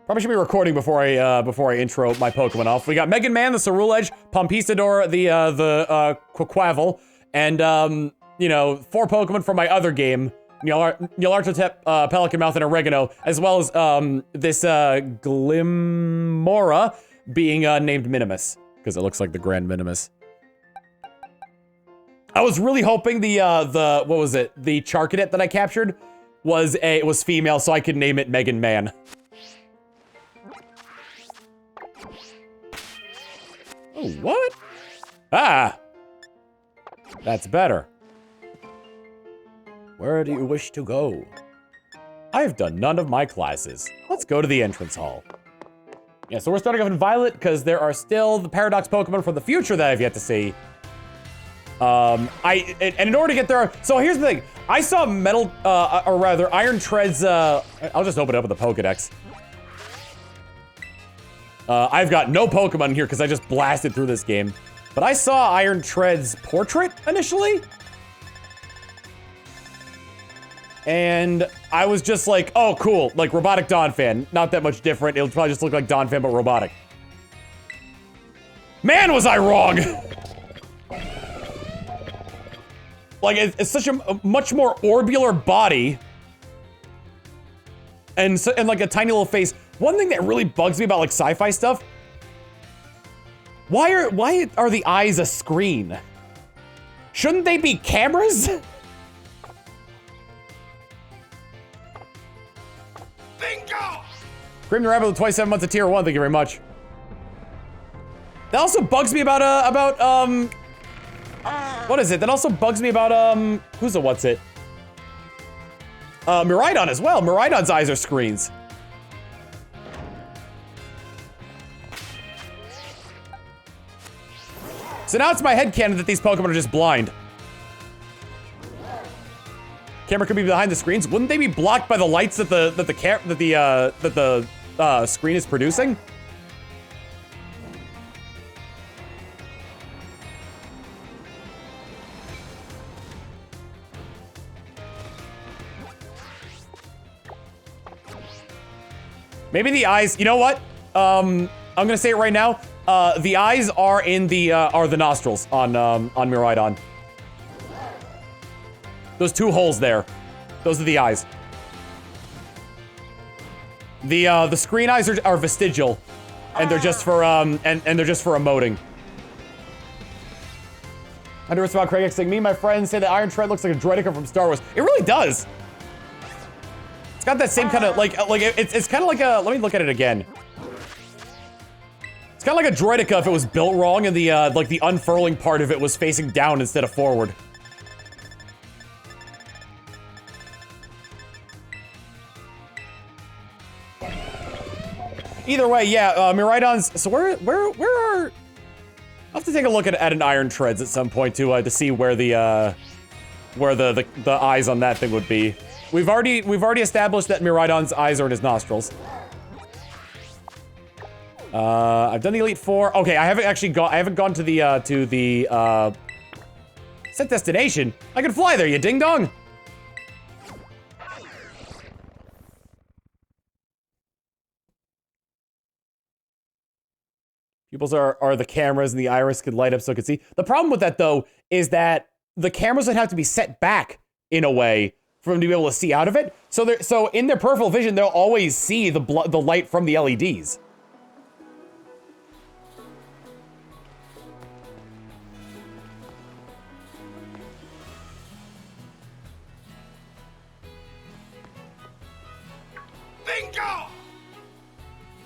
Probably should be recording before I intro my Pokemon off. We got Megan Man, the Ceruledge, Pompisador, the Quaquavel, and you know, 4 Pokemon from my other game, Nyarlathotep, Pelican Mouth, and Oregano, as well as this Glimmora being named Minimus because it looks like the Grand Minimus. I was really hoping the what was it? The Charcadet that I captured was female, so I could name it Megan Man. Oh, what? Ah! That's better. Where do you wish to go? I've done none of my classes. Let's go to the entrance hall. Yeah, so we're starting off in Violet, because there are still the Paradox Pokemon from the future that I've yet to see. And in order to get there, so here's the thing. I saw or rather, Iron Tread's, I'll just open it up with the Pokedex. I've got no Pokemon here because I just blasted through this game. But I saw Iron Tread's portrait initially. And I was just like, oh, cool. Like, robotic Donphan. Not that much different. It'll probably just look like Donphan, but robotic. Man, was I wrong! Like, it's such a much more orbular body. And like a tiny little face. One thing that really bugs me about like sci-fi stuff, why are the eyes a screen? Shouldn't they be cameras? Bingo! Grim the Rabbit with 27 months of tier 1, thank you very much. That also bugs me about what is it? That also bugs me about who's a what's it? Miraidon as well. Miraidon's eyes are screens. So now it's my headcanon that these Pokemon are just blind. Camera could be behind the screens. Wouldn't they be blocked by the lights that the screen is producing? Maybe the eyes. You know what? I'm gonna say it right now. The eyes are in the nostrils on Miraidon. Those 2 holes there. Those are the eyes. The screen eyes are vestigial, and they're just for and they're just for emoting. Understood about Craig X saying, me and my friends say that Iron Tread looks like a Droidica from Star Wars. It really does. It's got that same kind of like it's kind of like a. Let me look at it again. It's kind of like a Droidica if it was built wrong and the like the unfurling part of it was facing down instead of forward. Either way, yeah, Miraidon's. So where are? I'll have to take a look at an Iron Treads at some point to see where the eyes on that thing would be. We've already established that Miraidon's eyes are in his nostrils. I've done the Elite Four. Okay, I haven't gone to the set destination. I can fly there, you ding dong. Pupils are the cameras and the iris could light up so it could see. The problem with that though is that the cameras would have to be set back in a way for them to be able to see out of it. So in their peripheral vision, they'll always see the light from the LEDs. Bingo!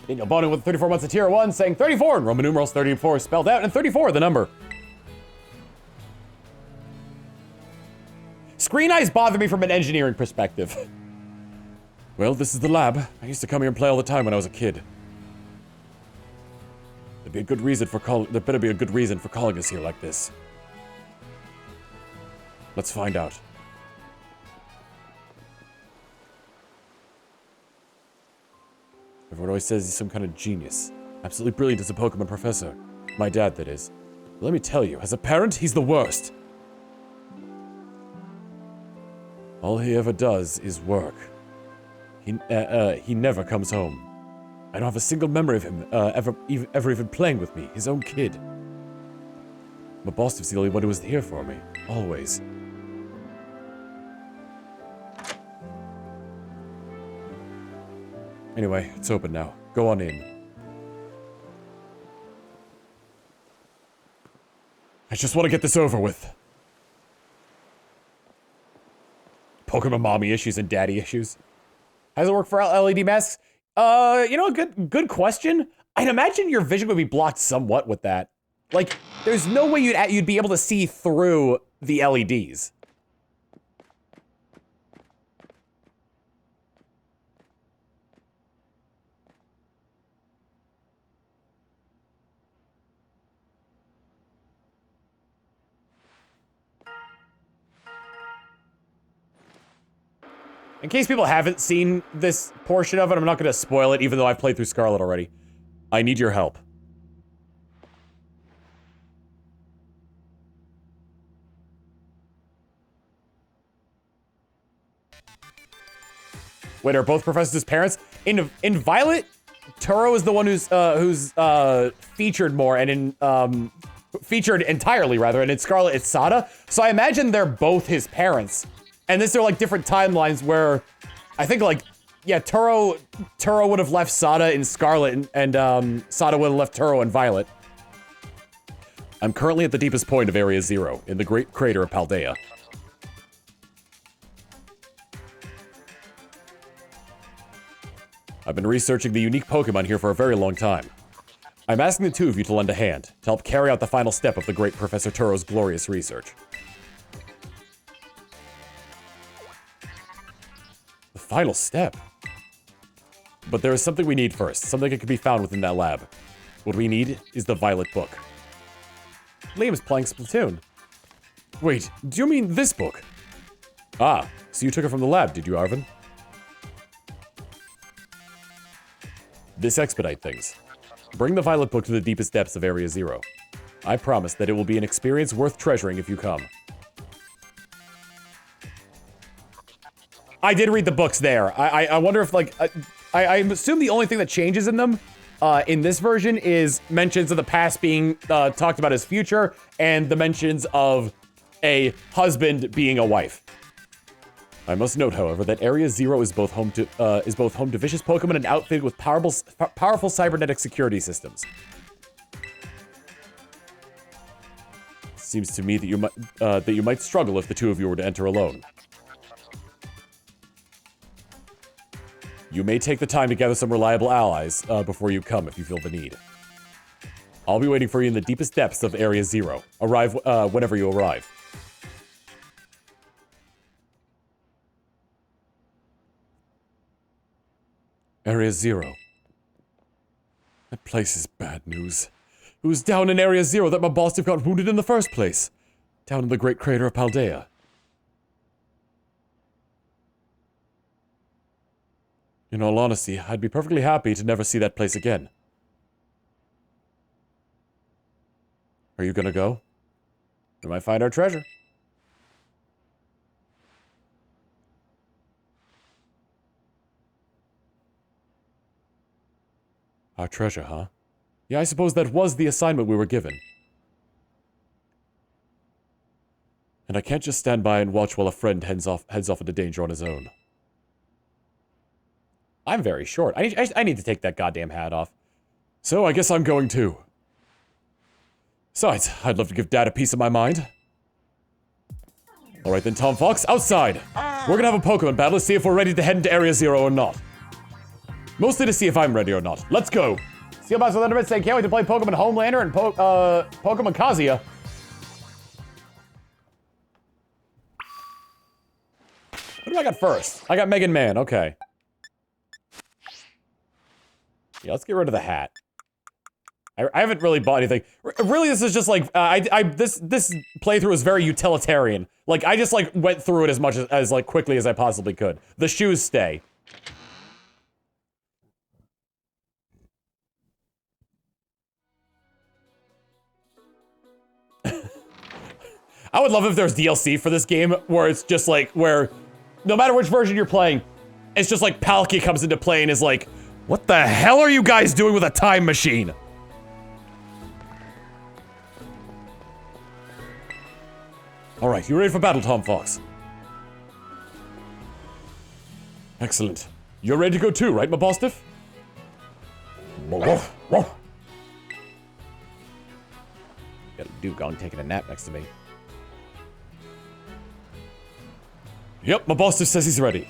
Daniel Boning with 34 months of tier 1 saying 34 and Roman numerals 34 spelled out and 34 the number. Screen eyes bother me from an engineering perspective. Well, this is the lab. I used to come here and play all the time when I was a kid. There better be a good reason for calling us here like this. Let's find out. Everyone always says he's some kind of genius. Absolutely brilliant as a Pokemon professor. My dad, that is. But let me tell you, as a parent, he's the worst. All he ever does is work. He never comes home. I don't have a single memory of him ever even playing with me, his own kid. My boss was the only one who was here for me, always. Anyway, it's open now. Go on in. I just want to get this over with. Pokemon mommy issues and daddy issues. How does it work for LED masks? You know, good question. I'd imagine your vision would be blocked somewhat with that. Like, there's no way you'd be able to see through the LEDs. In case people haven't seen this portion of it, I'm not going to spoil it, even though I've played through Scarlet already. I need your help. Wait, are both professors' parents? In Violet, Turo is the one who's featured more, and in featured entirely rather, and in Scarlet it's Sada. So I imagine they're both his parents. And this are like different timelines where I think like, yeah, Turo would have left Sada in Scarlet and Sada would have left Turo in Violet. I'm currently at the deepest point of Area 0 in the Great Crater of Paldea. I've been researching the unique Pokemon here for a very long time. I'm asking the two of you to lend a hand to help carry out the final step of the great Professor Turo's glorious research. The final step? But there is something we need first, something that can be found within that lab. What we need is the Violet book. Liam is playing Splatoon. Wait, do you mean this book? Ah, so you took it from the lab, did you, Arvin? This expedite things. Bring the Violet book to the deepest depths of Area 0. I promise that it will be an experience worth treasuring if you come. I did read the books there. I wonder if, like, I assume the only thing that changes in them, in this version, is mentions of the past being talked about as future, and the mentions of a husband being a wife. I must note, however, that Area 0 is both home to vicious Pokemon and outfitted with powerful cybernetic security systems. Seems to me that you might struggle if the two of you were to enter alone. You may take the time to gather some reliable allies before you come if you feel the need. I'll be waiting for you in the deepest depths of Area 0. Arrive whenever you arrive. Area 0. That place is bad news. It was down in Area 0 that my boss got wounded in the first place. Down in the Great Crater of Paldea. In all honesty, I'd be perfectly happy to never see that place again. Are you gonna go? We might find our treasure. Our treasure, huh? Yeah, I suppose that was the assignment we were given. And I can't just stand by and watch while a friend heads off into danger on his own. I'm very short. I need to take that goddamn hat off. So I guess I'm going too. Besides, I'd love to give Dad a piece of my mind. Alright then, Tom Fox, outside! We're gonna have a Pokemon battle to see if we're ready to head into Area 0 or not. Mostly to see if I'm ready or not. Let's go! Steelbox with Thunderbird saying, can't wait to play Pokemon Homelander and Pokemon Kazuya. What do I got first? I got Megan Man, okay. Yeah, let's get rid of the hat. I haven't really bought anything. Really, this is just like, this playthrough is very utilitarian. Like, I just, like, went through it as much as like, quickly as I possibly could. The shoes stay. I would love if there's DLC for this game where it's just like, where no matter which version you're playing, it's just like Palkia comes into play and is like, What the hell are you guys doing with a time machine? Alright, you ready for battle, Tom Fox? Excellent. You're ready to go too, right, Mabostiff? Got a dugong taking a nap next to me. Yep, Mabostiff says he's ready.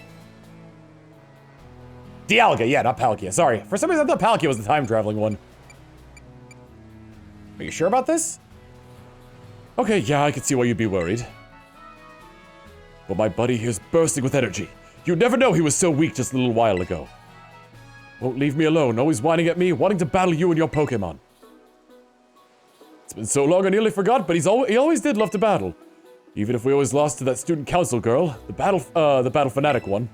Dialga, yeah, not Palkia. Sorry. For some reason I thought Palkia was the time-traveling one. Are you sure about this? Okay, yeah, I can see why you'd be worried. But my buddy here's bursting with energy. You'd never know he was so weak just a little while ago. Won't leave me alone, always whining at me, wanting to battle you and your Pokemon. It's been so long I nearly forgot, but he always did love to battle. Even if we always lost to that student council girl, the battle fanatic one.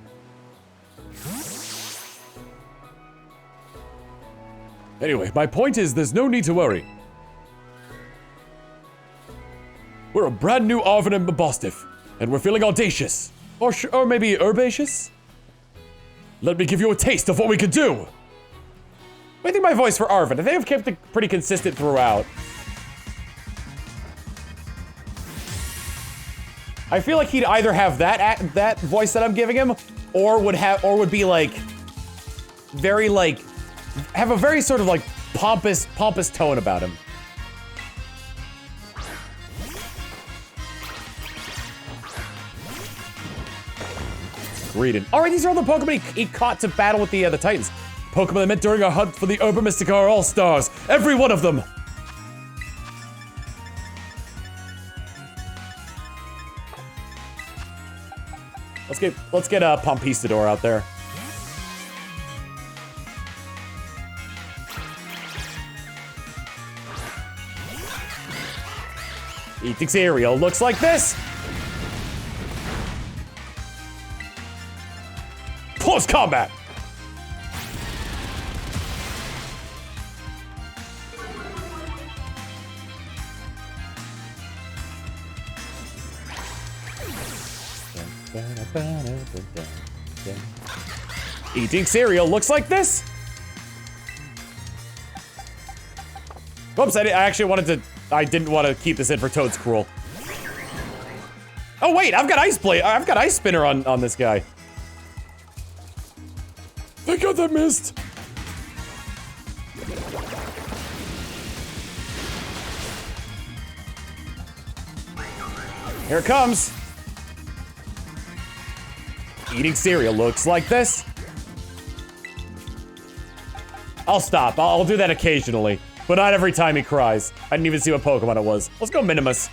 Anyway, my point is there's no need to worry. We're a brand new Arven and Mabostiff, and we're feeling audacious. Or maybe herbaceous? Let me give you a taste of what we can do! What do you think my voice for Arven? I think I've kept it pretty consistent throughout. I feel like he'd either have that voice that I'm giving him, or would be like, very like, have a very sort of like pompous tone about him. Greedent. Alright, these are all the Pokemon he caught to battle with the Titans. Pokemon that met during our hunt for the Herba Mystica are all stars. Every one of them! Let's get Pompistador out there. Eating cereal looks like this! Close combat! Eating cereal looks like this? Oops, I didn't want to keep this in for Toad's Cruel. Oh wait, I've got Ice Spinner on this guy. Thank God that missed. Here it comes. Eating cereal looks like this. I'll stop. I'll do that occasionally, but not every time he cries. I didn't even see what Pokemon it was. Let's go Minimus.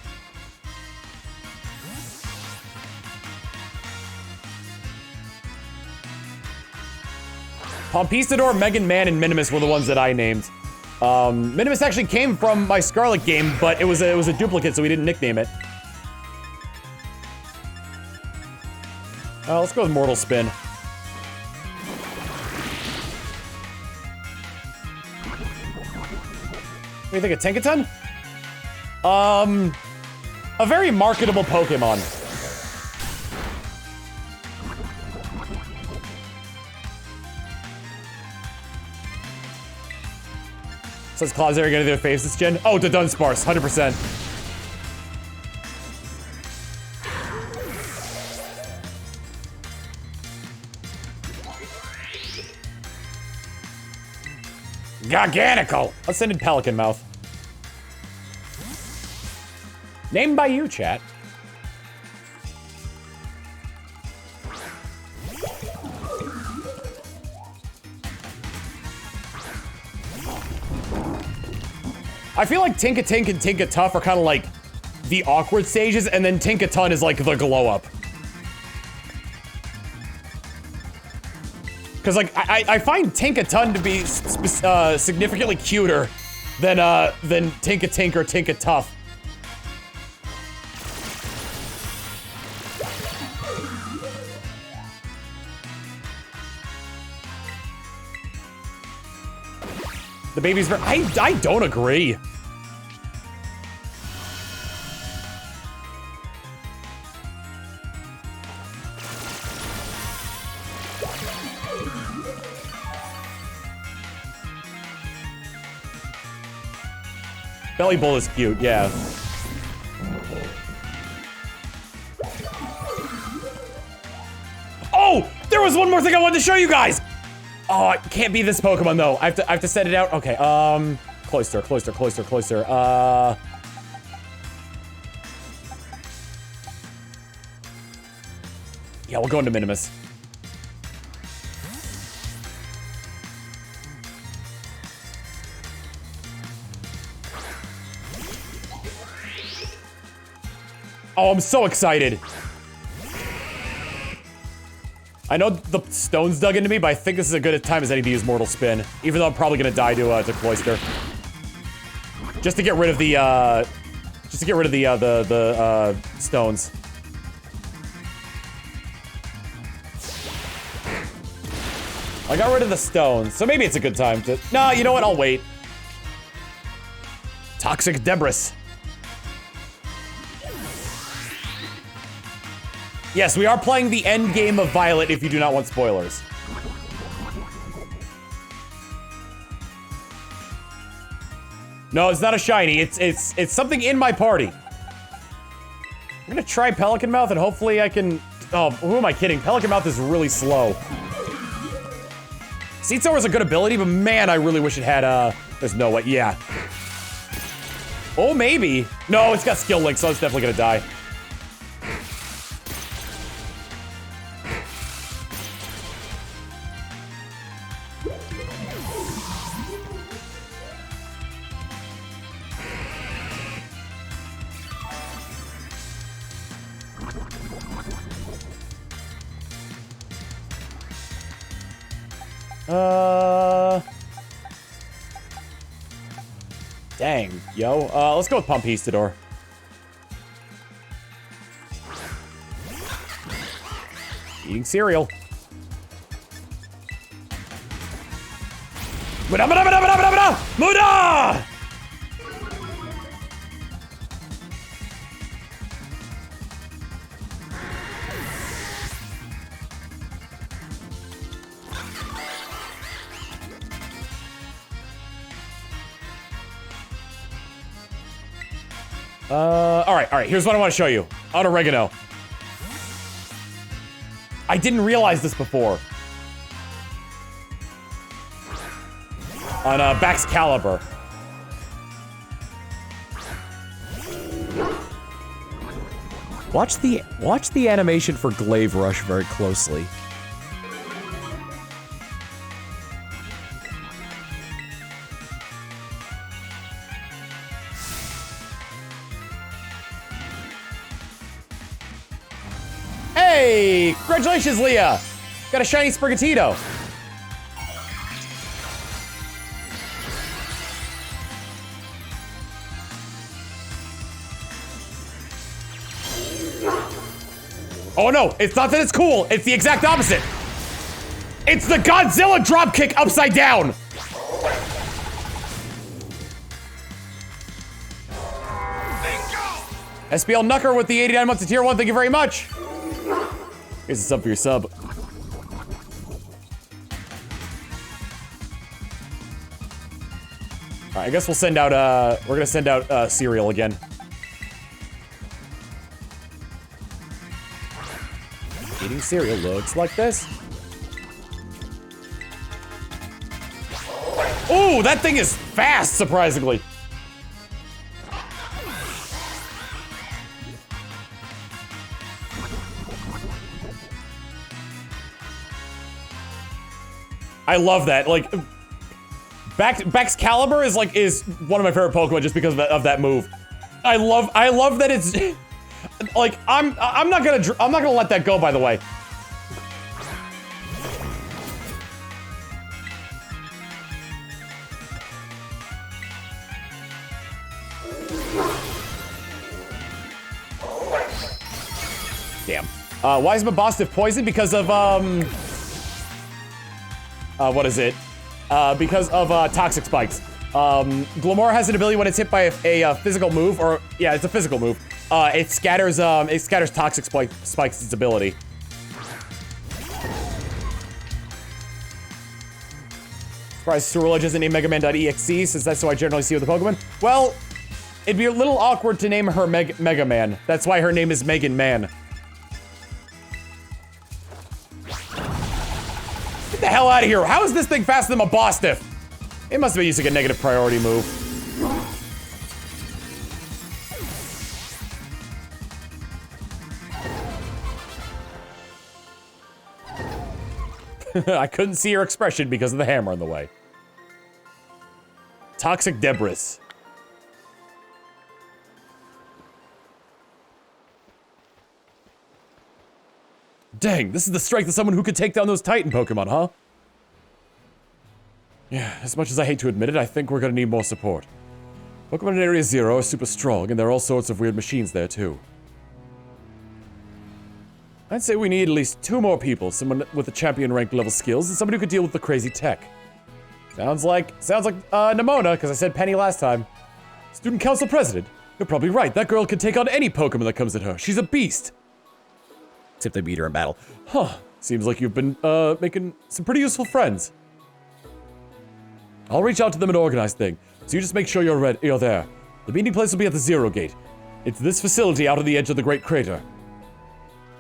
Pompistador, Megan Man, and Minimus were the ones that I named. Minimus actually came from my Scarlet game, but it was a duplicate, so we didn't nickname it. Let's go with Mortal Spin. What do you think of Tinkaton? A very marketable Pokemon. Says Cloud's gonna do their face this gen. Oh, the Dunsparce, 100%. Garganical! Let's send in Pelican Mouth. Named by you, chat. I feel like Tinkatink and Tinkatuff are kind of like the awkward stages, and then Tinkaton is like the glow up. Because like I find Tinkaton to be significantly cuter than Tinkatink or Tinkatuff. The baby's very— I don't agree. Belly Bowl is cute, yeah. Oh! There was one more thing I wanted to show you guys! Oh, it can't be this Pokemon, though. I have to set it out. Okay, Cloyster. Yeah, we'll go into Minimus. Oh, I'm so excited. I know the stone's dug into me, but I think this is as good a time as any to use Mortal Spin. Even though I'm probably gonna die to Cloyster. Just to get rid of the, stones. I got rid of the stones, so maybe it's a good time to... Nah, you know what? I'll wait. Toxic Debris. Yes, we are playing the end game of Violet if you do not want spoilers. No, it's not a shiny. It's something in my party. I'm gonna try Pelican Mouth and hopefully I can... Oh, who am I kidding? Pelican Mouth is really slow. Seed Sower is a good ability, but man, I really wish it had, there's no way. Yeah. Oh, maybe. No, it's got Skill Link, so it's definitely gonna die. Dang, yo. Let's go with Pumpistador. Eating cereal. Muda! Alright, here's what I want to show you. On Oregano. I didn't realize this before. On, Baxcalibur. Watch the animation for Glaive Rush very closely. Hey! Congratulations, Leah! Got a shiny Sprigatito. Oh no, it's not that it's cool, it's the exact opposite. It's the Godzilla dropkick upside down. SPL Knucker with the 89 months of tier 1, thank you very much. Here's a sub for your sub. Alright, I guess we'll send out, we're gonna send out, cereal again. Eating cereal looks like this. Ooh, that thing is fast, surprisingly. I love that. Like, Baxcalibur is one of my favorite Pokemon just because of that move. I love that it's like I'm not gonna let that go, by the way. Damn. Why is Mabosstiff poisoned? Because of what is it? Because of toxic spikes. Glamora has an ability when it's hit by a physical move, or yeah, it's a physical move. It scatters toxic spikes its ability. Surprised Surulege isn't named Mega Man.exe, since that's what I generally see with the Pokemon. Well, It'd be a little awkward to name her Mega Man. That's why her name is Megan Man. Get the hell out of here. How is this thing faster than a boss diff? It must have been using a negative priority move. I couldn't see her expression because of the hammer in the way. Toxic debris. Dang, this is the strength of someone who could take down those Titan Pokemon, huh? Yeah, as much as I hate to admit it, I think we're gonna need more support. Pokemon in Area 0 are super strong, and there are all sorts of weird machines there, too. I'd say we need at least 2 more people, someone with the champion rank level skills, and somebody who could deal with the crazy tech. Sounds like Nimona, because I said Penny last time. Student Council President. You're probably right, that girl can take on any Pokemon that comes at her. She's a beast. Except I beat her in battle. Huh, seems like you've been, making some pretty useful friends. I'll reach out to them and organize things, so you just make sure you're there. The meeting place will be at the Zero Gate. It's this facility out on the edge of the Great Crater.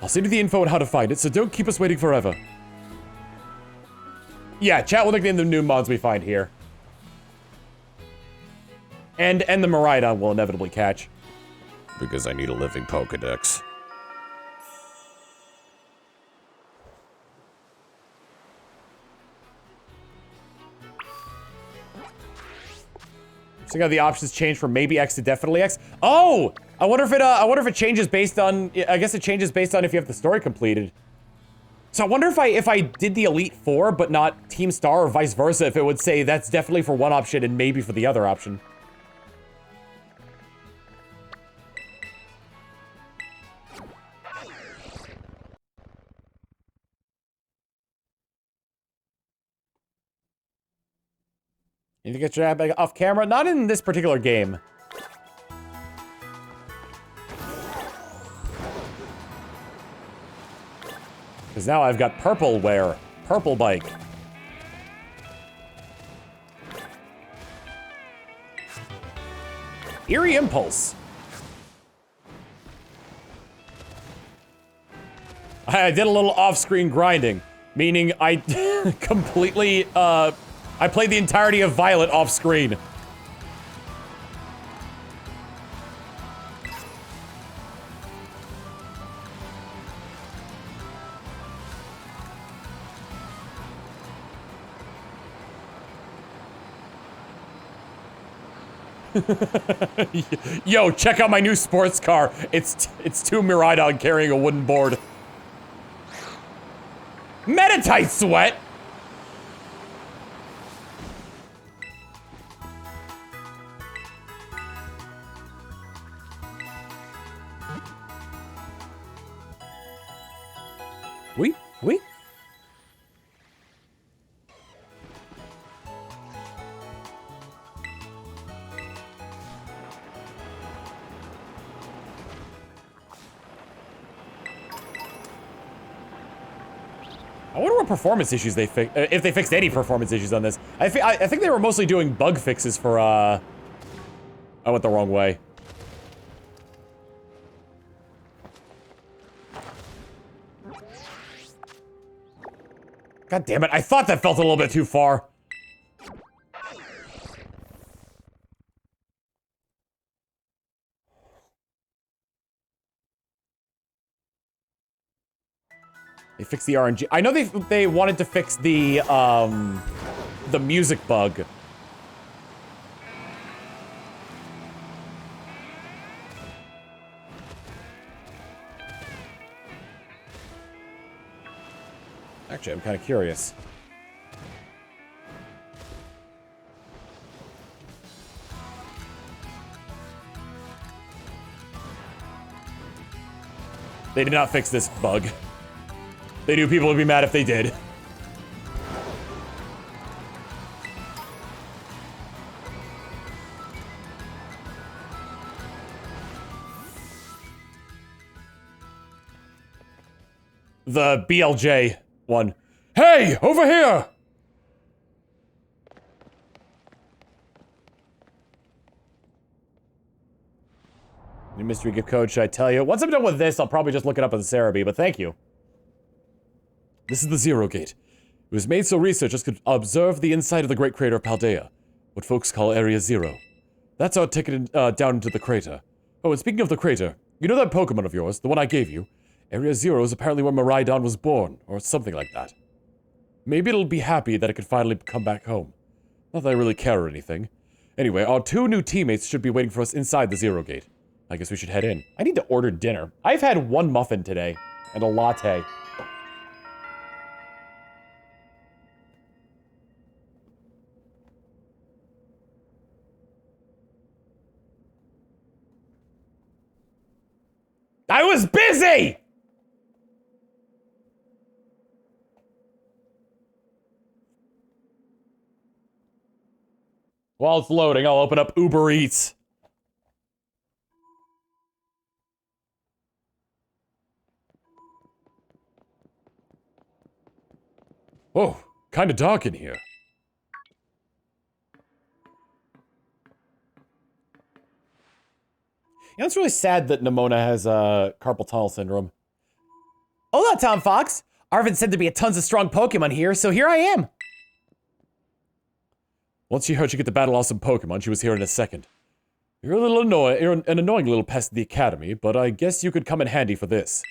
I'll send you the info on how to find it, so don't keep us waiting forever. Yeah, chat will nickname the new mods we find here. And the Miraidon will inevitably catch. Because I need a living Pokedex. So you got the options changed from maybe X to definitely X. Oh! I wonder if it changes based on, I guess it changes based on if you have the story completed. So I wonder if I did the Elite Four, but not Team Star or vice versa, if it would say that's definitely for one option and maybe for the other option. You think I should have off camera? Not in this particular game. Because now I've got purple wear. Purple bike. Eerie Impulse. I did a little off-screen grinding, meaning I completely, I played the entirety of Violet off-screen. Yo, check out my new sports car. It's 2 Miraidon carrying a wooden board. Meditite Sweat! Oui? I wonder what performance issues they fixed, if they fixed any performance issues on this. I think they were mostly doing bug fixes for, I went the wrong way. God damn it, I thought that felt a little bit too far. They fixed the RNG. I know they wanted to fix the music bug. Actually, I'm kind of curious. They did not fix this bug. They knew people would be mad if they did. The BLJ one. Hey, over here! New mystery gift code, should I tell you? Once I'm done with this, I'll probably just look it up on Cerebi, but thank you. This is the Zero Gate. It was made so researchers could observe the inside of the Great Crater of Paldea, what folks call Area Zero. That's our ticket down into the crater. Oh, and speaking of the crater, you know that Pokemon of yours, the one I gave you? Area Zero is apparently where Miraidon was born, or something like that. Maybe it'll be happy that it could finally come back home. Not that I really care or anything. Anyway, our 2 new teammates should be waiting for us inside the Zero Gate. I guess we should head in. I need to order dinner. I've had 1 muffin today, and a latte. I was busy! While it's loading, I'll open up Uber Eats. Whoa, kinda dark in here. You know, it's really sad that Nimona has carpal tunnel syndrome. Hola, Tom Fox. Arvin said there'd be tons of strong Pokemon here, so here I am. Once she heard you get the battle awesome Pokemon, she was here in a second. You're a little annoying. You're an annoying little pest at the academy, but I guess you could come in handy for this.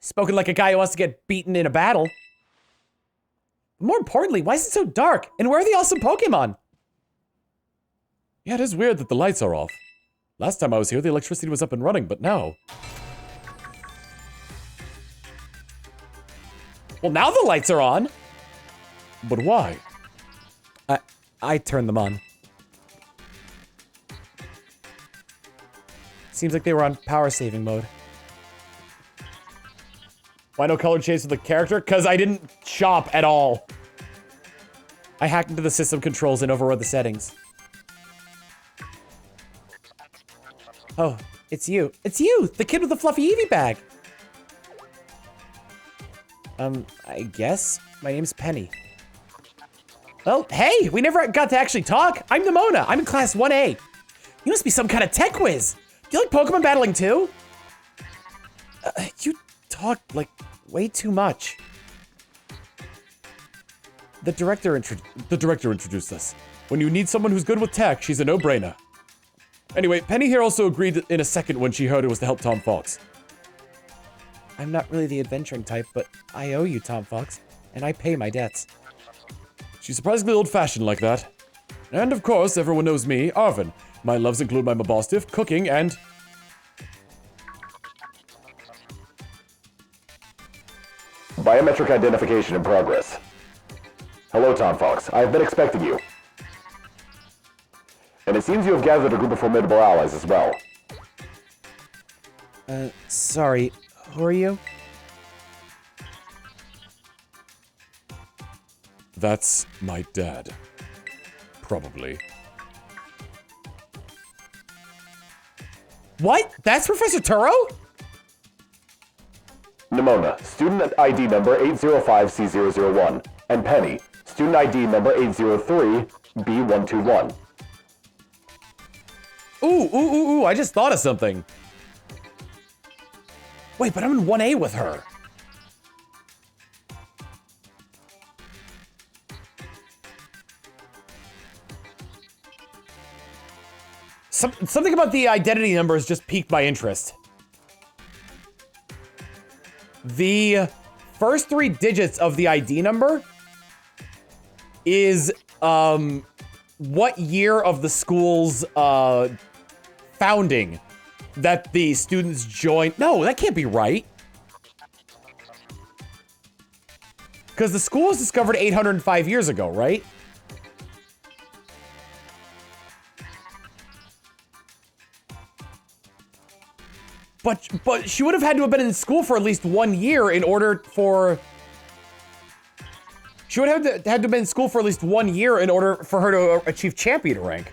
Spoken like a guy who wants to get beaten in a battle. More importantly, why is it so dark? And where are the awesome Pokemon? Yeah, it is weird that the lights are off. Last time I was here, the electricity was up and running, but now... Well, now the lights are on! But why? I turned them on. Seems like they were on power saving mode. Why no color change for the character? Because I didn't shop at all. I hacked into the system controls and overrode the settings. Oh, it's you. It's you! The kid with the fluffy Eevee bag! I guess? My name's Penny. Oh, hey! We never got to actually talk! I'm Nimona! I'm in class 1A! You must be some kind of tech whiz! Do you like Pokemon battling too? You talk, like, way too much. The director introduced us. When you need someone who's good with tech, she's a no-brainer. Anyway, Penny here also agreed in a second when she heard it was to help Tom Fox. I'm not really the adventuring type, but I owe you, Tom Fox, and I pay my debts. She's surprisingly old-fashioned like that. And of course, everyone knows me, Arvin. My loves include my Mabostiff, cooking, and... Biometric identification in progress. Hello, Tom Fox. I have been expecting you. And it seems you have gathered a group of formidable allies as well. Sorry. Who are you? That's my dad. Probably. What? That's Professor Turo? Nimona, student ID number 805C001. And Penny, student ID number 803B121. Ooh, I just thought of something. Wait, but I'm in 1A with her. Something about the identity numbers just piqued my interest. The first 3 digits of the ID number is, what year of the school's, founding that the students joined. No, that can't be right. Because the school was discovered 805 years ago, right? But she would have had to have been in school for at least 1 year in order for... She would have had to have been in school for at least 1 year in order for her to achieve champion rank.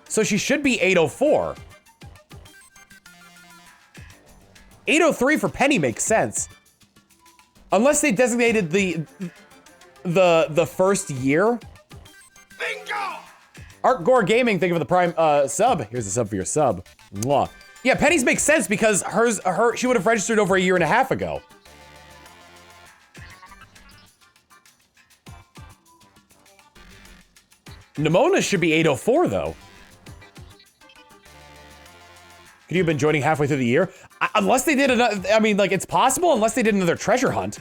So she should be 804. 803 for Penny makes sense. Unless they designated the first year. Bingo! Art Gore Gaming, thank you for the prime sub. Here's a sub for your sub. Mwah. Yeah, Penny's makes sense because she would have registered over a year and a half ago. Nimona should be 804 though. Could you have been joining halfway through the year? Unless they did another, I mean, like, it's possible unless they did another treasure hunt.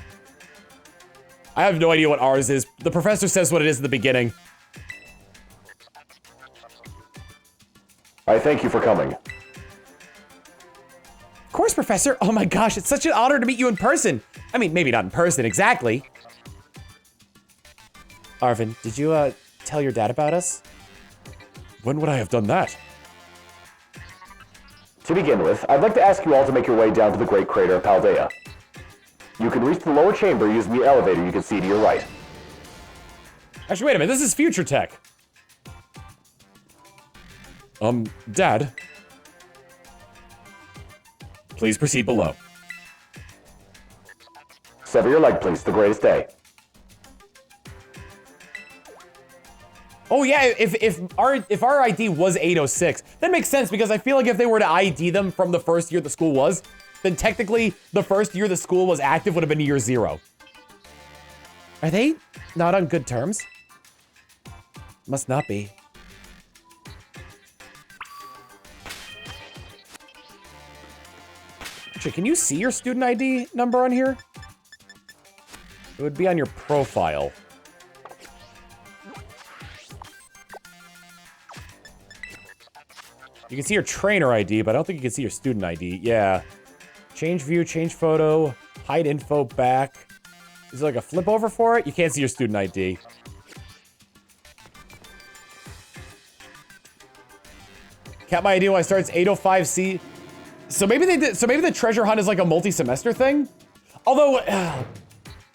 I have no idea what ours is. The professor says what it is at the beginning. I thank you for coming. Of course, Professor. Oh my gosh, it's such an honor to meet you in person. I mean, maybe not in person exactly. Arvin, did you, tell your dad about us? When would I have done that? To begin with, I'd like to ask you all to make your way down to the Great Crater of Paldea. You can reach the lower chamber using the elevator you can see to your right. Actually, wait a minute, this is future tech. Dad? Please proceed below. Sever your leg, please. The greatest day. Oh yeah, if our ID was 806, that makes sense because I feel like if they were to ID them from the first year the school was, then technically the first year the school was active would have been year 0. Are they not on good terms? Must not be. Actually, can you see your student ID number on here? It would be on your profile. You can see your trainer ID, but I don't think you can see your student ID. Yeah. Change view, change photo, hide info back. Is there like a flip over for it? You can't see your student ID. Cap my ID when I starts 805C. So maybe they did. So maybe the treasure hunt is like a multi-semester thing. Although,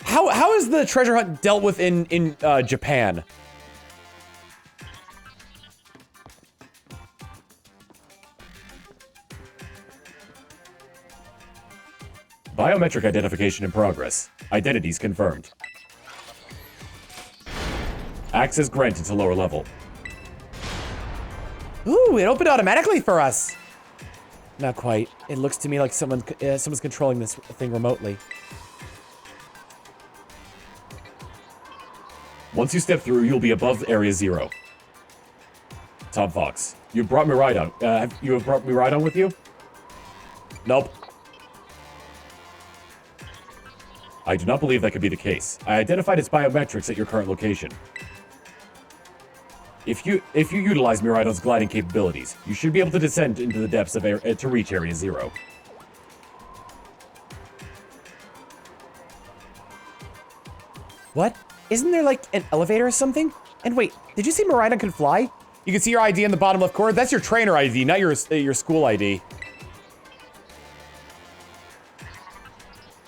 how is the treasure hunt dealt with in Japan? Biometric identification in progress. Identities confirmed. Access granted to lower level. Ooh, it opened automatically for us. Not quite. It looks to me like someone's controlling this thing remotely. Once you step through, you'll be above Area 0. Tom Fox, you brought Miraidon. You have brought Miraidon with you? Nope. I do not believe that could be the case. I identified its biometrics at your current location. If you utilize Miraidon's gliding capabilities, you should be able to descend into the depths of to reach Area 0. What? Isn't there like an elevator or something? And wait, did you say Miraidon can fly? You can see your ID in the bottom left corner. That's your trainer ID, not your school ID.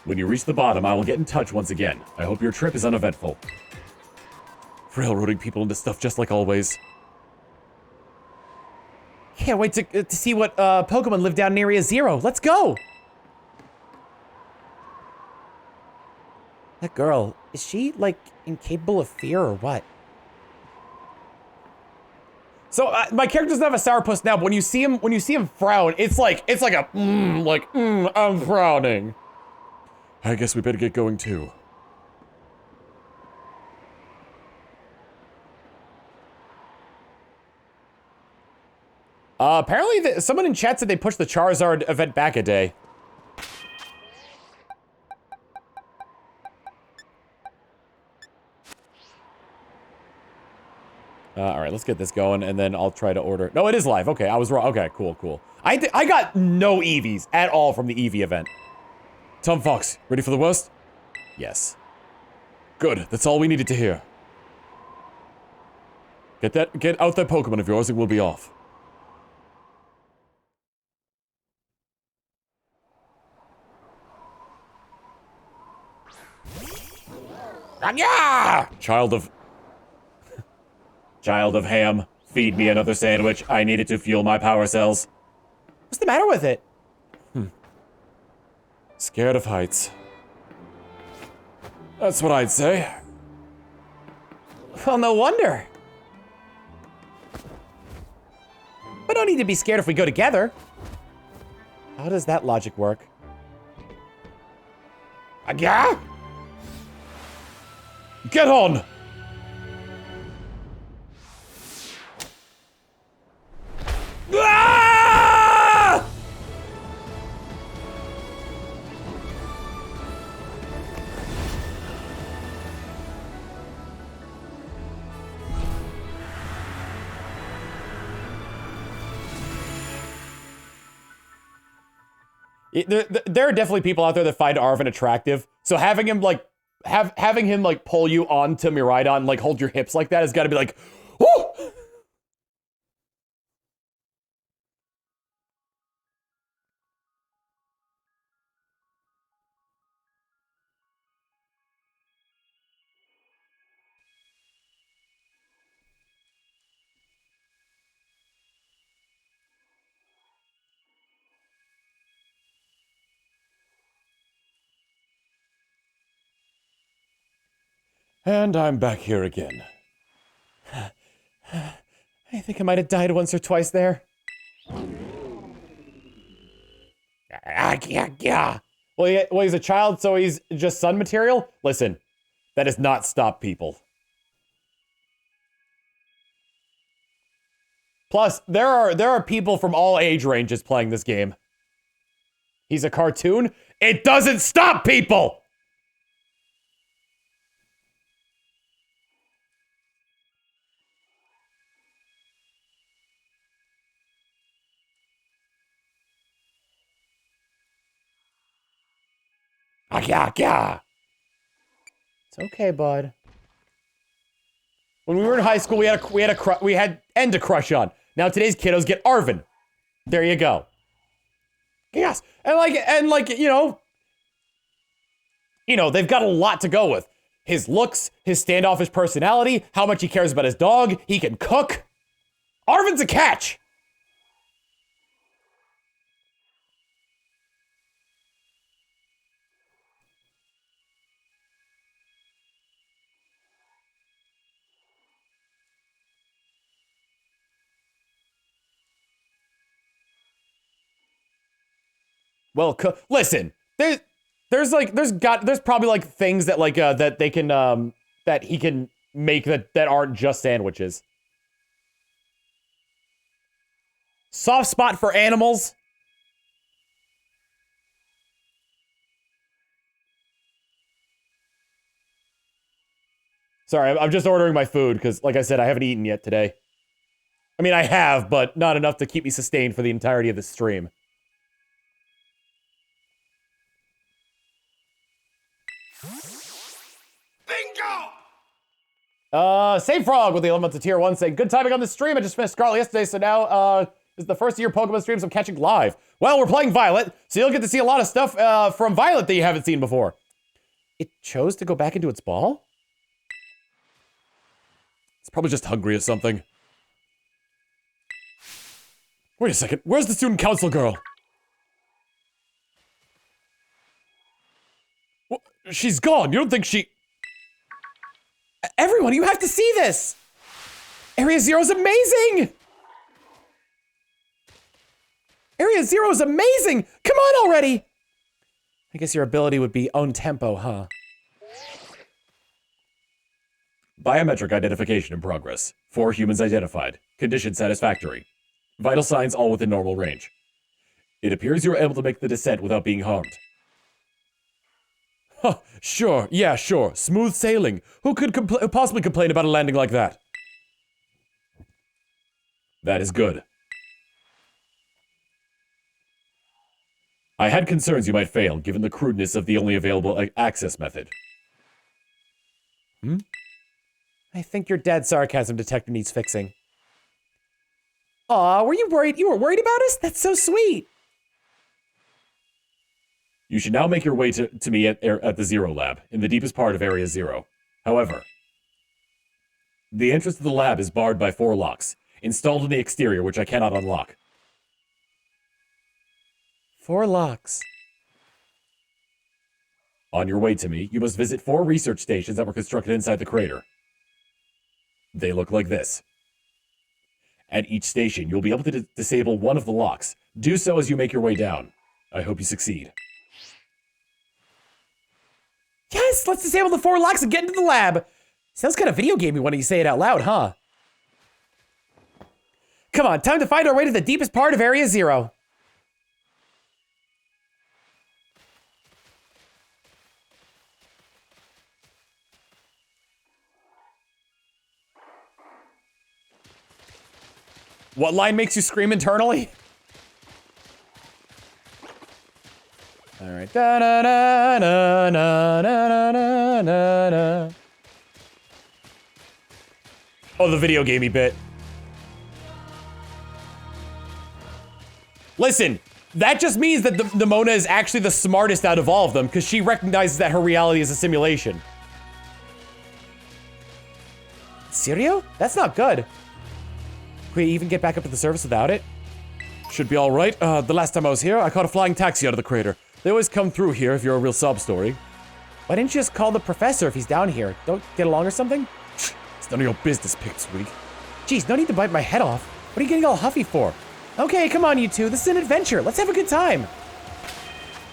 When you reach the bottom, I will get in touch once again. I hope your trip is uneventful. Railroading people into stuff just like always. Can't wait to see what Pokemon live down in Area 0. Let's go! That girl, is she, like, incapable of fear or what? So, my character doesn't have a sourpuss now, but when you see him frown, it's like I'm frowning. I guess we better get going too. Apparently, someone in chat said they pushed the Charizard event back a day. All right, let's get this going, and then I'll try to order. No, it is live. Okay, I was wrong. Okay, cool, cool. I got no EVs at all from the EV event. Tom Fox, ready for the worst? Yes. Good, that's all we needed to hear. Get out that Pokemon of yours and we'll be off. Anya! Child of ham, feed me another sandwich. I need it to fuel my power cells. What's the matter with it? Scared of heights. That's what I'd say. Well, no wonder. but no need to be scared if we go together. How does that logic work? Yeah? Get on! Ah! There are definitely people out there that find Arvin attractive, so having him like having him like pull you onto Miraidon, like hold your hips like that, has got to be like, whoo! And I'm back here again. I think I might have died once or twice there. Well, he's a child, so he's just sun material? Listen, that does not stop people. Plus, there are people from all age ranges playing this game. He's a cartoon? It doesn't stop people! It's okay, bud. When we were in high school, we had End to crush on. Now today's kiddos get Arvin. There you go. Yes, and they've got a lot to go with. His looks, his standoffish personality, how much he cares about his dog. He can cook. Arvin's a catch. Well, listen. There's probably like things that that they can that he can make that aren't just sandwiches. Soft spot for animals. Sorry, I'm just ordering my food because, like I said, I haven't eaten yet today. I mean, I have, but not enough to keep me sustained for the entirety of the stream. Save Frog with the elements of tier 1 saying, good timing on the stream. I just finished Scarlet yesterday, so now, this is the first of your Pokemon streams I'm catching live. Well, we're playing Violet, so you'll get to see a lot of stuff, from Violet that you haven't seen before. It chose to go back into its ball? It's probably just hungry or something. Wait a second, where's the student council girl? What? She's gone, you don't think she... Everyone, you have to see this! Area Zero's amazing! Area Zero's amazing! Come on already! I guess your ability would be own tempo, huh? Biometric identification in progress. 4 humans identified. Condition satisfactory. Vital signs all within normal range. It appears you were able to make the descent without being harmed. Huh, sure, yeah, sure. Smooth sailing. Who could possibly complain about a landing like that? That is good. I had concerns you might fail, given the crudeness of the only available access method. I think your dad's sarcasm detector needs fixing. Aw, were you worried? You were worried about us? That's so sweet. You should now make your way to me at the Zero Lab, in the deepest part of Area Zero. However, the entrance to the lab is barred by 4 locks, installed in the exterior, which I cannot unlock. 4 locks. On your way to me, you must visit 4 research stations that were constructed inside the crater. They look like this. At each station, you'll be able to disable one of the locks. Do so as you make your way down. I hope you succeed. Yes, let's disable the 4 locks and get into the lab. Sounds kind of video gamey when you say it out loud, huh? Come on, time to find our way to the deepest part of Area 0. What line makes you scream internally? All right. Da da da da da da da da da. Oh, the video gamey bit. Listen, that just means that Nimona is actually the smartest out of all of them because she recognizes that her reality is a simulation. Serio? That's not good. Could we even get back up to the surface without it? Should be all right. The last time I was here, I caught a flying taxi out of the crater. They always come through here if you're a real sob story. Why didn't you just call the professor if he's down here? Don't get along or something? It's none of your business, Pipsqueak. Jeez, no need to bite my head off. What are you getting all huffy for? Okay, come on, you two. This is an adventure. Let's have a good time.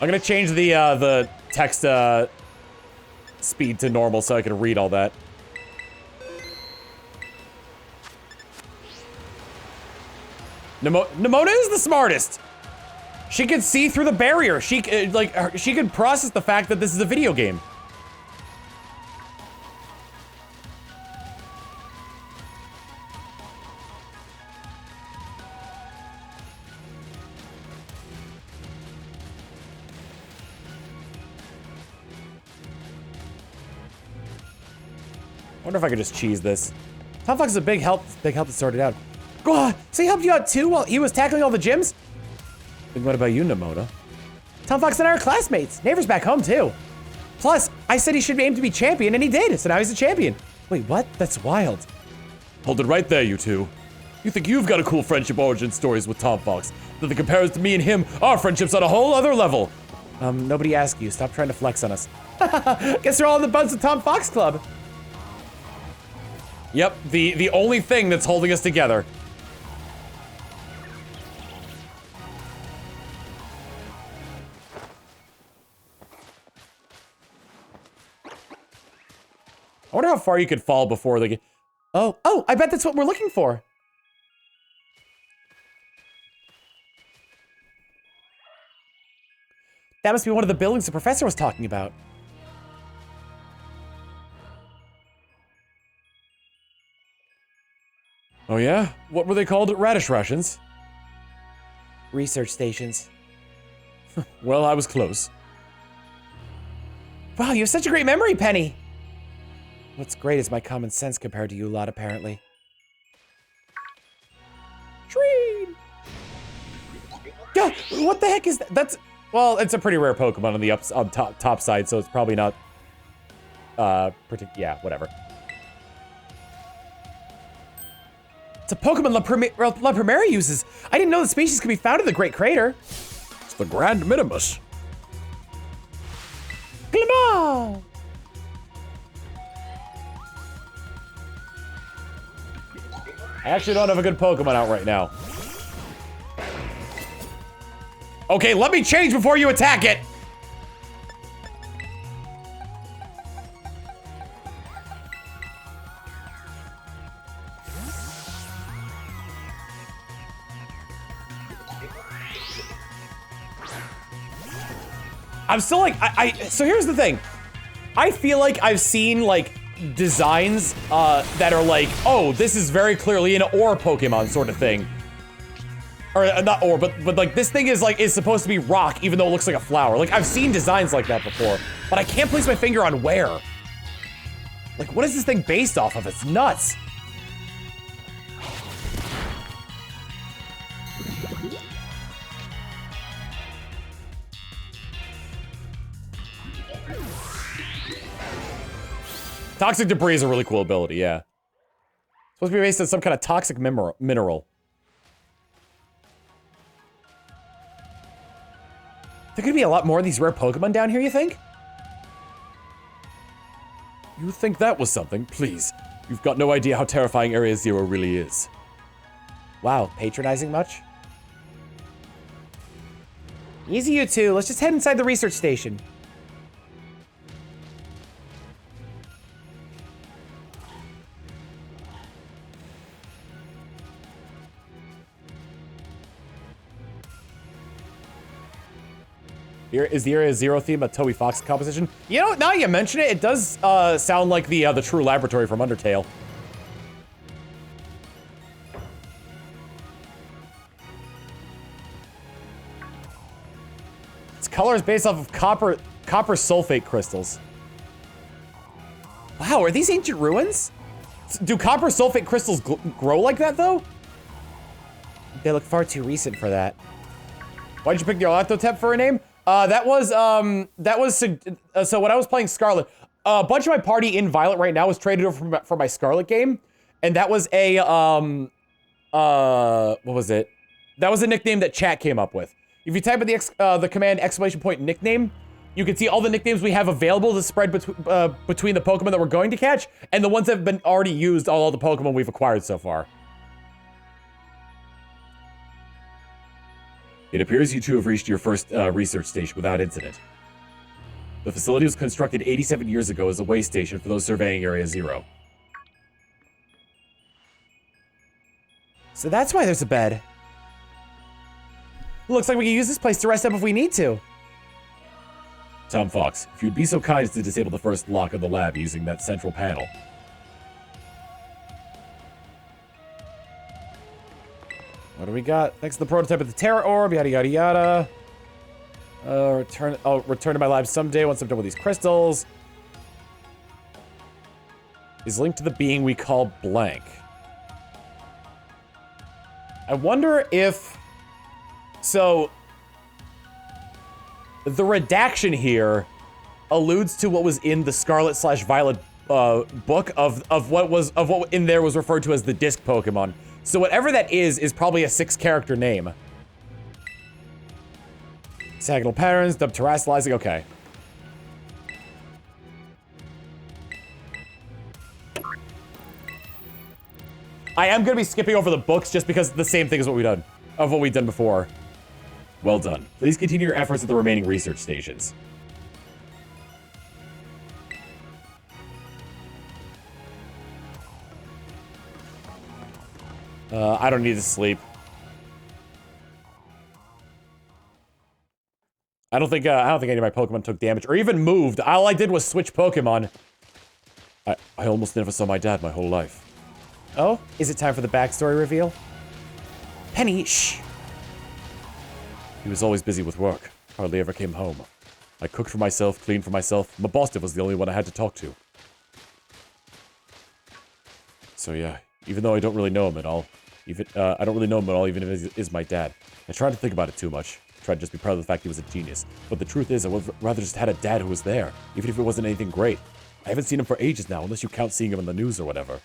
I'm gonna change the text speed to normal so I can read all that. Nimona is the smartest. She can see through the barrier. She can process the fact that this is a video game. I wonder if I could just cheese this. Tom Fox is a big help to sort it out. Oh, so he helped you out too while he was tackling all the gyms? And what about you, Nimona? Tom Fox and I are classmates. Neighbors back home too. Plus, I said he should aim to be champion and he did, so now he's a champion. Wait, what? That's wild. Hold it right there, you two. You think you've got a cool friendship origin stories with Tom Fox, that the comparison to me and him, our friendship's on a whole other level. Nobody asked you. Stop trying to flex on us. Guess they're all in the Buds of Tom Fox Club. Yep, the only thing that's holding us together. I wonder how far you could fall before they get... Oh, I bet that's what we're looking for. That must be one of the buildings the professor was talking about. Oh yeah? What were they called? Radish rations? Research stations. Well, I was close. Wow, you have such a great memory, Penny. What's great is my common sense compared to you lot, apparently. Tree! Yeah, what the heck is that? That's... Well, it's a pretty rare Pokemon on the top side, so it's probably not... yeah, whatever. It's a Pokemon La Primera uses. I didn't know the species could be found in the Great Crater. It's the Grand Minimus. Glimmer! I actually don't have a good Pokemon out right now. Okay, let me change before you attack it! I'm still like, so here's the thing. I feel like I've seen like designs that are like, oh, this is very clearly an ore Pokemon sort of thing. Or not ore, but like this thing is like, is supposed to be rock even though it looks like a flower. Like I've seen designs like that before, but I can't place my finger on where. Like what is this thing based off of? It's nuts. Toxic debris is a really cool ability, yeah. Supposed to be based on some kind of toxic mineral. There could be a lot more of these rare Pokemon down here, you think? You think that was something? Please. You've got no idea how terrifying Area 0 really is. Wow, patronizing much? Easy, you two. Let's just head inside the research station. Is the Area Zero theme a Toby Fox composition? You know, now you mention it, it does sound like the True Laboratory from Undertale. Its color is based off of copper sulfate crystals. Wow, are these ancient ruins? Do copper sulfate crystals grow like that, though? They look far too recent for that. Why'd you pick the Olatotep for a name? So when I was playing Scarlet, a bunch of my party in Violet right now is traded over for my Scarlet game, and that was a, what was it? That was a nickname that chat came up with. If you type in the command ! nickname, you can see all the nicknames we have available to spread between the Pokemon that we're going to catch, and the ones that have been already used, all the Pokemon we've acquired so far. It appears you two have reached your first research station without incident. The facility was constructed 87 years ago as a way station for those surveying Area Zero. So that's why there's a bed. Looks like we can use this place to rest up if we need to. Tom Fox, if you'd be so kind as to disable the first lock of the lab using that central panel. What do we got? Thanks to the prototype of the Terra Orb, yada yada yada. Return to my lab someday once I'm done with these crystals. Is linked to the being we call blank. I wonder if... So... The redaction here alludes to what was in the Scarlet/Violet book of what in there was referred to as the disc Pokemon. So whatever that is probably a 6-character name. Hexagonal patterns, dub terrestrializing, okay. I am gonna be skipping over the books just because the same thing is what we've done before. Well done. Please continue your efforts at the remaining research stations. I don't need to sleep. I don't think any of my Pokemon took damage or even moved. All I did was switch Pokemon. I almost never saw my dad my whole life. Oh, is it time for the backstory reveal? Penny, shh. He was always busy with work. Hardly ever came home. I cooked for myself, cleaned for myself. My boss was the only one I had to talk to. So yeah, even though I don't really know him at all, even if he is my dad. I tried to think about it too much. I tried to just be proud of the fact he was a genius. But the truth is, I would rather just had a dad who was there, even if it wasn't anything great. I haven't seen him for ages now, unless you count seeing him on the news or whatever.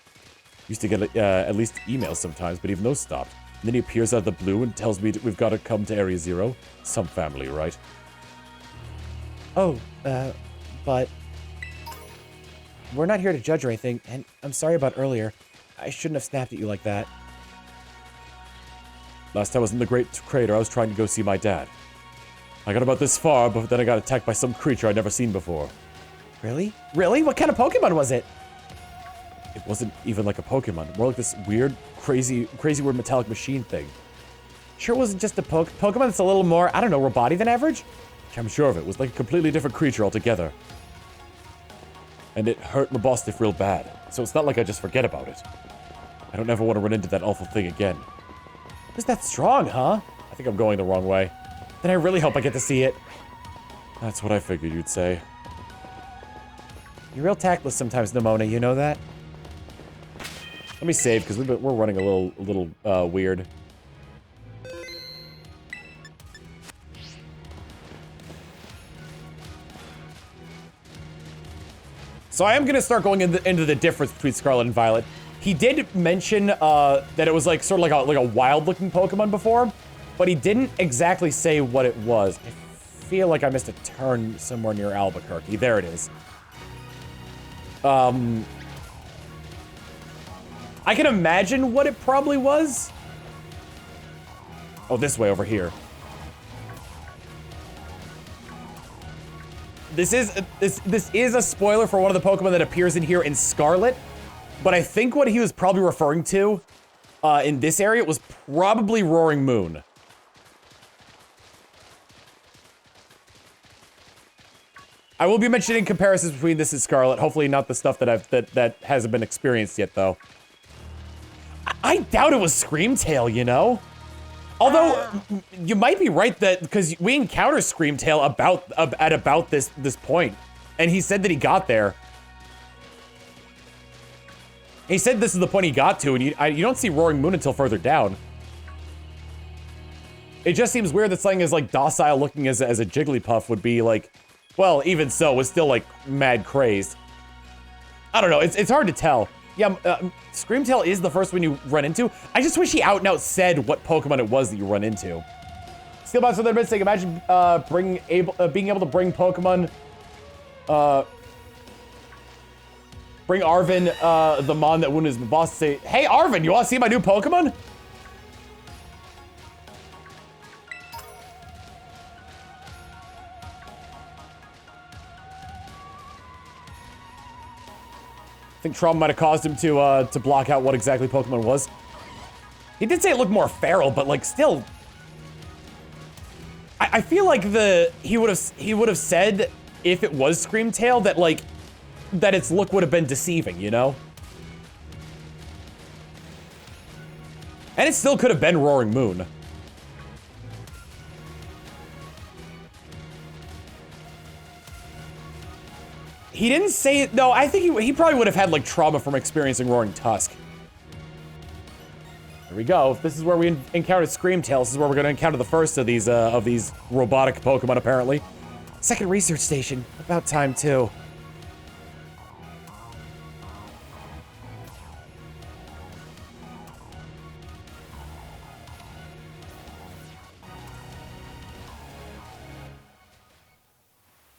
Used to get at least emails sometimes, but even those stopped. And then he appears out of the blue and tells me we've got to come to Area Zero. Some family, right? Oh, but... We're not here to judge or anything, and I'm sorry about earlier. I shouldn't have snapped at you like that. Last time I was in the Great Crater, I was trying to go see my dad. I got about this far, but then I got attacked by some creature I'd never seen before. Really? Really? What kind of Pokemon was it? It wasn't even like a Pokemon. More like this weird, crazy weird metallic machine thing. Sure wasn't just a Pokemon that's a little more, I don't know, roboty than average? I'm sure of it. It was like a completely different creature altogether. And it hurt my boss real bad. So it's not like I just forget about it. I don't ever want to run into that awful thing again. It was that strong, huh? I think I'm going the wrong way. Then I really hope I get to see it. That's what I figured you'd say. You're real tactless sometimes, Nimona, you know that? Let me save, because we're running a little weird. So I am going to start going into the difference between Scarlet and Violet. He did mention that it was like sort of like a wild-looking Pokemon before, but he didn't exactly say what it was. I feel like I missed a turn somewhere near Albuquerque. There it is. I can imagine what it probably was. Oh, this way over here. This is a spoiler for one of the Pokemon that appears in here in Scarlet, but I think what he was probably referring to in this area was probably Roaring Moon. I will be mentioning comparisons between this and Scarlet. Hopefully not the stuff that hasn't been experienced yet, though. I doubt it was Screamtail, you know? Although, you might be right that, because we encountered Screamtail at about this point, and he said that he got there. He said this is the point he got to, and you don't see Roaring Moon until further down. It just seems weird that something as, like, docile looking as a Jigglypuff would be, like, well, even so, was still, like, mad crazed. I don't know, it's hard to tell. Yeah, Screamtail is the first one you run into. I just wish he out and out said what Pokemon it was that you run into. Steelbox with their bits, like, imagine being able to bring Pokemon, bring Arvin, the Mon that wounded his boss, to say, hey Arvin, you wanna see my new Pokemon? I think trauma might have caused him to block out what exactly Pokemon was. He did say it looked more feral, but like still, I feel like he would have said if it was Screamtail that like that its look would have been deceiving, you know? And it still could have been Roaring Moon. He didn't say it. No, I think he probably would have had like trauma from experiencing Roaring Tusk. Here we go. If this is where we encountered Screamtail, this is where we're going to encounter the first of these robotic Pokemon, apparently. Second research station. About time, too.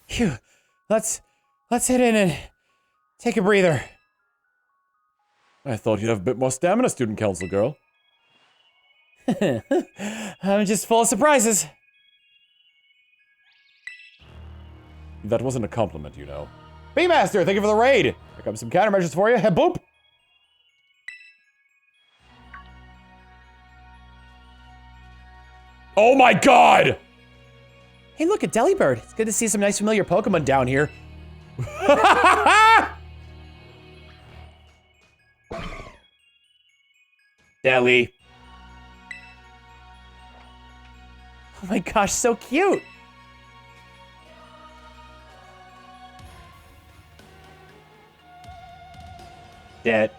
Phew. Let's hit in and take a breather. I thought you'd have a bit more stamina, student council girl. I'm just full of surprises. That wasn't a compliment, you know. B-Master, thank you for the raid. Here comes some countermeasures for you. Hey, boop. Oh my god! Hey, look, a Delibird. It's good to see some nice familiar Pokemon down here. Deli. Oh my gosh, so cute. Dead.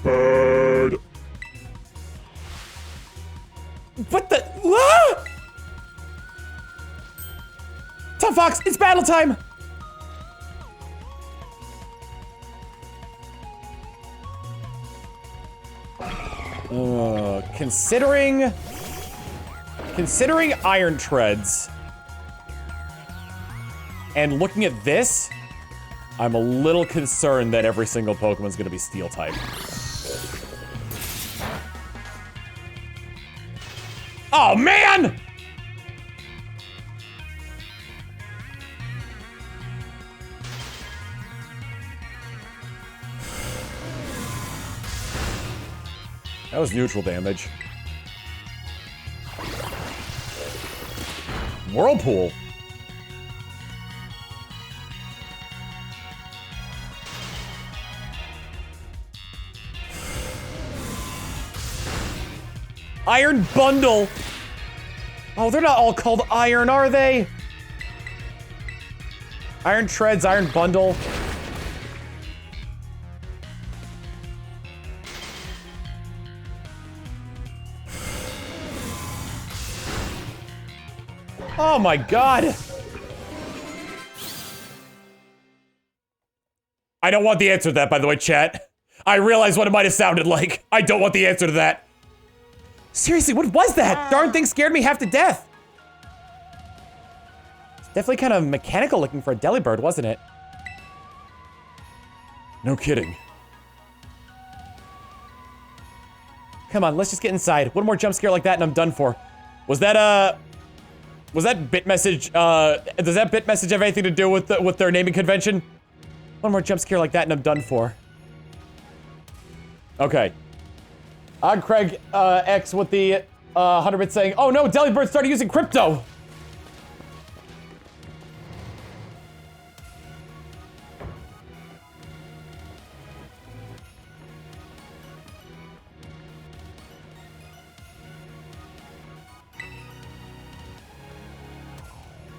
Bird. What the? Ah! Tough Fox, it's battle time! Considering Iron Treads and looking at this, I'm a little concerned that every single Pokemon's gonna be Steel type. Oh man! That was neutral damage. Whirlpool. Iron Bundle. Oh, they're not all called Iron, are they? Iron Treads, Iron Bundle. Oh my god! I don't want the answer to that, by the way, chat. I realize what it might have sounded like. I don't want the answer to that. Seriously, what was that? Darn thing scared me half to death. It's definitely kind of mechanical looking for a Delibird, wasn't it? No kidding. Come on, let's just get inside. One more jump scare like that and I'm done for. Was that bit message, does that bit message have anything to do with their naming convention? One more jump scare like that and I'm done for. Okay. Craig, X with the, 100-bit saying, oh no, Delibird started using crypto!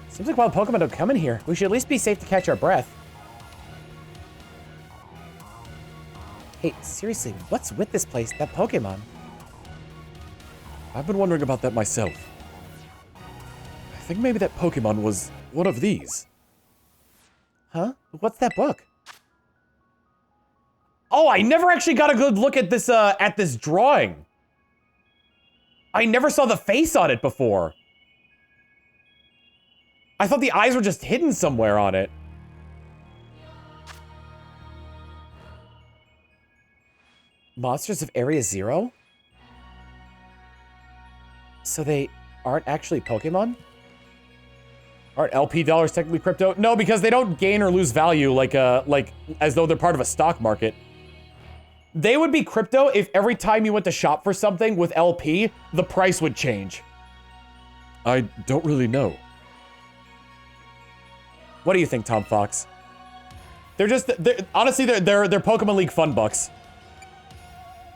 Seems like wild Pokemon don't come in here. We should at least be safe to catch our breath. Hey, seriously, what's with this place? That Pokemon? I've been wondering about that myself. I think maybe that Pokemon was one of these. Huh? What's that book? Oh, I never actually got a good look at this drawing. I never saw the face on it before. I thought the eyes were just hidden somewhere on it. Monsters of Area Zero? So they aren't actually Pokemon? Aren't LP dollars technically crypto? No, because they don't gain or lose value like as though they're part of a stock market. They would be crypto if every time you went to shop for something with LP, the price would change. I don't really know. What do you think, Tom Fox? Honestly, they're Pokemon League fun bucks.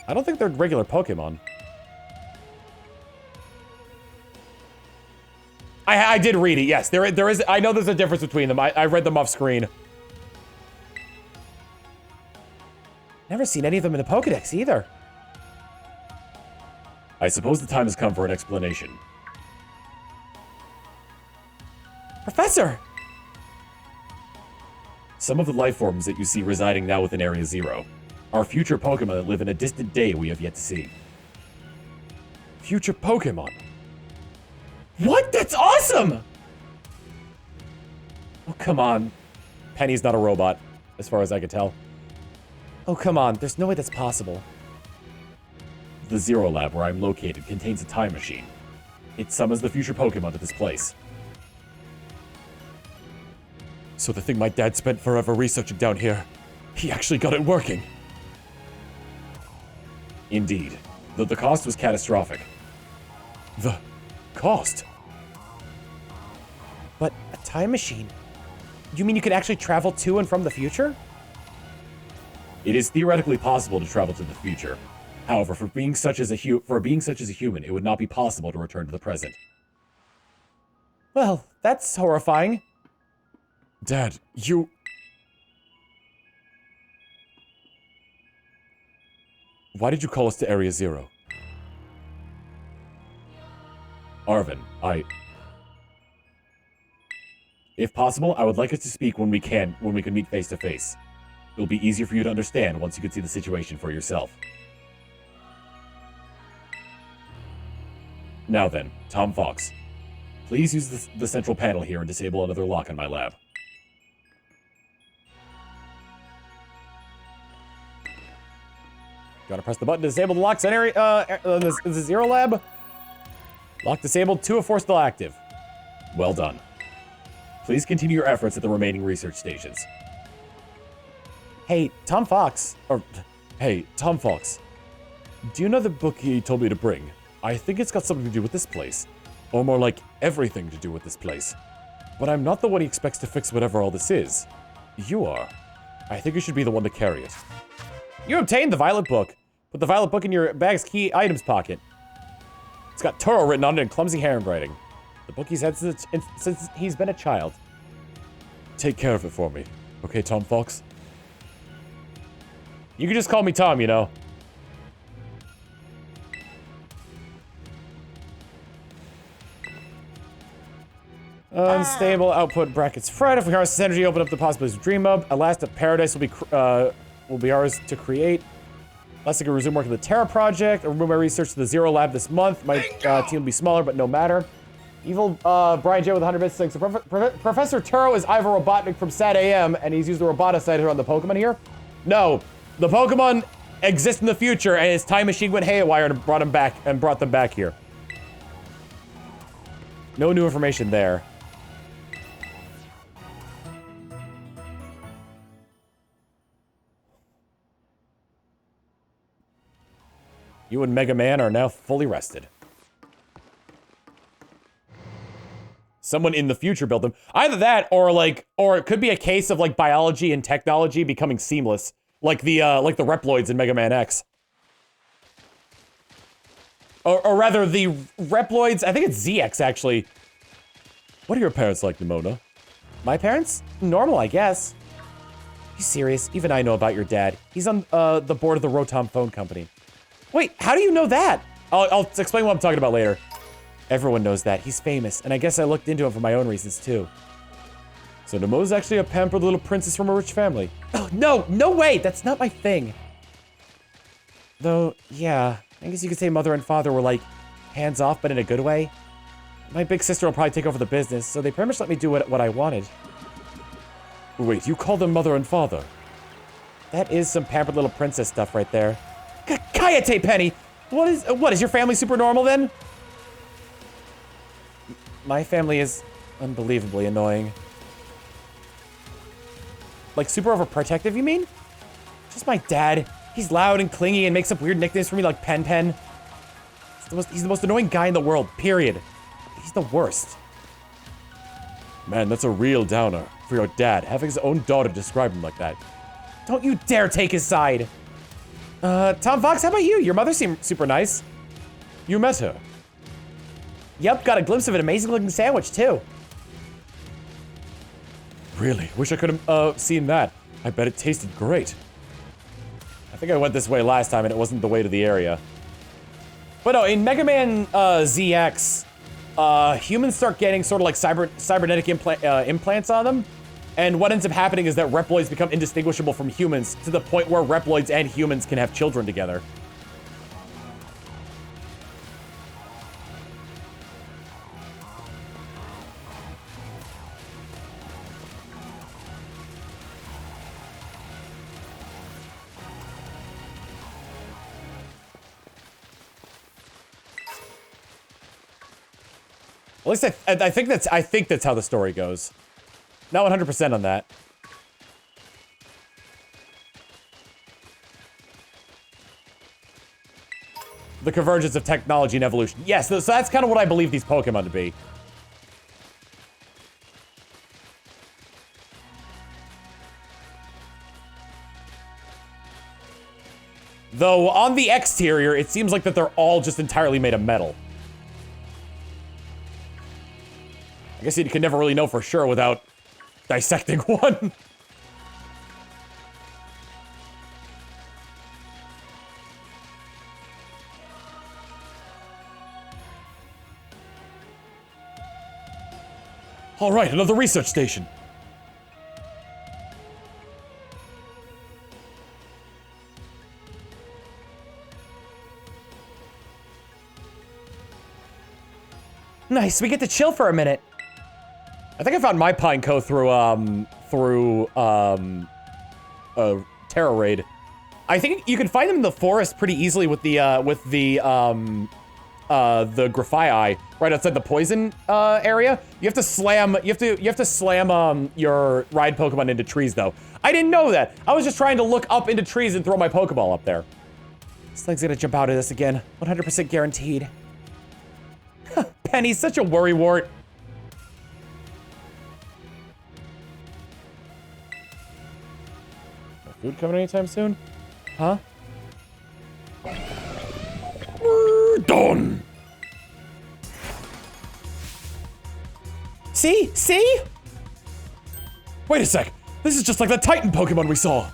I don't think they're regular Pokemon. I did read it, yes. There is, I know there's a difference between them. I read them off screen. Never seen any of them in the Pokedex either. I suppose the time has come for an explanation. Professor! Some of the life forms that you see residing now within Area Zero are future Pokemon that live in a distant day we have yet to see. Future Pokemon? What? That's awesome! Oh, come on. Penny's not a robot, as far as I could tell. Oh, come on. There's no way that's possible. The Zero Lab where I'm located contains a time machine. It summons the future Pokemon to this place. So the thing my dad spent forever researching down here, he actually got it working. Indeed, though the cost was catastrophic. The cost? But a time machine? You mean you could actually travel to and from the future? It is theoretically possible to travel to the future. However, for being such as a human, it would not be possible to return to the present. Well, that's horrifying. Dad, you... Why did you call us to Area Zero? Arvin, If possible, I would like us to speak when we can meet face to face. It'll be easier for you to understand once you can see the situation for yourself. Now then, Tom Fox. Please use the central panel here and disable another lock on my lab. Gotta press the button to disable the locks in area, the Zero Lab. Lock disabled, 2 of 4 still active. Well done. Please continue your efforts at the remaining research stations. Hey, Tom Fox. Hey, Tom Fox. Do you know the book he told me to bring? I think it's got something to do with this place. Or more like everything to do with this place. But I'm not the one he expects to fix whatever all this is. You are. I think you should be the one to carry it. You obtained the Violet Book. Put the Violet Book in your bag's key items pocket. It's got Toro written on it in clumsy handwriting. The book he's had since he's been a child. Take care of it for me. Okay, Tom Fox? You can just call me Tom, you know. Unstable output brackets fried. If we harness this energy, open up the possibilities of Dream Hub. At last, a paradise will be ours to create. Last, I can resume work on the Terra project. I remove my research to the Zero Lab this month. My team will be smaller, but no matter. Evil Brian J with 100 bits saying, so Professor Turo is Ivor Robotnik from Sad AM, and he's used the roboticide here on the Pokemon here? No, the Pokemon exist in the future, and his time machine went haywire and brought them back here. No new information there. You and Mega Man are now fully rested. Someone in the future built them. Either that, or it could be a case of like biology and technology becoming seamless, like the Reploids in Mega Man X. Or rather, the Reploids. I think it's ZX actually. What are your parents like, Nimona? My parents? Normal, I guess. You serious? Even I know about your dad. He's on the board of the Rotom Phone Company. Wait, how do you know that? I'll explain what I'm talking about later. Everyone knows that. He's famous, and I guess I looked into him for my own reasons, too. So Nemo's actually a pampered little princess from a rich family. Oh, no way! That's not my thing. Though, yeah, I guess you could say mother and father were, like, hands-off, but in a good way. My big sister will probably take over the business, so they pretty much let me do what I wanted. Wait, you call them mother and father? That is some pampered little princess stuff right there. Kayate Penny! What is your family super normal then? My family is unbelievably annoying. Like super overprotective, you mean? Just my dad. He's loud and clingy and makes up weird nicknames for me like Pen Pen. He's the most annoying guy in the world, period. He's the worst. Man, that's a real downer for your dad, having his own daughter describe him like that. Don't you dare take his side. Tom Fox, how about you? Your mother seemed super nice. You met her? Yep, got a glimpse of an amazing looking sandwich, too. Really? Wish I could have, seen that. I bet it tasted great. I think I went this way last time and it wasn't the way to the area. But no, in Mega Man, ZX, humans start getting sort of like cybernetic implants on them. And what ends up happening is that Reploids become indistinguishable from humans to the point where Reploids and humans can have children together. At least I think that's how the story goes. Not 100% on that. The convergence of technology and evolution. Yes, so that's kind of what I believe these Pokemon to be. Though on the exterior, it seems like that they're all just entirely made of metal. I guess you can never really know for sure without dissecting one. All right, another research station. Nice, we get to chill for a minute. I think I found my Pineco through Terra Raid. I think you can find them in the forest pretty easily with the Grafai right outside the poison area. You have to slam your ride Pokemon into trees though. I didn't know that. I was just trying to look up into trees and throw my Pokeball up there. This thing's gonna jump out of this again. 100% guaranteed. Penny's such a worrywart. Food coming anytime soon? Huh? We're done. See? See? Wait a sec. This is just like the Titan Pokemon we saw.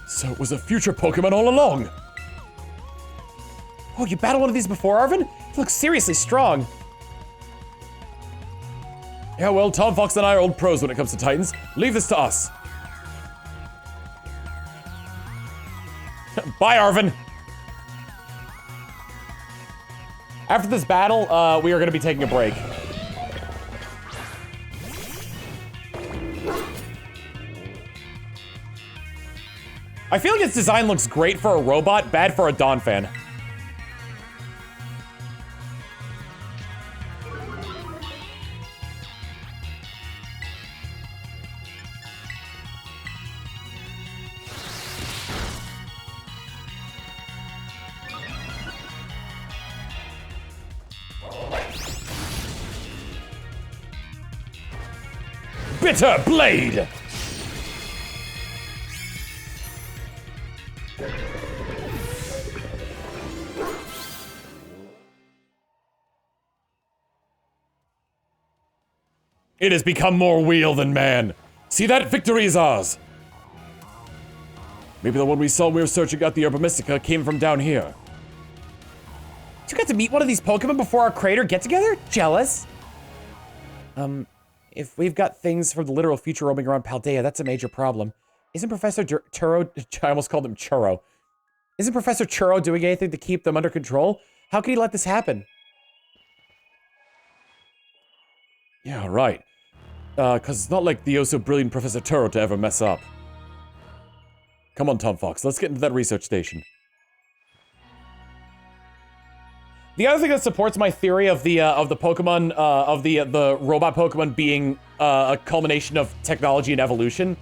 So it was a future Pokemon all along. Oh, you battled one of these before, Arvin? It looks seriously strong. Yeah, well, Tom Fox and I are old pros when it comes to Titans. Leave this to us. Bye, Arvin. After this battle, we are going to be taking a break. I feel like its design looks great for a robot, bad for a Dawn fan. Bitter Blade! It has become more wheel than man. See that? Victory is ours. Maybe the one we saw when we were searching out the Herba Mystica came from down here. You got to meet one of these Pokemon before our crater get-together? Jealous. If we've got things from the literal future roaming around Paldea, that's a major problem. Isn't Professor Churro... I almost called him Churro. Isn't Professor Churro doing anything to keep them under control? How can he let this happen? Yeah, right. Cause it's not like the oh-so-brilliant Professor Churro to ever mess up. Come on, Tom Fox, let's get into that research station. The other thing that supports my theory of the Pokemon, of the robot Pokemon being a culmination of technology and evolution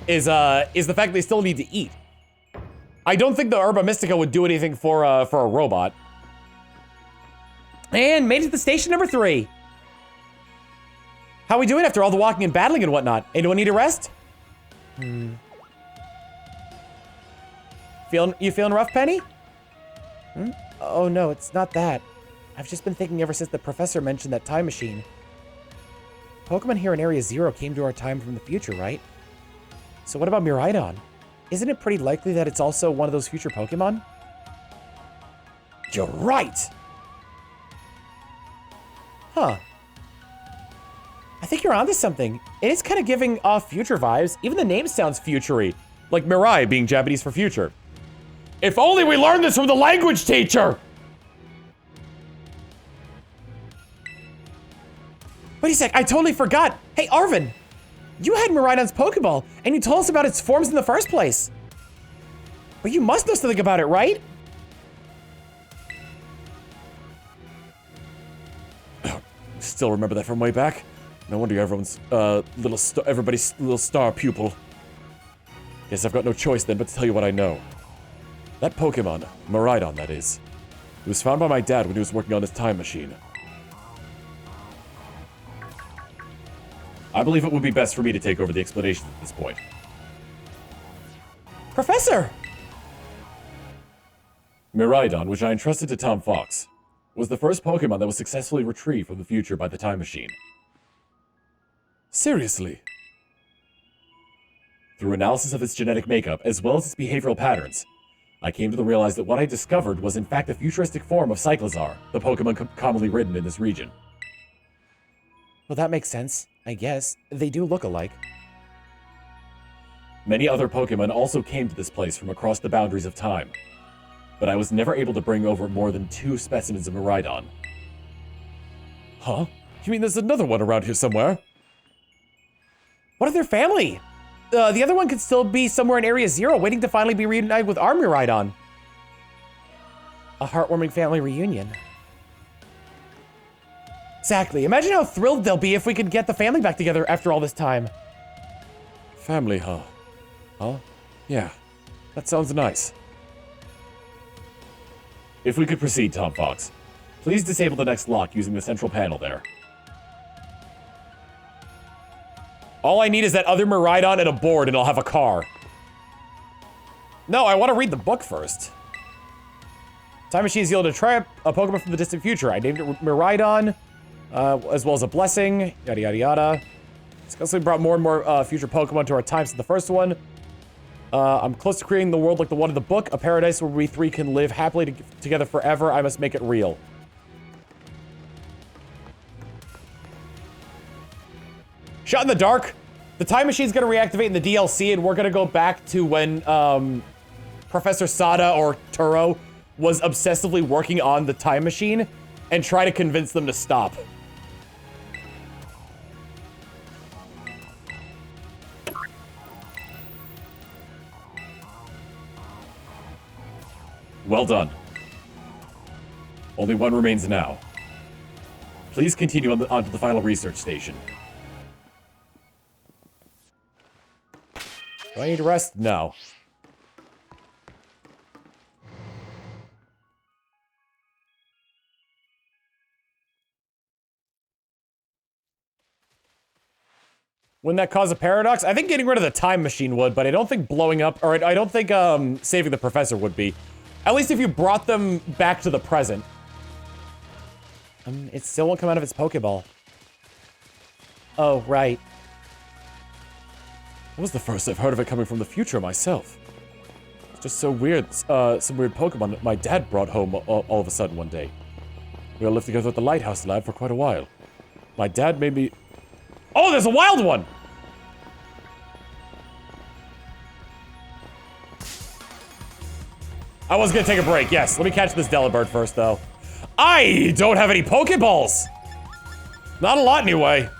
is the fact they still need to eat. I don't think the Herba Mystica would do anything for a robot. And made it to station number 3. How are we doing after all the walking and battling and whatnot? Anyone need a rest? You feeling rough, Penny? Oh no, it's not that. I've just been thinking ever since the professor mentioned that time machine. Pokemon here in Area 0 came to our time from the future, right? So what about Miraidon? Isn't it pretty likely that it's also one of those future Pokemon? You're right! Huh. I think you're onto something. It is kind of giving off future vibes. Even the name sounds future-y. Like Mirai being Japanese for future. If only we learned this from the language teacher! Wait a sec, I totally forgot. Hey, Arvin, you had Miraidon's Pokeball, and you told us about its forms in the first place. But you must know something about it, right? Still remember that from way back. No wonder everyone's, everybody's little star pupil. Guess I've got no choice then but to tell you what I know. That Pokemon, Miraidon that is, it was found by my dad when he was working on his time machine. I believe it would be best for me to take over the explanation at this point. Professor! Miraidon, which I entrusted to Tom Fox, was the first Pokemon that was successfully retrieved from the future by the time machine. Seriously? Through analysis of its genetic makeup, as well as its behavioral patterns, I came to the realize that what I discovered was in fact a futuristic form of Cyclizar, the Pokemon commonly ridden in this region. Well, that makes sense, I guess. They do look alike. Many other Pokemon also came to this place from across the boundaries of time, but I was never able to bring over more than 2 specimens of Miraidon. Huh? You mean there's another one around here somewhere? What of their family? The other one could still be somewhere in Area 0, waiting to finally be reunited with our Miraidon. A heartwarming family reunion. Exactly. Imagine how thrilled they'll be if we could get the family back together after all this time. Family, huh? Huh? Yeah. That sounds nice. If we could proceed, Tom Fox, please disable the next lock using the central panel there. All I need is that other Miraidon and a board and I'll have a car. No, I want to read the book first. Time machine is yielded to try a Pokemon from the distant future. I named it Miraidon, as well as a blessing, yada yada yada. Successfully brought more and more future Pokemon to our time since the first one. I'm close to creating the world like the one in the book, a paradise where we 3 can live happily together forever. I must make it real. Shot in the dark. The time machine's gonna reactivate in the DLC, and we're gonna go back to when Professor Sada or Turo was obsessively working on the time machine and try to convince them to stop. Well done. Only one remains now. Please continue on to the final research station. Do I need to rest? No. Wouldn't that cause a paradox? I think getting rid of the time machine would, but I don't think blowing up, or I don't think saving the professor would be. At least if you brought them back to the present. It still won't come out of its Pokeball. Oh, right. That was the first I've heard of it coming from the future myself. It's just so weird. Some weird Pokemon that my dad brought home all of a sudden one day. We all lived together at the Lighthouse Lab for quite a while. My dad made me... Oh, there's a wild one! I was gonna take a break, yes. Let me catch this Delibird first, though. I don't have any Pokeballs! Not a lot, anyway.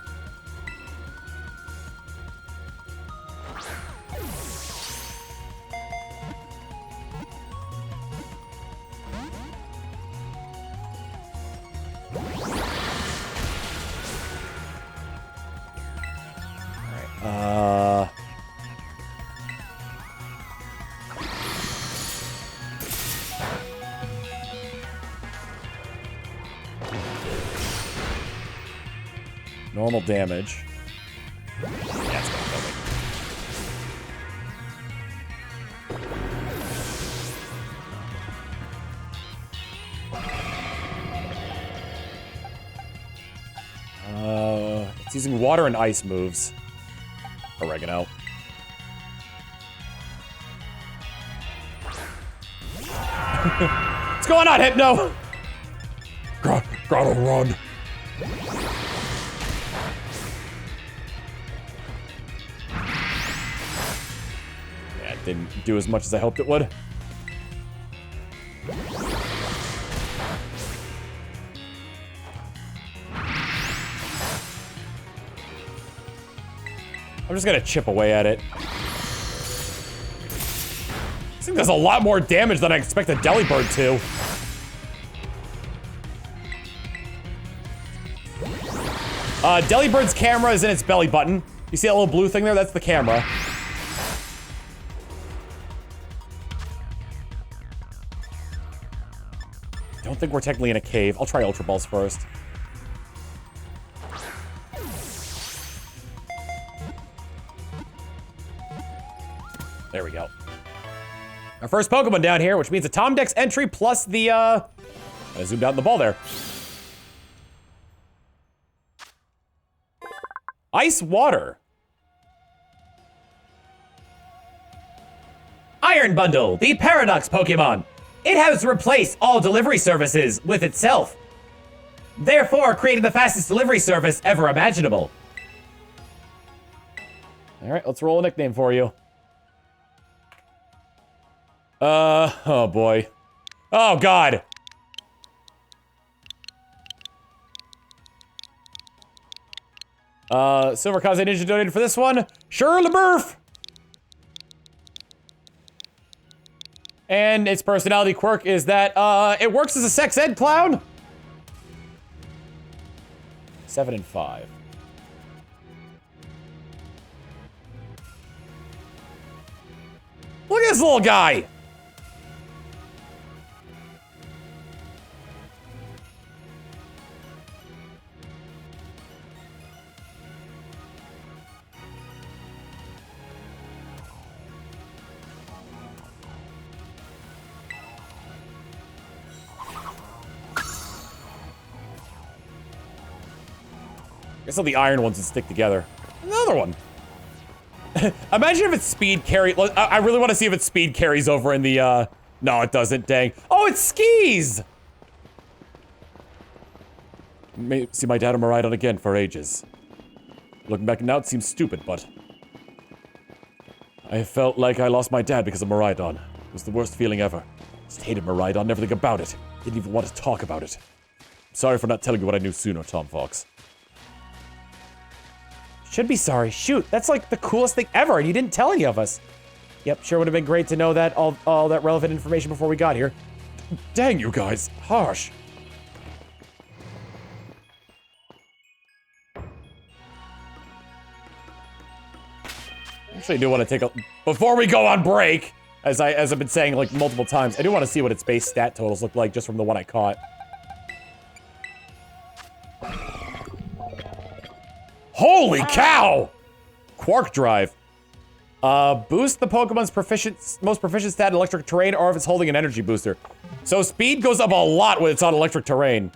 Normal damage. Yeah, it's gonna kill me. It's using water and ice moves. Oregano. What's going on, Hypno? Gotta run. Yeah, it didn't do as much as I hoped it would. I'm just gonna chip away at it. This thing does a lot more damage than I expect a Delibird to. Delibird's camera is in its belly button. You see that little blue thing there? That's the camera. Don't think we're technically in a cave. I'll try Ultra Balls first. There we go. Our first Pokemon down here, which means a Pokedex entry plus the, I zoomed out in the ball there. Ice Water. Iron Bundle, the Paradox Pokemon. It has replaced all delivery services with itself, therefore creating the fastest delivery service ever imaginable. All right, let's roll a nickname for you. Oh boy. Oh God. Silver Kaze Ninja donated for this one. Sure, LeBurf. And its personality quirk is that, it works as a sex ed clown. 7 and 5. Look at this little guy. Guess all the iron ones would stick together. Another one. Imagine if its speed carry. I really want to see if its speed carries over in the, no, it doesn't, dang. Oh, it skis! May see my dad on Maridon again for ages. Looking back now, it seems stupid, but... I felt like I lost my dad because of Maridon. It was the worst feeling ever. Just hated Maridon, never think about it. Didn't even want to talk about it. Sorry for not telling you what I knew sooner, Tom Fox. Should be sorry. Shoot, that's like the coolest thing ever, and you didn't tell any of us. Yep, sure would have been great to know that all that relevant information before we got here. Dang, you guys. Harsh. Actually, I do want to take a... Before we go on break, as I've been saying like multiple times, I do want to see what its base stat totals look like just from the one I caught. Holy cow! Quark Drive. Boost the Pokemon's most proficient stat in electric terrain or if it's holding an energy booster. So speed goes up a lot when it's on electric terrain.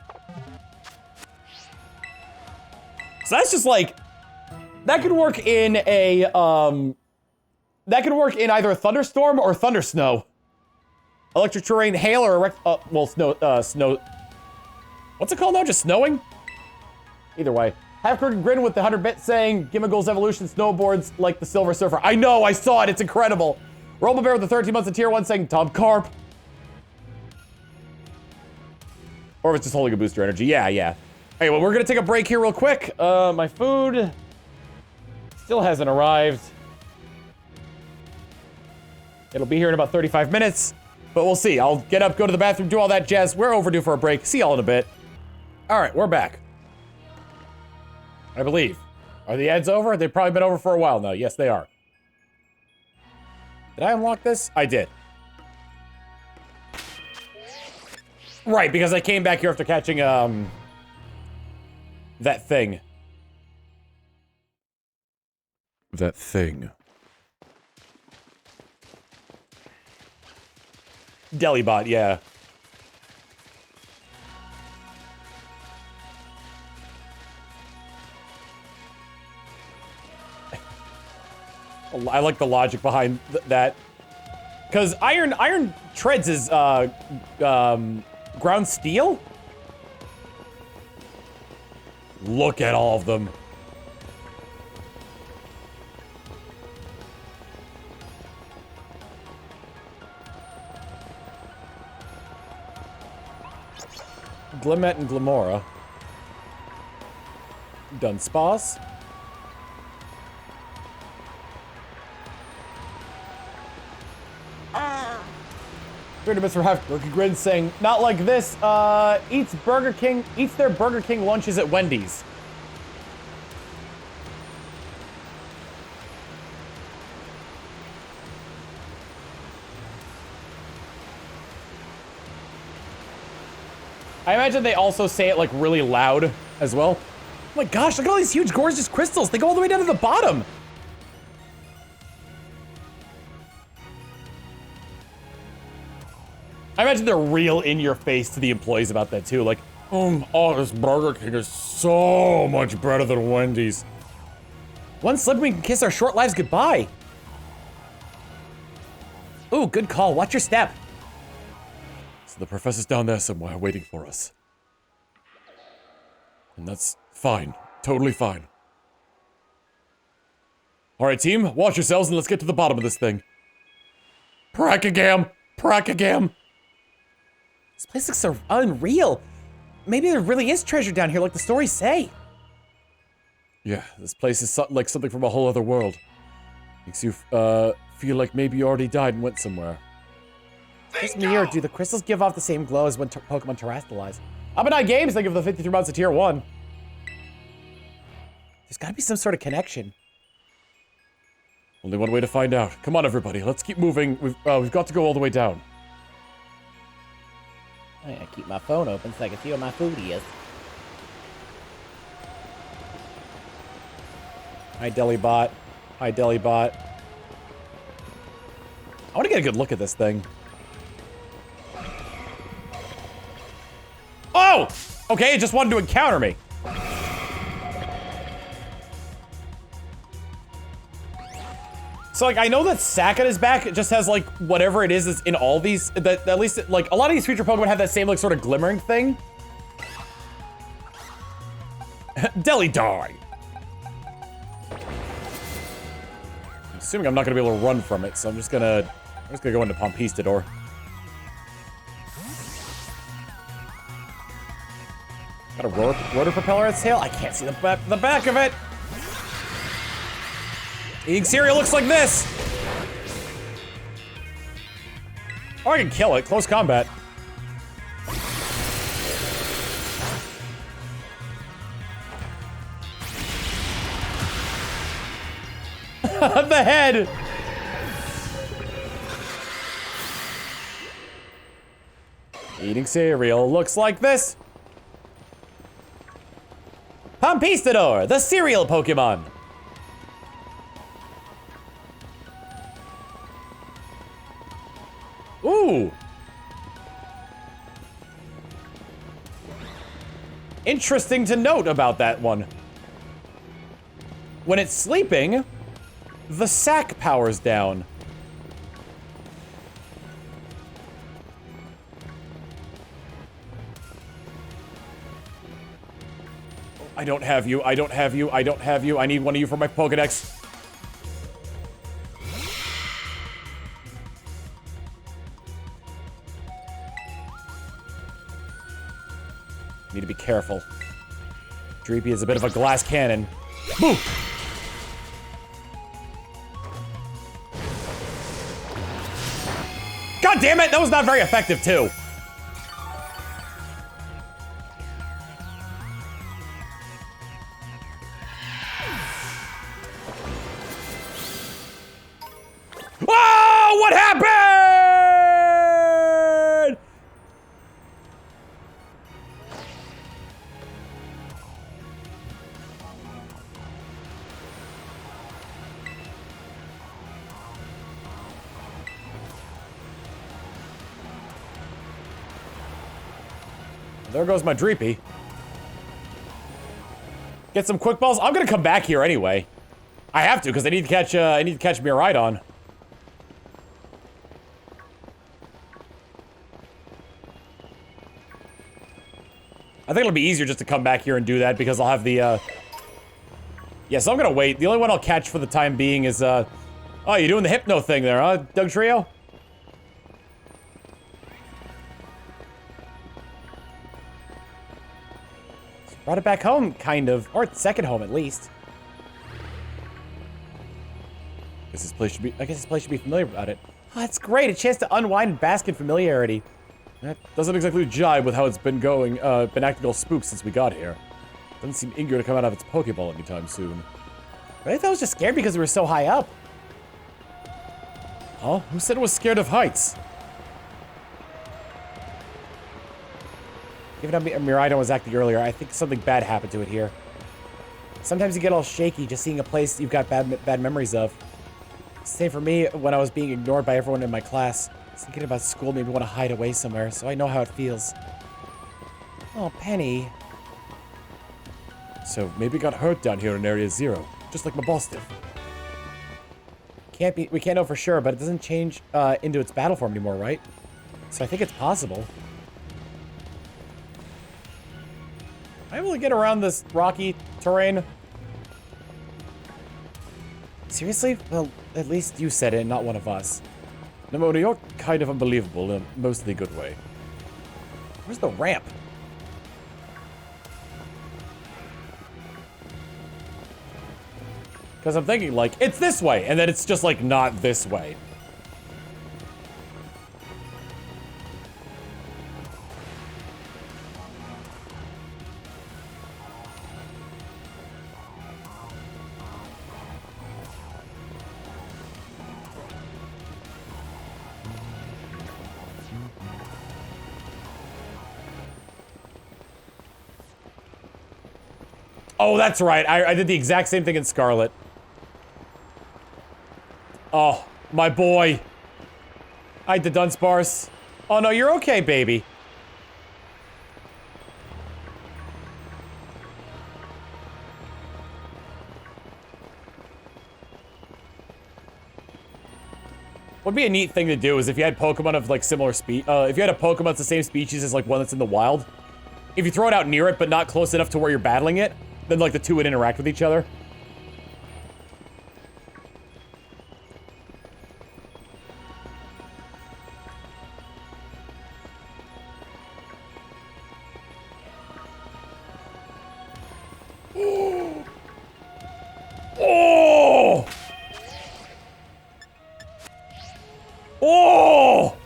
So that's just like... That could work in a, that could work in either a thunderstorm or thundersnow. Electric terrain, hail, or well, snow. What's it called now? Just snowing? Either way. Half-Crooked Grin with the 100-bit saying, Gimmighoul's evolution snowboards like the Silver Surfer. I know, I saw it, it's incredible. Robobear with the 13 months of tier 1 saying, Tom Carp. Or if it's just holding a booster energy. Yeah. Hey, well, we're gonna take a break here real quick. My food still hasn't arrived. It'll be here in about 35 minutes, but we'll see. I'll get up, go to the bathroom, do all that jazz. We're overdue for a break. See y'all in a bit. All right, we're back. I believe. Are the ads over? They've probably been over for a while now. Yes, they are. Did I unlock this? I did. Right, because I came back here after catching, that thing. That thing. Delibot, yeah. I like the logic behind that. Because Iron Treads is, ground steel? Look at all of them. Glimmet and Glimora. Dunsparce. Bits for half Rookie Grid saying, not like this, eats their Burger King lunches at Wendy's. I imagine they also say it like really loud as well. Oh my gosh, look at all these huge gorgeous crystals. They go all the way down to the bottom. I imagine they're real in your face to the employees about that too. Like, oh, this Burger King is so much better than Wendy's. One slip and we can kiss our short lives goodbye. Ooh, good call. Watch your step. So the professor's down there somewhere waiting for us. And that's fine. Totally fine. Alright, team, watch yourselves and let's get to the bottom of this thing. Prackagam! Prackagam! This place looks so unreal. Maybe there really is treasure down here like the stories say. Yeah, this place is like something from a whole other world. Makes you, feel like maybe you already died and went somewhere. Just me, or do the crystals give off the same glow as when Pokemon terrestrialize? Abadai Games, think of the 53 months of tier 1. There's gotta be some sort of connection. Only one way to find out. Come on, everybody, let's keep moving. We've got to go all the way down. I gotta keep my phone open so I can see what my food is. Hi, Delibot. Hi, Delibot. I want to get a good look at this thing. Oh! Okay, it just wanted to encounter me. So, like, I know that Sakat is back. It just has, like, whatever it is in all these. That at least, like, a lot of these future Pokemon have that same, like, sort of glimmering thing. Delidar. I'm assuming I'm not gonna be able to run from it, so I'm just gonna go into Pompistador. Got a rotor propeller at its tail? I can't see the back of it! Eating cereal looks like this! Oh, I can kill it. Close combat. The head! Eating cereal looks like this. Pompistador, the cereal Pokemon. Ooh. Interesting to note about that one. When it's sleeping, the sack powers down. I don't have you, I don't have you, I don't have you. I need one of you for my Pokedex. Need to be careful. Dreepy is a bit of a glass cannon. Boo! God damn it! That was not very effective, too. Oh! What happened? There goes my Dreepy. Get some quick balls. I'm gonna come back here anyway. I have to because I need to catch Miraidon. I think it'll be easier just to come back here and do that because I'll have the yeah, so I'm gonna wait. The only one I'll catch for the time being is oh, you're doing the hypno thing there, huh, Doug Trio? Brought it back home, kind of. Or second home, at least. I guess this place should be familiar about it. Oh, that's great. A chance to unwind and bask in familiarity. That doesn't exactly jibe with how it's been going, been acting all spooked since we got here. Doesn't seem eager to come out of its Pokeball anytime soon. But I thought it was just scared because we were so high up. Huh? Who said it was scared of heights? Given how Miraidon was acting earlier, I think something bad happened to it here. Sometimes you get all shaky just seeing a place you've got bad memories of. Same for me when I was being ignored by everyone in my class. Thinking about school made me want to hide away somewhere, so I know how it feels. Oh, Penny. So maybe got hurt down here in Area Zero, just like my boss did. We can't know for sure, but it doesn't change into its battle form anymore, right? So I think it's possible. Am I able to get around this rocky terrain? Seriously? Well, at least you said it, not one of us. Nemona, you're kind of unbelievable in a mostly good way. Where's the ramp? Because I'm thinking, like, it's this way, and then it's just, like, not this way. Oh, that's right. I did the exact same thing in Scarlet. Oh, my boy. I did Dunsparce. Oh, no, you're okay, baby. What'd be a neat thing to do is if you had Pokemon of, like, similar speed, if you had a Pokemon that's the same species as, like, one that's in the wild, if you throw it out near it, but not close enough to where you're battling it, then, like, the two would interact with each other. Oh! Oh!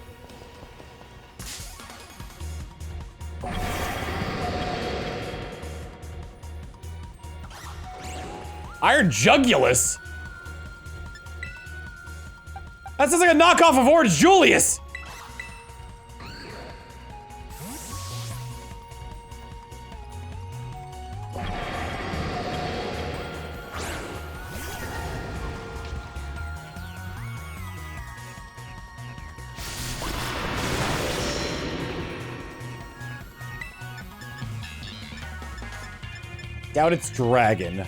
Iron Jugulus? That sounds like a knockoff of Orange Julius! Doubt it's Dragon.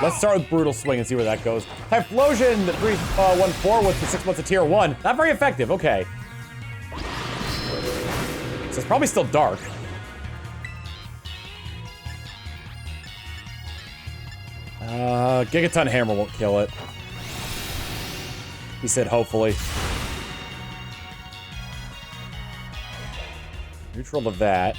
Let's start with Brutal Swing and see where that goes. Typhlosion 314 with the 6 months of tier 1. Not very effective, okay. So it's probably still dark. Gigaton Hammer won't kill it. He said hopefully. Neutral to that.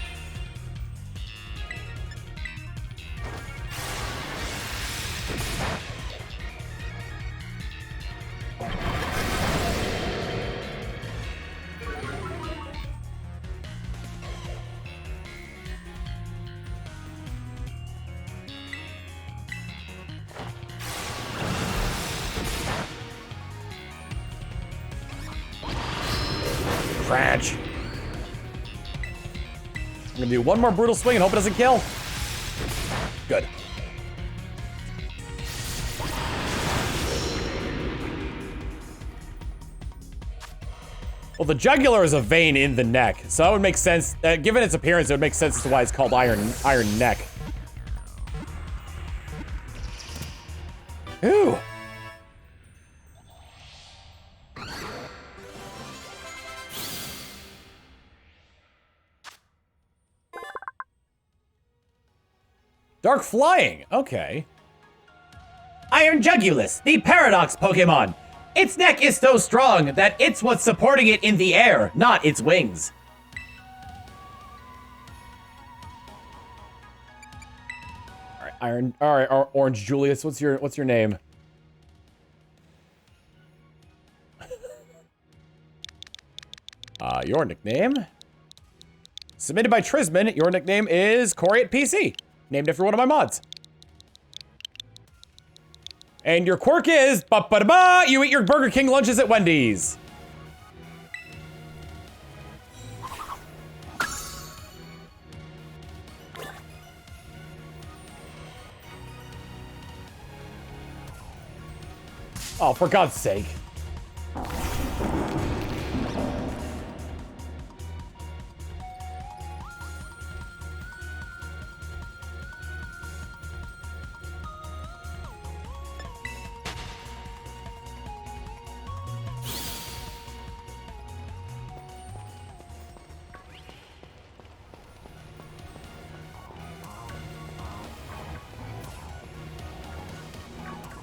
Cratch. I'm gonna do one more Brutal Swing and hope it doesn't kill. Good. Well, the jugular is a vein in the neck, so that would make sense. Given its appearance, it would make sense as to why it's called Iron Neck. Ooh. Dark Flying, okay. Iron Jugulus, the Paradox Pokemon. Its neck is so strong that it's what's supporting it in the air, not its wings. All right, Orange Julius, what's your name? Your nickname? Submitted by Trisman, your nickname is Corey at PC. Named after one of my mods. And your quirk is, ba-ba-da-ba, you eat your Burger King lunches at Wendy's. Oh, for God's sake.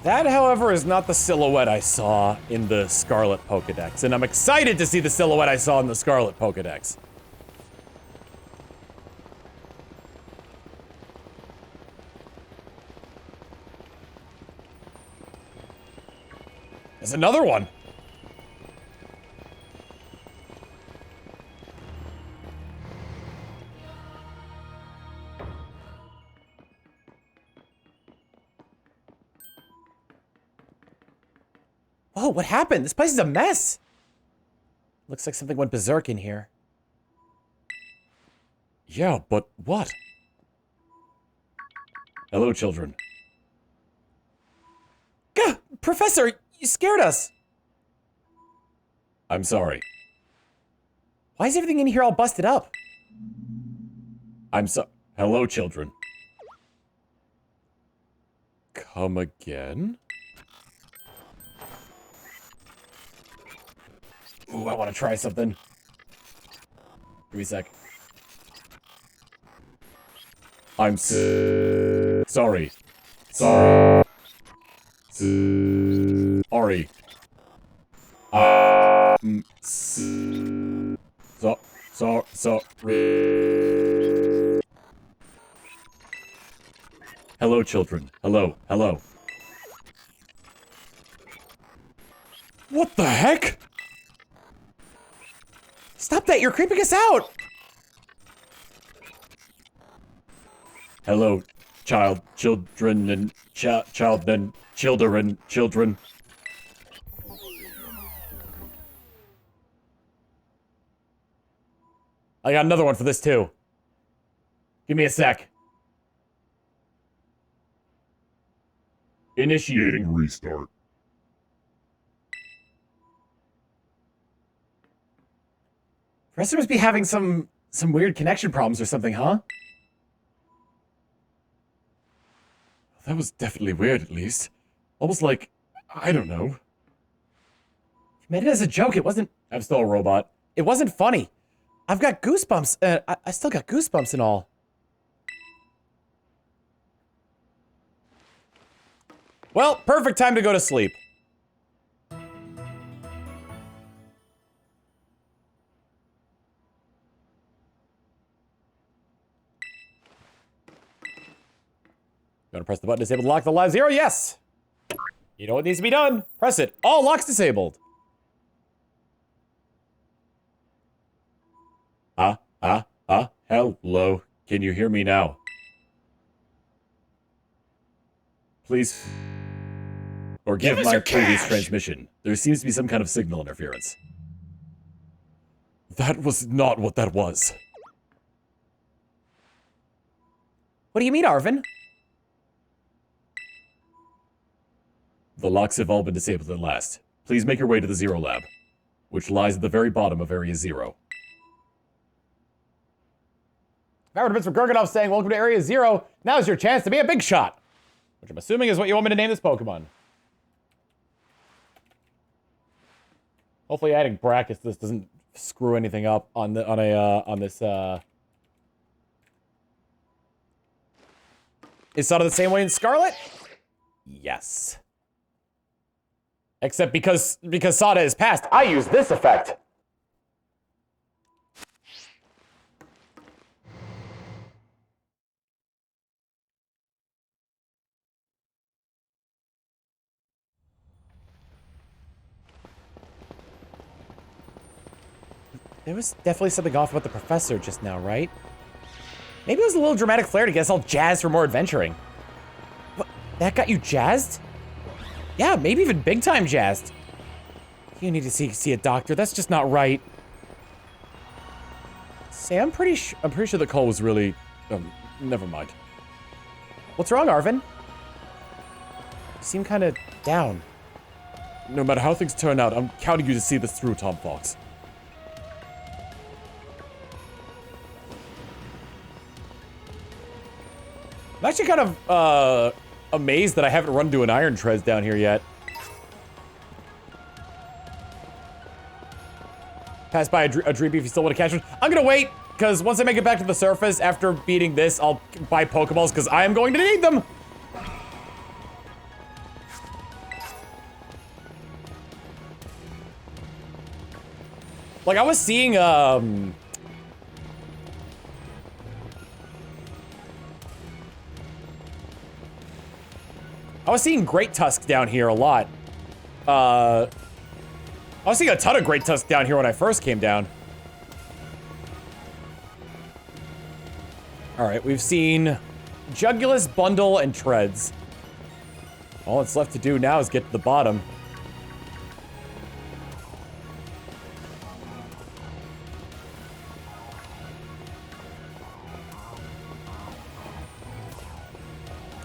That, however, is not the silhouette I saw in the Scarlet Pokedex, and I'm excited to see the silhouette I saw in the Scarlet Pokedex. There's another one. Oh, what happened? This place is a mess. Looks like something went berserk in here. Yeah, but what? Hello, children. Gah! Professor, you scared us. I'm sorry. Why is everything in here all busted up? Hello, children. Come again? Ooh, I want to try something. Give me a sec. I'm sorry. Sorry. Sorry. Sorry. Hello, children. Hello. Hello. What the heck? Stop that, you're creeping us out! Hello, children. I got another one for this too. Give me a sec. Initiating restart. Professor must be having some weird connection problems or something, huh? That was definitely weird, at least. Almost like, I don't know. You made it as a joke. It wasn't. I'm still a robot. It wasn't funny. I've got goosebumps. I still got goosebumps and all. Well, perfect time to go to sleep. You want to press the button disabled to lock the live zero? Yes! You know what needs to be done. Press it. All locks disabled. Hello. Can you hear me now? Please. Forgive my previous transmission. There seems to be some kind of signal interference. That was not what that was. What do you mean, Arvin? The locks have all been disabled at last. Please make your way to the Zero Lab, which lies at the very bottom of Area 0. Powered bits for Gurganov saying, welcome to Area 0. Now's your chance to be a big shot. Which I'm assuming is what you want me to name this Pokemon. Hopefully adding brackets this doesn't screw anything up on this. Is Sada the same way in Scarlet? Yes. Except because Sada is past. I use this effect. There was definitely something off about the professor just now, right? Maybe it was a little dramatic flair to get us all jazzed for more adventuring. What? That got you jazzed? Yeah, maybe even big time jazzed. You need to see a doctor. That's just not right. Say, I'm pretty sure the call was really... never mind. What's wrong, Arvin? You seem kind of down. No matter how things turn out, I'm counting you to see this through, Tom Fox. I'm actually kind of, amazed that I haven't run into an Iron Trez down here yet. Pass by a Dreepy if you still want to catch one. I'm gonna wait, because once I make it back to the surface, after beating this, I'll buy Pokeballs, because I am going to need them! Like, I was seeing, I was seeing Great Tusk down here a lot. I was seeing a ton of Great Tusk down here when I first came down. Alright, we've seen Jugulus, Bundle, and Treads. All that's left to do now is get to the bottom.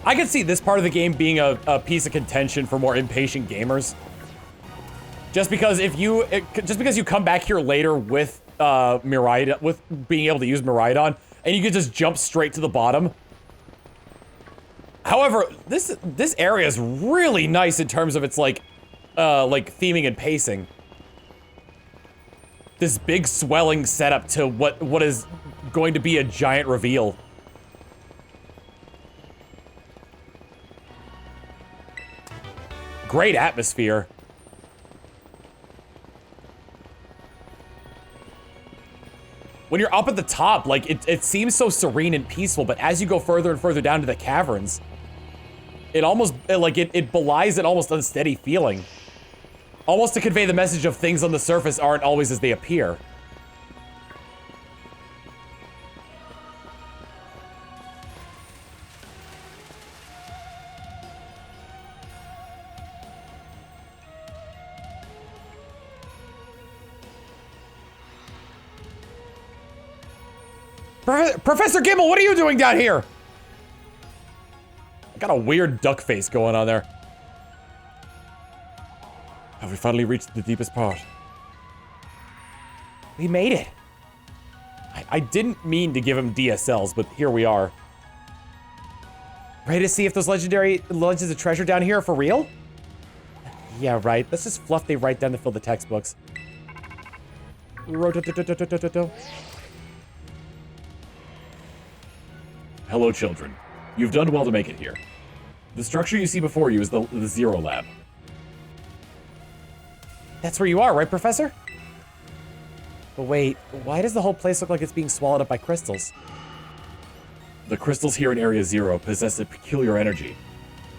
I could see this part of the game being a piece of contention for more impatient gamers. Just because just because you come back here later with Miraidon, with being able to use Miraidon, and you can just jump straight to the bottom. However, this area is really nice in terms of its like theming and pacing. This big swelling setup to what is going to be a giant reveal. Great atmosphere. When you're up at the top, like, it seems so serene and peaceful, but as you go further and further down to the caverns, it almost, it belies an almost unsteady feeling. Almost to convey the message of things on the surface aren't always as they appear. Professor Gimble, what are you doing down here? I got a weird duck face going on there. Have we finally reached the deepest part? We made it. I didn't mean to give him DSLs, but here we are. Ready to see if those legends of treasure down here are for real? Yeah, right. Let's just fluff they write down to fill the textbooks. Hello, children. You've done well to make it here. The structure you see before you is the Zero Lab. That's where you are, right, Professor? But wait, why does the whole place look like it's being swallowed up by crystals? The crystals here in Area Zero possess a peculiar energy.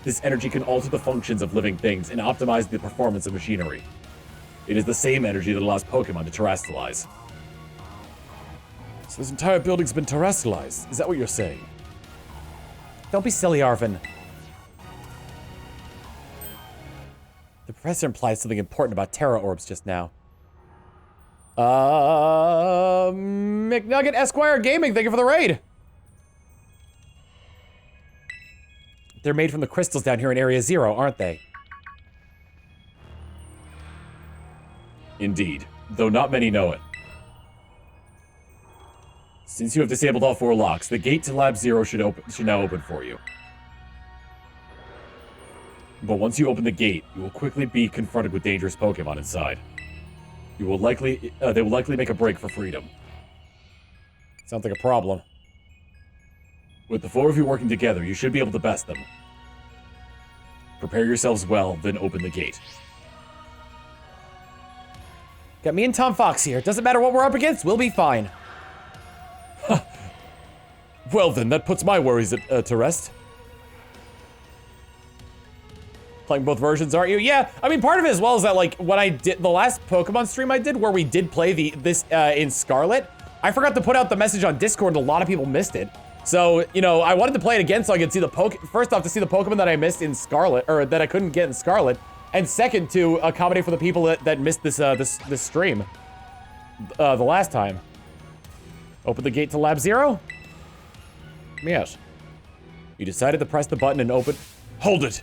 This energy can alter the functions of living things and optimize the performance of machinery. It is the same energy that allows Pokemon to terrestrialize. So this entire building's been terrestrialized. Is that what you're saying? Don't be silly, Arvin. The professor implied something important about Terra Orbs just now. McNugget Esquire Gaming, thank you for the raid! They're made from the crystals down here in Area Zero, aren't they? Indeed, though not many know it. Since you have disabled all 4 locks, the gate to Lab Zero should now open for you. But once you open the gate, you will quickly be confronted with dangerous Pokemon inside. They will likely make a break for freedom. Sounds like a problem. With the 4 of you working together, you should be able to best them. Prepare yourselves well, then open the gate. Got me and Tom Fox here. Doesn't matter what we're up against, we'll be fine. Well then, that puts my worries to rest. Playing both versions, aren't you? Yeah, I mean, part of it as well is that, like, when I did the last Pokemon stream I did, where we did play this in Scarlet, I forgot to put out the message on Discord and a lot of people missed it. So, you know, I wanted to play it again so I could see the first off, to see the Pokemon that I missed in Scarlet, or that I couldn't get in Scarlet, and second, to accommodate for the people that missed this stream the last time. Open the gate to Lab Zero? Yes. You decided to press the button and open... Hold it!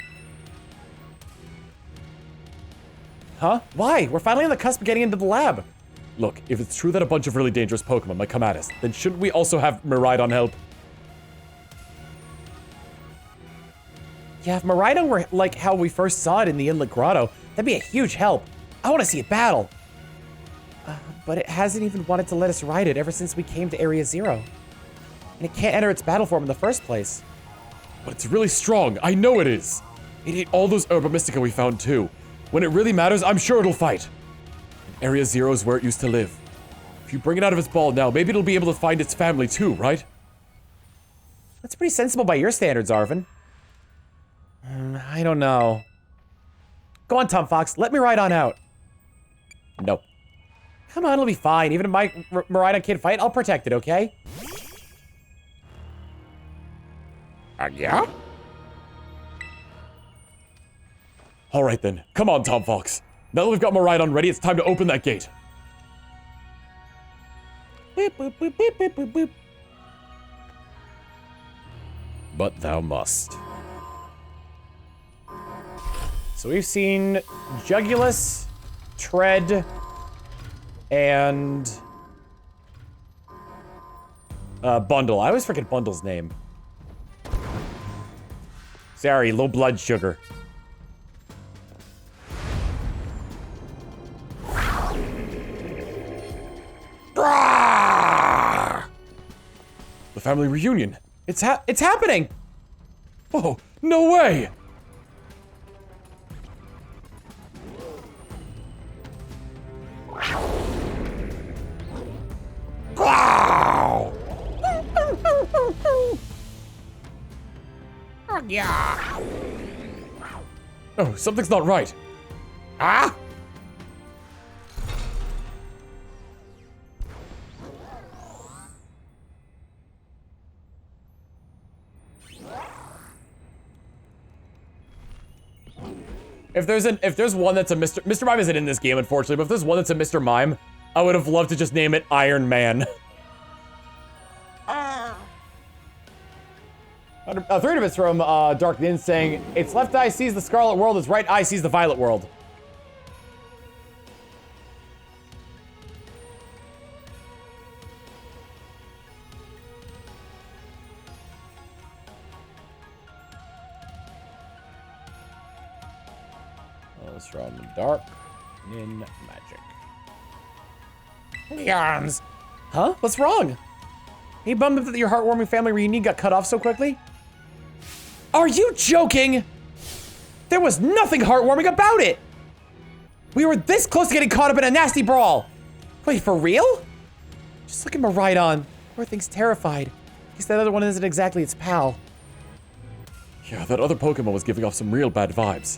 Huh? Why? We're finally on the cusp of getting into the lab. Look, if it's true that a bunch of really dangerous Pokemon might come at us, then shouldn't we also have Miraidon help? Yeah, if Miraidon were like how we first saw it in the Inlet Grotto, that'd be a huge help. I want to see it battle. But it hasn't even wanted to let us ride it ever since we came to Area Zero. And it can't enter its battle form in the first place. But it's really strong, I know it is. It ate all those Herba Mystica we found too. When it really matters, I'm sure it'll fight. Area Zero is where it used to live. If you bring it out of its ball now, maybe it'll be able to find its family too, right? That's pretty sensible by your standards, Arvin. I don't know. Go on, Tom Fox, let me ride on out. Nope. Come on, it'll be fine. Even if my Miraidon can't fight, I'll protect it, okay? Yeah? Alright then, come on, Tom Fox. Now that we've got Miraidon ready, it's time to open that gate. Beep, boop, boop, beep, boop, boop, boop. But thou must. So we've seen Jugulus, Tread, and Bundle. I always forget Bundle's name. Sorry, low blood sugar. The family reunion. It's happening! Oh, no way! Wow! Oh, something's not right. Ah! If there's one that's a Mr. Mime isn't in this game, unfortunately, but if there's one that's a Mr. Mime, I would have loved to just name it Iron Man. Three of it's from Dark Nin saying, its left eye sees the Scarlet world, its right eye sees the Violet world. It's from Dark Nin Magic. Yawns. Huh? What's wrong? Are you bummed that your heartwarming family reunion got cut off so quickly? Are you joking? There was nothing heartwarming about it! We were this close to getting caught up in a nasty brawl! Wait, for real? Just look at Maridon. Poor thing's terrified. Guess that other one isn't exactly its pal. Yeah, that other Pokemon was giving off some real bad vibes.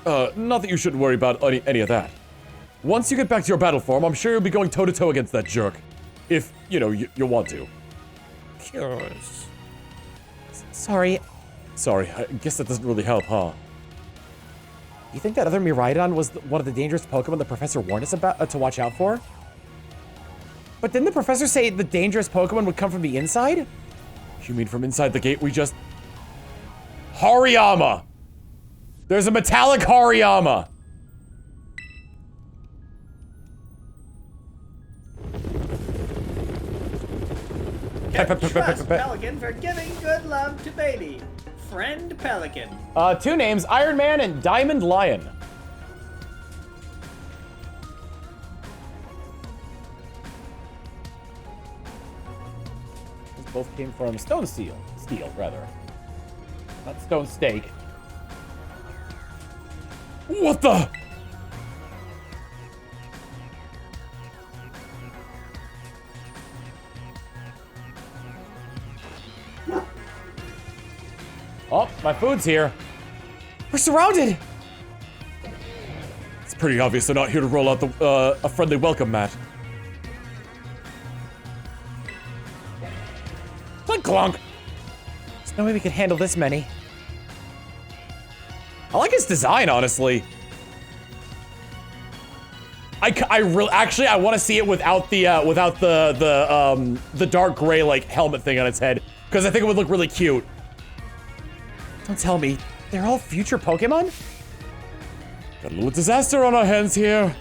Not that you shouldn't worry about any of that. Once you get back to your battle form, I'm sure you'll be going toe-to-toe against that jerk. If, you know, you want to. Cures. Sorry. Sorry, I guess that doesn't really help, huh? You think that other Miraidon was one of the dangerous Pokemon the professor warned us about to watch out for? But didn't the professor say the dangerous Pokemon would come from the inside? You mean from inside the gate we just... Hariyama! There's a metallic Hariyama! Trust Pelican for giving good love to baby. Friend Pelican. Two names, Iron Man and Diamond Lion. These both came from Stone Steel. Steel, rather. Not Stone Steak. What the? Oh, my food's here. We're surrounded! It's pretty obvious they're not here to roll out a friendly welcome mat. Clunk clunk! There's no way we can handle this many. I like his design, honestly. Actually, I want to see it without the dark gray like helmet thing on its head, because I think it would look really cute. Don't tell me, they're all future Pokemon? Got a little disaster on our hands here.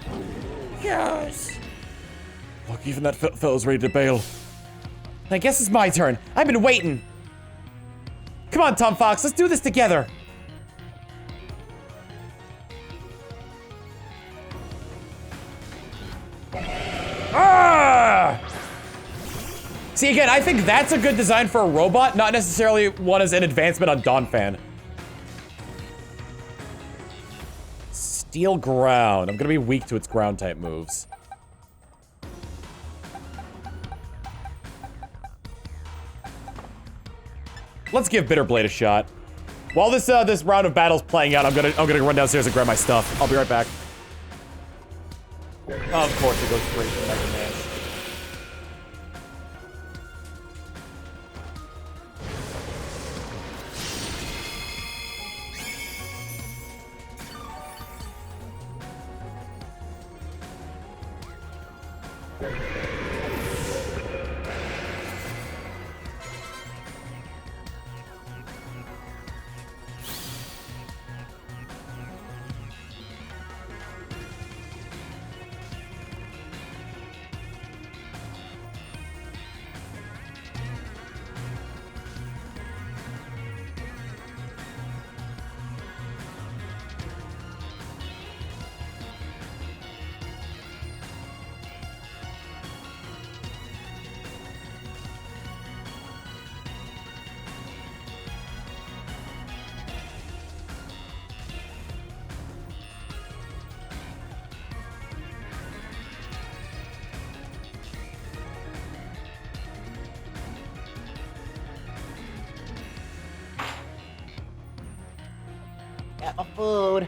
Yes. Look, even that fellow's ready to bail. I guess it's my turn. I've been waiting. Come on, Tom Fox, let's do this together. Ah! See, again, I think that's a good design for a robot, not necessarily one as an advancement on Donphan. Steel Ground. I'm gonna be weak to its ground type moves. Let's give Bitterblade a shot. While this round of battle's playing out, I'm gonna run downstairs and grab my stuff. I'll be right back. Of course, it goes straight to Mega Man. Got my food.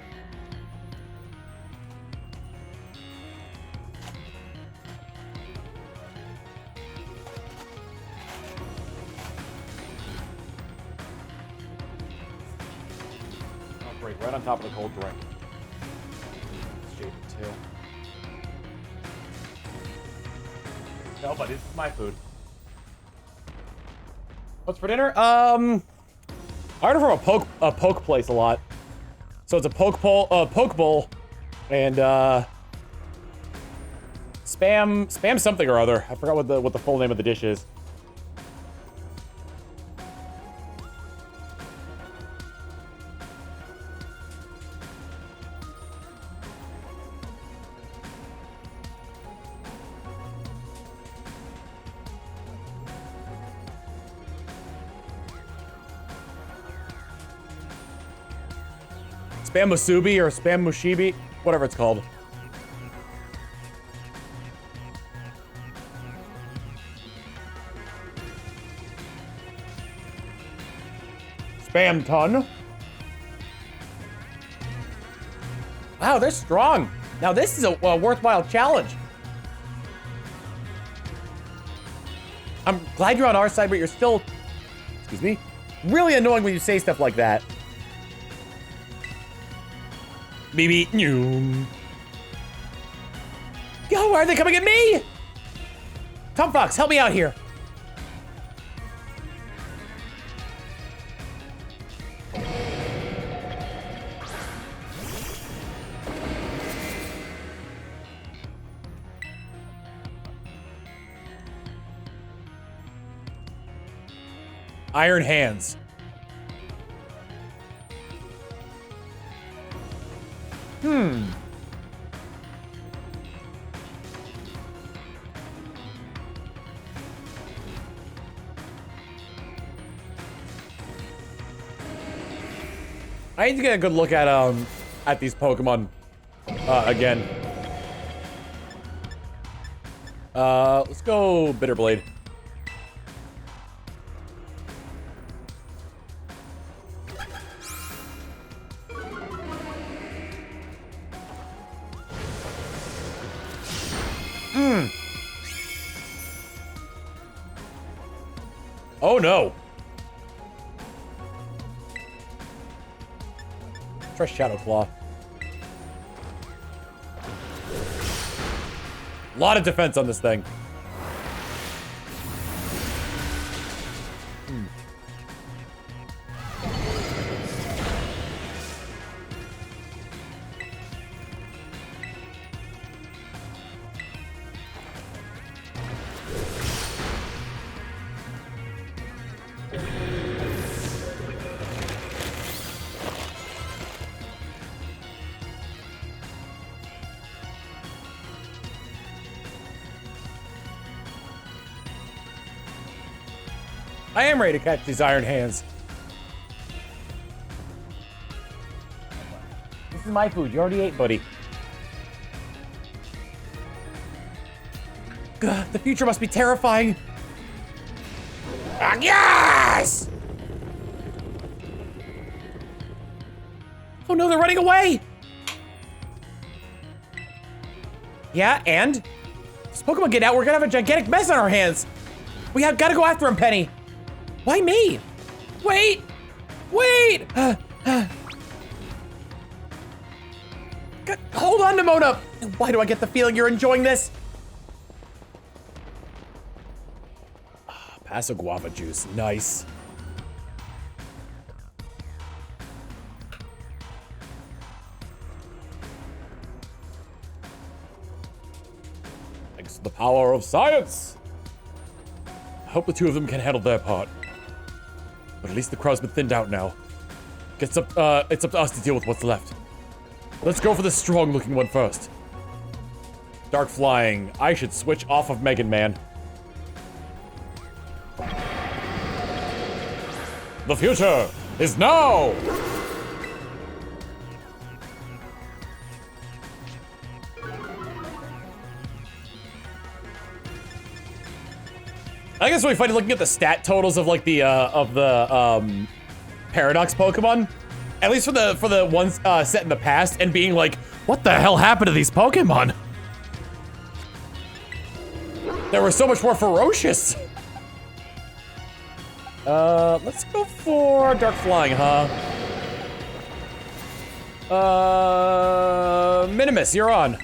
Oh, great. Right on top of the cold drink. It's jaded, too. No, but it's my food. What's for dinner? I order from a poke place a lot. So it's a poke bowl, and spam something or other. I forgot what the full name of the dish is. Spam musubi or spam mushibi, whatever it's called. Spam ton. Wow, they're strong. Now this is a worthwhile challenge. I'm glad you're on our side, but you're still, excuse me, really annoying when you say stuff like that. BB. Yo, why are they coming at me? Tom Fox, help me out here. Iron hands. I need to get a good look at these Pokemon again. Let's go Bitterblade. Oh no. Try Shadow Claw. A lot of defense on this thing. I am ready to catch these iron hands. This is my food. You already ate, buddy. God, the future must be terrifying. Ah, yes! Oh no, they're running away! Yeah, and? This Pokemon get out, we're gonna have a gigantic mess on our hands. We have gotta go after him, Penny. Why me? Wait! Wait! Hold on, Nimona! Why do I get the feeling you're enjoying this? Pass a guava juice. Nice. Thanks to the power of science! I hope the two of them can handle their part. But at least the crowd's been thinned out now. It's up to us to deal with what's left. Let's go for the strong-looking one first. Dark Flying. I should switch off of Megan Man. The future is now! I think it's really funny looking at the stat totals of like the Paradox Pokemon, at least for the ones set in the past, and being like, what the hell happened to these Pokemon? They were so much more ferocious. Let's go for Dark Flying, huh? Minimus, you're on.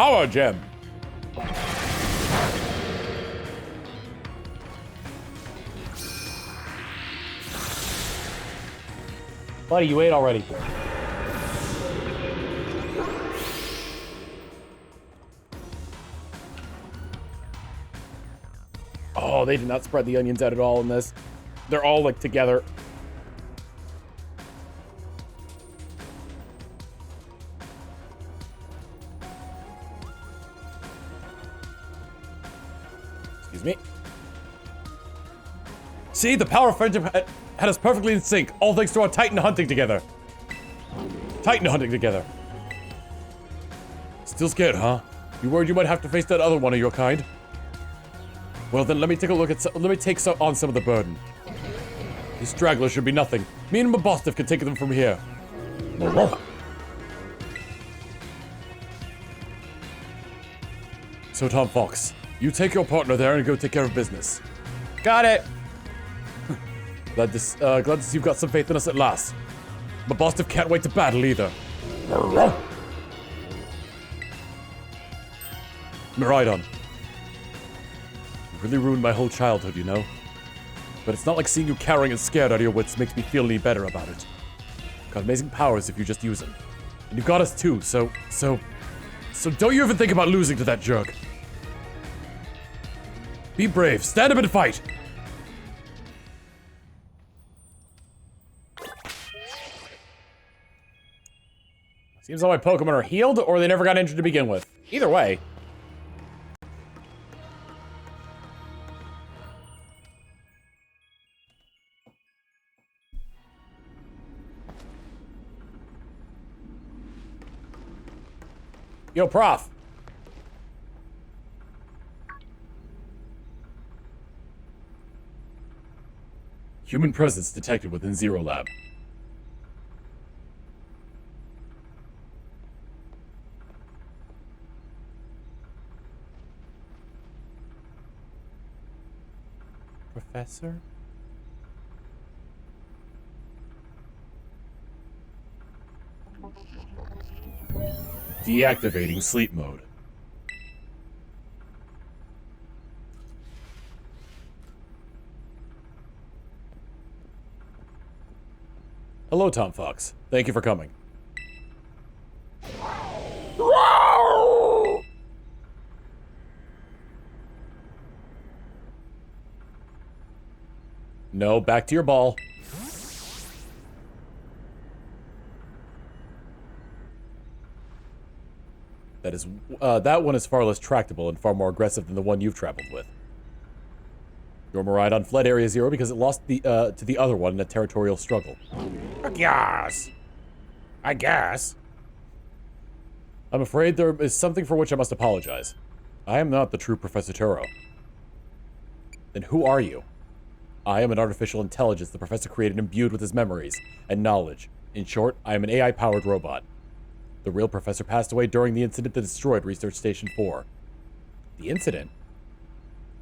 power gem. Buddy, you ate already. Oh, they did not spread the onions out at all in this. They're all, like, together. Excuse me. See, the power of friendship had us perfectly in sync, all thanks to our Titan hunting together. Titan hunting together. Still scared, huh? You worried you might have to face that other one of your kind? Well then, let me take a look at let me take on some of the burden. These stragglers should be nothing. Me and Mabostif can take them from here. So Tom Fox, you take your partner there and go take care of business. Got it. Glad to see you've got some faith in us at last. Mabostif can't wait to battle either. Miraidon. You really ruined my whole childhood, you know? But it's not like seeing you cowering and scared out of your wits makes me feel any better about it. Got amazing powers if you just use them. And you got us too, so don't you even think about losing to that jerk. Be brave, stand up and fight! Seems like my Pokemon are healed, or they never got injured to begin with. Either way. Yo, Prof. Human presence detected within Zero Lab. Professor? Deactivating sleep mode. Hello, Tom Fox. Thank you for coming. No, back to your ball. That one is far less tractable and far more aggressive than the one you've traveled with. Your Miraidon fled Area Zero because it lost to the other one in a territorial struggle. I guess. I'm afraid there is something for which I must apologize. I am not the true Professor Turo. Then who are you? I am an artificial intelligence the Professor created imbued with his memories and knowledge. In short, I am an AI-powered robot. The real Professor passed away during the incident that destroyed Research Station 4. The incident?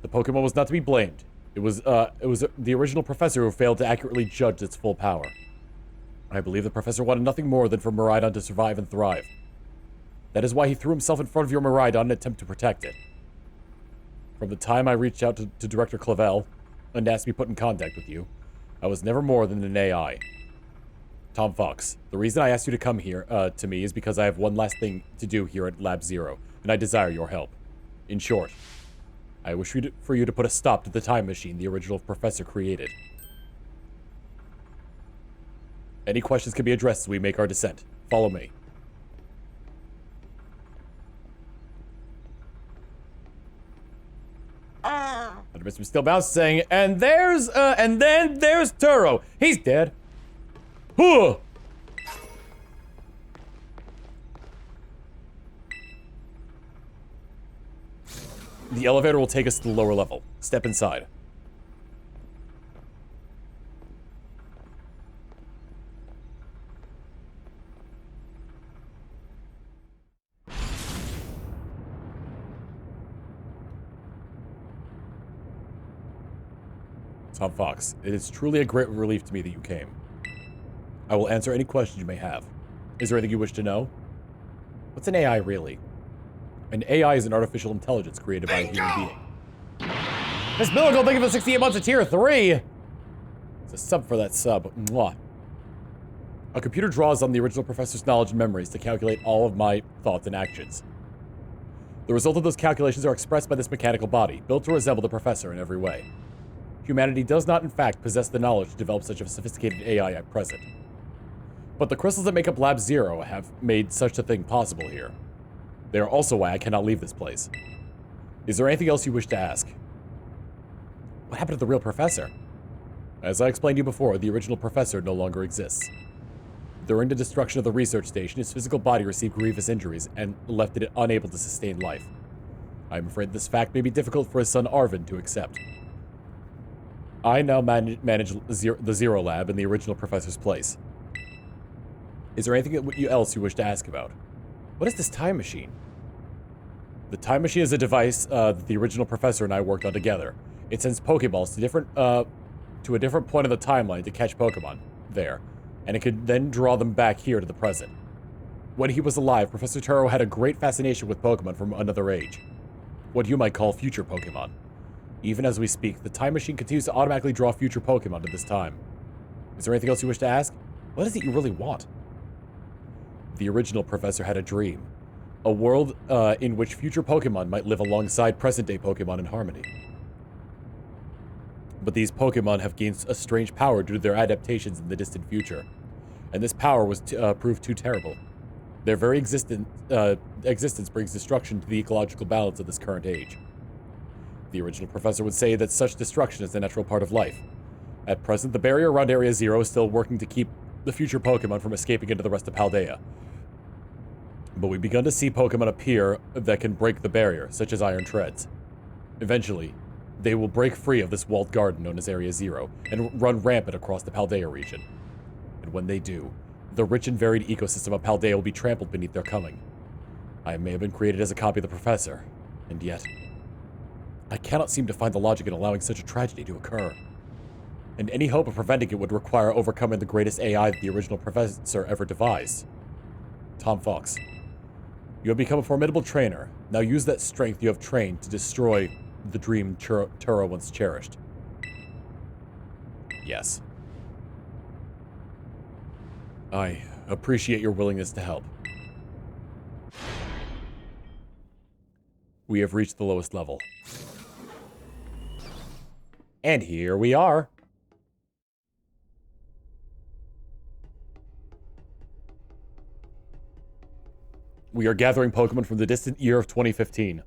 The Pokemon was not to be blamed. It was the original Professor who failed to accurately judge its full power. I believe the Professor wanted nothing more than for Miraidon to survive and thrive. That is why he threw himself in front of your Miraidon in an attempt to protect it. From the time I reached out to Director Clavel and asked to be put in contact with you, I was never more than an AI. Tom Fox, the reason I asked you to come here to me is because I have one last thing to do here at Lab Zero, and I desire your help. In short, I wish for you to put a stop to the time machine the original Professor created. Any questions can be addressed as we make our descent. Follow me. I'm still bouncing, saying, and then there's Turo. He's dead. Huh. The elevator will take us to the lower level. Step inside. Tom Fox, it is truly a great relief to me that you came. I will answer any questions you may have. Is there anything you wish to know? What's an AI, really? An AI is an artificial intelligence created by a human being. Miss Milligan, thank you for 68 months of tier 3. It's a sub for that sub. Mwah. A computer draws on the original professor's knowledge and memories to calculate all of my thoughts and actions. The result of those calculations are expressed by this mechanical body, built to resemble the professor in every way. Humanity does not, in fact, possess the knowledge to develop such a sophisticated AI at present. But the crystals that make up Lab Zero have made such a thing possible here. They are also why I cannot leave this place. Is there anything else you wish to ask? What happened to the real professor? As I explained to you before, the original professor no longer exists. During the destruction of the research station, his physical body received grievous injuries and left it unable to sustain life. I am afraid this fact may be difficult for his son Arvin to accept. I now manage the Zero Lab in the original professor's place. Is there anything else you wish to ask about? What is this time machine? The time machine is a device that the original professor and I worked on together. It sends Pokeballs to a different point of the timeline to catch Pokemon there, and it could then draw them back here to the present. When he was alive, Professor Taro had a great fascination with Pokemon from another age. What you might call future Pokemon. Even as we speak, the time machine continues to automatically draw future Pokemon to this time. Is there anything else you wish to ask? What is it you really want? The original professor had a dream. A world in which future Pokemon might live alongside present-day Pokemon in harmony. But these Pokemon have gained a strange power due to their adaptations in the distant future. And this power was proved too terrible. Their very existence brings destruction to the ecological balance of this current age. The original professor would say that such destruction is a natural part of life. At present, the barrier around Area Zero is still working to keep the future Pokemon from escaping into the rest of Paldea. But we've begun to see Pokemon appear that can break the barrier, such as Iron Treads. Eventually, they will break free of this walled garden known as Area Zero, and run rampant across the Paldea region. And when they do, the rich and varied ecosystem of Paldea will be trampled beneath their coming. I may have been created as a copy of the Professor, and yet, I cannot seem to find the logic in allowing such a tragedy to occur. And any hope of preventing it would require overcoming the greatest AI that the original Professor ever devised. Tom Fox. You have become a formidable trainer. Now use that strength you have trained to destroy the dream Turo once cherished. Yes. I appreciate your willingness to help. We have reached the lowest level. And here we are. We are gathering Pokemon from the distant year of 2015.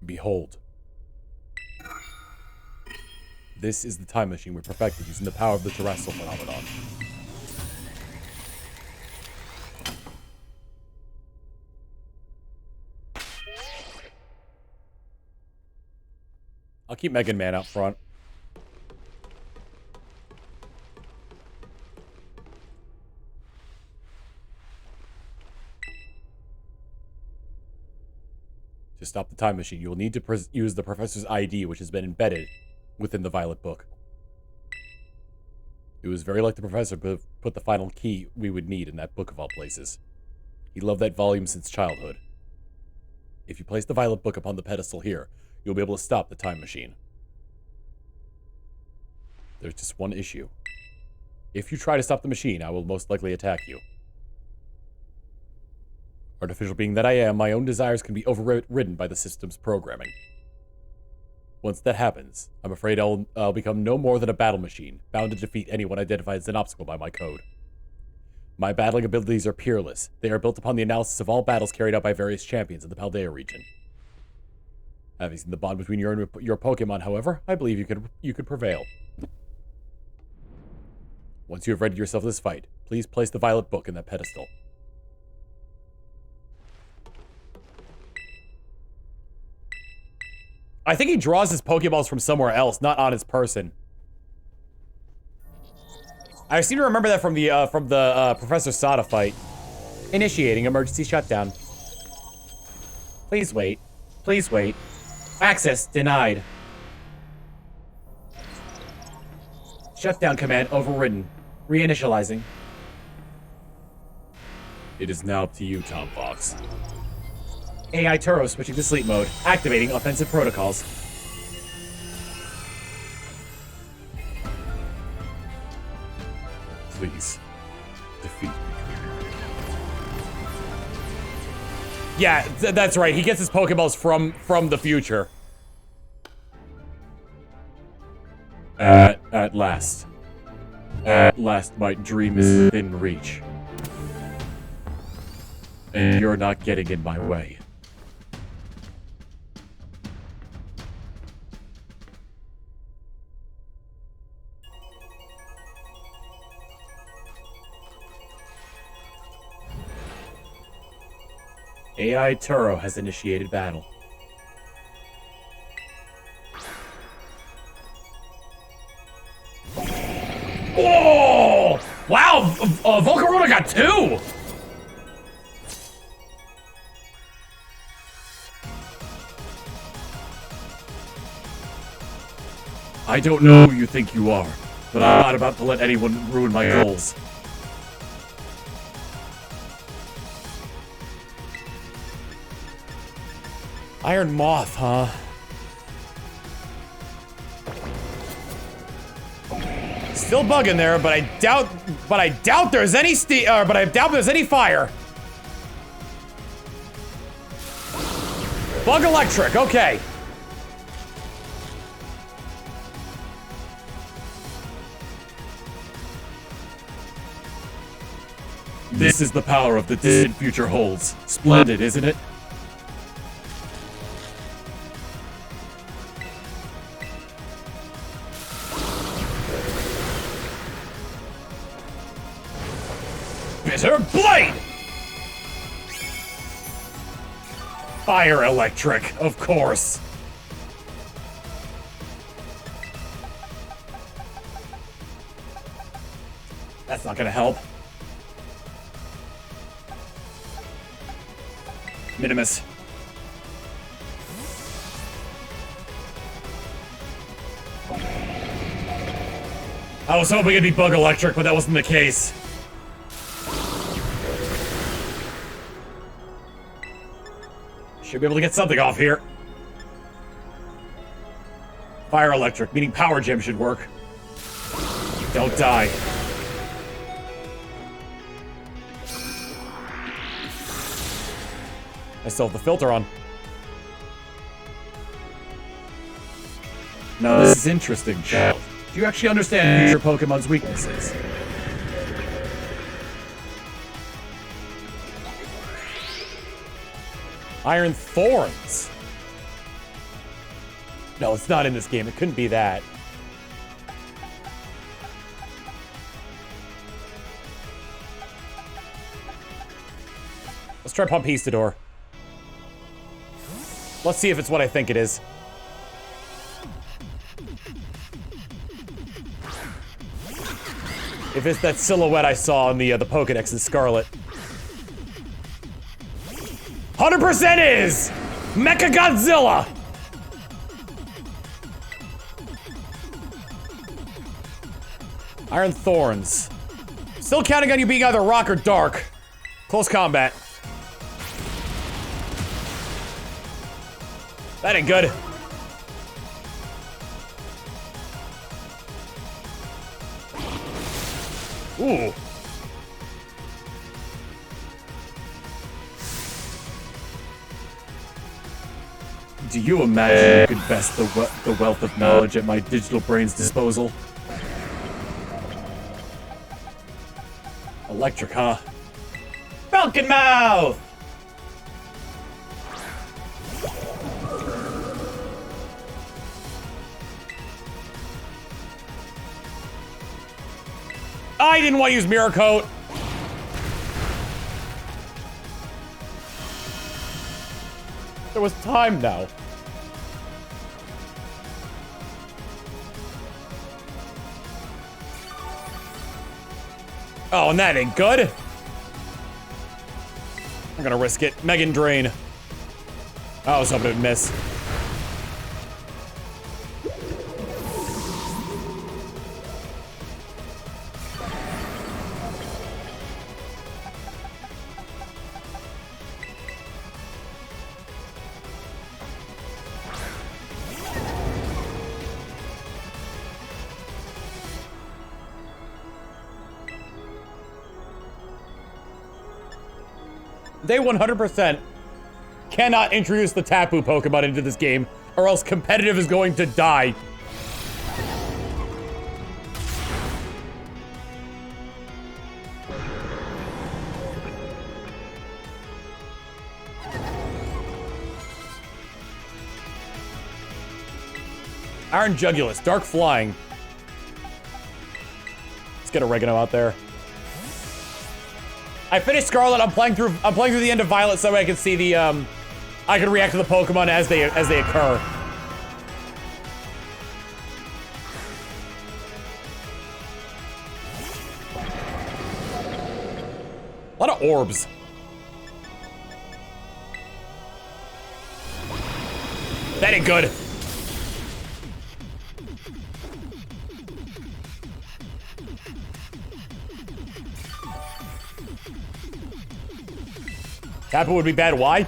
Behold. This is the time machine we perfected using the power of the terrestrial phenomenon. I'll keep Mega Man out front. To stop the time machine, you will need to use the Professor's ID, which has been embedded within the Violet Book. It was very like the Professor put the final key we would need in that book of all places. He loved that volume since childhood. If you place the Violet Book upon the pedestal here, you'll be able to stop the time machine. There's just one issue. If you try to stop the machine, I will most likely attack you. Artificial being that I am, my own desires can be overridden by the system's programming. Once that happens, I'm afraid I'll become no more than a battle machine, bound to defeat anyone identified as an obstacle by my code. My battling abilities are peerless. They are built upon the analysis of all battles carried out by various champions in the Paldea region. Having seen the bond between you and your Pokemon, however, I believe you could prevail. Once you have readied yourself for this fight, please place the Violet Book in that pedestal. I think he draws his Pokeballs from somewhere else, not on his person. I seem to remember that from the Professor Sada fight. Initiating emergency shutdown. Please wait. Please wait. Access denied. Shutdown command overridden. Reinitializing. It is now up to you, Tom Fox. AI Turo switching to sleep mode. Activating offensive protocols. Please, defeat me. Yeah, that's right. He gets his Pokeballs from the future. At last. At last, my dream is within reach. And you're not getting in my way. AI Turo has initiated battle. Oh! Wow! Volcarona got 2! I don't know who you think you are, but I'm not about to let anyone ruin my goals. Iron Moth, huh? Still bugging there, but I doubt there's any there's any fire. Bug electric, okay. This is the power of the distant future holds. Splendid, isn't it? Bitter Blade! Fire electric, of course. That's not gonna help. Minimus. I was hoping it'd be bug electric, but that wasn't the case. Should be able to get something off here. Fire electric, meaning power gem should work. Don't die. I still have the filter on. Now this is interesting, child. Do you actually understand future Pokemon's weaknesses? Iron Thorns. No, it's not in this game. It couldn't be that. Let's try Pompistador. Let's see if it's what I think it is. If it's that silhouette I saw in the Pokedex in Scarlet. 100% is! Mecha Godzilla! Iron Thorns. Still counting on you being either rock or dark. Close combat. That ain't good. Ooh. Do you imagine you could best the wealth of knowledge at my digital brain's disposal? Electric, huh? Falcon Mouth! I didn't want to use Mirror Coat. There was time now. Oh, and that ain't good. I'm gonna risk it. Megan Drain. I was hoping it'd miss. They 100% cannot introduce the Tapu Pokemon into this game, or else competitive is going to die. Iron Jugulus, Dark Flying. Let's get Oregano out there. I finished Scarlet. I'm playing through the end of Violet so I can see the I can react to the Pokemon as they occur. A lot of orbs. That ain't good. Tapu would be bad. Why?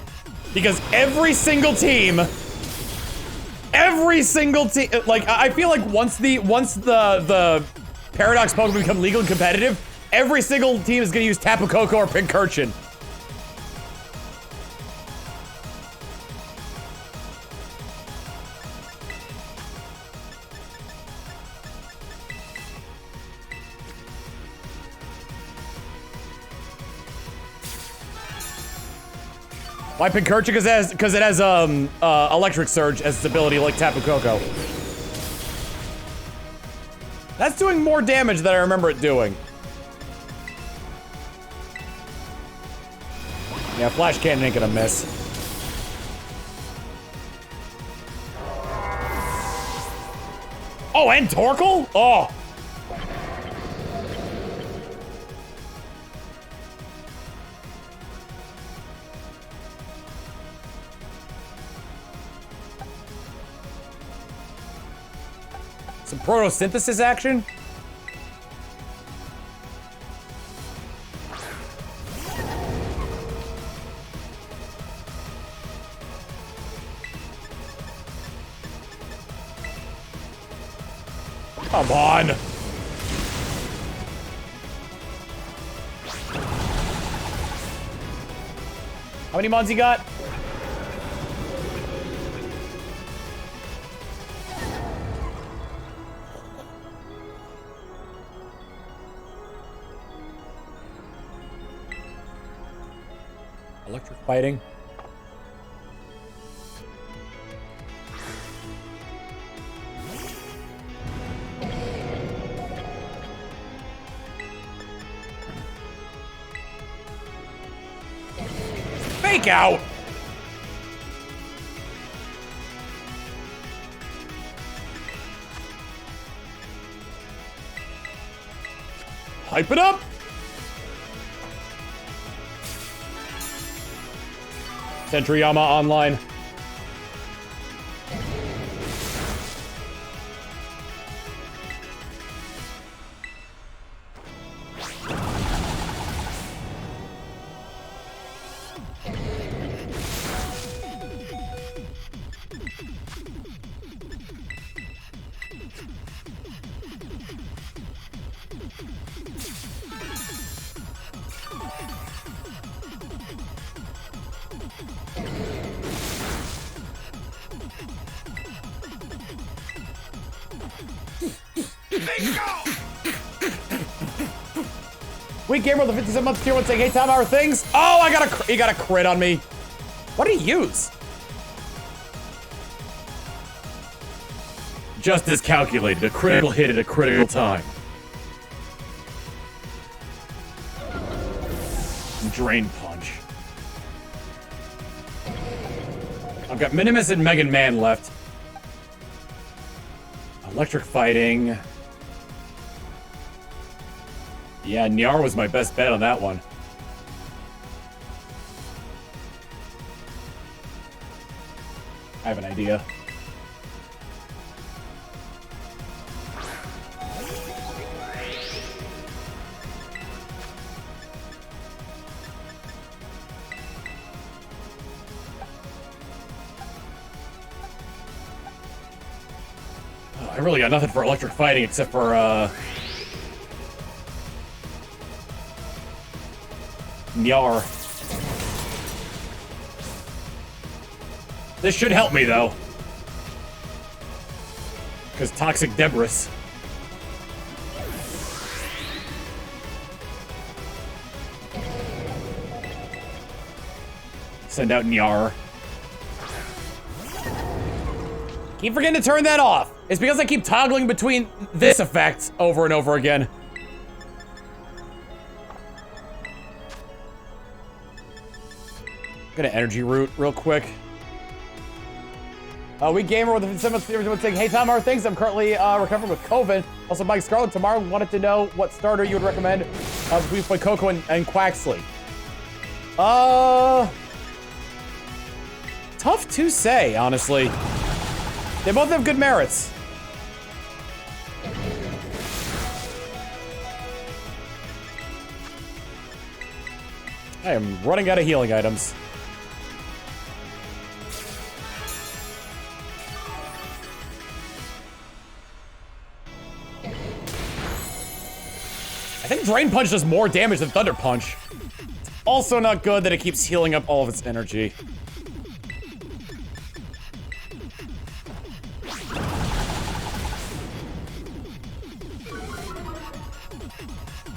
Because every single team, like, I feel like once the Paradox Pokemon become legal and competitive, every single team is gonna use Tapu Koko or Pincurchin. Why Pincurchin? Because it has Electric Surge as its ability, like Tapu Koko. That's doing more damage than I remember it doing. Yeah, Flash Cannon ain't gonna miss. Oh, and Torkoal? Oh. Some photosynthesis action? Come on. How many mons you got? Electric fighting. Fake out. Hype it up. Sentriyama online. Wait, gamer with the 57 month tier 1 saying, hey, Tom, our things. Oh, he got a crit on me. What did he use? Just as calculated, a critical hit at a critical time. Drain Punch. I've got Minimus and Megan Man left. Electric Fighting. Yeah, Nyar was my best bet on that one. have an idea. I really got nothing for electric fighting except for, Nyar. This should help me, though. Because Toxic Debris. Send out Nyar. Keep forgetting to turn that off. It's because I keep toggling between this effect over and over again. Gonna energy root real quick. We gamer with the 7th series would saying, hey Tom, how are things? I'm currently recovering with COVID. Also, Mike Scarlet tomorrow wanted to know what starter you would recommend between Coco and Quaxley. Tough to say, honestly. They both have good merits. I am running out of healing items. I think Drain Punch does more damage than Thunder Punch. It's also not good that it keeps healing up all of its energy.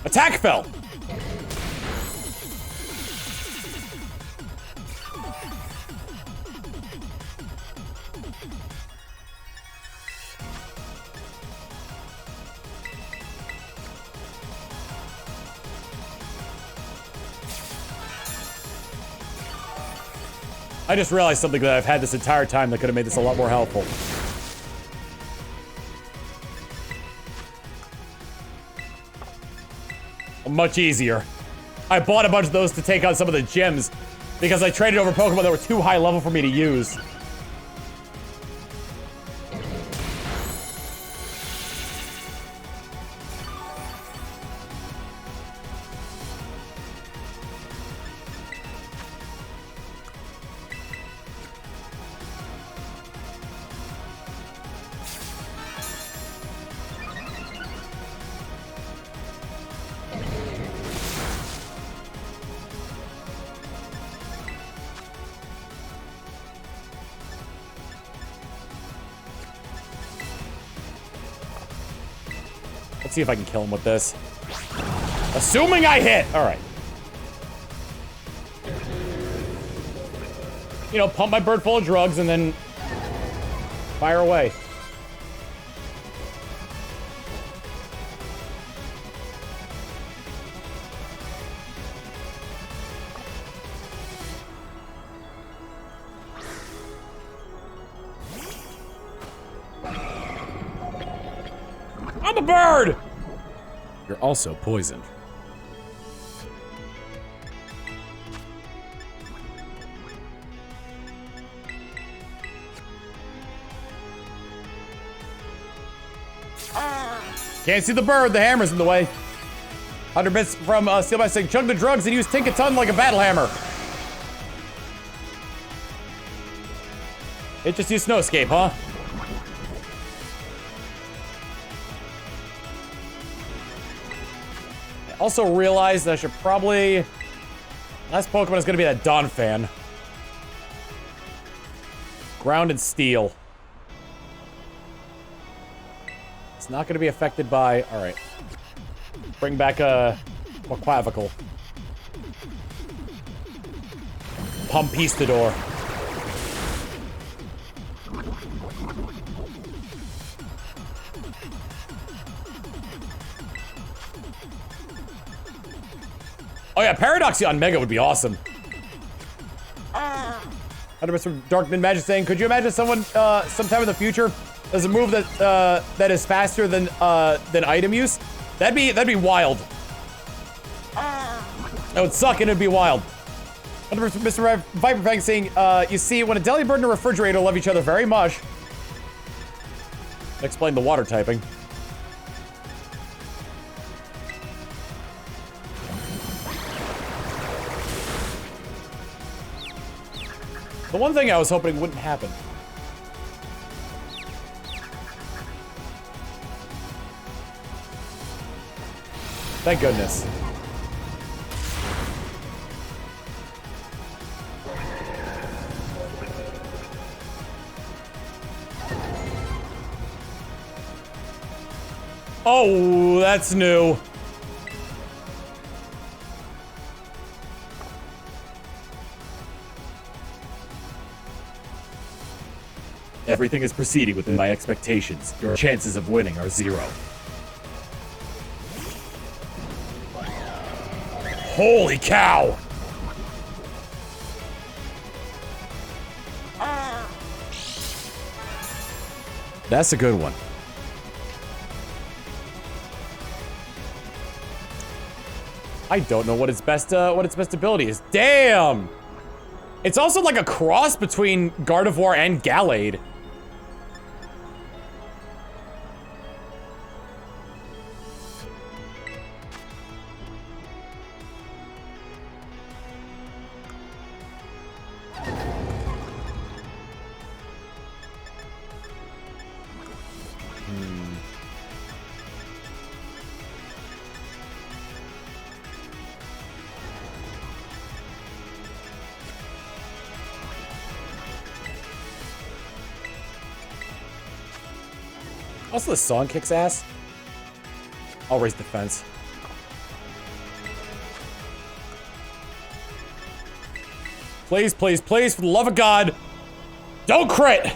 Attack fell! I just realized something that I've had this entire time that could have made this a lot more helpful. Much easier. I bought a bunch of those to take on some of the gems because I traded over Pokemon that were too high level for me to use. Let's see if I can kill him with this. Assuming I hit! Alright. You know, pump my bird full of drugs and then fire away. I'm a bird! You're also poisoned. Can't see the bird, the hammer's in the way. 100 bits from Steel by saying, chug the drugs and use Tinkaton like a battle hammer. It just used Snowscape, huh? I also realized that I should probably... Last Pokemon is going to be that Donphan. Ground and Steel. It's not going to be affected by... Alright. Bring back a Clavicle. Pumpistador. Oh yeah, Paradoxion Mega would be awesome. 100% from Dark Mid Magic saying, could you imagine someone sometime in the future does a move that that is faster than item use? That'd be wild. That would suck and it'd be wild. Mr. Viperfang saying, you see, when a deli bird and a refrigerator love each other very much. Explain the water typing. The one thing I was hoping wouldn't happen. Thank goodness. Oh, that's new. Everything is proceeding within my expectations. Your chances of winning are 0. Holy cow! That's a good one. I don't know what its best ability is. Damn! It's also like a cross between Gardevoir and Gallade. Also, this song kicks ass. I'll raise defense. Please, please, please, for the love of God, don't crit!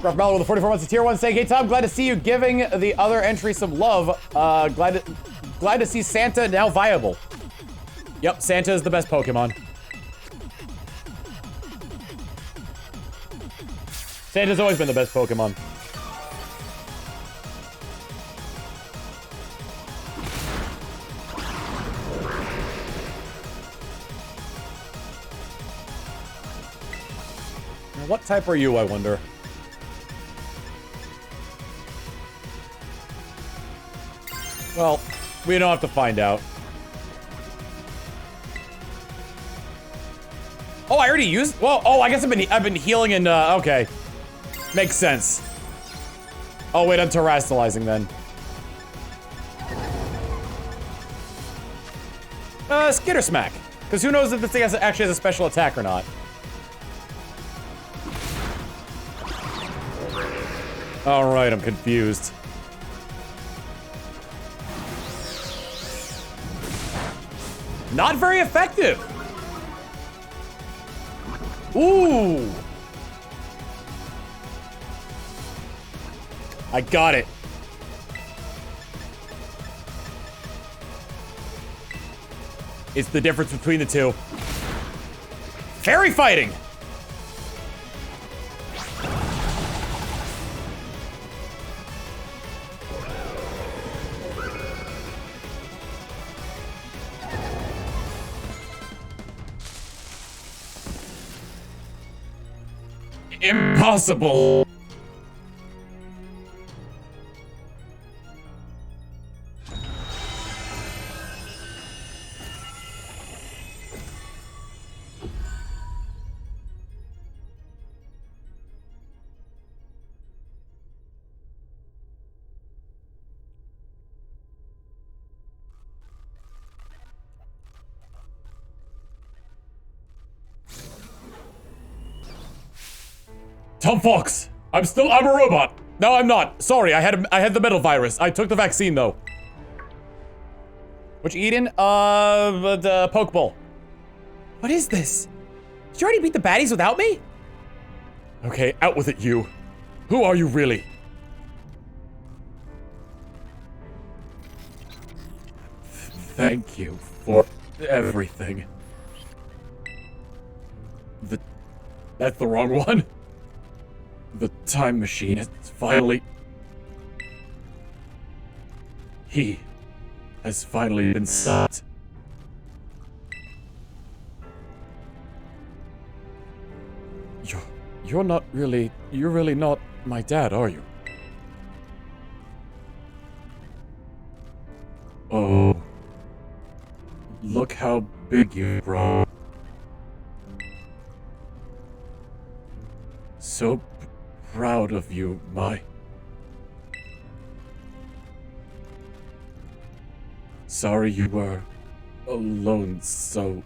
Rough Mellow with the 44 months of tier 1 saying, hey Tom, glad to see you giving the other entry some love. Glad to see Santa now viable. Yep, Santa is the best Pokemon. Santa's always been the best Pokemon. Now, what type are you, I wonder? Well, we don't have to find out. Oh, I already used. Well, oh, I guess I've been healing and okay, makes sense. Oh wait, I'm terastallizing then. Skitter Smack, because who knows if this thing actually has a special attack or not. All right, I'm confused. Not very effective. Ooh. I got it. It's the difference between the two. Fairy fighting. Impossible! Tom Fox, I'm a robot. No, I'm not. Sorry, I had the metal virus. I took the vaccine though. What you eating? The Pokeball. What is this? Did you already beat the baddies without me? Okay, out with it, you. Who are you really? Thank you for everything. That's the wrong one. The time machine has finally... He has finally been stopped. You're really not my dad, are you? Oh. Look how big you've grown. So proud of you, my... Sorry you were alone so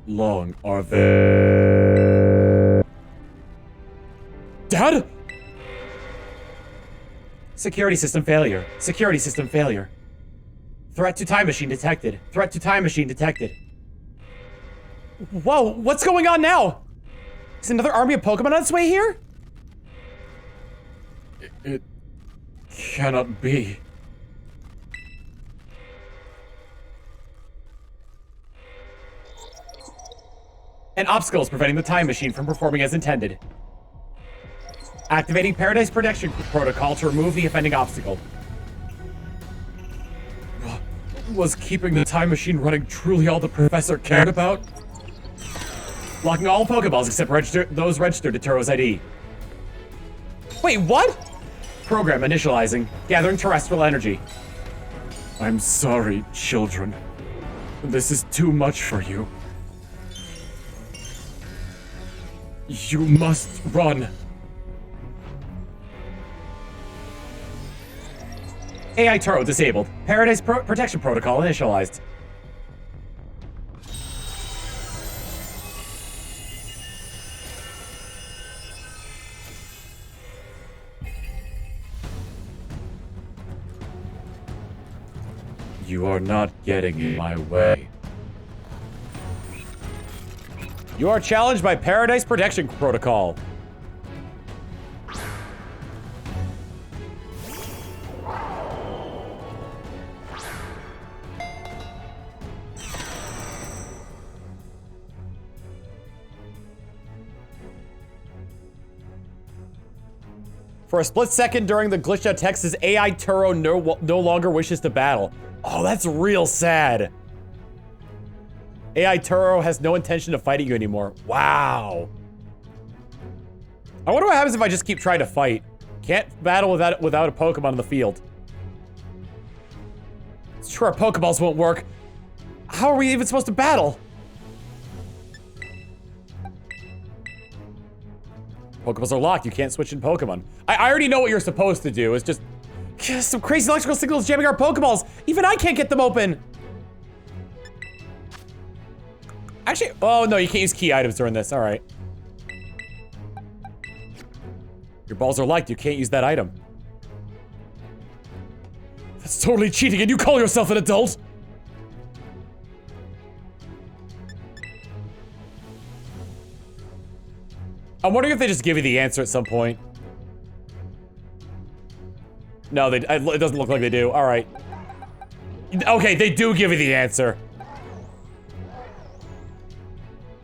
long, Arvin. Dad? Security system failure. Security system failure. Threat to time machine detected. Threat to time machine detected. Whoa, what's going on now? Is another army of Pokemon on its way here? It cannot be. An obstacle is preventing the time machine from performing as intended. Activating Paradise Protection Protocol to remove the offending obstacle. Was keeping the time machine running truly all the professor cared about? Locking all Pokeballs except those registered to Turo's ID. Wait, what? Program initializing. Gathering terrestrial energy. I'm sorry, children. This is too much for you. You must run. AI Turo disabled. Paradise Protection Protocol initialized. You are not getting in my way. You are challenged by Paradise Protection Protocol. For a split second during the glitched out text, his AI Turo no longer wishes to battle. Oh, that's real sad. AI Turo has no intention of fighting you anymore. Wow. I wonder what happens if I just keep trying to fight. Can't battle without a Pokemon in the field. It's true, our Pokeballs won't work. How are we even supposed to battle? Pokeballs are locked. You can't switch in Pokemon. I already know what you're supposed to do. It's just some crazy electrical signals jamming our Pokeballs. Even I can't get them open. Actually, oh no, you can't use key items during this. All right. Your balls are locked. You can't use that item. That's totally cheating, and you call yourself an adult? I'm wondering if they just give you the answer at some point. No, it doesn't look like they do. All right. Okay, they do give you the answer.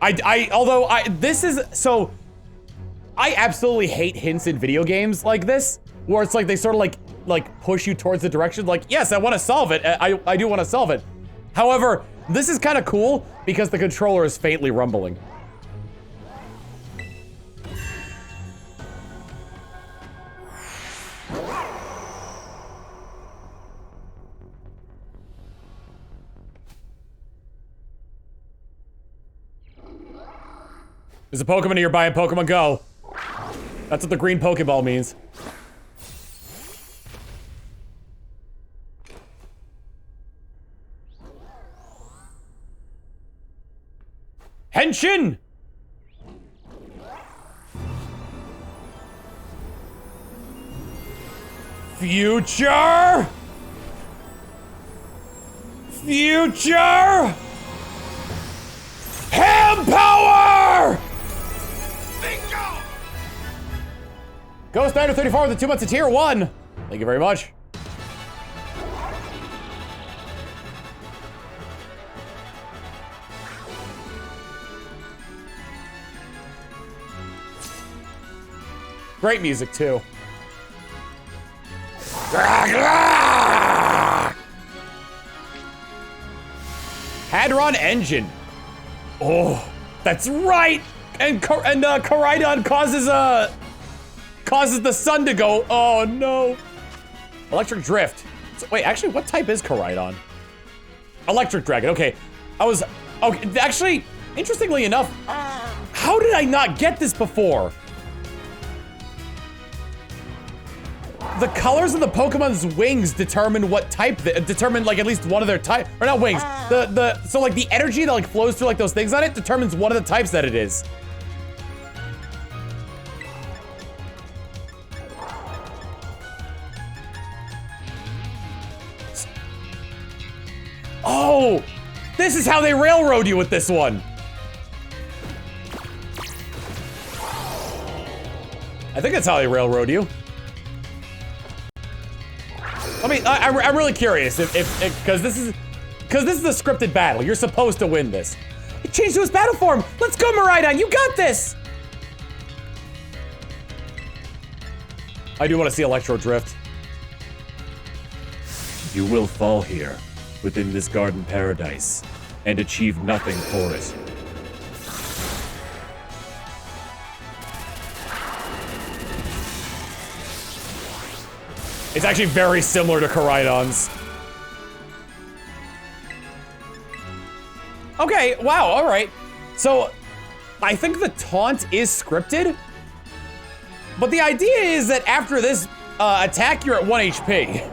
Although this is, so, I absolutely hate hints in video games like this, where it's like they sort of like push you towards the direction, like, yes, I want to solve it. I do want to solve it. However, this is kind of cool because the controller is faintly rumbling. There's a Pokemon nearby in Pokemon Go. That's what the green Pokeball means. Henshin! Future! Future! Ham power! Bingo! Ghost Knighter 34 with the 2 months of tier 1. Thank you very much. Great music, too. Hadron engine. Oh, that's right. And Koraidon causes the sun to go. Oh no. Electric drift. So, wait, actually, what type is Koraidon? Electric dragon. Okay, okay. Actually, interestingly enough, how did I not get this before? The colors of the Pokemon's wings determine what type, determine like at least one of their type, or not wings. So like the energy that like flows through like those things on it determines one of the types that it is. Oh, this is how they railroad you with this one. I think that's how they railroad you. I mean, I'm really curious because this is a scripted battle. You're supposed to win this. It changed to his battle form. Let's go, Miraidon. You got this. I do want to see Electro Drift. You will fall here, within this garden paradise, and achieve nothing for it. It's actually very similar to Koraidon's. Okay, wow, alright. So, I think the taunt is scripted. But the idea is that after this attack, you're at 1 HP.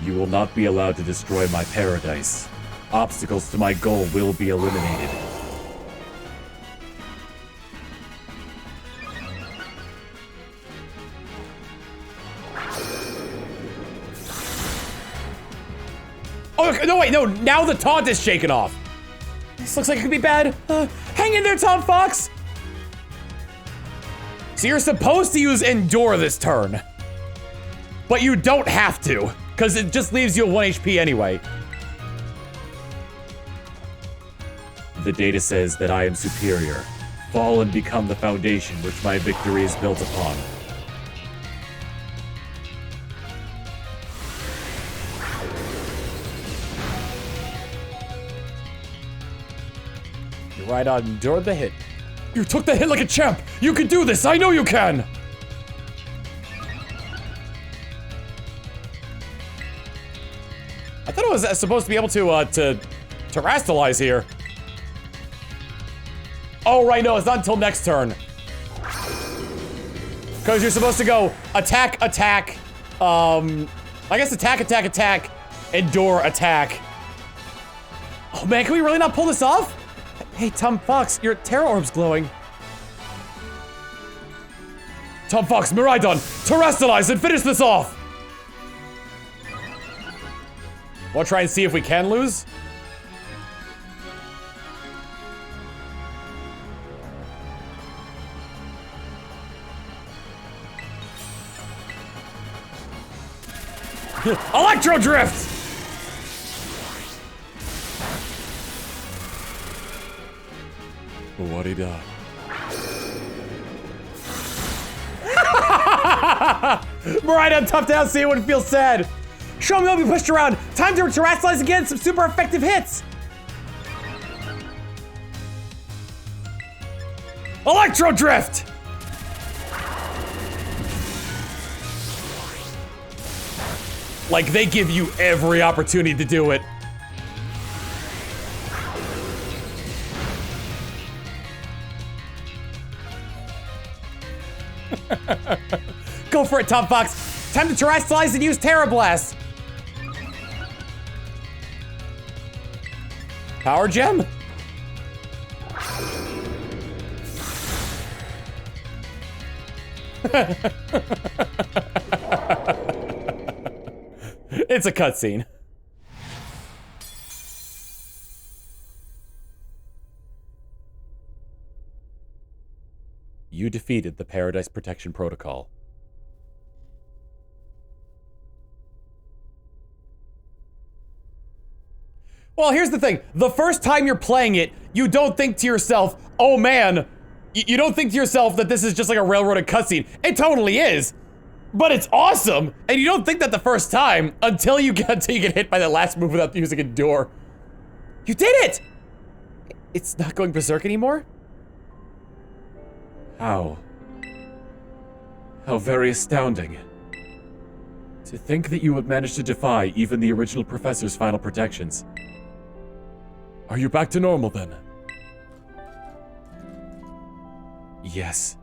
You will not be allowed to destroy my paradise. Obstacles to my goal will be eliminated. Oh, no, wait, no, now the taunt is shaken off. This looks like it could be bad. Hang in there, Tom Fox. So you're supposed to use Endure this turn. But you don't have to, because it just leaves you at 1 HP anyway. The data says that I am superior. Fall and become the foundation which my victory is built upon. You're right on, endure the hit. You took the hit like a champ. You can do this. I know you can. I thought it was supposed to be able to terastalize here. Oh, right, no, it's not until next turn. Because you're supposed to go attack, attack, I guess attack, attack, attack, endure, attack. Oh man, can we really not pull this off? Hey, Tom Fox, your Terra Orb's glowing. Tom Fox, Miraidon, terastalize and finish this off! Wanna try and see if we can lose? Electro Drift! What-a-da. Miraidon toughed out, see it wouldn't feel sad. Show me will be pushed around. Time to terastalize again, some super effective hits. Electro Drift! Like they give you every opportunity to do it. Go for it, Tom Fox. Time to terastalize and use Terra Blast. Power Gem? It's a cutscene. You defeated the Paradise Protection Protocol. Well, here's the thing. The first time you're playing it, you don't think to yourself, oh man, You don't think to yourself that this is just like a railroaded cutscene. It totally is. But it's awesome. And you don't think that the first time until you get hit by the last move without using Endure. You did it! It's not going berserk anymore? How very astounding. To think that you would manage to defy even the original professor's final protections. Are you back to normal then? Yes.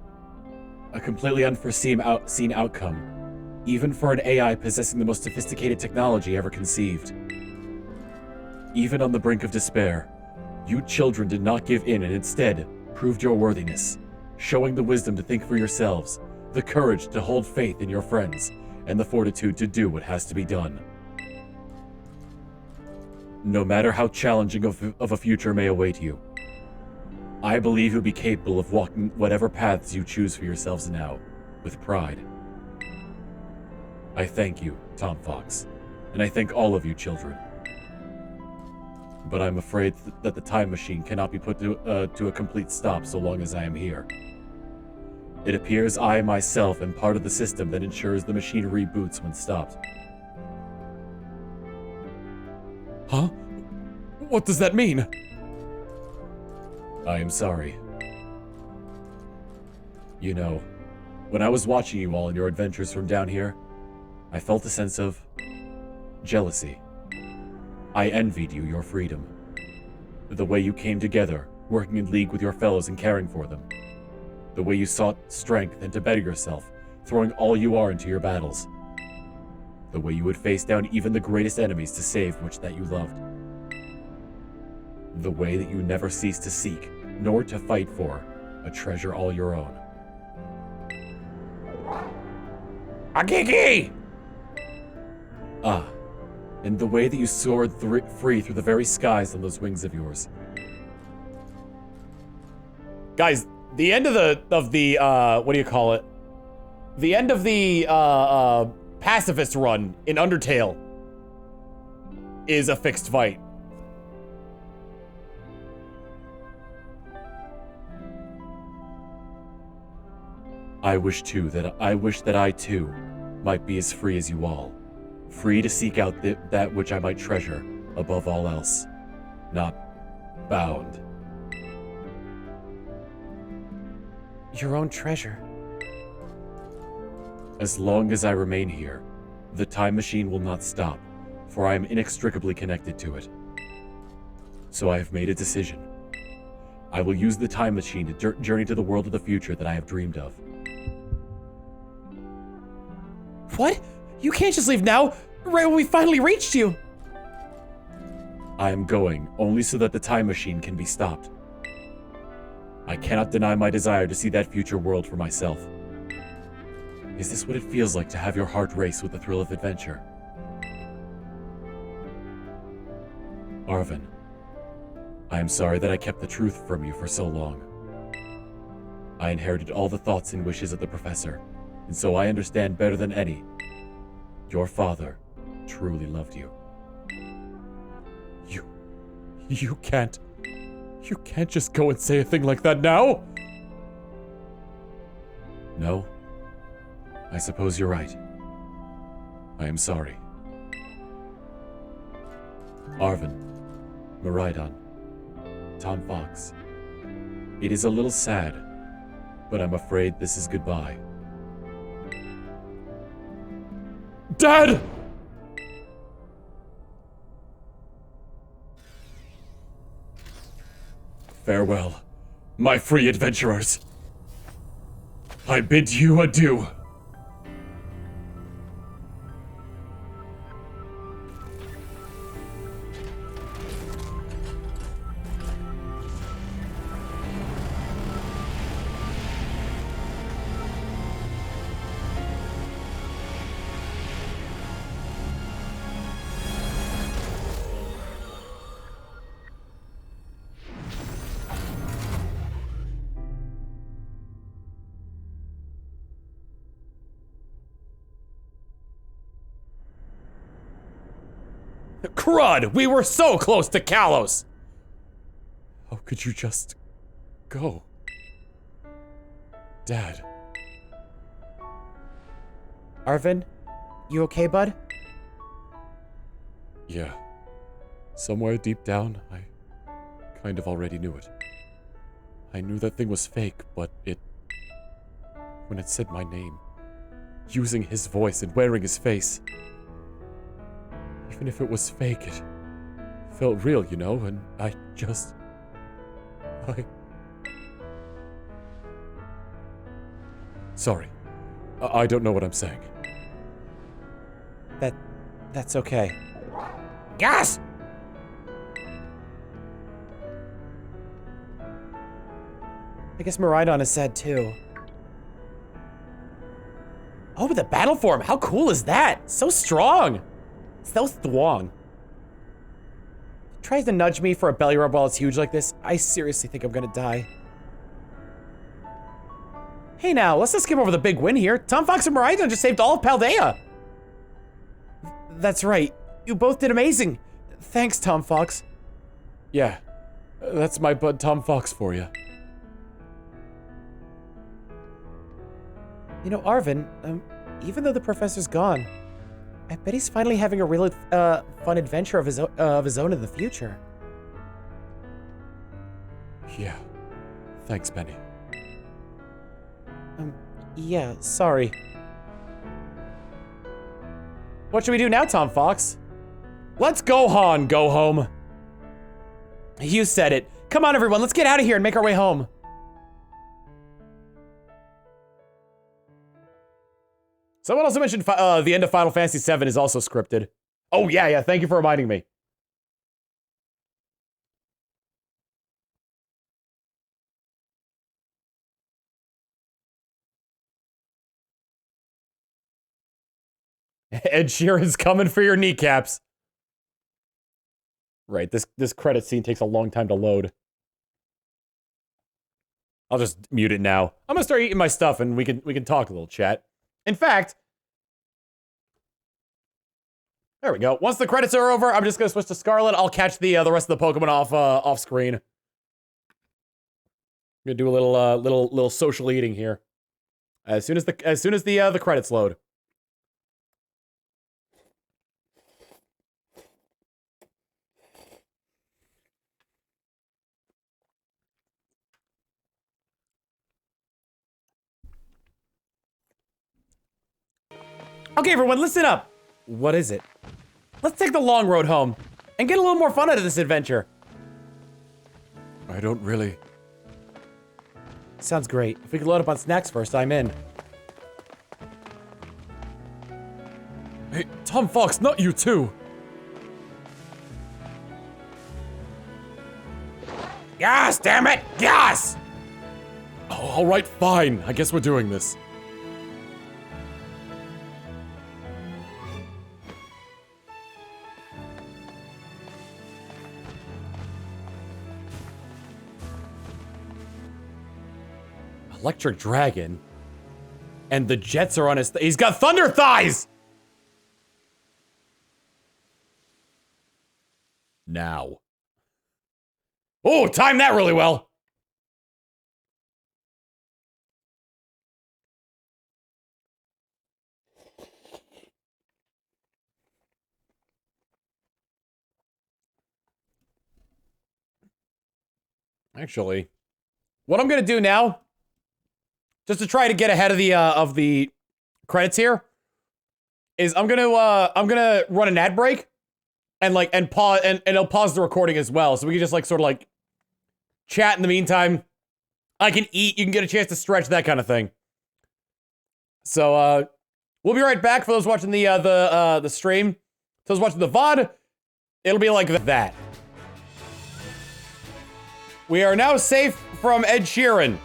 A completely unforeseen outcome, even for an AI possessing the most sophisticated technology ever conceived. Even on the brink of despair, you children did not give in and instead proved your worthiness, showing the wisdom to think for yourselves, the courage to hold faith in your friends, and the fortitude to do what has to be done. No matter how challenging of a future may await you, I believe you'll be capable of walking whatever paths you choose for yourselves now, with pride. I thank you, Tom Fox, and I thank all of you children. But I'm afraid that the time machine cannot be put to a complete stop so long as I am here. It appears I myself am part of the system that ensures the machine reboots when stopped. Huh? What does that mean? I am sorry. You know, when I was watching you all in your adventures from down here, I felt a sense of jealousy. I envied you your freedom. The way you came together, working in league with your fellows and caring for them. The way you sought strength and to better yourself, throwing all you are into your battles. The way you would face down even the greatest enemies to save which that you loved. The way that you never ceased to seek, nor to fight for, a treasure all your own. Akiki! Ah, and the way that you soared free through the very skies on those wings of yours. Guys, the end of the what do you call it? The end of the pacifist run in Undertale is a fixed fight. I wish that I too might be as free as you all. Free to seek out that which I might treasure above all else. Not bound. Your own treasure. As long as I remain here, the time machine will not stop, for I am inextricably connected to it. So I have made a decision. I will use the time machine to journey to the world of the future that I have dreamed of. What? You can't just leave now, right when we finally reached you. I am going only so that the time machine can be stopped. I cannot deny my desire to see that future world for myself. Is this what it feels like to have your heart race with the thrill of adventure? Arvin, I am sorry that I kept the truth from you for so long. I inherited all the thoughts and wishes of the professor, and so I understand better than any. Your father truly loved you. You can't just go and say a thing like that now. No? I suppose you're right. I am sorry. Arvin, Miraidon, Tom Fox. It is a little sad, but I'm afraid this is goodbye. Dad! Farewell, my free adventurers. I bid you adieu. Crud! We were so close to Kalos! How could you just go? Dad. Arvin, you okay, bud? Yeah. Somewhere deep down, I kind of already knew it. I knew that thing was fake, but when it said my name, using his voice and wearing his face, even if it was fake, it felt real, you know, and I Sorry. I don't know what I'm saying. That's okay. Gas! I guess Miraidon is sad too. Oh, the battle form! How cool is that? So strong! So strong. Tries to nudge me for a belly rub while it's huge like this. I seriously think I'm gonna die. Hey now, let's not skip over the big win here. Tom Fox and Miraidon just saved all of Paldea. That's right. You both did amazing. Thanks, Tom Fox. Yeah, that's my bud Tom Fox for you. You know, Arvin, even though the professor's gone, I bet he's finally having a really fun adventure of his own in the future. Yeah. Thanks, Penny. Yeah, sorry. What should we do now, Tom Fox? Let's go home. You said it. Come on, everyone, let's get out of here and make our way home. Someone also mentioned the end of Final Fantasy VII is also scripted. Oh, yeah, thank you for reminding me. Ed Sheeran's coming for your kneecaps. Right, this credit scene takes a long time to load. I'll just mute it now. I'm gonna start eating my stuff and we can talk a little, chat. In fact, there we go. Once the credits are over, I'm just gonna switch to Scarlet. I'll catch the rest of the Pokemon off screen. I'm gonna do a little social eating here. As soon as the credits load. Okay, everyone, listen up. What is it? Let's take the long road home and get a little more fun out of this adventure. I don't really... Sounds great. If we could load up on snacks first, I'm in. Hey, Tom Fox, not you too! Yes, damn it! Yes! Oh, alright, fine. I guess we're doing this. Electric Dragon? And the jets are on his he's got thunder thighs! Now. Oh, timed that really well! Actually, what I'm gonna do now, just to try to get ahead of the credits here, is I'm gonna run an ad break, and pause and it'll pause the recording as well, so we can just sort of chat in the meantime. I can eat, you can get a chance to stretch, that kind of thing. So we'll be right back for those watching the stream. Those watching the VOD, it'll be like that. We are now safe from Ed Sheeran.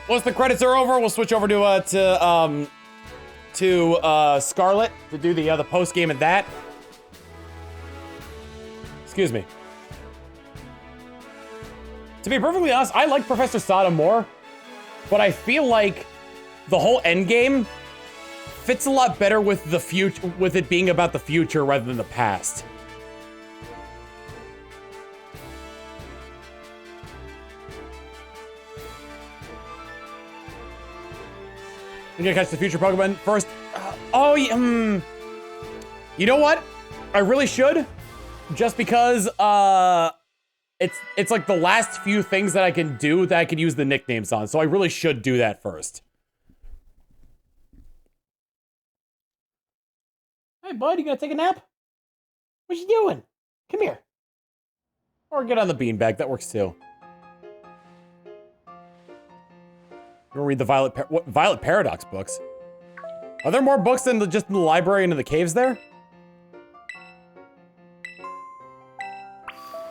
Once the credits are over, we'll switch over to Scarlet to do the post game of that. Excuse me. To be perfectly honest, I like Professor Sada more, but I feel like the whole end game fits a lot better with the future, with it being about the future rather than the past. I'm gonna catch the future Pokemon first. Oh, yeah, you know what? I really should, just because it's like the last few things that I can do that I can use the nicknames on. So I really should do that first. Hey, bud, you gonna take a nap? What you doing? Come here. Or get on the beanbag. That works too. You wanna read the Violet Paradox books? Are there more books than just in the library and in the caves there?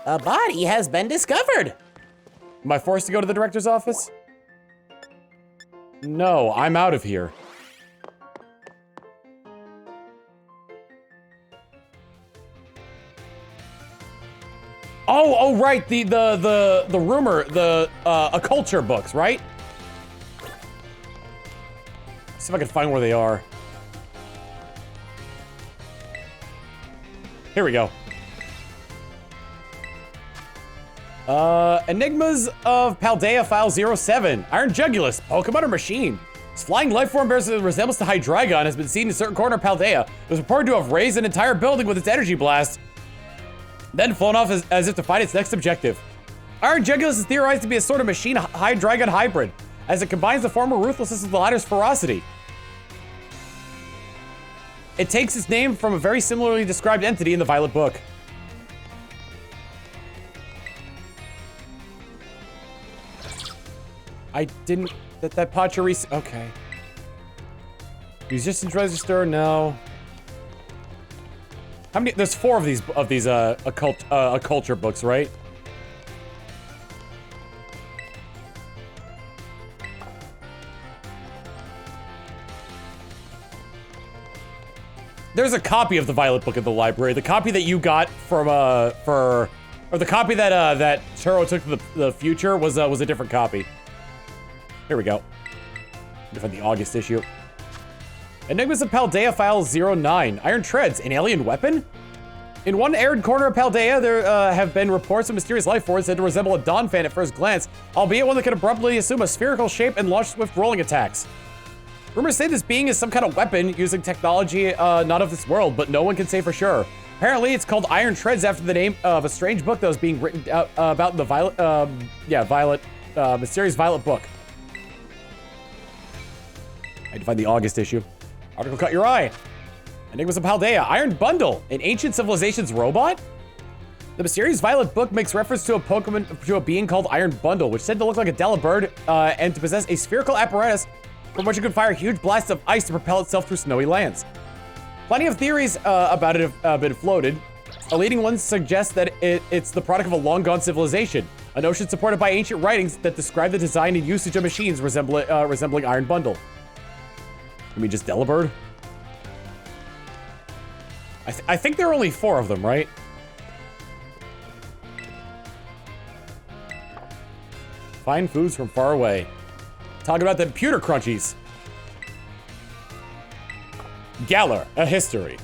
A body has been discovered. Am I forced to go to the director's office? No, I'm out of here. Oh, right, the rumor, a culture books, right? See if I can find where they are. Here we go. Enigmas of Paldea File 07. Iron Jugulus, Pokemon or machine? Its flying life form bears a resemblance to Hydreigon has been seen in a certain corner of Paldea. It was reported to have raised an entire building with its energy blast, then flown off as if to find its next objective. Iron Jugulus is theorized to be a sort of machine Hydreigon hybrid, as it combines the former ruthlessness with the latter's ferocity. It takes its name from a very similarly described entity in the Violet Book. I didn't... That Pachirisu... Okay. Resistance Register? No. How many... There's 4 of these culture books, right? There's a copy of the Violet Book at the library. The copy that you got from, or the copy that, that Turo took to the future was a different copy. Here we go. Let me find the August issue. Enigmas of Paldea File 09. Iron Treads, an alien weapon? In one arid corner of Paldea, there have been reports of mysterious life forms said to resemble a Dawn fan at first glance, albeit one that can abruptly assume a spherical shape and launch swift rolling attacks. Rumors say this being is some kind of weapon using technology not of this world, but no one can say for sure. Apparently, it's called Iron Treads after the name of a strange book that was being written about in the mysterious Violet Book. I had to find the August issue. Article caught your eye. Enigmas of Paldea, Iron Bundle, an ancient civilization's robot? The mysterious Violet Book makes reference to a being called Iron Bundle, which is said to look like a Delibird and to possess a spherical apparatus from which it could fire huge blasts of ice to propel itself through snowy lands. Plenty of theories about it have been floated. A leading one suggests that it's the product of a long-gone civilization, a notion supported by ancient writings that describe the design and usage of machines resembling Iron Bundle. I mean, just Delibird? I think there are only 4 of them, right? Find foods from far away. Talk about the pewter crunchies. Galar, a history.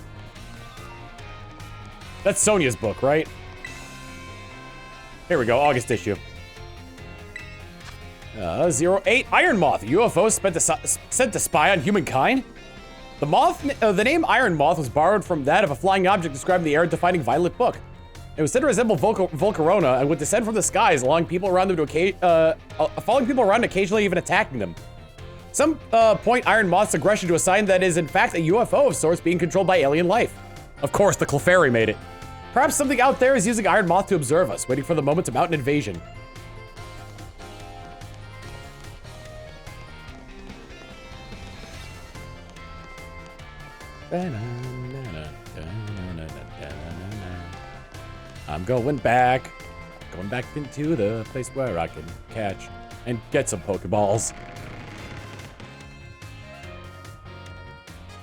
That's Sonia's book, right? Here we go, August issue. 08, Iron Moth, UFO sent to spy on humankind? The name Iron Moth was borrowed from that of a flying object described in the era-defining Violet Book. It was said to resemble Volcarona and would descend from the skies, allowing people around them to following people around, occasionally even attacking them. Some point Iron Moth's aggression to a sign that is in fact a UFO of sorts being controlled by alien life. Of course, the Clefairy made it. Perhaps something out there is using Iron Moth to observe us, waiting for the moment to mount an invasion. I'm going back into the place where I can catch and get some Pokeballs.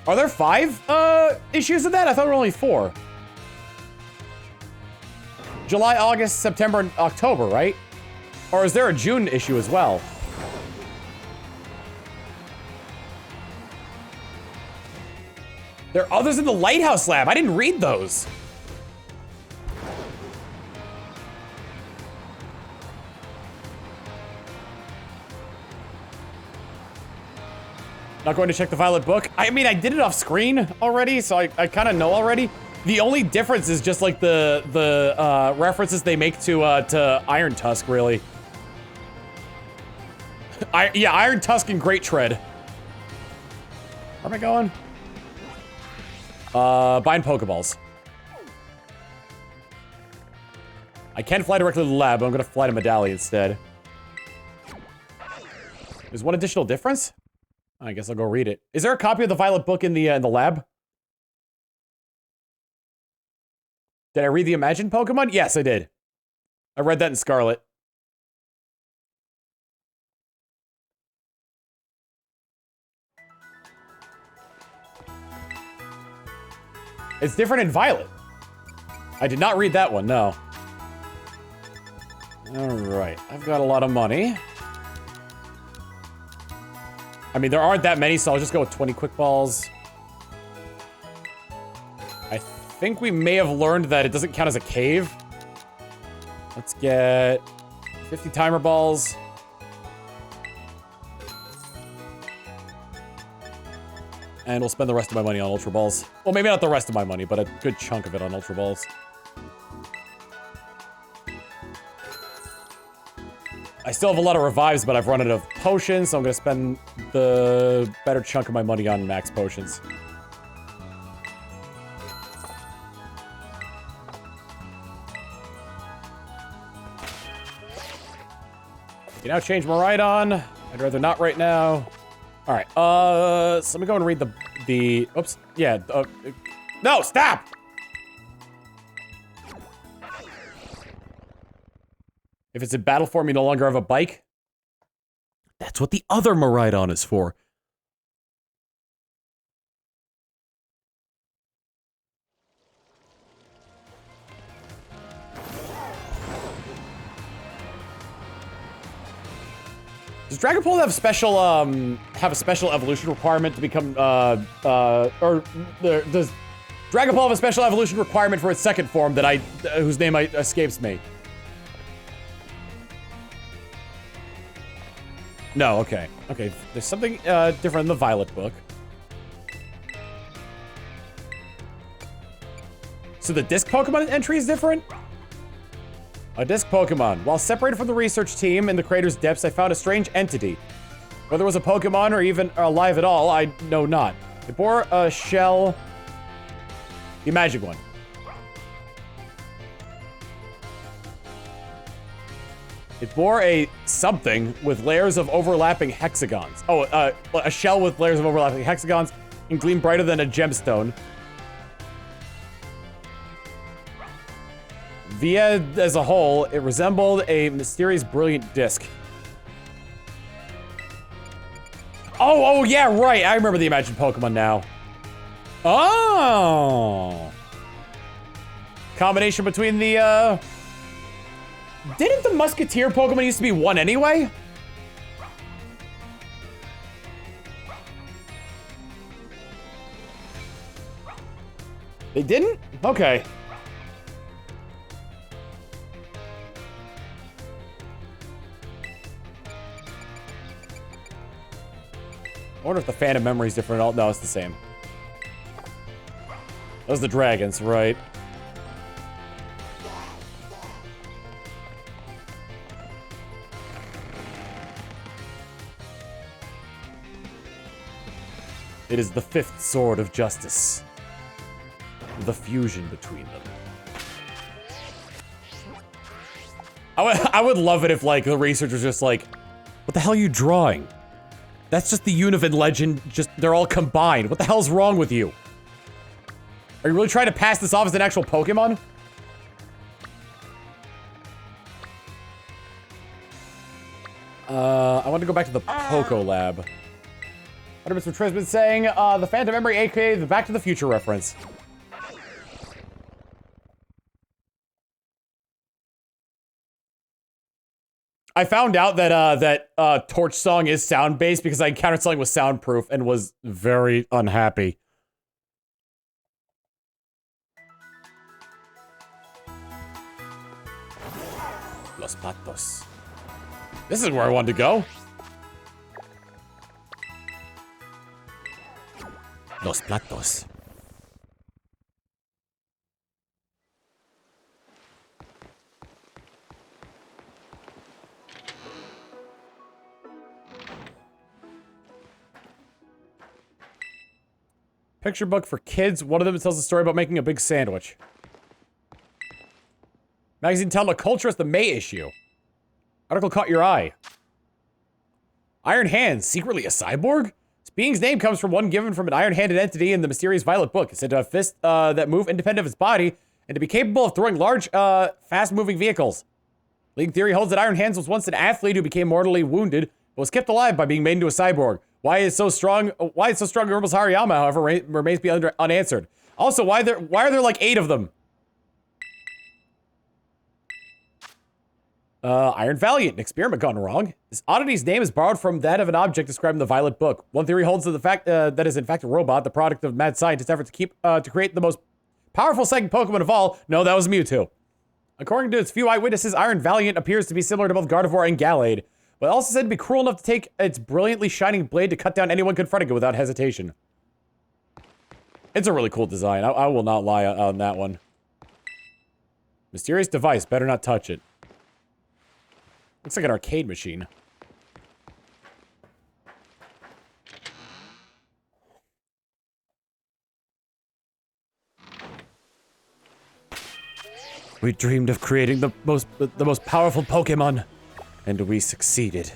Are there 5 issues of that? I thought there were only 4. July, August, September, and October, right? Or is there a June issue as well? There are others in the Lighthouse Lab. I didn't read those. Not going to check the Violet book. I mean, I did it off screen already, so I kind of know already. The only difference is just like the references they make to Iron Tusk, really. Yeah, Iron Tusk and Great Tread. Where am I going? Buying Pokeballs. I can fly directly to the lab, but I'm gonna fly to Medallion instead. There's one additional difference? I guess I'll go read it. Is there a copy of the Violet book in the lab? Did I read the Imagined Pokemon? Yes, I did. I read that in Scarlet. It's different in Violet. I did not read that one, no. Alright, I've got a lot of money. I mean, there aren't that many, so I'll just go with 20 quick balls. I think we may have learned that it doesn't count as a cave. Let's get 50 timer balls. And we'll spend the rest of my money on Ultra Balls. Well, maybe not the rest of my money, but a good chunk of it on Ultra Balls. I still have a lot of revives, but I've run out of potions, so I'm gonna spend the better chunk of my money on max potions. You now change Miraidon. I'd rather not right now. All right, so let me go and read the oops, yeah, no, stop! If it's in battle form, you no longer have a bike. That's what the other Miraidon is for. Does Dragon Ball have a special evolution requirement to become, does Dragon Ball have a special evolution requirement for its second form that whose name escapes me? No, okay. Okay, there's something, different in the Violet book. So the disc Pokemon entry is different? A disc Pokemon. While separated from the research team in the crater's depths, I found a strange entity. Whether it was a Pokemon or even alive at all, I know not. It bore a shell... The magic one. It bore a something with layers of overlapping hexagons. Oh, a shell with layers of overlapping hexagons and gleamed brighter than a gemstone. Via as a whole, it resembled a mysterious, brilliant disc. Oh, yeah, right. I remember the Imagined Pokemon now. Oh. Combination between the, Didn't the Musketeer Pokemon used to be one anyway? They didn't? Okay. I wonder if the Phantom Memory is different at all. No, it's the same. Those are the dragons, right? It is the fifth sword of justice. The fusion between them. I would love it if, like, the researchers just like, what the hell are you drawing? That's just the Univin legend, just, they're all combined. What the hell's wrong with you? Are you really trying to pass this off as an actual Pokemon? I want to go back to the Poco Lab. What have Mr. Triz been saying? The Phantom Memory, aka the Back to the Future reference. I found out that Torch Song is sound-based because I encountered something with soundproof and was very unhappy. Los Patos. This is where I wanted to go. los platos. Picture book for kids. One of them tells a story about making a big sandwich. Magazine telling a culturist the May issue. Article caught your eye. Iron Hands, secretly a cyborg? This being's name comes from one given from an iron-handed entity in the mysterious Violet book. It's said to have fists that move independent of its body and to be capable of throwing large, fast-moving vehicles. League theory holds that Iron Hands was once an athlete who became mortally wounded, but was kept alive by being made into a cyborg. Why it's so strong Urbal's Hariyama, however, remains to be unanswered. Also, why are there like 8 of them? Iron Valiant, an experiment gone wrong. This oddity's name is borrowed from that of an object described in the Violet book. One theory holds to the fact that is in fact a robot, the product of mad scientists' effort to create the most powerful second Pokemon of all. No, that was Mewtwo. According to its few eyewitnesses, Iron Valiant appears to be similar to both Gardevoir and Gallade, but also said to be cruel enough to take its brilliantly shining blade to cut down anyone confronting it without hesitation. It's a really cool design. I will not lie on that one. Mysterious device. Better not touch it. Looks like an arcade machine. We dreamed of creating the most powerful Pokemon, and we succeeded.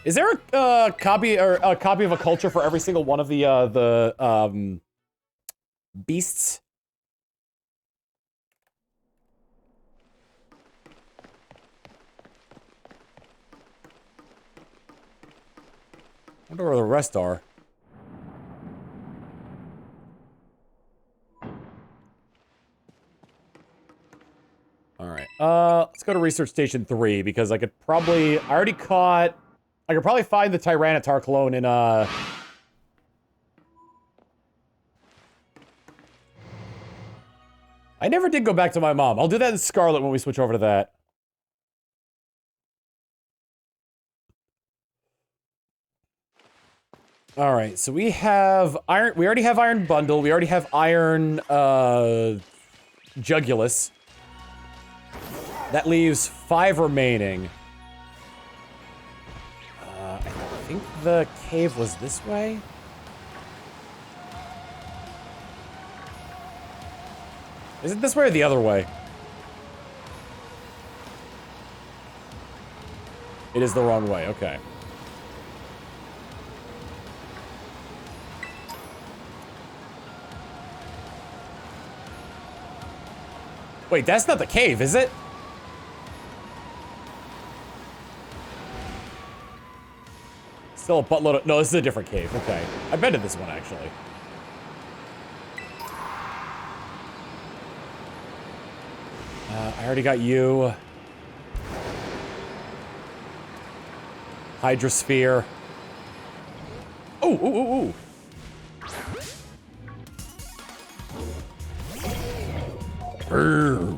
Is there a copy of a culture for every single one of the beasts? I wonder where the rest are. Alright, let's go to Research Station 3, because I could probably... I could probably find the Tyranitar clone in, I never did go back to my mom. I'll do that in Scarlet when we switch over to that. Alright, so we have Iron... We already have Iron Bundle. We already have Iron, Jugulus. That leaves 5 remaining. I think the cave was this way? Is it this way or the other way? It is the wrong way, okay. Wait, that's not the cave, is it? Still a buttload of... No, this is a different cave. Okay. I've been to this one, actually. I already got you. Hydrosphere. Ooh, ooh, ooh, ooh. Brrr.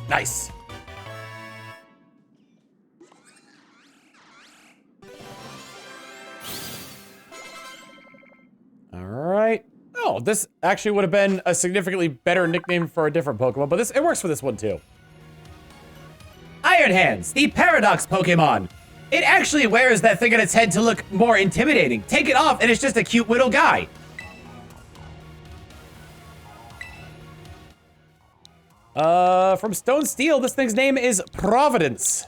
Nice. All right. Oh, this actually would have been a significantly better nickname for a different Pokemon, but it works for this one too. Iron Hands, the Paradox Pokemon. It actually wears that thing on its head to look more intimidating. Take it off and it's just a cute little guy. From Stone Steel, this thing's name is Providence.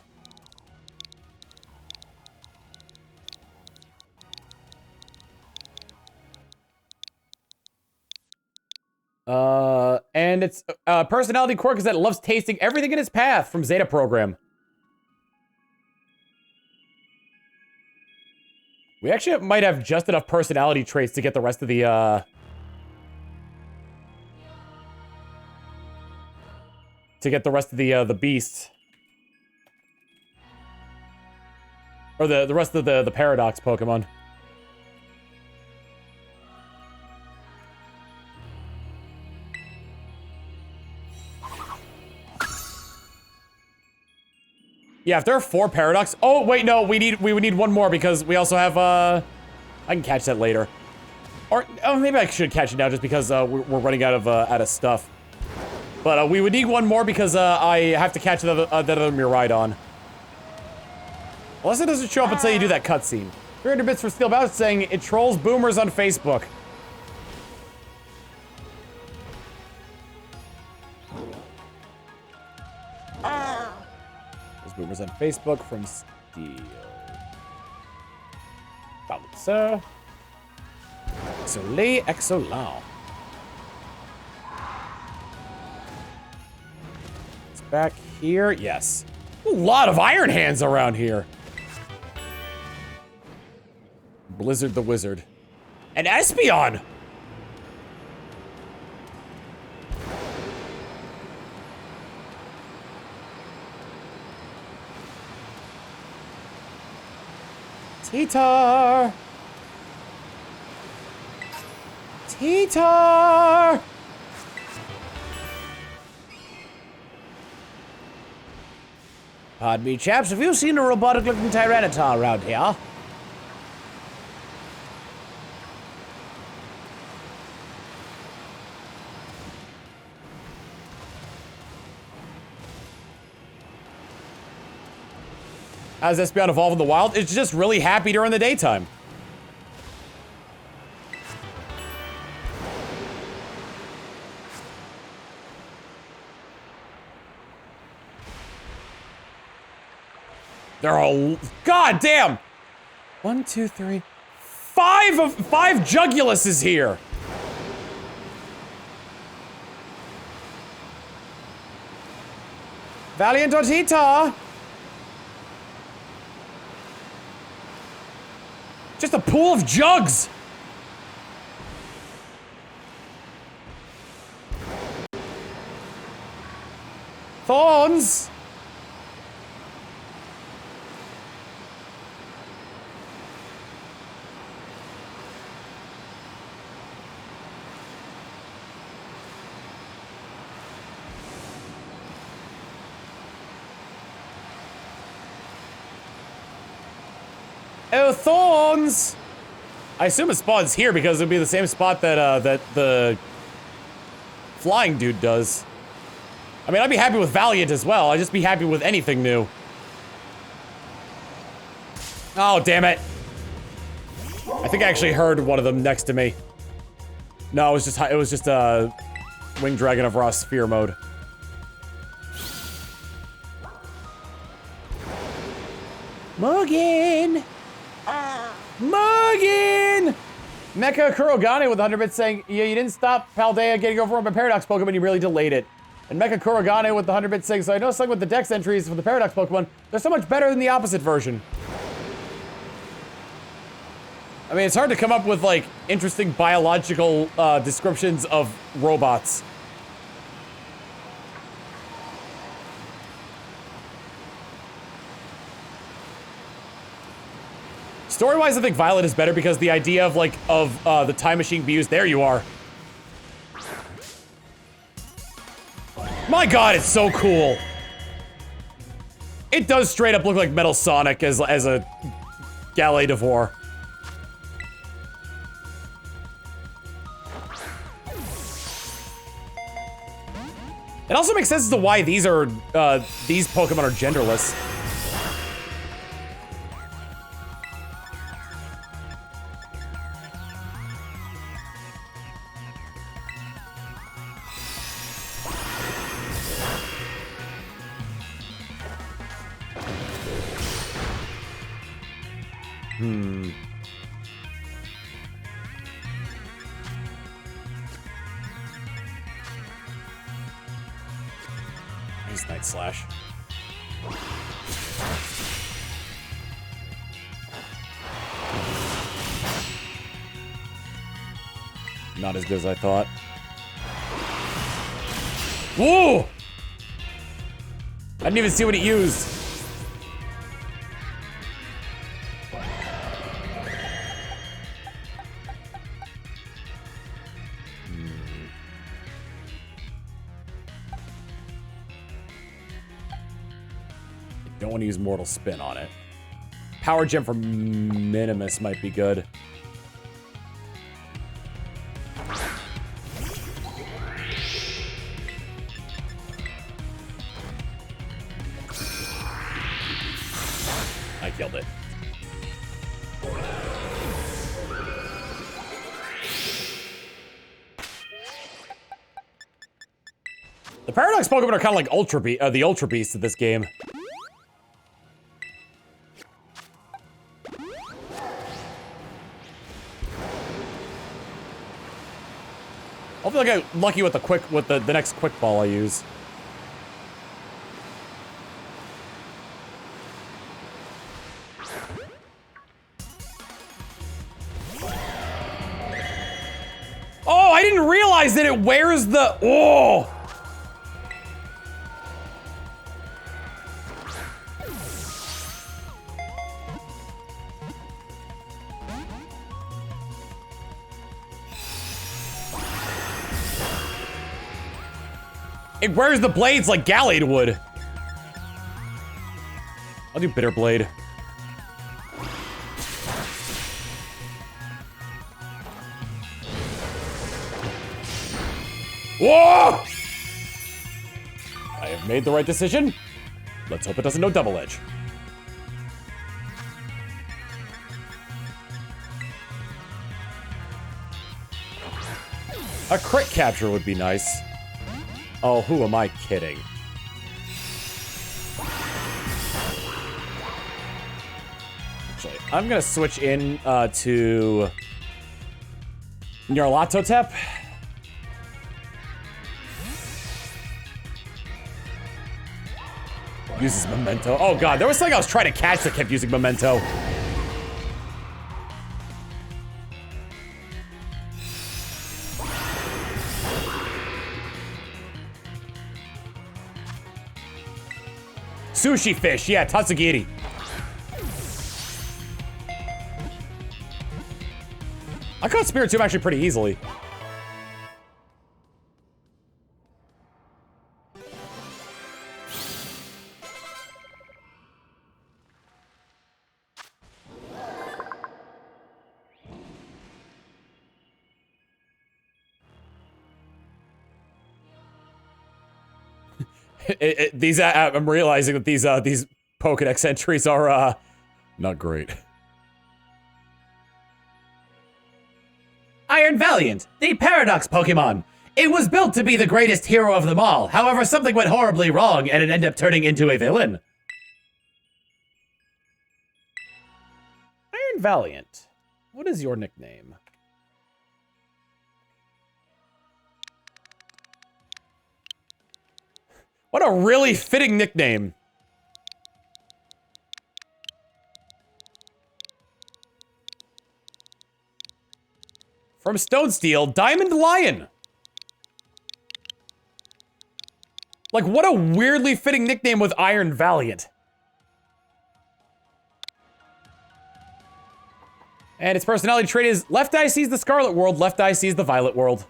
And its personality quirk is that it loves tasting everything in its path from Zeta Program. We actually might have just enough personality traits to get the rest of the, the beasts. Or the rest of the Paradox Pokemon. Yeah, if there are 4 Paradox... Oh, wait, no, we would need one more because we also have, I can catch that later. Or, oh, maybe I should catch it now just because, we're running out of stuff. But, we would need one more because, I have to catch that other Miraidon. Unless it doesn't show up until you do that cutscene. 300 bits for Steel Bounce saying it trolls boomers on Facebook. There's boomers on Facebook from Steel. Bouncer. Exolé, Exolau. It's back here. Yes. A lot of Iron Hands around here. Blizzard the Wizard. And Espeon! T-Tar! T-Tar! Pardon me, chaps, have you seen a robotic-looking Tyranitar around here? How does Espeon evolve in the wild? It's just really happy during the daytime. They're all... God damn! 1, 2, 3... 5 Jugulus is here! Valiant Otita! Just a pool of jugs! Thorns! Oh, thorns! I assume it spawns here because it would be the same spot that, that the flying dude does. I mean, I'd be happy with Valiant as well. I'd just be happy with anything new. Oh, damn it. I think I actually heard one of them next to me. No, it was just Winged Dragon of Raw Sphere mode. Muggin! Muggin! Mecha Kurogane with 100 bits saying, yeah, you didn't stop Paldea getting overrun by Paradox Pokemon, you really delayed it. And Mecha Kurogane with 100 bits saying, so I know something with the Dex entries for the Paradox Pokemon, they're so much better than the opposite version. I mean, it's hard to come up with, like, interesting biological descriptions of robots. Story-wise, I think Violet is better because the idea of, like, the time machine being used. There you are. My god, it's so cool. It does straight up look like Metal Sonic as a Galley Devore. It also makes sense as to why these Pokemon are genderless. Nice Night Slash. Not as good as I thought. Whoa! I didn't even see what it used. Don't want to use Mortal Spin on it. Power Gem for Minimus might be good. I killed it. The Paradox Pokemon are kind of like the Ultra Beasts of this game. Hopefully I get lucky with the next quick ball I use. Oh, I didn't realize that it wears the... Oh! It wears the blades like Gallade would. I'll do Bitter Blade. Whoa! I have made the right decision. Let's hope it doesn't know Double Edge. A crit capture would be nice. Oh, who am I kidding? Actually, I'm gonna switch in to Nyarlathotep. Uses Memento. Oh god, there was something I was trying to catch that kept using Memento. Sushi fish, yeah, Tatsugiri. I caught Spiritomb actually pretty easily. I'm realizing that these Pokedex entries are, not great. Iron Valiant, the Paradox Pokemon. It was built to be the greatest hero of them all. However, something went horribly wrong and it ended up turning into a villain. Iron Valiant, what is your nickname? What a really fitting nickname. From Stone Steel, Diamond Lion. Like, what a weirdly fitting nickname with Iron Valiant. And its personality trait is left eye sees the Scarlet world, left eye sees the Violet world.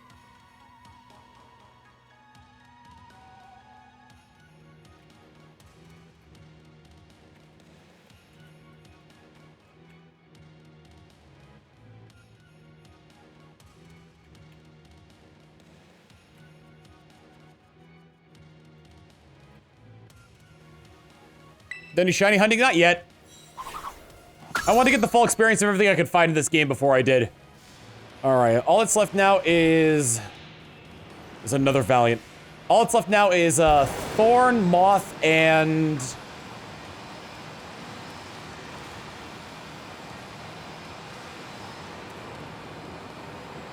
Done any shiny hunting? Not yet. I want to get the full experience of everything I could find in this game before I did. Alright, all that's left now is... There's another Valiant. All that's left now is, Thorn, Moth, and...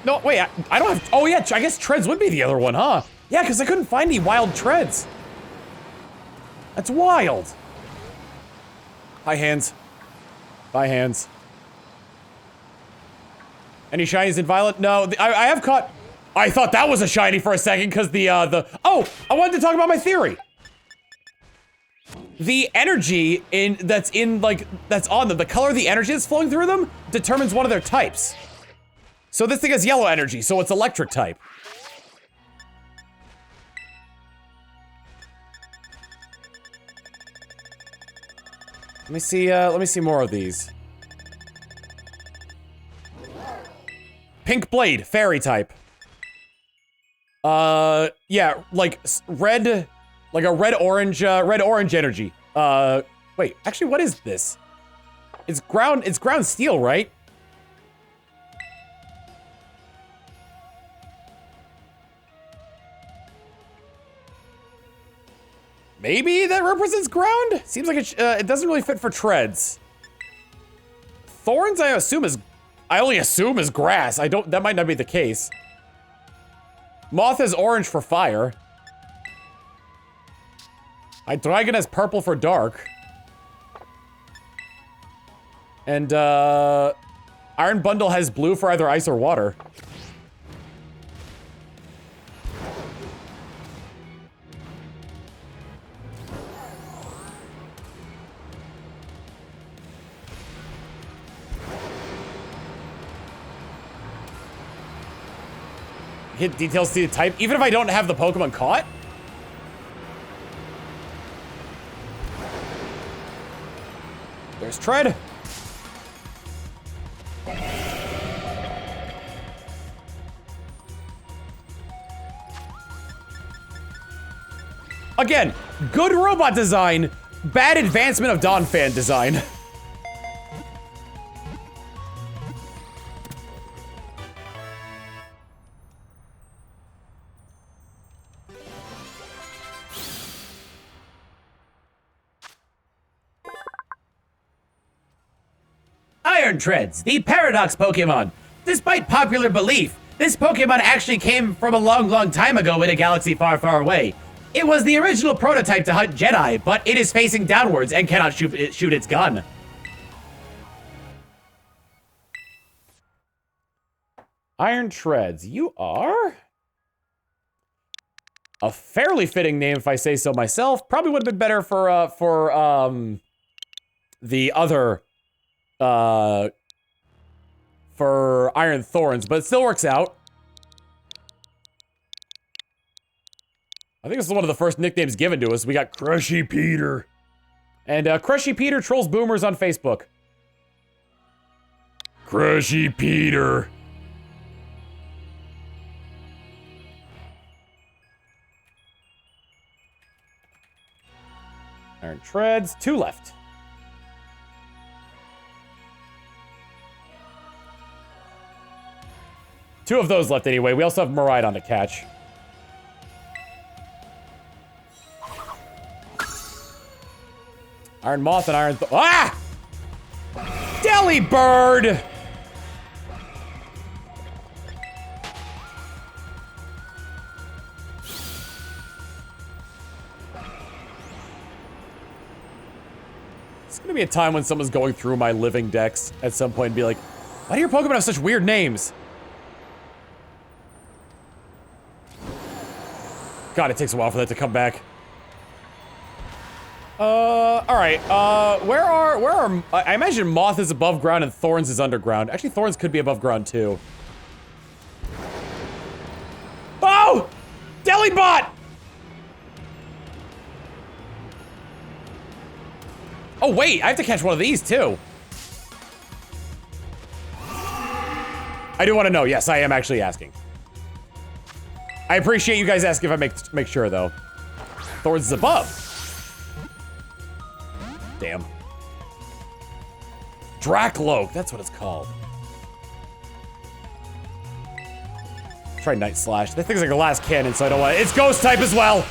No, wait, I don't have... Oh yeah, I guess Treads would be the other one, huh? Yeah, because I couldn't find any wild Treads. That's wild. Hi, hands. Bye, hands. Any shinies in Violet? No, I have caught... I thought that was a shiny for a second, because Oh! I wanted to talk about my theory! The energy that's on them, the color of the energy that's flowing through them, determines one of their types. So this thing has yellow energy, so it's electric type. Let me see more of these. Pink Blade, fairy type. Yeah, like red, like a red-orange energy. Wait, actually, what is this? It's ground steel, right? Maybe that represents ground? Seems like it doesn't really fit for treads. Thorns, I only assume is grass. That might not be the case. Moth is orange for fire. Dragon has purple for dark. And, Iron Bundle has blue for either ice or water. Hit details to the type, even if I don't have the Pokemon caught? There's Tread. Again, good robot design, bad advancement of Donphan design. Iron Treads, the Paradox Pokemon. Despite popular belief, this Pokemon actually came from a long time ago in a galaxy far away. It was the original prototype to hunt Jedi, but it is facing downwards and cannot shoot its gun. Iron Treads, you are a fairly fitting name if I say so myself. Probably would have been better for the other for Iron Thorns, but it still works out. I think this is one of the first nicknames given to us. We got Crushy Peter. And Crushy Peter trolls boomers on Facebook. Crushy Peter. Iron Treads, 2 left. Two of those left anyway. We also have Miraidon to catch. Iron Moth and Iron Ah! Delibird! It's gonna be a time when someone's going through my living decks at some point and be like, why do your Pokemon have such weird names? God, it takes a while for that to come back. Alright, where are, I imagine Moth is above ground and Thorns is underground. Actually, Thorns could be above ground, too. Oh! Delibot! Oh, wait, I have to catch one of these, too. I do want to know. Yes, I am actually asking. I appreciate you guys asking if I make sure, though. Thorns is above. Damn. Dracloak, that's what it's called. Try Night Slash. That thing's like a last cannon, so I don't want it. It's Ghost type as well!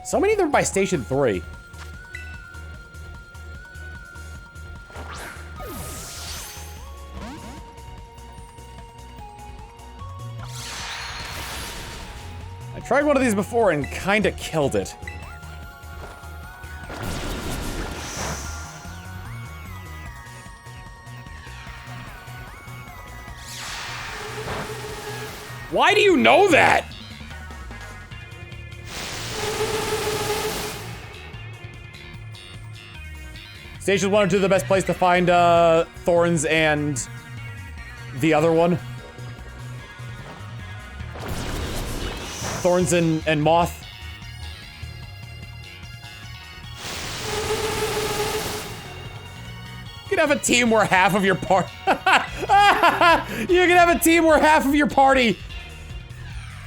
So many of them by Station 3. I tried one of these before and kinda killed it. Why do you know that? Station 1 or 2 the best place to find Thorns and the other one. Thorns and Moth. You can have a team where half of your party. You can have a team where half of your party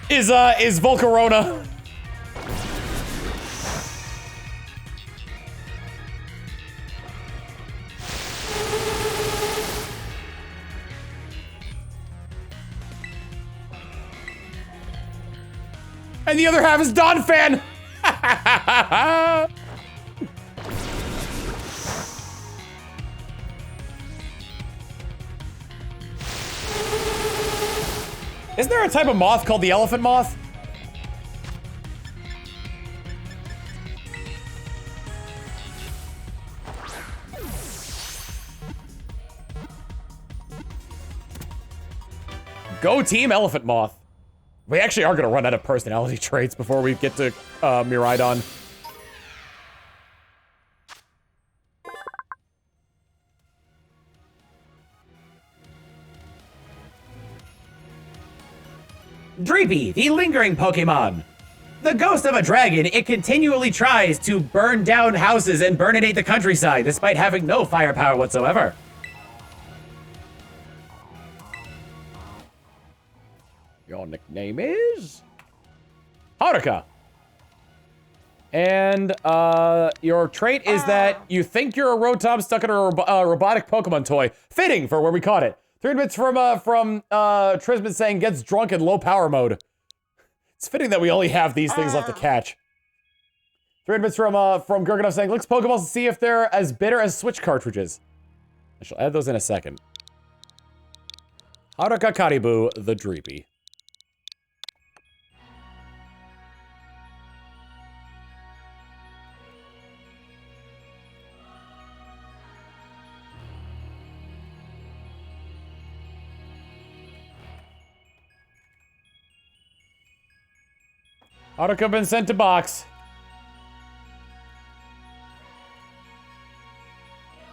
is Volcarona. And the other half is Donphan. Isn't there a type of moth called the elephant moth? Go team elephant moth. We actually are gonna run out of personality traits before we get to Miraidon. Dreepy, the lingering Pokemon. The ghost of a dragon, it continually tries to burn down houses and burninate the countryside despite having no firepower whatsoever. Your nickname is Haruka. And your trait is that you think you're a Rotom stuck in a robotic Pokemon toy. Fitting for where we caught it. 3 bits from Trisman saying gets drunk in low power mode. It's fitting that we only have these things left to catch. 3 bits from Gurganov saying looks Pokeballs to see if they're as bitter as Switch cartridges. I shall add those in a second. Haruka Karibu, the Dreepy. Haruka been sent to box.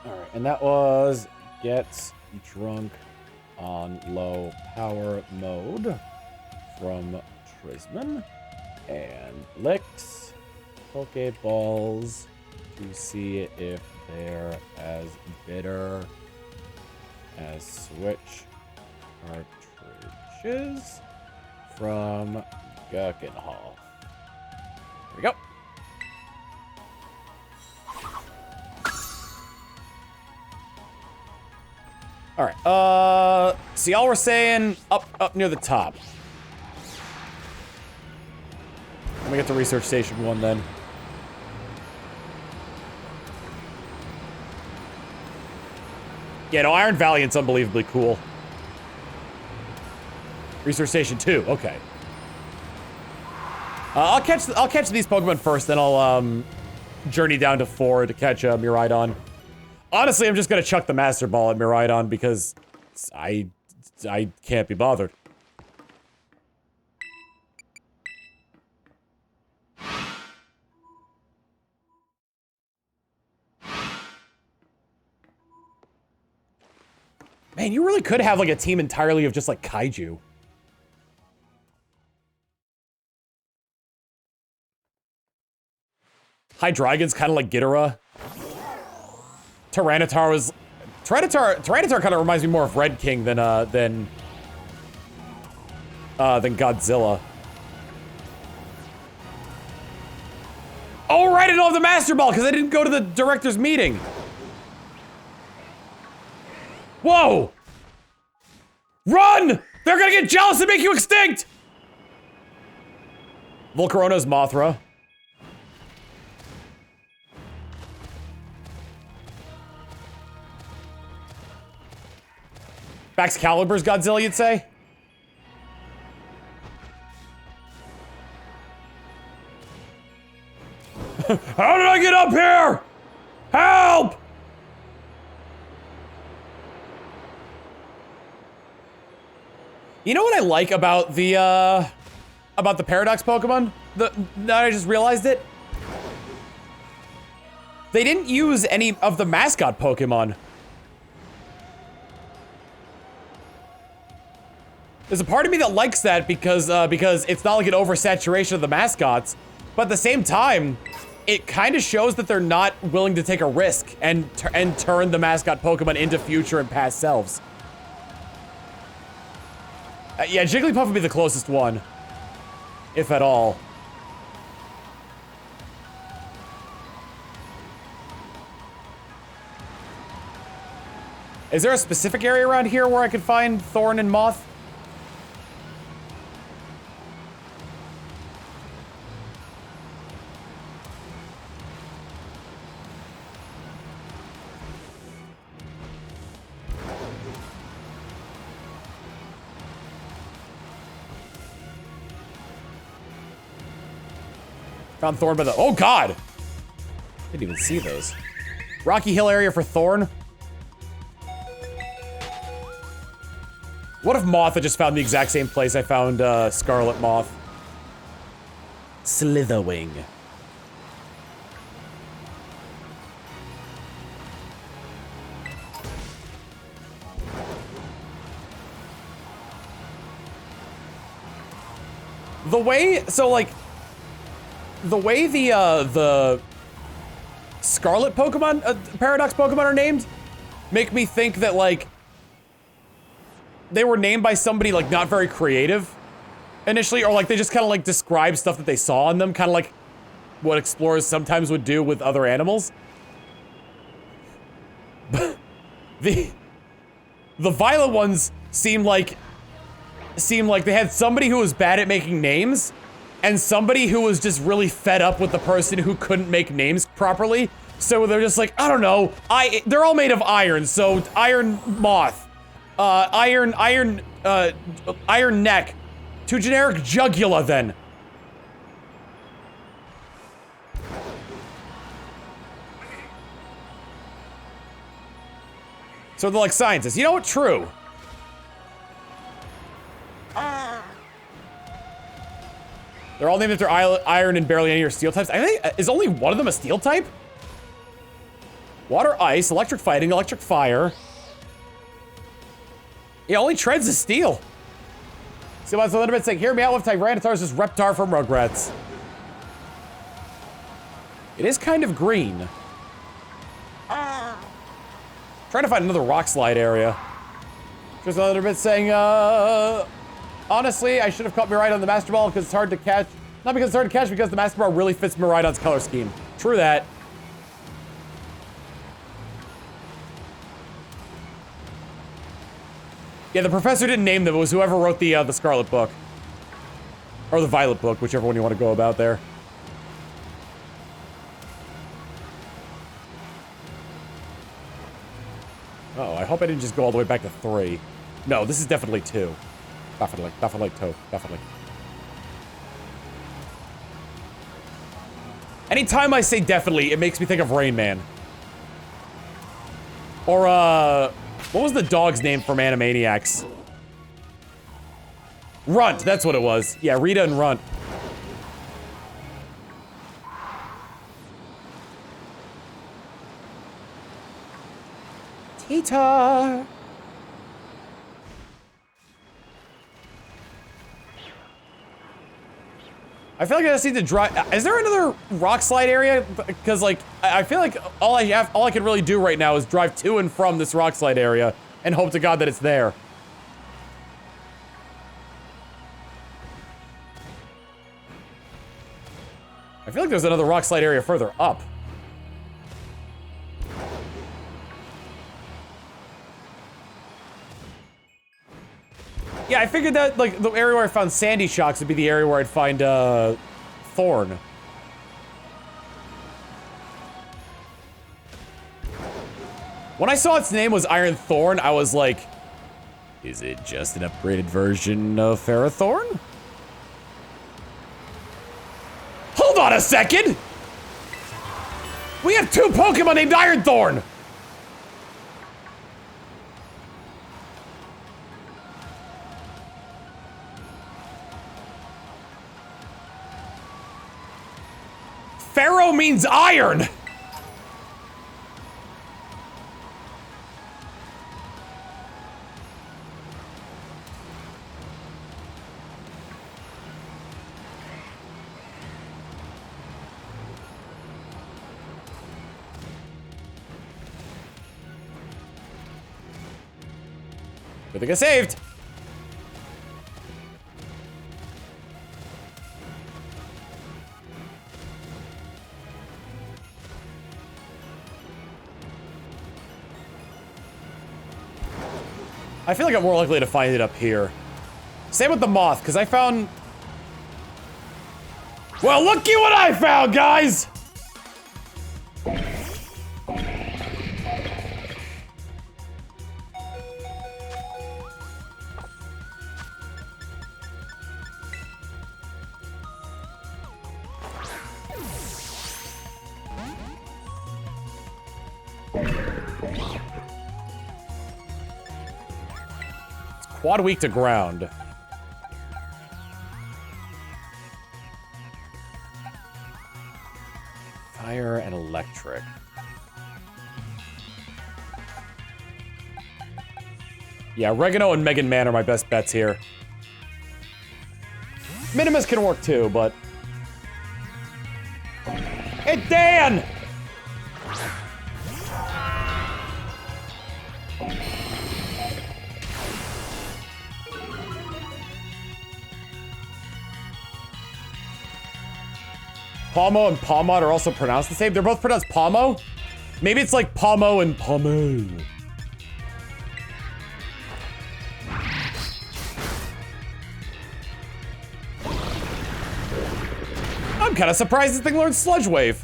Alright, and that was gets drunk on low power mode from Trisman. And licks Pokeballs to see if they're as bitter as Switch cartridges from Gurkenhall. Here we go. All right. So y'all were saying up near the top. Let me get to Research Station 1 then. Yeah, no, Iron Valiant's unbelievably cool. Research Station 2, okay. I'll catch these Pokemon first, then I'll journey down to 4 to catch Miraidon. Honestly, I'm just gonna chuck the Master Ball at Miraidon because I can't be bothered. Man, you really could have like a team entirely of just like kaiju. Hydreigon's kind of like Ghidorah. Tyranitar kind of reminds me more of Red King than Godzilla. Oh right, I don't have the Master Ball because I didn't go to the director's meeting. Whoa! Run! They're gonna get jealous and make you extinct! Volcarona's Mothra. Excalibur's Godzilla, you'd say? How did I get up here? Help! You know what I like about the Paradox Pokemon? Now I just realized it. They didn't use any of the mascot Pokemon. There's a part of me that likes that because it's not like an oversaturation of the mascots, but at the same time, it kind of shows that they're not willing to take a risk and turn the mascot Pokemon into future and past selves. Yeah, Jigglypuff would be the closest one, if at all. Is there a specific area around here where I could find Thorn and Moth? Found Thorn by the— oh god! Didn't even see those. Rocky Hill area for Thorn. What if Moth had just found the exact same place I found Scarlet Moth? Slitherwing. The way, so like, the way the Scarlet Pokemon, Paradox Pokemon are named, make me think that like, they were named by somebody like not very creative initially, or like they just kind of like describe stuff that they saw in them, kind of like what explorers sometimes would do with other animals. the violet ones seem like they had somebody who was bad at making names and somebody who was just really fed up with the person who couldn't make names properly. So they're just like, I don't know, they're all made of iron, so Iron Moth. Iron Neck. Too generic Jugula, then. So they're like scientists. You know what? True. They're all named after iron and barely any are steel types. I think, is only one of them a steel type? Water, ice, electric fighting, electric fire. Yeah, only Treads is steel. See what's a little bit saying, hear me out with Tyranitar's is Reptar from Rugrats. It is kind of green. Trying to find another rock slide area. Just a little bit saying, honestly, I should have caught Miraidon on the Master Ball because it's hard to catch. Not because it's hard to catch, because the Master Ball really fits Miraidon's color scheme. True that. Yeah, the professor didn't name them. It was whoever wrote the Scarlet book. Or the Violet book, whichever one you want to go about there. Oh, I hope I didn't just go all the way back to 3. No, this is definitely 2. Definitely 2. Definitely. Anytime I say definitely, it makes me think of Rain Man. Or, what was the dog's name from Animaniacs? Runt, that's what it was. Yeah, Rita and Runt. Tita! I feel like I just need to drive. Is there another rock slide area? Because like, I feel like all I can really do right now is drive to and from this rock slide area and hope to God that it's there. I feel like there's another rock slide area further up. Yeah, I figured that, like, the area where I found Sandy Shocks would be the area where I'd find, Thorn. When I saw its name was Iron Thorn, I was like, is it just an upgraded version of Ferrothorn? Hold on a second! We have 2 Pokemon named Iron Thorn! Ferro means iron! Good thing I saved. I feel like I'm more likely to find it up here. Same with the moth, because I found... Well, looky what I found, guys! Quad weak to ground. Fire and electric. Yeah, Oregano and Megan Man are my best bets here. Minimus can work too, but... Hey, Dan! Palmo and Palmod are also pronounced the same. They're both pronounced Palmo. Maybe it's like Palmo and Palmo. I'm kind of surprised this thing learned Sludge Wave.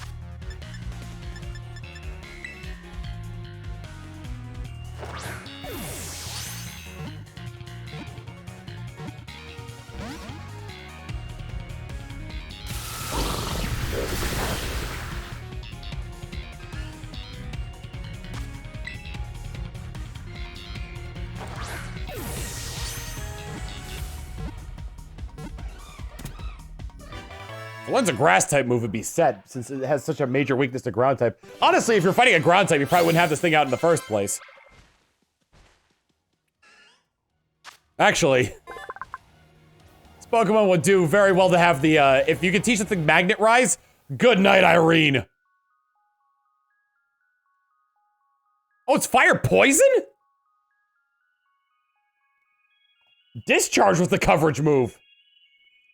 One's a grass type move would be set, since it has such a major weakness to ground type. Honestly, if you're fighting a ground type, you probably wouldn't have this thing out in the first place. Actually, this Pokemon would do very well to have the, if you could teach this thing Magnet Rise, good night, Irene. Oh, it's Fire Poison? Discharge was the coverage move.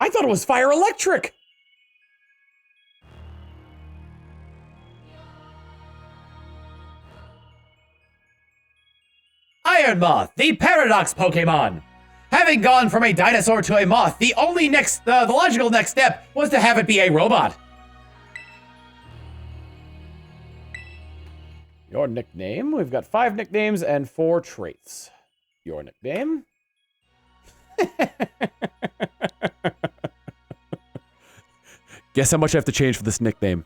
I thought it was Fire Electric. Iron Moth, the Paradox Pokemon. Having gone from a dinosaur to a moth, the logical next step was to have it be a robot. Your nickname? We've got 5 nicknames and 4 traits. Your nickname? Guess how much I have to change for this nickname?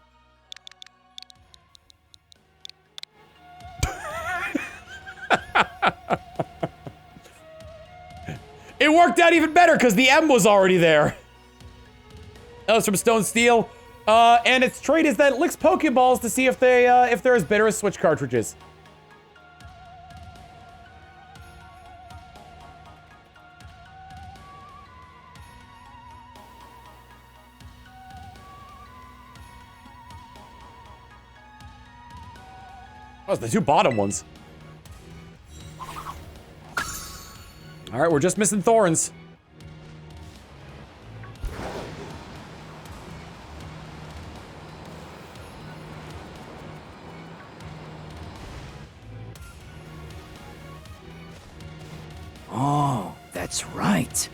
It worked out even better because the M was already there. That was from Stone Steel. And its trait is that it licks Pokeballs to see if they're as bitter as Switch cartridges. Oh, it's the 2 bottom ones. All right, we're just missing thorns. Oh, that's right.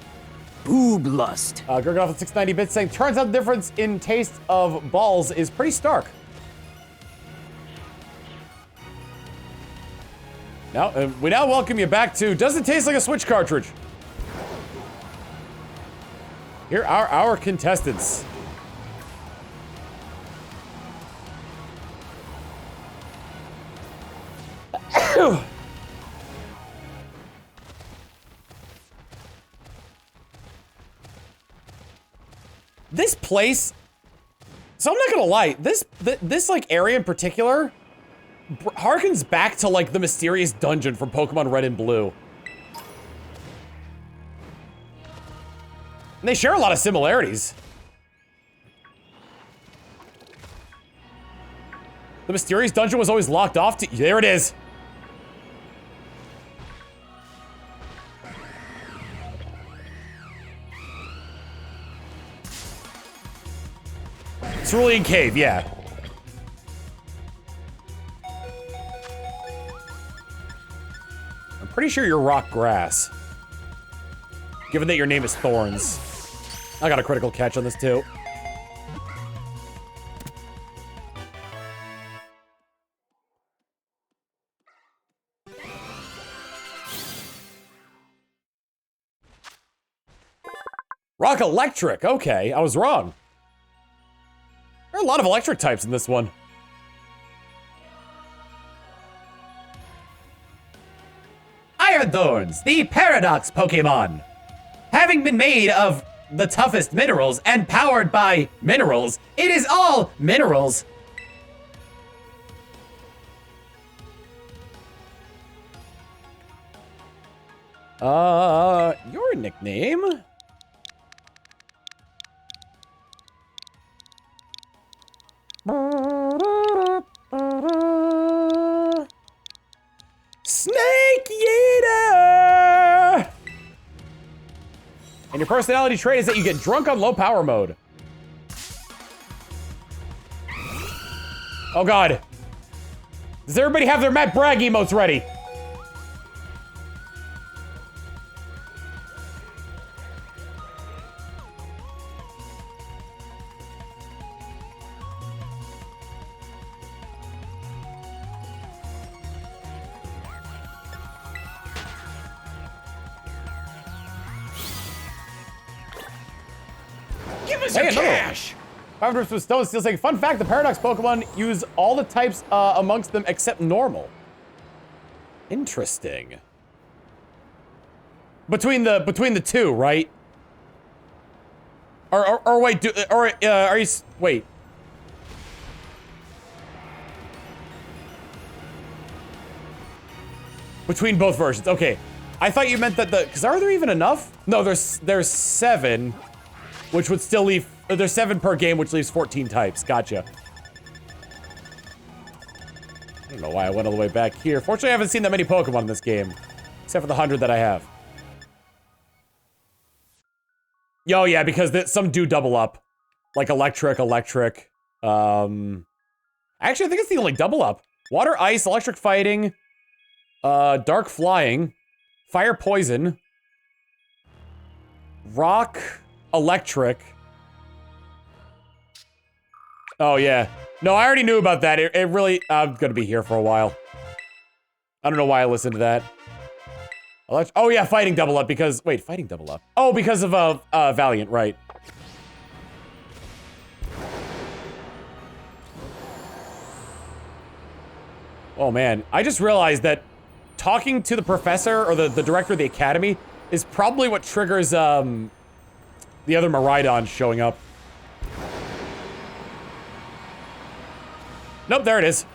Boob lust. Gurgoff at 690 bits saying, turns out the difference in taste of balls is pretty stark. Now, we now welcome you back to Does It Taste Like a Switch Cartridge? Here are our contestants. This place, so I'm not gonna lie, this like area in particular harkens back to like the mysterious dungeon from Pokemon Red and Blue. And they share a lot of similarities. The mysterious dungeon was always locked off to— there it is. Cerulean Cave, yeah. I'm pretty sure you're rock grass. Given that your name is Thorns. I got a critical catch on this too. Rock Electric, okay, I was wrong. There are a lot of electric types in this one. Iron Thorns, the Paradox Pokemon. Having been made of the toughest minerals and powered by minerals, it is all minerals. Your nickname? Snake Eater! And your personality trait is that you get drunk on low power mode. Oh god. Does everybody have their Matt Bragg emotes ready? Give us Hey, your another one. cash. 500 with Stone Steel saying, fun fact, the Paradox Pokemon use all the types amongst them except normal. Interesting. Between the two, right? Or wait, are you, wait. Between both versions, okay. I thought you meant that because are there even enough? No, there's 7, which would still leave, there's 7 per game, which leaves 14 types, gotcha. I don't know why I went all the way back here. Fortunately, I haven't seen that many Pokemon in this game, except for the 100 that I have. Oh yeah, because some do double up. Like electric. Actually, I think it's the only double up. Water, ice, electric fighting, dark flying, fire poison, rock, electric. Oh yeah. No, I already knew about that. It really, I'm gonna be here for a while. I don't know why I listened to that. Oh yeah, fighting double up because, wait, fighting double up. Oh, because of Valiant, right. Oh man, I just realized that talking to the professor or the director of the academy is probably what triggers the other Miraidon showing up. Nope, there it is.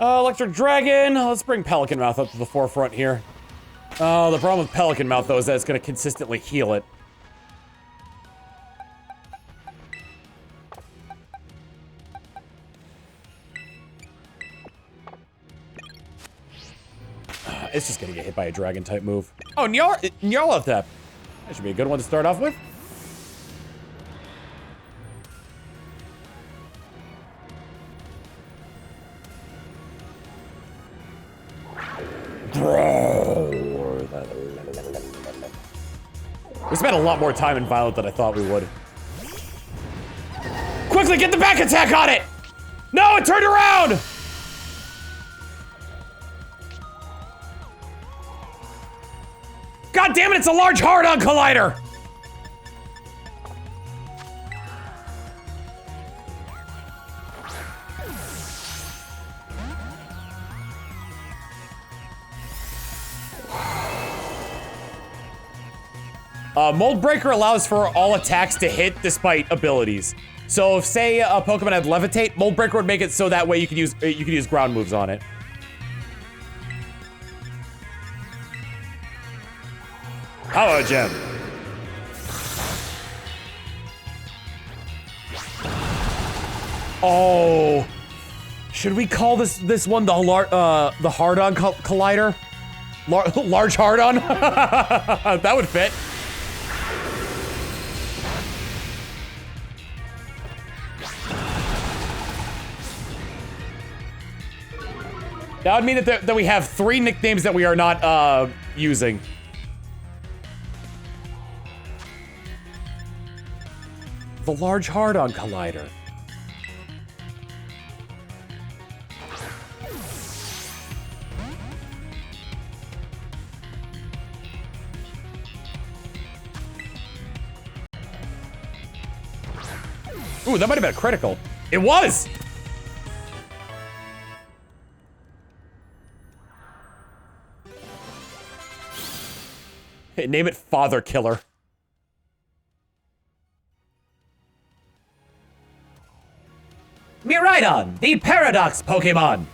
Electric Dragon. Let's bring Pelican Mouth up to the forefront here. Oh, the problem with Pelican Mouth, though, is that it's going to consistently heal it. It's just going to get hit by a Dragon-type move. Oh, Nyarlathotep. That should be a good one to start off with. We spent a lot more time in Violet than I thought we would. Quickly, get the back attack on it! No, it turned around! God damn it, it's a large hard-on collider! Mold Breaker allows for all attacks to hit despite abilities. So if, say, a Pokemon had Levitate, Mold Breaker would make it so that way you could use ground moves on it. Power Gem. Oh. Should we call this one the hard-on collider? Large hard-on? That would fit. That would mean that we have 3 nicknames that we are not using. The Large Hard-On Collider. Ooh, that might have been a critical. It was! Hey, name it Father Killer. Miraidon, the Paradox Pokemon.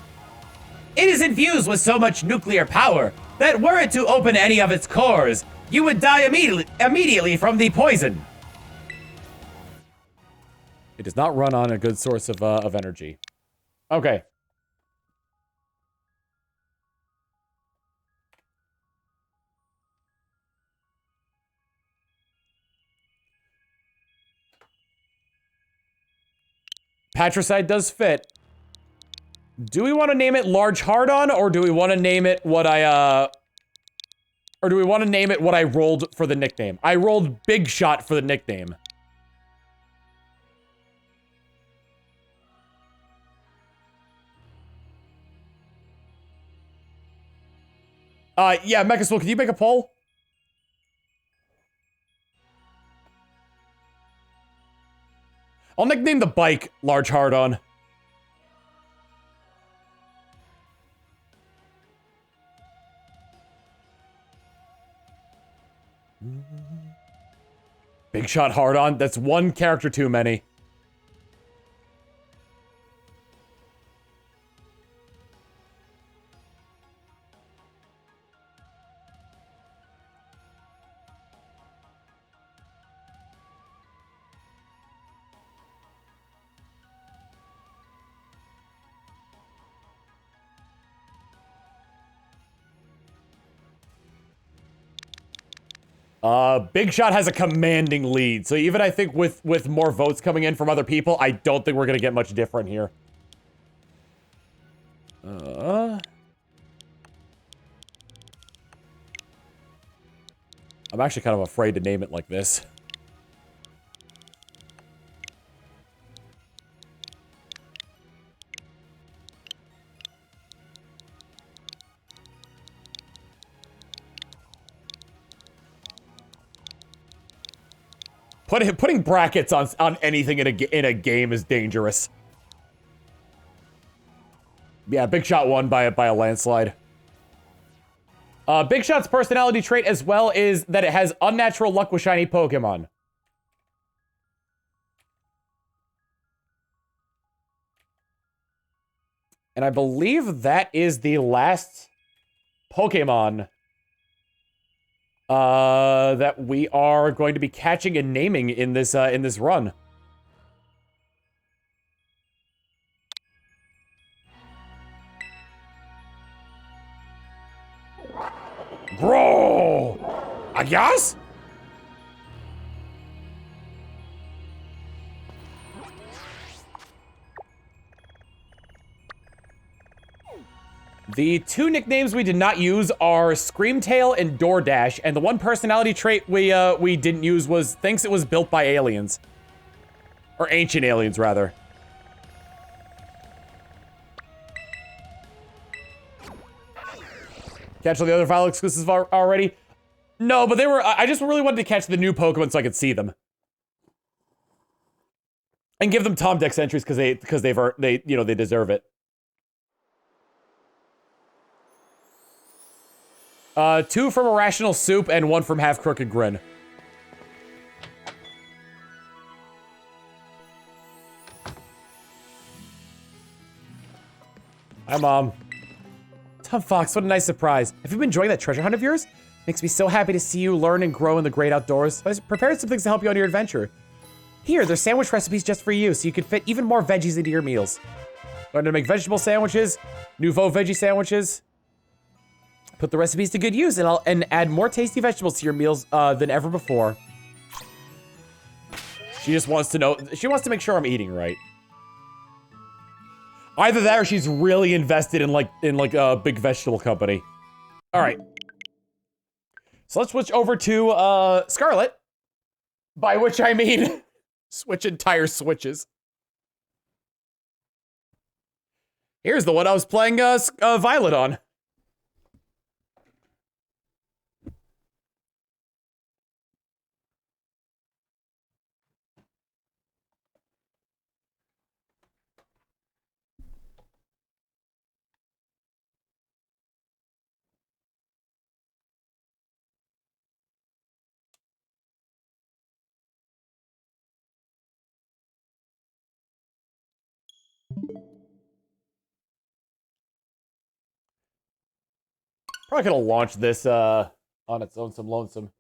It is infused with so much nuclear power that were it to open any of its cores, you would die immediately from the poison. It does not run on a good source of energy. Okay. Patricide does fit. Do we want to name it Large Hard-On, or do we want to name it what I rolled for the nickname? I rolled Big Shot for the nickname. Yeah, Mechaswell, can you make a poll? I'll nickname the bike Large Hard-On. Big Shot Hard-On, that's one character too many. Big Shot has a commanding lead, so even I think with more votes coming in from other people, I don't think we're gonna get much different here. I'm actually kind of afraid to name it like this. Putting brackets on anything in a game is dangerous. Yeah, Big Shot won by a landslide. Big Shot's personality trait as well is that it has unnatural luck with shiny Pokemon. And I believe that is the last Pokemon that we are going to be catching and naming in this run. Bro, I guess. The 2 nicknames we did not use are Screamtail and DoorDash, and the one personality trait we didn't use was thinks it was built by aliens. Or ancient aliens, rather. Catch all the other Violet exclusives already? No, but they were, I just really wanted to catch the new Pokemon so I could see them. And give them Tom Dex entries because they deserve it. 2 from Irrational Soup and 1 from Half Crooked Grin. Hi, Mom. Tom Fox, what a nice surprise. Have you been enjoying that treasure hunt of yours? Makes me so happy to see you learn and grow in the great outdoors. I prepared some things to help you on your adventure. Here, there's sandwich recipes just for you, so you can fit even more veggies into your meals. Learn to make vegetable sandwiches, nouveau veggie sandwiches. Put the recipes to good use, and add more tasty vegetables to your meals than ever before. She just wants to know. She wants to make sure I'm eating right. Either that, or she's really invested in like a big vegetable company. All right. So let's switch over to Scarlet, by which I mean switch entire switches. Here's the one I was playing Violet on. Probably gonna launch this on its own, some lonesome.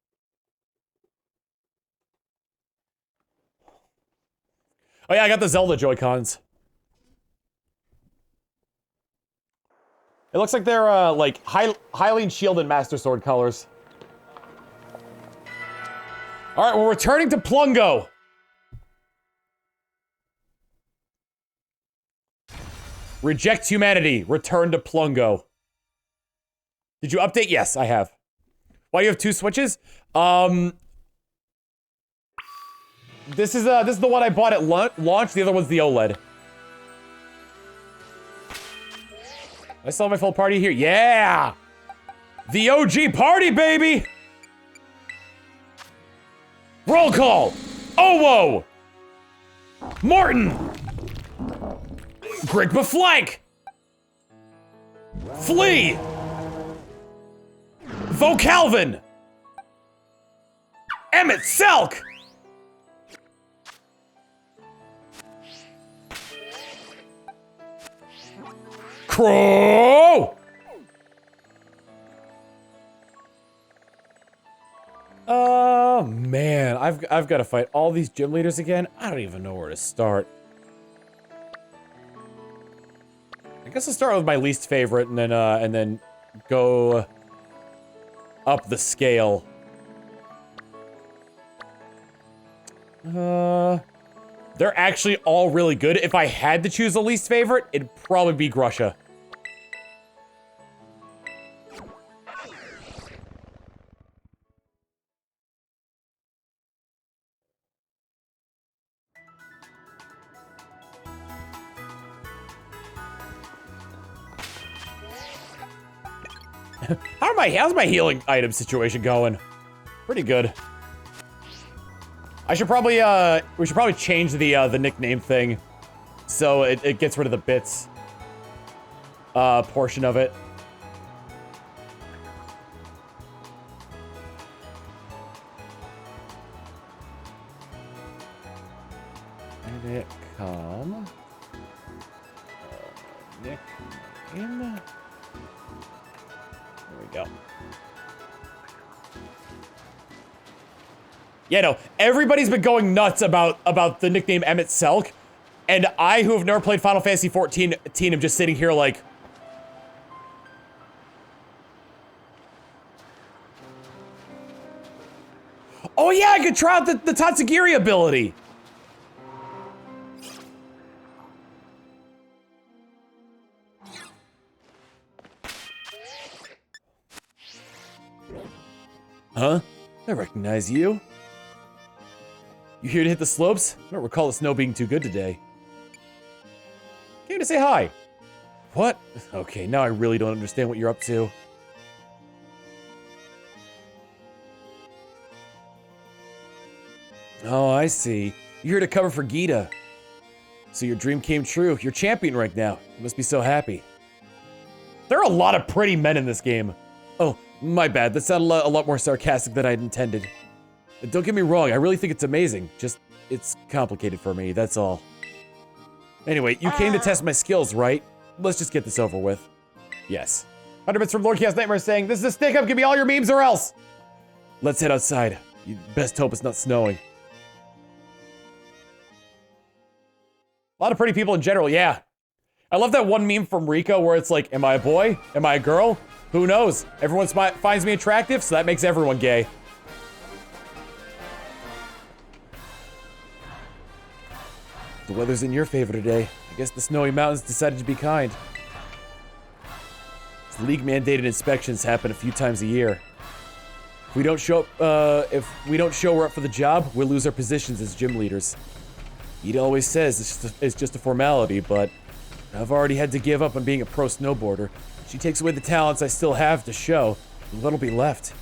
Oh yeah, I got the Zelda Joy-Cons. It looks like they're like Hylian Shield and Master Sword colors. All right, we're returning to Plungo. Reject humanity. Return to Plungo. Did you update? Yes, I have. Why do you have two switches? This is the one I bought at launch. The other one's the OLED. I saw my full party here. Yeah! The OG party, baby! Roll call! Owo! Morton! Grigma Flank! Flea! Vocalvin! Emmett Selk! Crow! Oh man, I've got to fight all these gym leaders again. I don't even know where to start. I guess I'll start with my least favorite and then go up the scale. They're actually all really good. If I had to choose a least favorite, it'd probably be Grusha. How's my healing item situation going? Pretty good. I should probably, we should probably change the nickname thing. So it gets rid of the bits, portion of it. Did it come? Nickname? There we go. Yeah, no, everybody's been going nuts about the nickname Emmett Selk, and I, who have never played Final Fantasy XIV, am just sitting here like... Oh yeah, I could try out the Tatsugiri ability! Huh? I recognize you. You here to hit the slopes? I don't recall the snow being too good today. Came to say hi. What? Okay, now I really don't understand what you're up to. Oh, I see. You're here to cover for Gita. So your dream came true. You're champion right now. You must be so happy. There are a lot of pretty men in this game. Oh, my bad. That sounded a lot more sarcastic than I'd intended. Don't get me wrong, I really think it's amazing. Just, it's complicated for me, that's all. Anyway, you came to test my skills, right? Let's just get this over with. Yes. 100 bits from Lord Chaos Nightmare saying, this is a stick-up, give me all your memes or else. Let's head outside. You best hope it's not snowing. A lot of pretty people in general, yeah. I love that one meme from Rico where it's like, am I a boy? Am I a girl? Who knows? Everyone finds me attractive, so that makes everyone gay. The weather's in your favor today. I guess the snowy mountains decided to be kind. League-mandated inspections happen a few times a year. If we don't show we're up for the job, we'll lose our positions as gym leaders. Ida always says it's just a formality, but I've already had to give up on being a pro snowboarder. She takes away the talents I still have to show, and what'll be left?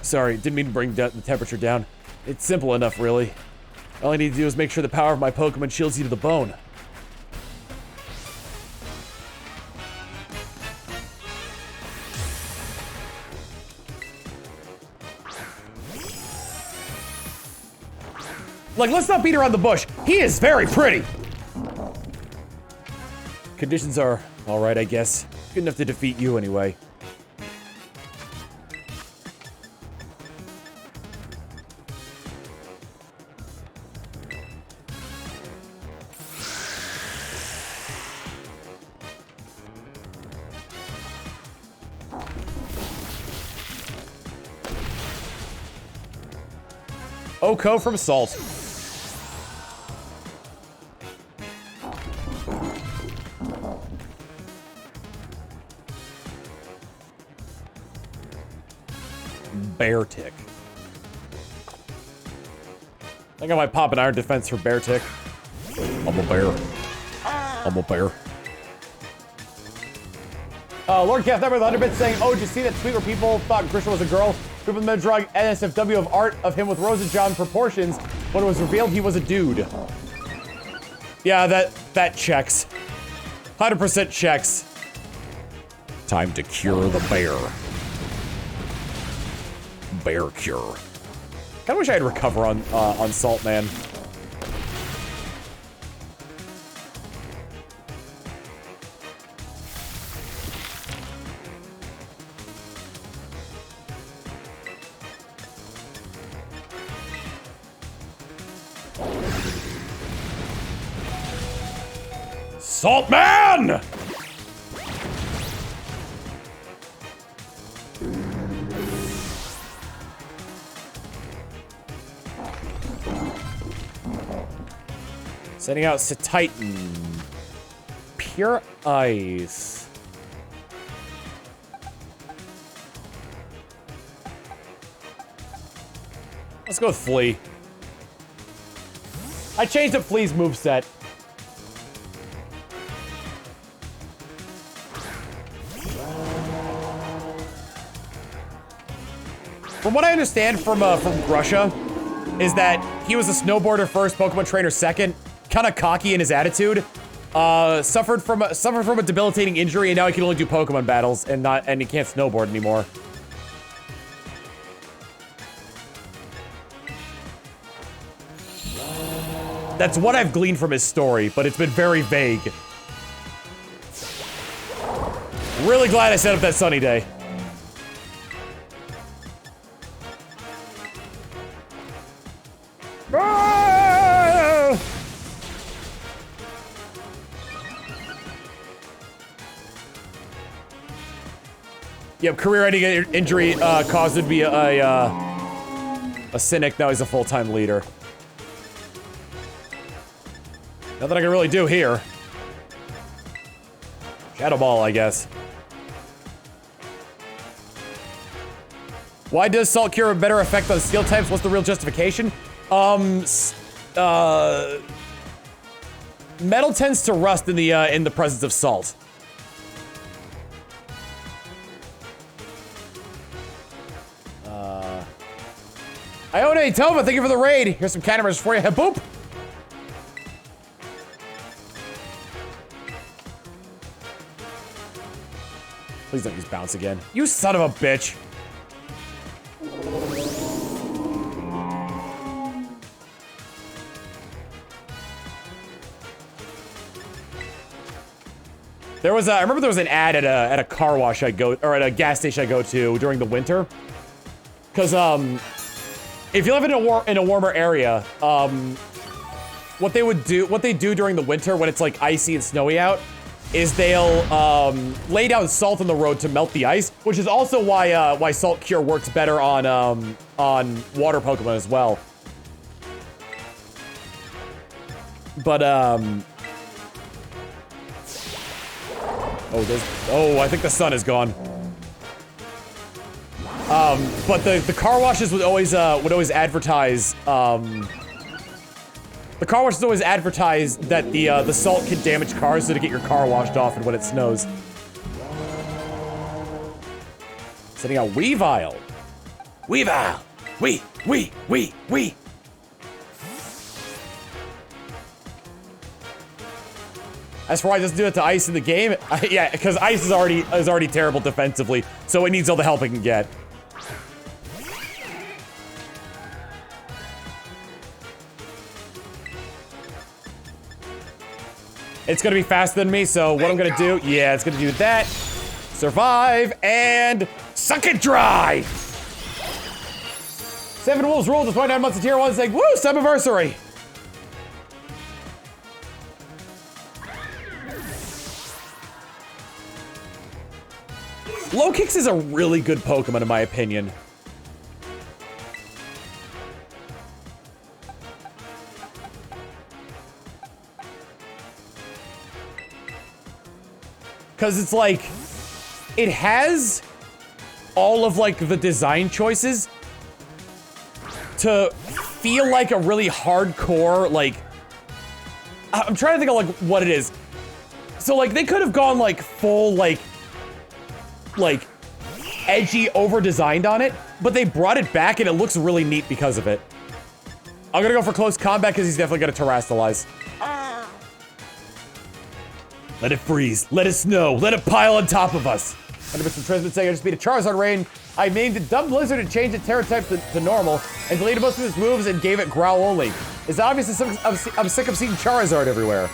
Sorry, didn't mean to bring the temperature down. It's simple enough, really. All I need to do is make sure the power of my Pokemon shields you to the bone. Like, let's not beat around the bush. He is very pretty. Conditions are all right, I guess. Good enough to defeat you anyway. Oko from Salt. Bear Tick. I think I might pop an Iron Defense for Bear Tick. I'm a bear. I'm a bear. Lord Calf Number 100 saying, oh, did you see that tweet where people thought Grisham was a girl? People have been drawing NSFW of art of him with Rosa John proportions. When it was revealed he was a dude. Yeah, that checks. 100% checks. Time to cure the bear. Bear cure. Kinda wish I had recover on Salt, man. Salt Man! Sending out Titan. Pure Ice. Let's go with Flea. I changed up Flea's moveset. From what I understand from Grusha, is that he was a snowboarder first, Pokemon trainer second, kind of cocky in his attitude. Suffered from a debilitating injury, and now he can only do Pokemon battles and he can't snowboard anymore. That's what I've gleaned from his story, but it's been very vague. Really glad I set up that sunny day. Yep, career-ending injury caused him to be a cynic. Now he's a full-time leader. Nothing I can really do here. Shadow Ball, I guess. Why does Salt Cure a better effect on Steel types? What's the real justification? Metal tends to rust in the presence of salt. Ione Tova, thank you for the raid. Here's some cameras for you. Boop. Please don't use bounce again. You son of a bitch. There was I remember there was an ad at a car wash I go, or at a gas station I go to during the winter. Cause if you live in a warmer area, what they do during the winter when it's like icy and snowy out, is they'll lay down salt on the road to melt the ice, which is also why Salt Cure works better on water Pokemon as well. But I think the sun is gone. But the car washes would always advertise the car washes always advertise that the salt can damage cars, so to get your car washed off and when it snows. Sending out Weavile. Weavile! Wee! As for why it doesn't do it to Ice in the game, yeah, because Ice is already terrible defensively, so it needs all the help it can get. It's gonna be faster than me, so what I'm gonna do, yeah, it's gonna do that. Survive and suck it dry! 7 Wolves ruled with 29 months of tier 1 saying, woo, Sub-anniversary! Low Kicks is a really good Pokemon in my opinion. Cause it's like, it has all of like the design choices to feel like a really hardcore, like, I'm trying to think of like what it is. So like they could have gone like full like edgy over designed on it, but they brought it back and it looks really neat because of it. I'm gonna go for close combat because he's definitely gonna terrestrialize. Let it freeze, let it snow, let it pile on top of us. 100% Transmit saying I just beat a Charizard Rain. I named it Dumb Blizzard and changed its Terra type to normal and deleted most of its moves and gave it Growl only. It's obvious I'm sick of seeing Charizard everywhere.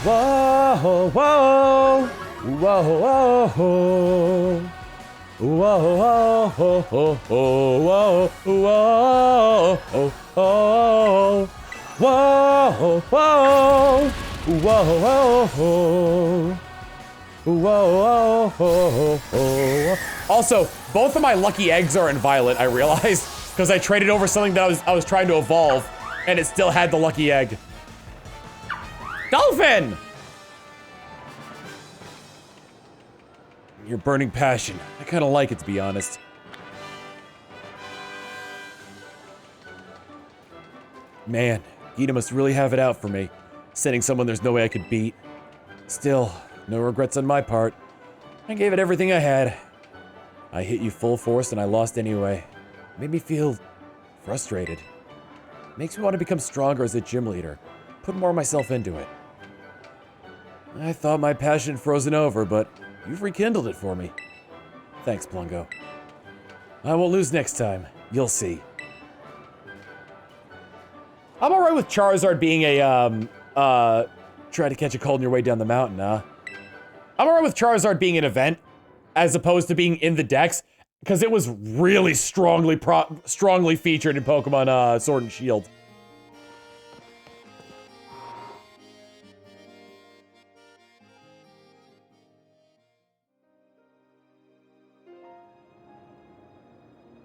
Whoa, whoa, whoa, whoa. Whoa, whoa, whoa, whoa, whoa, whoa, whoa, whoa, whoa. Also, both of my lucky eggs are in Violet, I realized, because I traded over something that I was trying to evolve, and it still had the lucky egg. Dolphin! Your burning passion. I kind of like it, to be honest. Man, Gita must really have it out for me. Sending someone there's no way I could beat. Still, no regrets on my part. I gave it everything I had. I hit you full force and I lost anyway. Made me feel frustrated. Makes me want to become stronger as a gym leader. Put more of myself into it. I thought my passion had frozen over, but you've rekindled it for me. Thanks, Plungo. I won't lose next time. You'll see. I'm alright with Charizard being a, try to catch a cold on your way down the mountain, huh? I'm alright with Charizard being an event, as opposed to being in the Dex, because it was really strongly featured in Pokemon, Sword and Shield.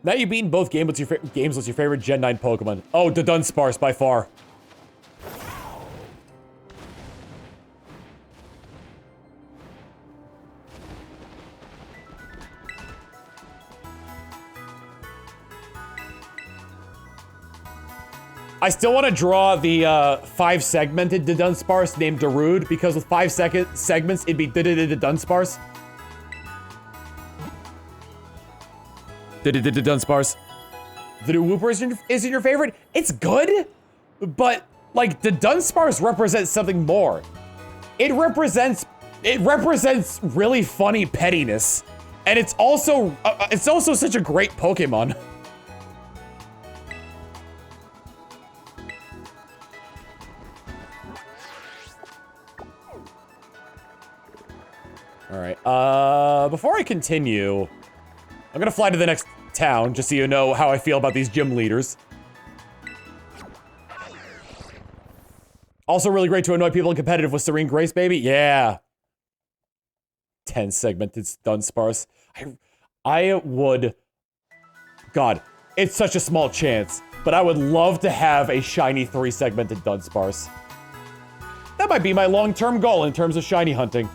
Now you've beaten both games. What's your favorite Gen 9 Pokemon? Oh, the Dunsparce by far. I still want to draw the 5-segmented Dunsparce named Darude, because with 5 segments, it'd be Dunsparce. Dunsparce. The new Wooper isn't your favorite? It's good, but like the Dunsparce represents something more. It represents really funny pettiness. And it's also such a great Pokemon. All right, before I continue, I'm gonna fly to the next town, just so you know how I feel about these gym leaders. Also really great to annoy people in competitive with Serene Grace, baby. Yeah. 10 segmented Dunsparce. I would... God, it's such a small chance, but I would love to have a shiny 3-segmented Dunsparce. That might be my long-term goal in terms of shiny hunting.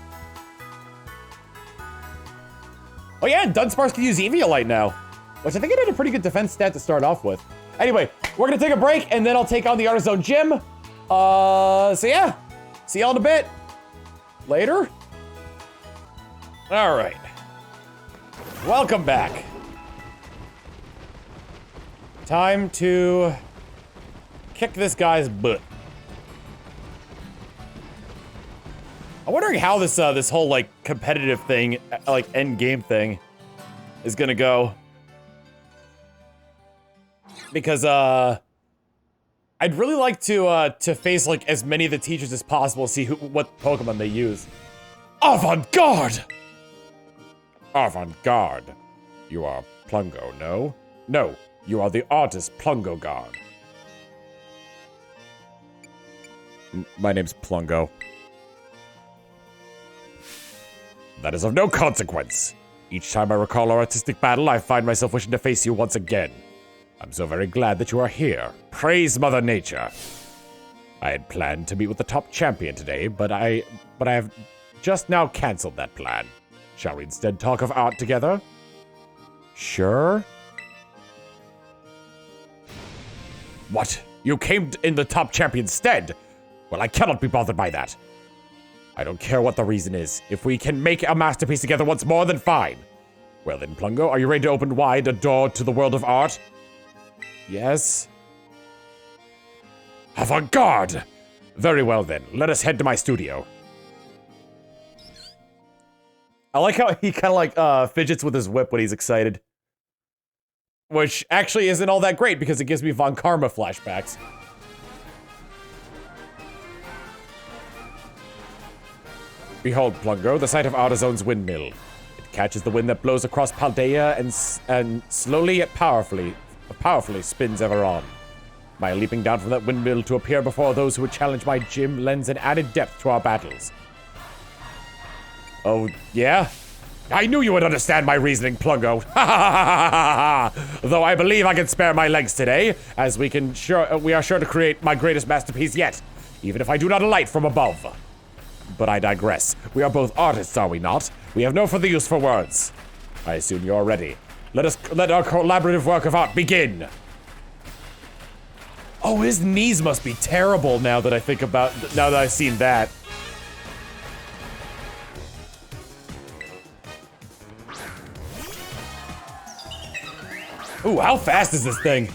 Oh yeah, and Dunsparce can use Eviolite now, which I think it had a pretty good defense stat to start off with. Anyway, we're gonna take a break, and then I'll take on the Artizone Gym. So yeah, see y'all in a bit. Later. All right. Welcome back. Time to kick this guy's butt. I'm wondering how this this whole like competitive thing, like end game thing, is gonna go. Because I'd really like to face like as many of the teachers as possible, see what Pokemon they use. Avant-garde! Avant-garde. You are Plungo, no? No, you are the artist Plungo God. My name's Plungo. That is of no consequence. Each time I recall our artistic battle, I find myself wishing to face you once again. I'm so very glad that you are here. Praise Mother Nature. I had planned to meet with the top champion today, but I have just now canceled that plan. Shall we instead talk of art together? Sure. What? You came in the top champion's stead? Well, I cannot be bothered by that. I don't care what the reason is. If we can make a masterpiece together once more, then fine. Well then, Plungo, are you ready to open wide a door to the world of art? Yes. Avant-garde! Very well then, let us head to my studio. I like how he kind of like fidgets with his whip when he's excited. Which actually isn't all that great because it gives me Von Karma flashbacks. Behold, Plungo, the site of Artizone's windmill. It catches the wind that blows across Paldea and slowly yet powerfully spins ever on. My leaping down from that windmill to appear before those who would challenge my gym lends an added depth to our battles. Oh, yeah? I knew you would understand my reasoning, Plungo. Though I believe I can spare my legs today, as we are sure to create my greatest masterpiece yet, even if I do not alight from above. But I digress. We are both artists, are we not? We have no further use for words. I assume you're ready. Let our collaborative work of art begin. Oh, his knees must be terrible now that I've seen that. Ooh, how fast is this thing?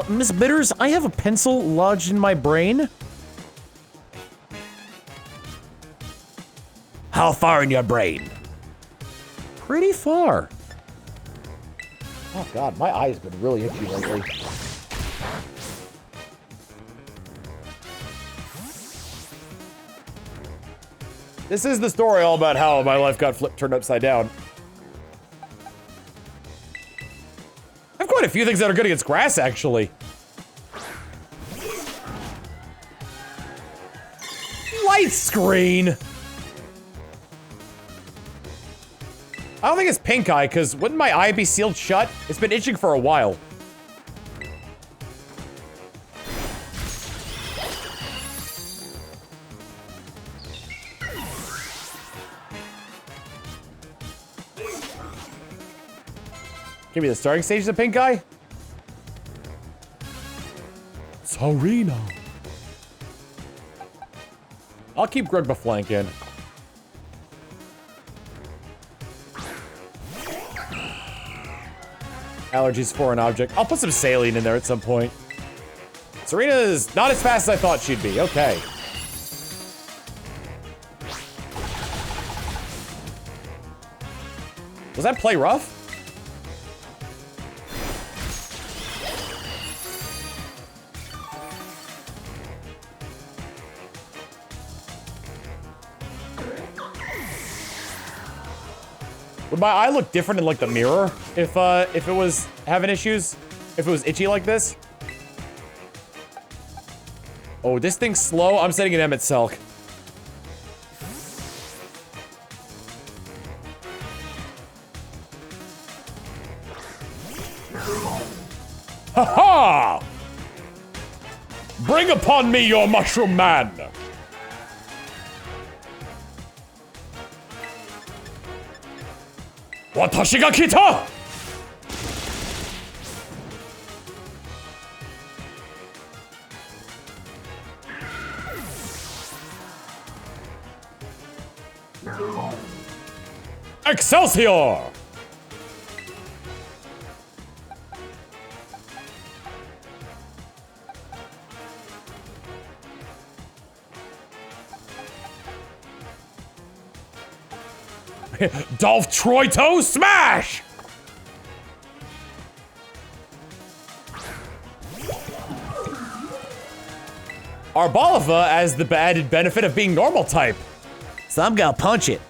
Miss Bitters, I have a pencil lodged in my brain. How far in your brain? Pretty far. Oh god, my eye's been really itchy lately. This is the story all about how my life got turned upside down. I have quite a few things that are good against grass, actually. Light screen! I don't think it's pink eye, because wouldn't my eye be sealed shut? It's been itching for a while. Give me the starting stages of pink eye. Sarina. I'll keep Grugba flank in. Allergies for an object. I'll put some saline in there at some point. Serena is not as fast as I thought she'd be. Okay. Was that play rough? Would my eye look different in like the mirror if it was having issues? If it was itchy like this? Oh, this thing's slow. I'm setting an Emmett Selk. Ha-ha! Bring upon me your mushroom man! Watashi ga kita! Excelsior! Dolph Troito smash! Arbalava as the added benefit of being normal type. So I'm gonna punch it.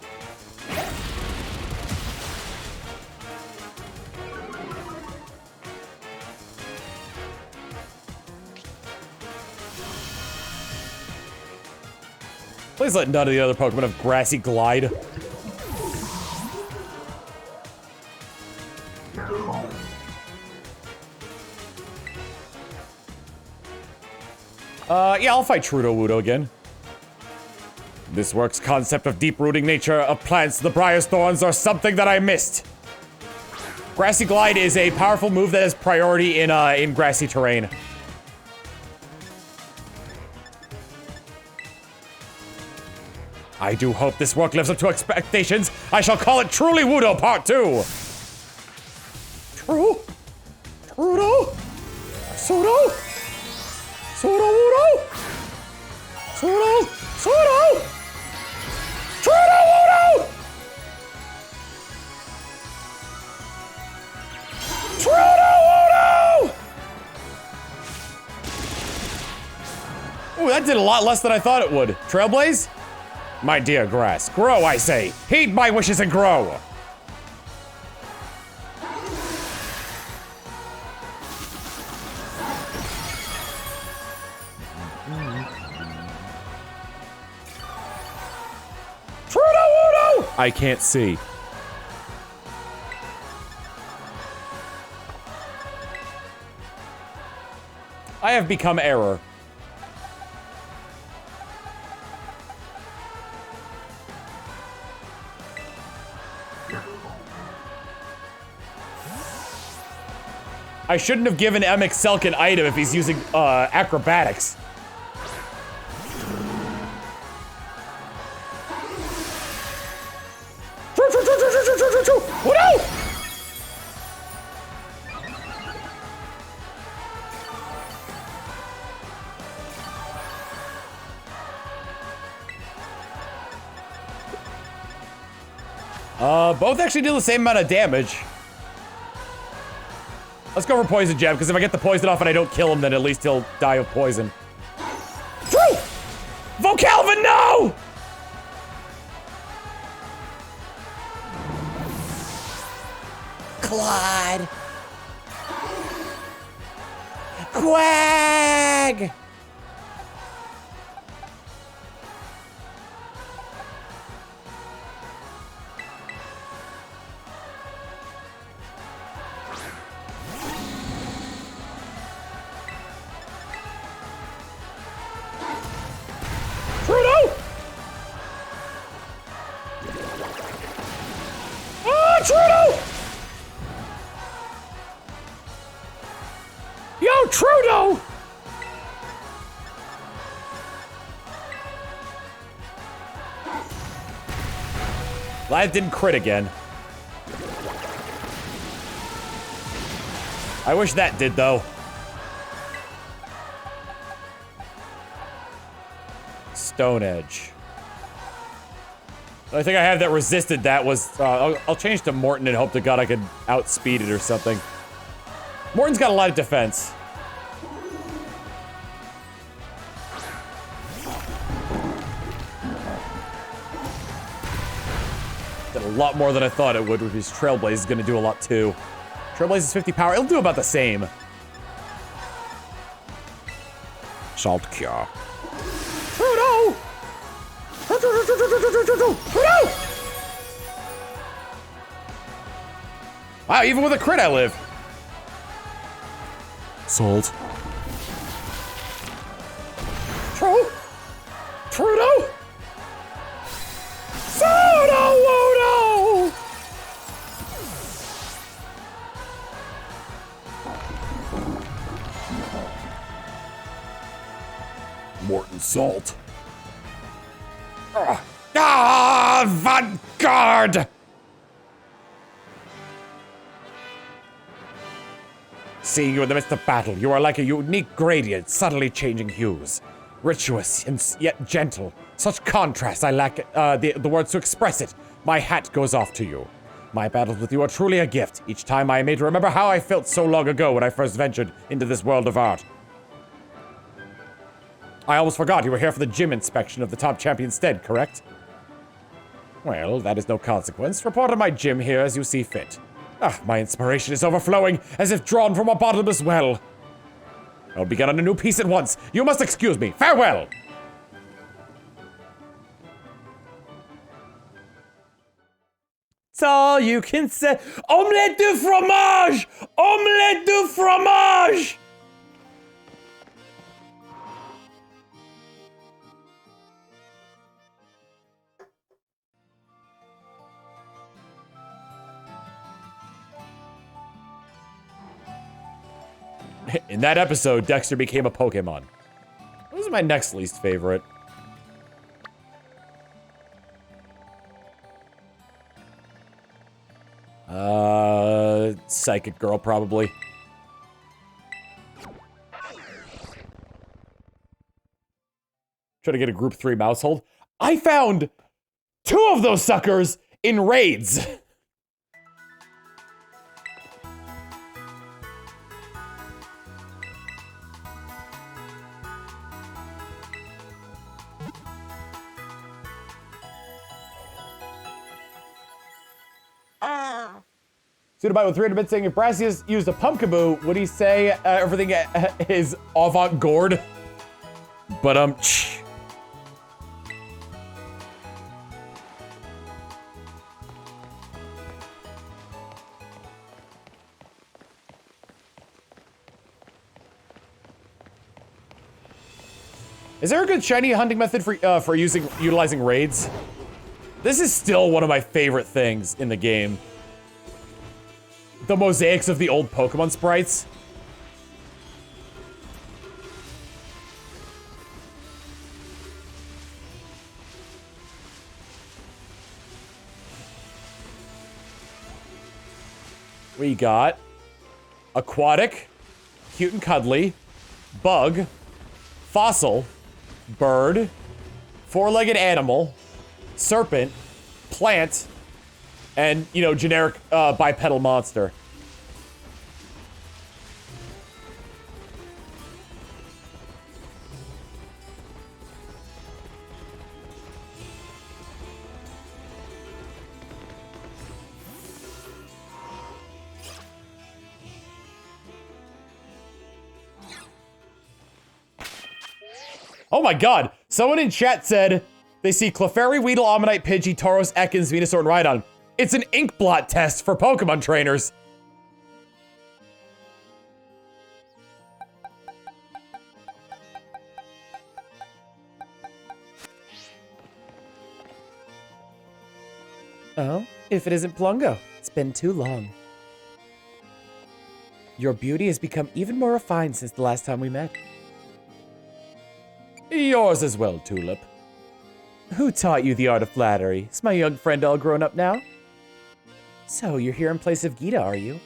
Please let none of the other Pokemon have Grassy Glide. Yeah, I'll fight Trudo-Wudo again. This work's concept of deep-rooting nature of plants, the Briar's Thorns, are something that I missed. Grassy Glide is a powerful move that has priority in grassy terrain. I do hope this work lives up to expectations. I shall call it Truly Wudo Part 2. True? Trudo? Sudo? Sudo-Wudo? Sudo? Sudo? Trudo-Wudo! Trudo-Wudo! Ooh, that did a lot less than I thought it would. Trailblaze? My dear grass, grow, I say. Heed my wishes and grow. Trudo-Wudo! I can't see. I have become error. I shouldn't have given Emmett Selk an item if he's using acrobatics. What? Both actually do the same amount of damage. Let's go for Poison Jab, because if I get the poison off and I don't kill him, then at least he'll die of poison. True! Vocalvin, no! Claude. Quag! Trudo! Ah, Trudo! Yo, Trudo! That didn't crit again. I wish that did, though. Stone Edge. I think I have that resisted that was, I'll change to Morton and hope to God I can outspeed it or something. Morton's got a lot of defense. Did a lot more than I thought it would, which is Trailblaze is gonna do a lot too. Trailblaze is 50 power, it'll do about the same. Salt Cure. Oh no! Oh no! Wow, even with a crit I live. Salt. Trudeau! Soda Wodo! Morton Salt. Vanguard! Seeing you in the midst of battle, you are like a unique gradient, subtly changing hues. Rituous and yet gentle. Such contrast, I lack the words to express it. My hat goes off to you. My battles with you are truly a gift. Each time I am made to remember how I felt so long ago when I first ventured into this world of art. I almost forgot you were here for the gym inspection of the top champion stead, correct? Well, that is no consequence. Report on my gym here as you see fit. My inspiration is overflowing, as if drawn from a bottomless well. I'll begin on a new piece at once. You must excuse me. Farewell! That's all you can say. Omelette de fromage! Omelette de fromage! In that episode, Dexter became a Pokemon. What was my next least favorite? Psychic Girl, probably. Try to get a group 3 Mousehold. I found 2 of those suckers in raids. Pseudobite with 300 bits saying if Brassius used a Pumpkaboo, would he say everything is avant-garde? But is there a good shiny hunting method for utilizing raids? This is still one of my favorite things in the game. The mosaics of the old Pokemon sprites. We got aquatic, cute and cuddly, bug, fossil, bird, 4-legged animal, serpent, plant, and, you know, generic bipedal monster. Oh my god! Someone in chat said they see Clefairy, Weedle, Ammonite, Pidgey, Tauros, Ekans, Venusaur, and Rhydon. It's an ink blot test for Pokemon trainers. Oh, if it isn't Plungo, it's been too long. Your beauty has become even more refined since the last time we met. Yours as well, Tulip. Who taught you the art of flattery? Is my young friend all grown up now? So, you're here in place of Gita, are you?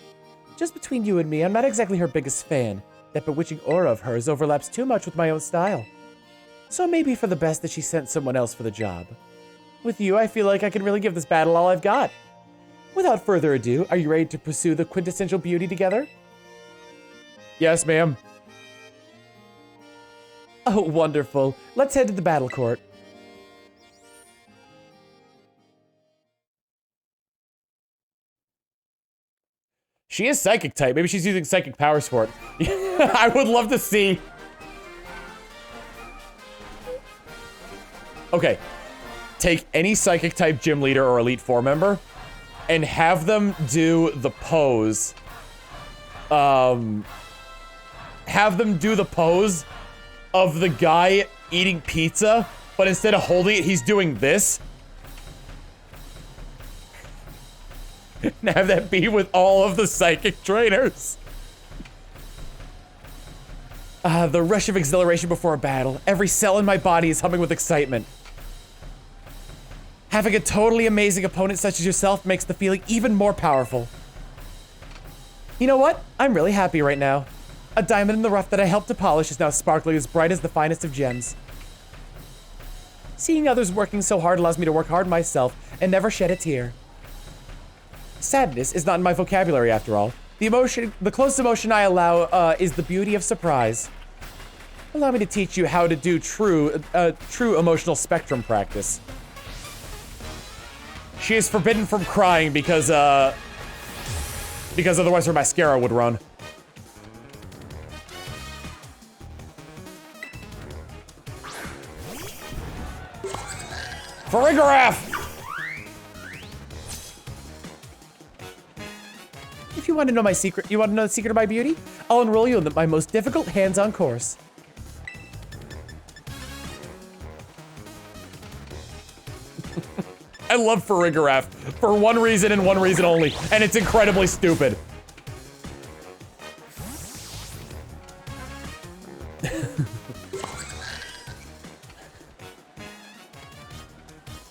Just between you and me, I'm not exactly her biggest fan. That bewitching aura of hers overlaps too much with my own style. So maybe for the best that she sent someone else for the job. With you, I feel like I can really give this battle all I've got. Without further ado, are you ready to pursue the quintessential beauty together? Yes, ma'am. Oh, wonderful. Let's head to the battle court. She is psychic type. Maybe she's using psychic powers for it. I would love to see. Okay. Take any psychic type gym leader or Elite Four member and have them do the pose. Have them do the pose of the guy eating pizza, but instead of holding it, he's doing this. And have that be with all of the psychic trainers. The rush of exhilaration before a battle. Every cell in my body is humming with excitement. Having a totally amazing opponent such as yourself makes the feeling even more powerful. You know what? I'm really happy right now. A diamond in the rough that I helped to polish is now sparkling as bright as the finest of gems. Seeing others working so hard allows me to work hard myself and never shed a tear. Sadness is not in my vocabulary after all. The closest emotion I allow is the beauty of surprise. Allow me to teach you how to do true emotional spectrum practice. She is forbidden from crying because otherwise her mascara would run. Farigiraf! If you want to know my secret, you want to know the secret of my beauty? I'll enroll you in my most difficult hands-on course. I love Farigiraf for one reason and one reason only, and it's incredibly stupid.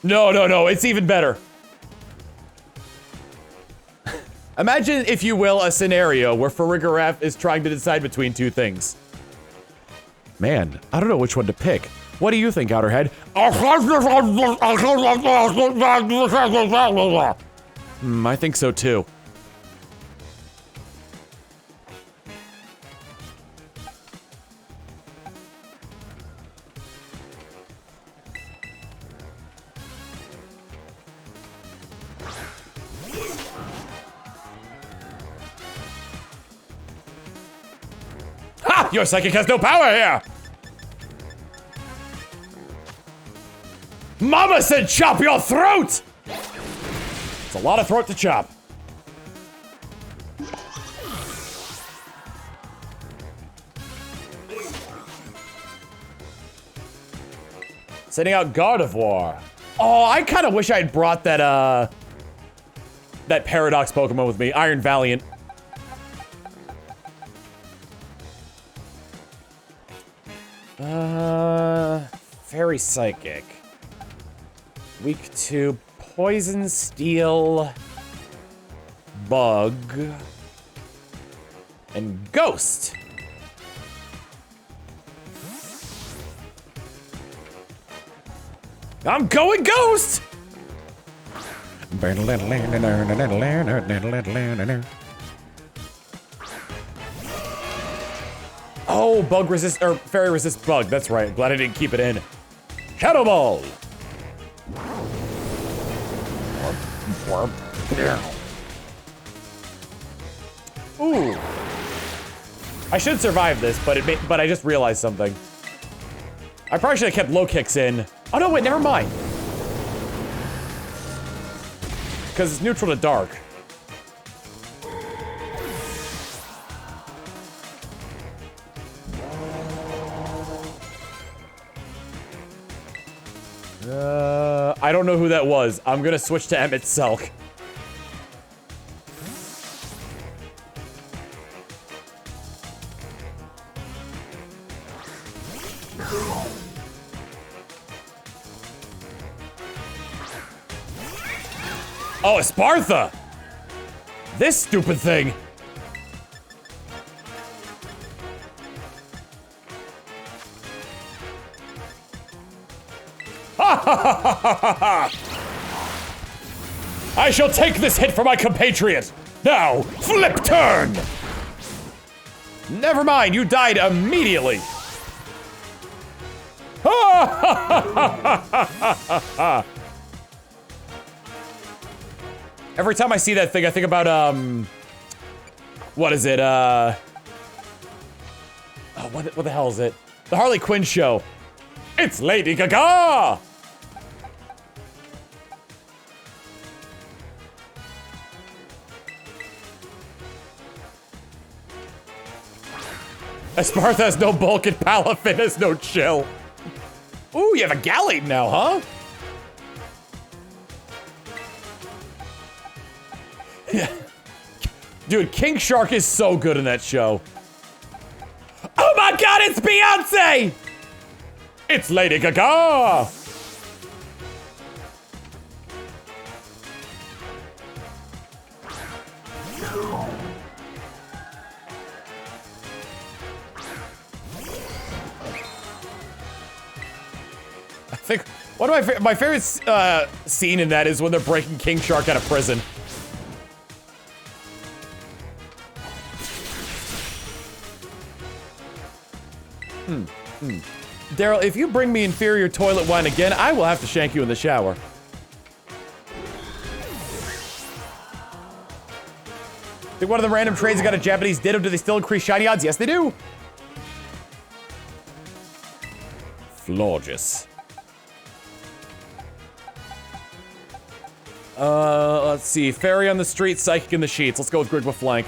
No, it's even better. Imagine, if you will, a scenario where Farigiraf is trying to decide between two things. Man, I don't know which one to pick. What do you think, Outerhead? I think so too. Ha! Your psychic has no power here! Mama said chop your throat! It's a lot of throat to chop. Sending out Gardevoir. Oh, I kind of wish I had brought that, that Paradox Pokemon with me. Iron Valiant. Fairy Psychic. Weak to Poison, Steel, Bug, and Ghost. I'm going Ghost! Oh, Bug resist, or Fairy resist Bug. That's right. Glad I didn't keep it in. Shadow Ball! Ooh. I should survive this, but I just realized something. I probably should have kept low kicks in. Oh no, wait, never mind. Because it's neutral to dark. I don't know who that was. I'm gonna switch to Emmett Selk. Oh, Spartha! This stupid thing! I shall take this hit for my compatriot. Now, flip turn. Never mind, you died immediately. Every time I see that thing, I think about, what is it, oh, what the hell is it? The Harley Quinn show. It's Lady Gaga! Espartha has no bulk and Palafin has no chill. Ooh, you have a Gallade now, huh? Yeah. Dude, King Shark is so good in that show. Oh my god, it's Beyonce! It's Lady Gaga! I think one of my favorite scene in that is when they're breaking King Shark out of prison. Daryl, if you bring me inferior toilet wine again, I will have to shank you in the shower. Think one of the random trades got a Japanese Ditto, do they still increase shiny odds? Yes, they do. Florges. Let's see. Fairy on the street, Psychic in the sheets. Let's go with Grid with Flank.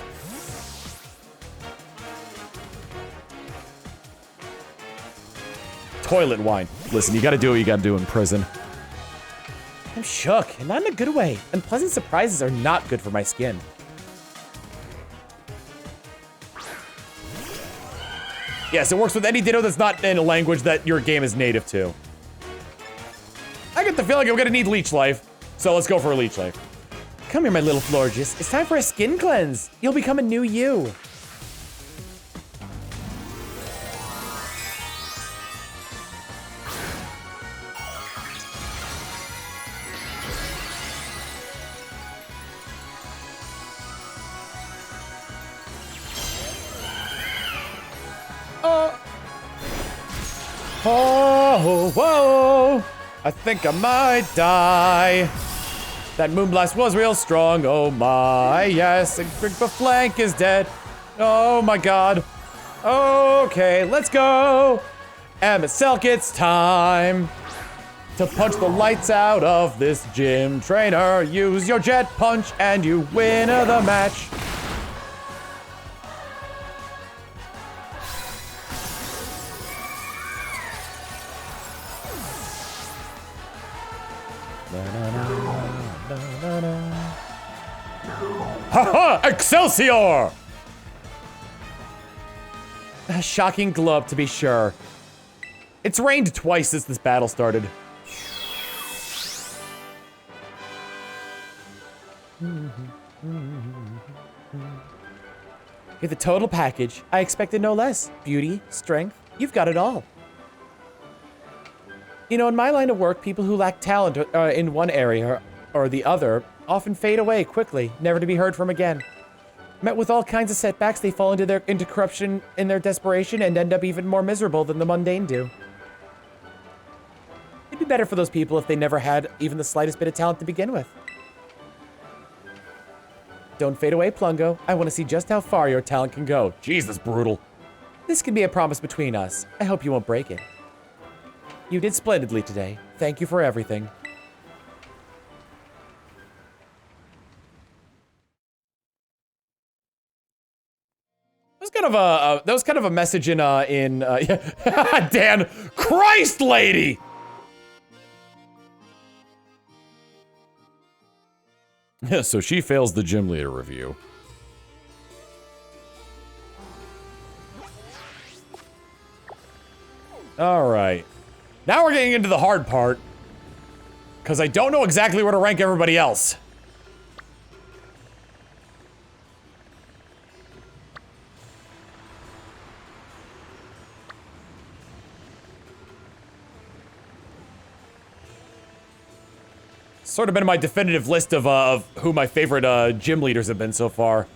Toilet wine. Listen, you gotta do what you gotta do in prison. I'm shook, and not in a good way. Unpleasant surprises are not good for my skin. Yes, it works with any Ditto that's not in a language that your game is native to. I get the feeling I'm gonna need Leech Life, so let's go for a Leech Life. Come here, my little Florges. It's time for a skin cleanse. You'll become a new you. Oh, whoa, I think I might die. That Moonblast was real strong, oh my, yes, and the flank is dead. Oh my god. Okay, let's go. Emmett Selk, it's time to punch the lights out of this gym trainer. Use your jet punch and you win the match. Haha! Excelsior! A shocking glove, to be sure. It's rained twice since this battle started. You're the total package. I expected no less. Beauty, strength, you've got it all. You know, in my line of work, people who lack talent in one area or the other often fade away quickly, never to be heard from again. Met with all kinds of setbacks, they fall into corruption in their desperation and end up even more miserable than the mundane do. It'd be better for those people if they never had even the slightest bit of talent to begin with. Don't fade away, Plungo. I want to see just how far your talent can go. Jesus, brutal. This can be a promise between us. I hope you won't break it. You did splendidly today. Thank you for everything. That was kind of a message in yeah. Dan, Christ, lady. Yeah, so she fails the gym leader review. All right. Now we're getting into the hard part, because I don't know exactly where to rank everybody else. Sort of been my definitive list of who my favorite gym leaders have been so far.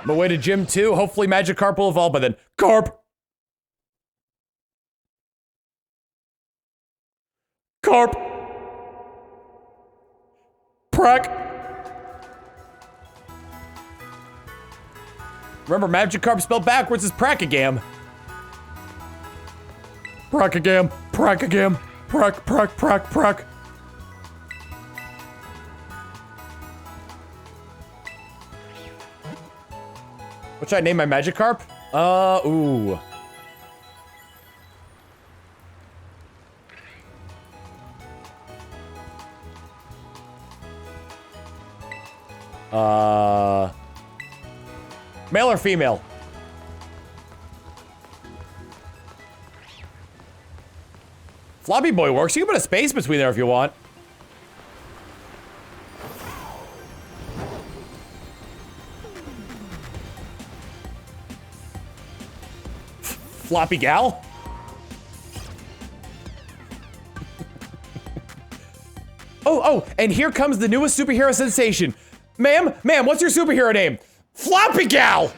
I'm away to Gym 2. Hopefully Magikarp will evolve by then. Carp! Carp! Prack! Remember, Magikarp spelled backwards is Prackagam. Prackagam, Prackagam, Prack. What should I name my Magikarp? Ooh. Male or female? Floppy Boy works. You can put a space between there if you want. Floppy Gal? Oh, and here comes the newest superhero sensation. Ma'am, what's your superhero name? Floppy Gal!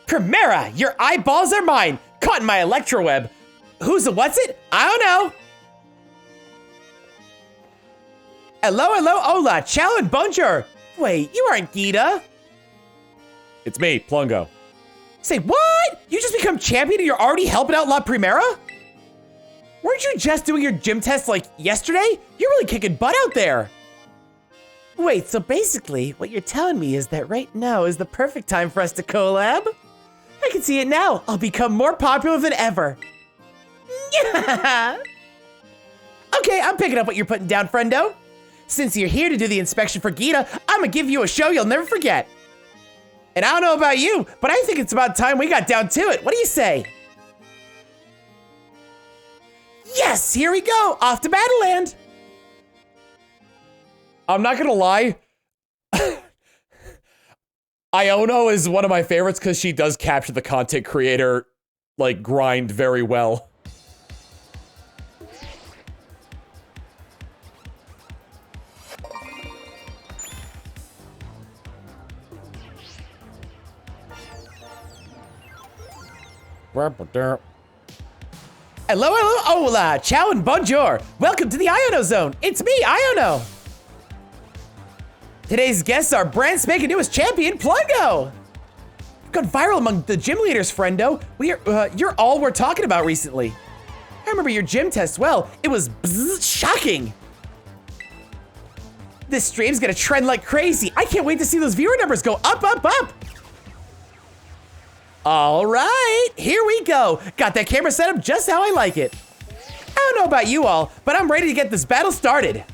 Primera, your eyeballs are mine! Caught in my electroweb. Who's the what's it? I don't know. Hello, hola, ciao and bonjour. Wait, you aren't Gita. It's me, Plungo. Say what? You just become champion and you're already helping out La Primera? Weren't you just doing your gym test like yesterday? You're really kicking butt out there. Wait, so basically what you're telling me is that right now is the perfect time for us to collab? I can see it now. I'll become more popular than ever. Okay, I'm picking up what you're putting down, friendo. Since you're here to do the inspection for Gita, I'm gonna give you a show you'll never forget. And I don't know about you, but I think it's about time we got down to it. What do you say? Yes, here we go, off to Battleland. I'm not gonna lie. Iono is one of my favorites because she does capture the content creator, like, grind very well. Hello, hola, ciao and bonjour. Welcome to the Iono Zone. It's me, Iono. Today's guests are brand spanking newest champion, Plungo. You've gone viral among the gym leaders, friendo. You're all we're talking about recently. I remember your gym test well. It was shocking. This stream's gonna trend like crazy. I can't wait to see those viewer numbers go up, up, up. All right, here we go. Got that camera set up just how I like it. I don't know about you all, but I'm ready to get this battle started.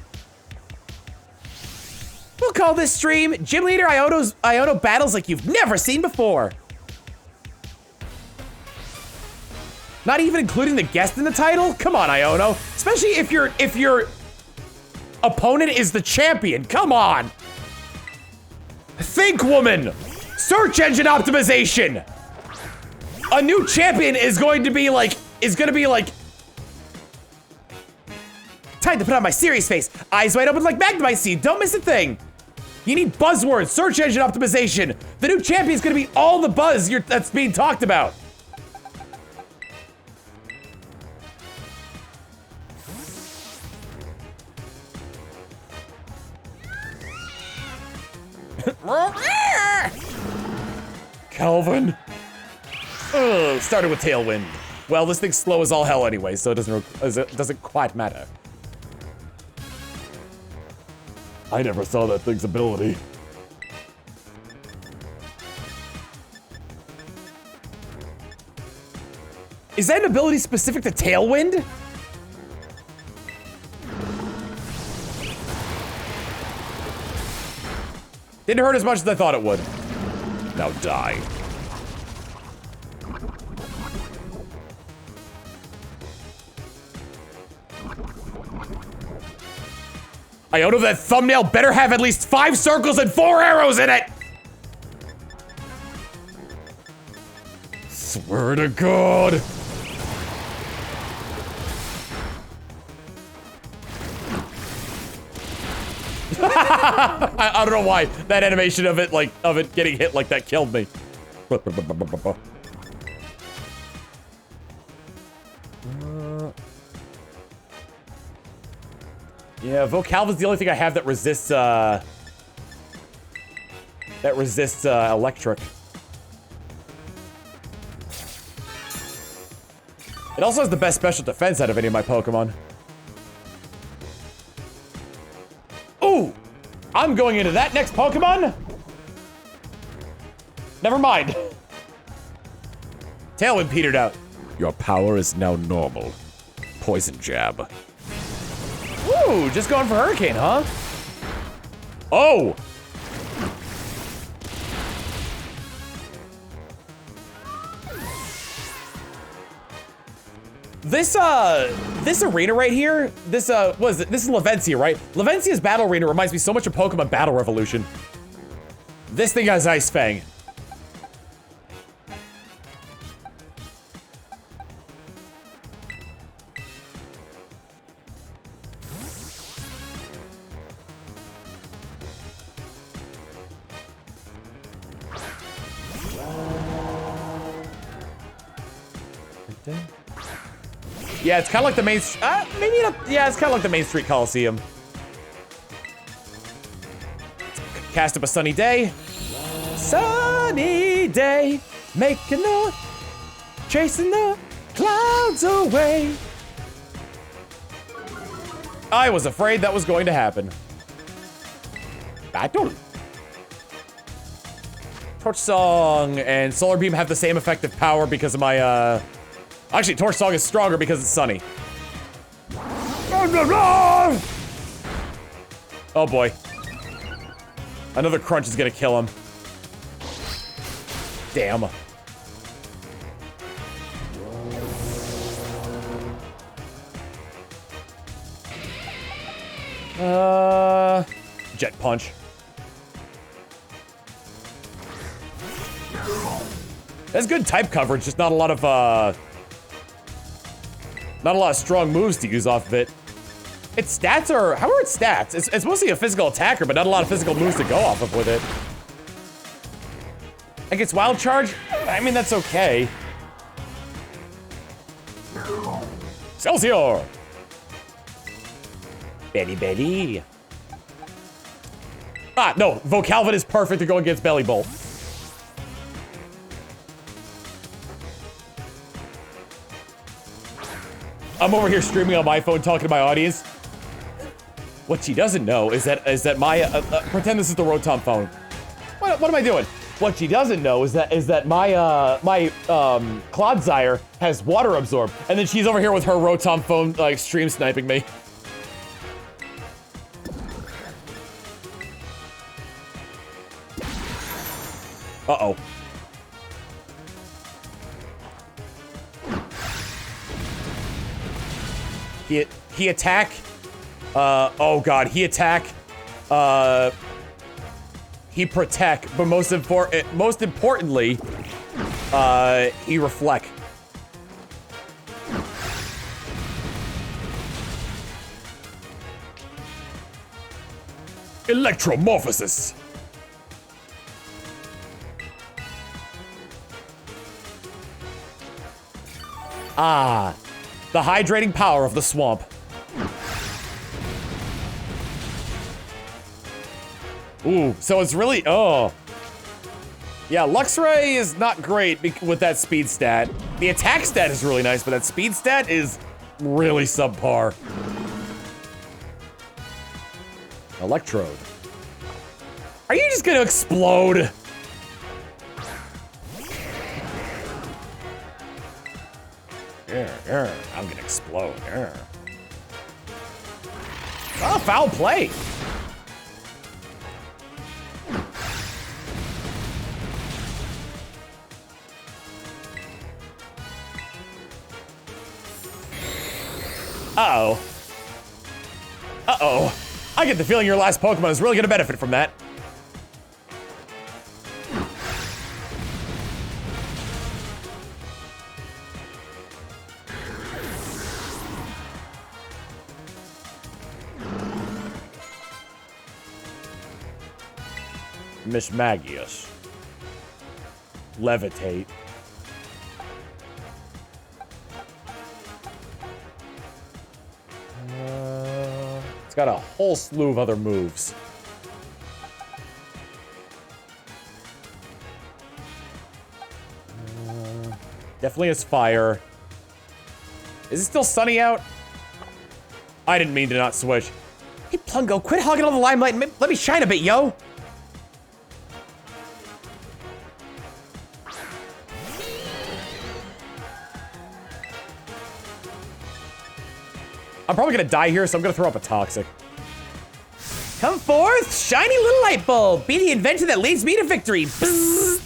We'll call this stream Gym Leader Iono Battles Like You've Never Seen Before. Not even including the guest in the title? Come on, Iono. Especially if your opponent is the champion. Come on. Think, woman. Search engine optimization. A new champion is going to be like, time to put on my serious face. Eyes wide open like Magnemite Seed. Don't miss a thing. You need buzzwords, search engine optimization. The new champion's gonna be all the buzz that's being talked about. Calvin. Ugh, started with Tailwind. Well, this thing's slow as all hell anyway, so it doesn't quite matter. I never saw that thing's ability. Is that an ability specific to Tailwind? Didn't hurt as much as I thought it would. Now die. Iota, that thumbnail better have at least 5 circles and 4 arrows in it! Swear to God. I don't know why that animation of it, like, of it getting hit like that killed me. Yeah, Vocalva's the only thing I have that resists, electric. It also has the best special defense out of any of my Pokemon. Ooh! I'm going into that next Pokemon? Never mind. Tailwind petered out. Your power is now normal. Poison jab. Ooh, just going for Hurricane, huh? Oh! This arena right here, this what is it? This is Lavencia, right? Lavencia's battle arena reminds me so much of Pokemon Battle Revolution. This thing has Ice Fang. Yeah, it's kind of like the main, maybe not, yeah, it's kind of like the Main Street Coliseum. Cast up a sunny day. Sunny day, chasing the clouds away. I was afraid that was going to happen. Battle. Torch Song and Solar Beam have the same effective power because of my, actually, Torch Song is stronger because it's sunny. Oh boy. Another crunch is gonna kill him. Damn. Jet Punch. That's good type coverage, just not a lot of, not a lot of strong moves to use off of it. Its stats are, how are its stats? It's mostly a physical attacker, but not a lot of physical moves to go off of with it. Like its Wild Charge, I mean, that's okay. Excelsior! Betty. Ah, no, Vocalva is perfect to go against Belly Bolt. I'm over here streaming on my phone talking to my audience. What she doesn't know is that my pretend this is the Rotom phone. What am I doing? What she doesn't know is that my Clodsire has water absorb, and then she's over here with her Rotom phone like stream sniping me. Uh-oh. He attack. Oh god, he attack. He protect, but most importantly, he reflect. Electromorphosis. Ah, the hydrating power of the swamp. Ooh, so it's really, oh. Yeah, Luxray is not great with that speed stat. The attack stat is really nice, but that speed stat is really subpar. Electrode. Are you just gonna explode? I'm gonna explode. Oh, foul play. Uh-oh. Uh-oh. I get the feeling your last Pokemon is really gonna benefit from that. Miss Magius. Levitate. It's got a whole slew of other moves. Definitely has fire. Is it still sunny out? I didn't mean to not switch. Hey, Plungo, quit hogging all the limelight and let me shine a bit, yo. I'm probably gonna die here, so I'm gonna throw up a Toxic. Come forth, shiny little light bulb. Be the inventor that leads me to victory. Bzzz.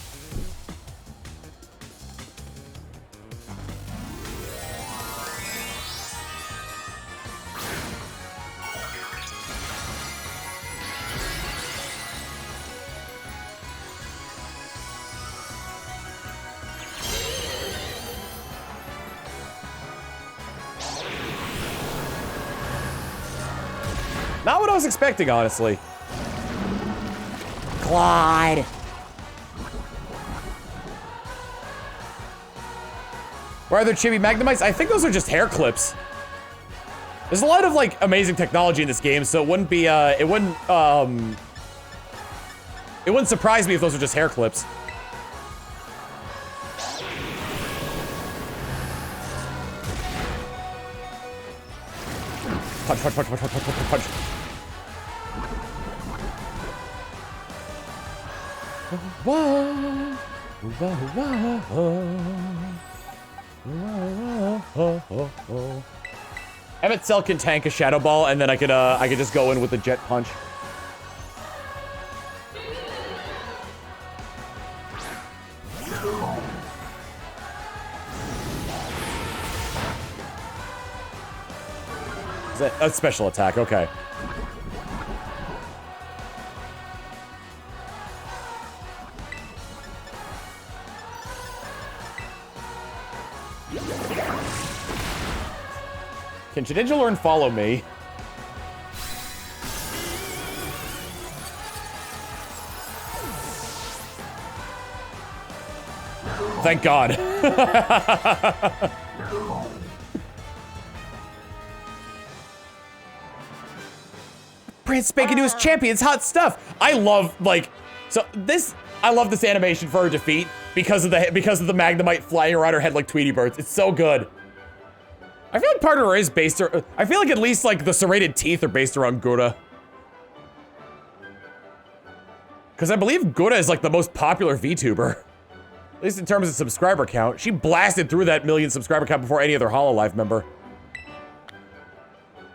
Not what I was expecting, honestly. Glide. Where are there chibi Magnemites? I think those are just hair clips. There's a lot of, like, amazing technology in this game, so it wouldn't be, it wouldn't surprise me if those are just hair clips. Punch, punch, punch, punch, punch, punch, punch, punch. Whoa. Whoa, whoa, whoa. Emmett Cell can tank a Shadow Ball, and then I could just go in with the Jet Punch. Is that a special attack? Okay. Can Shedinja learn Follow Me? Thank God. Brand spanking new champions, hot stuff. I love, like, so this, I love this animation for her defeat because of the Magnemite flying around her head like Tweety Birds. It's so good. I feel like part of her is based, I feel like at least like the serrated teeth are based around Gura. Because I believe Gura is like the most popular VTuber. At least in terms of subscriber count. She blasted through that 1 million subscriber count before any other Hololive member.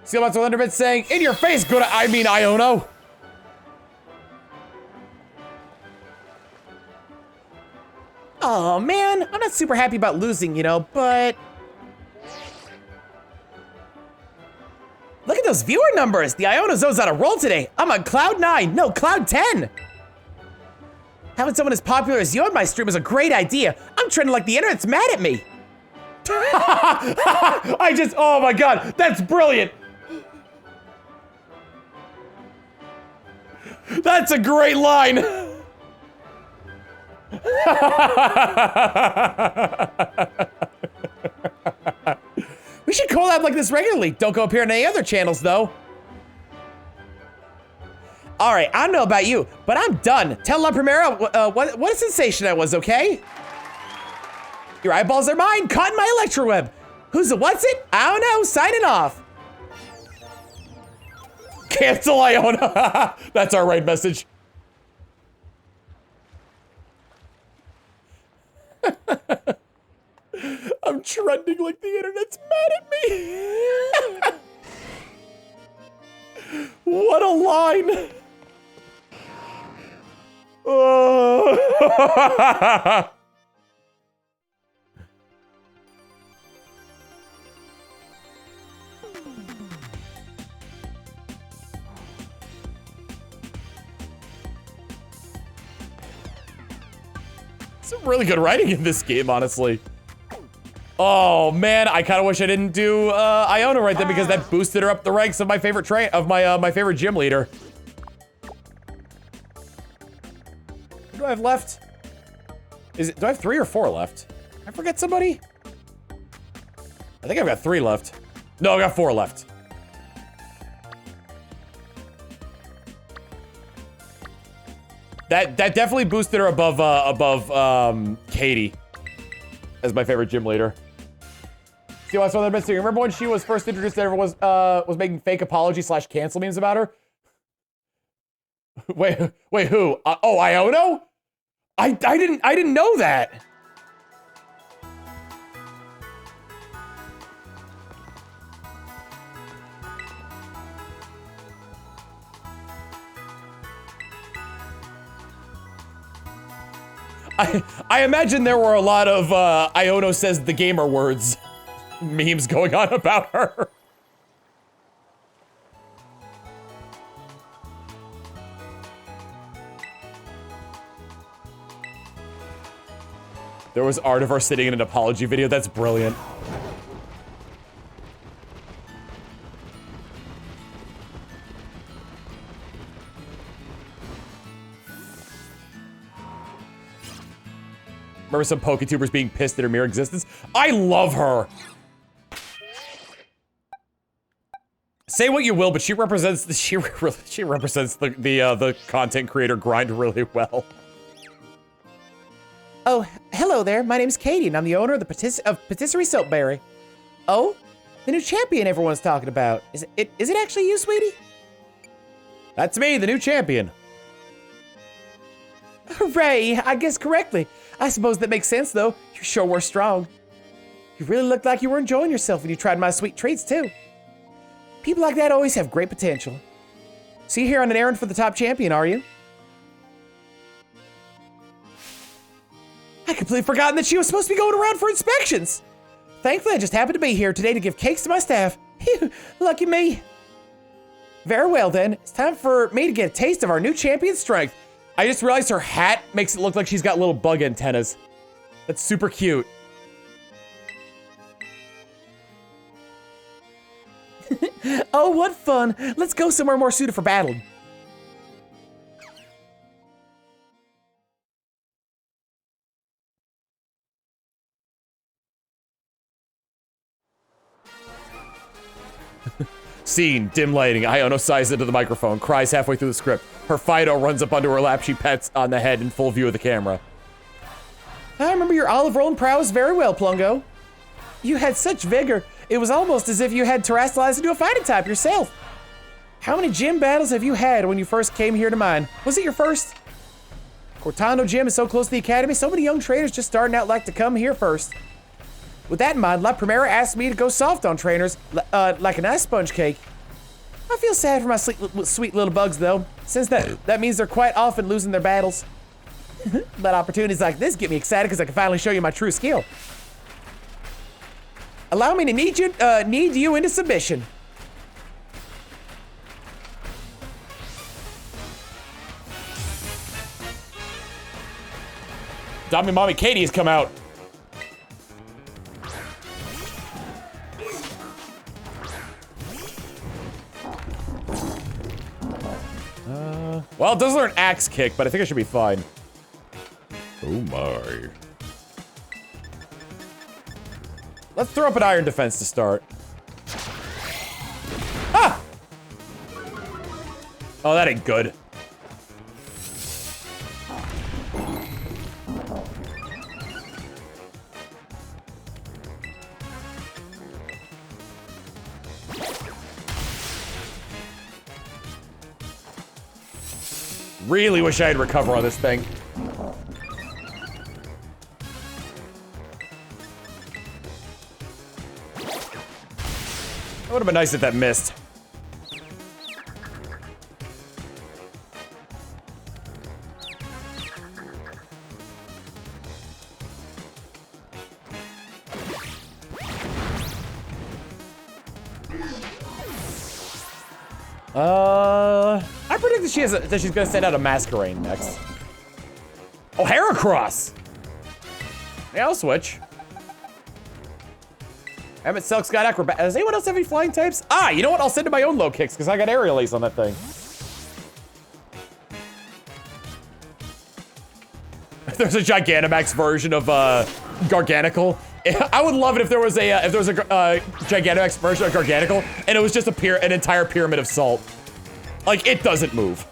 Sealbots with Underbit saying, in your face, Gura, I mean Iono. Oh man, I'm not super happy about losing, you know, but... Look at those viewer numbers! The Iono Zone's on a roll today! I'm on cloud 9, no, cloud 10! Having someone as popular as you on my stream is a great idea. I'm trending like the internet's mad at me. Oh my God, that's brilliant. That's a great line. We should collab like this regularly. Don't go appear on any other channels, though. All right, I don't know about you, but I'm done. Tell La Primera what a sensation I was, okay? Your eyeballs are mine, caught in my electroweb. Who's the what's it? I don't know, signing off. Cancel Iona. That's our right message. I'm trending like the internet's mad at me. What a line. Oh. Some really good writing in this game, honestly. Oh man, I kind of wish I didn't do Iona right then because that boosted her up the ranks of my favorite my favorite gym leader. What do I have left? Do I have 3 or 4 left? Did I forget somebody? I think I've got 3 left. No, I got 4 left. That definitely boosted her above Katie as my favorite gym leader. See what's one of the best things. Remember when she was first introduced? Everyone was making fake apology / cancel memes about her. Wait, who? Oh, Iono? I didn't know that. I imagine there were a lot of Iono says the gamer words memes going on about her. There was art of her sitting in an apology video. That's brilliant. Remember some Poketubers being pissed at her mere existence? I love her. Say what you will, but she represents the content creator grind really well. Oh, hello there. My name's Katie, and I'm the owner of the Patisserie Soapberry. Oh, the new champion everyone's talking about. Is it actually you, sweetie? That's me, the new champion. Hooray! I guessed correctly. I suppose that makes sense, though. You sure were strong. You really looked like you were enjoying yourself when you tried my sweet treats, too. People like that always have great potential. So you're here on an errand for the top champion, are you? I completely forgotten that she was supposed to be going around for inspections. Thankfully, I just happened to be here today to give cakes to my staff. Phew, lucky me. Very well, then. It's time for me to get a taste of our new champion's strength. I just realized her hat makes it look like she's got little bug antennas. That's super cute. Oh, what fun. Let's go somewhere more suited for battle. Scene, dim lighting. Iono sighs into the microphone, cries halfway through the script. Her Fido runs up onto her lap. She pets on the head in full view of the camera. I remember your olive rolling prowess very well, Plungo. You had such vigor. It was almost as if you had terrestrialized into a fighting type yourself. How many gym battles have you had when you first came here to mine? Was it your first? Cortando Gym is so close to the academy, so many young trainers just starting out like to come here first. With that in mind, La Primera asked me to go soft on trainers, like an ice sponge cake. I feel sad for my sweet little bugs, though, since that means they're quite often losing their battles. But opportunities like this get me excited because I can finally show you my true skill. Allow me to knead you into submission. Dami Mommy Katie has come out. Well, it does learn axe kick, but I think I should be fine. Oh my. Let's throw up an iron defense to start. Ah! Oh, that ain't good. Really wish I had recover on this thing. That would have been nice if that missed. I predict that she's gonna send out a Masquerain next. Oh, Heracross! Yeah, I'll switch. Emmett Silk's got acrobat. Does anyone else have any flying types? Ah, you know what? I'll send in my own low kicks because I got aerial ace on that thing. There's a Gigantamax version of Garganical. I would love it if there was a Gigantamax version of Garganical and it was just an entire pyramid of salt. Like, it doesn't move.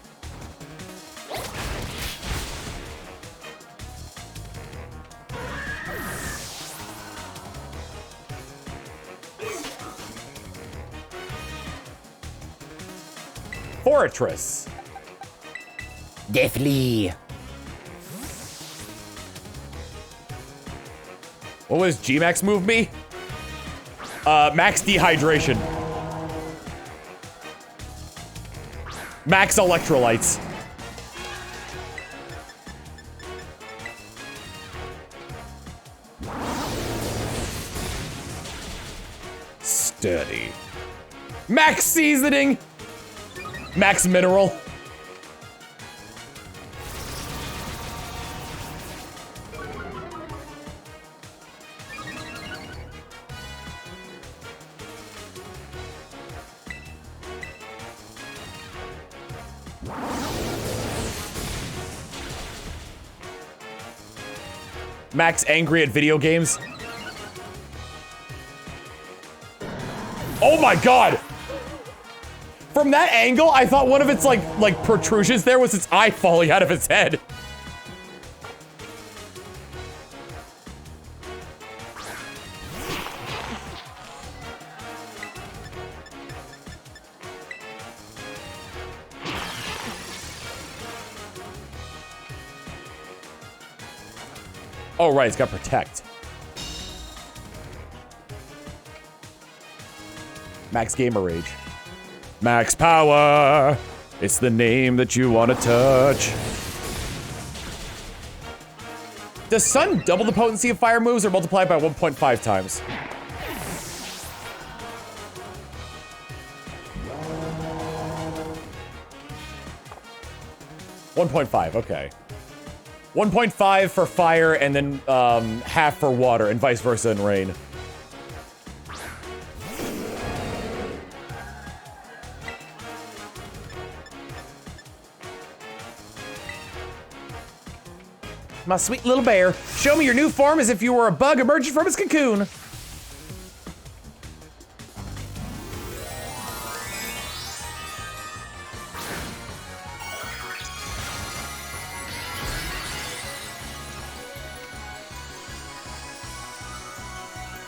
Fortress. Deathly. What was G-Max move me? Max dehydration. Max electrolytes. Steady. Max seasoning. Max mineral. Max angry at video games. Oh my god! From that angle, I thought one of its like protrusions there was its eye falling out of its head. Oh right, it's got protect. Max gamer rage. Max power. It's the name that you want to touch. Does Sun double the potency of fire moves or multiply it by 1.5 times? $1.5, okay. 1.5 for fire and then half for water and vice versa in rain. My sweet little bear, show me your new form as if you were a bug emerging from its cocoon.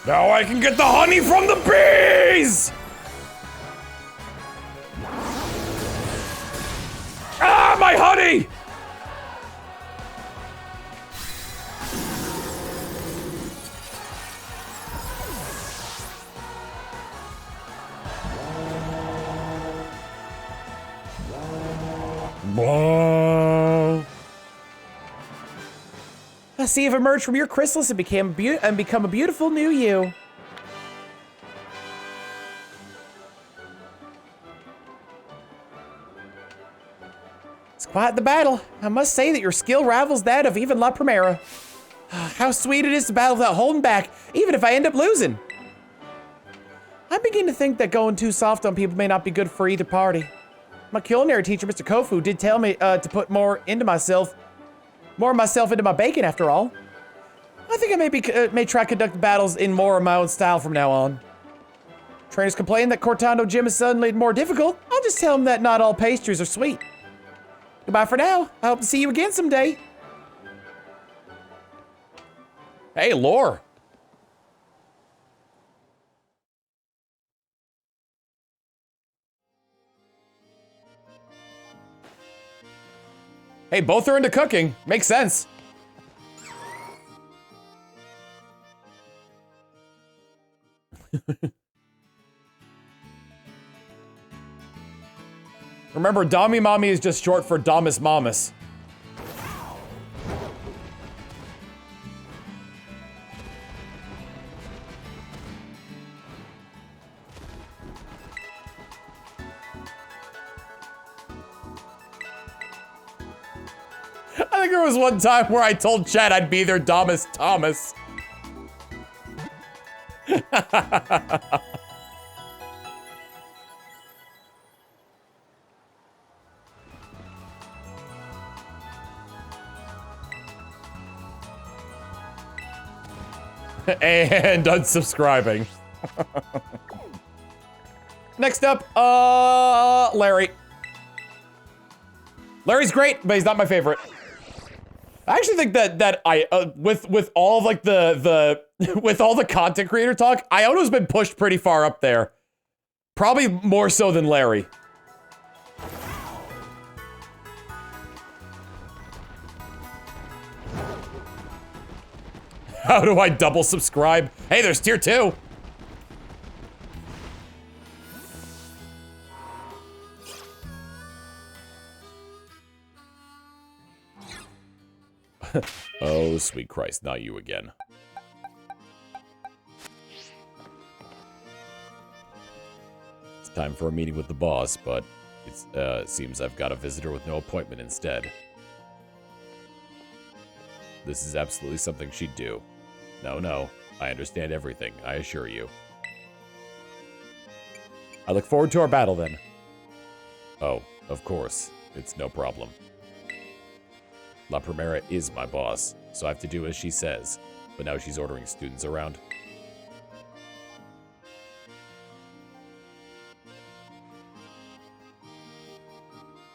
Now I can get the honey from the bees! Ah, my honey! I see you've emerged from your chrysalis and become a beautiful new you. It's quite the battle. I must say that your skill rivals that of even La Primera. How sweet it is to battle without holding back, even if I end up losing. I begin to think that going too soft on people may not be good for either party. My culinary teacher, Mr. Kofu, did tell me to put more of myself into my bacon after all. I think I may try conducting battles in more of my own style from now on. Trainers complain that Cortando Gym is suddenly more difficult. I'll just tell them that not all pastries are sweet. Goodbye for now. I hope to see you again someday. Hey, lore. Hey, both are into cooking. Makes sense. Remember, Dami Mommy is just short for Damus Mamas. I think there was one time where I told Chad I'd be their Damus Thomas. And unsubscribing. Next up, Larry. Larry's great, but he's not my favorite. I actually think that with all of like the with all the content creator talk, Iono's been pushed pretty far up there. Probably more so than Larry. How do I double subscribe? Hey, there's tier 2. Oh, sweet Christ, not you again. It's time for a meeting with the boss, but it seems I've got a visitor with no appointment instead. This is absolutely something she'd do. No, I understand everything, I assure you. I look forward to our battle, then. Oh, of course. It's no problem. La Primera is my boss, so I have to do as she says. But now she's ordering students around.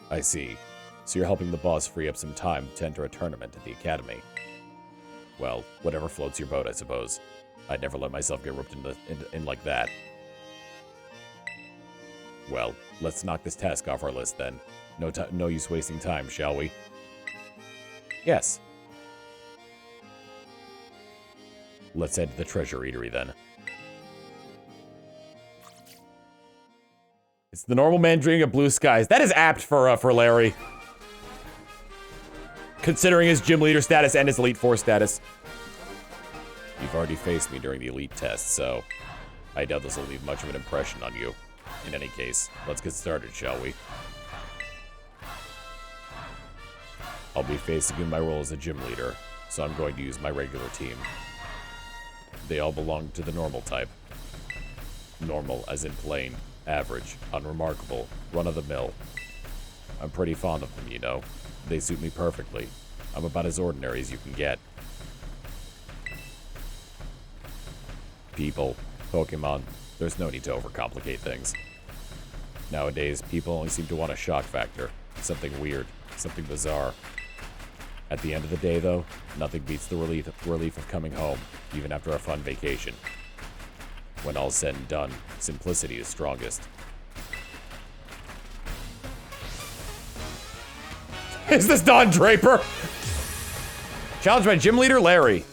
I see. So you're helping the boss free up some time to enter a tournament at the academy. Well, whatever floats your boat, I suppose. I'd never let myself get roped in like that. Well, let's knock this task off our list then. No use wasting time, shall we? Yes. Let's head to the treasure eatery then. It's the normal man dreaming of blue skies. That is apt for Larry. Considering his gym leader status and his Elite Four status. You've already faced me during the Elite test, so I doubt this will leave much of an impression on you. In any case, let's get started, shall we? I'll be facing in my role as a gym leader, so I'm going to use my regular team. They all belong to the normal type. Normal as in plain, average, unremarkable, run-of-the-mill. I'm pretty fond of them, you know. They suit me perfectly. I'm about as ordinary as you can get. People, Pokemon, there's no need to overcomplicate things. Nowadays, people only seem to want a shock factor. Something weird, something bizarre. At the end of the day, though, nothing beats the relief of coming home, even after a fun vacation. When all's said and done, simplicity is strongest. Is this Don Draper? Challenged by gym leader Larry.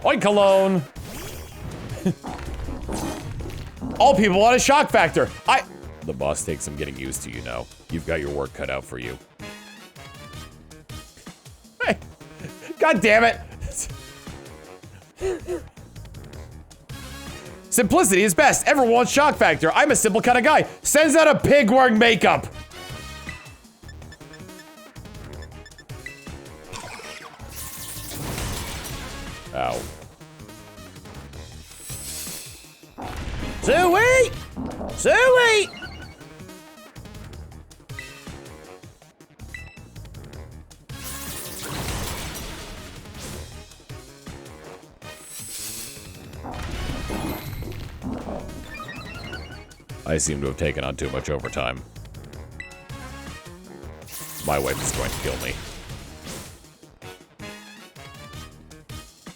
Oink cologne. All people want a shock factor. The boss takes some getting used to, you know. You've got your work cut out for you. Hey, God damn it. Simplicity is best. Everyone wants shock factor. I'm a simple kind of guy. Sends out a pig wearing makeup. Ow. Sweet! Sweet! I seem to have taken on too much overtime. My wife is going to kill me.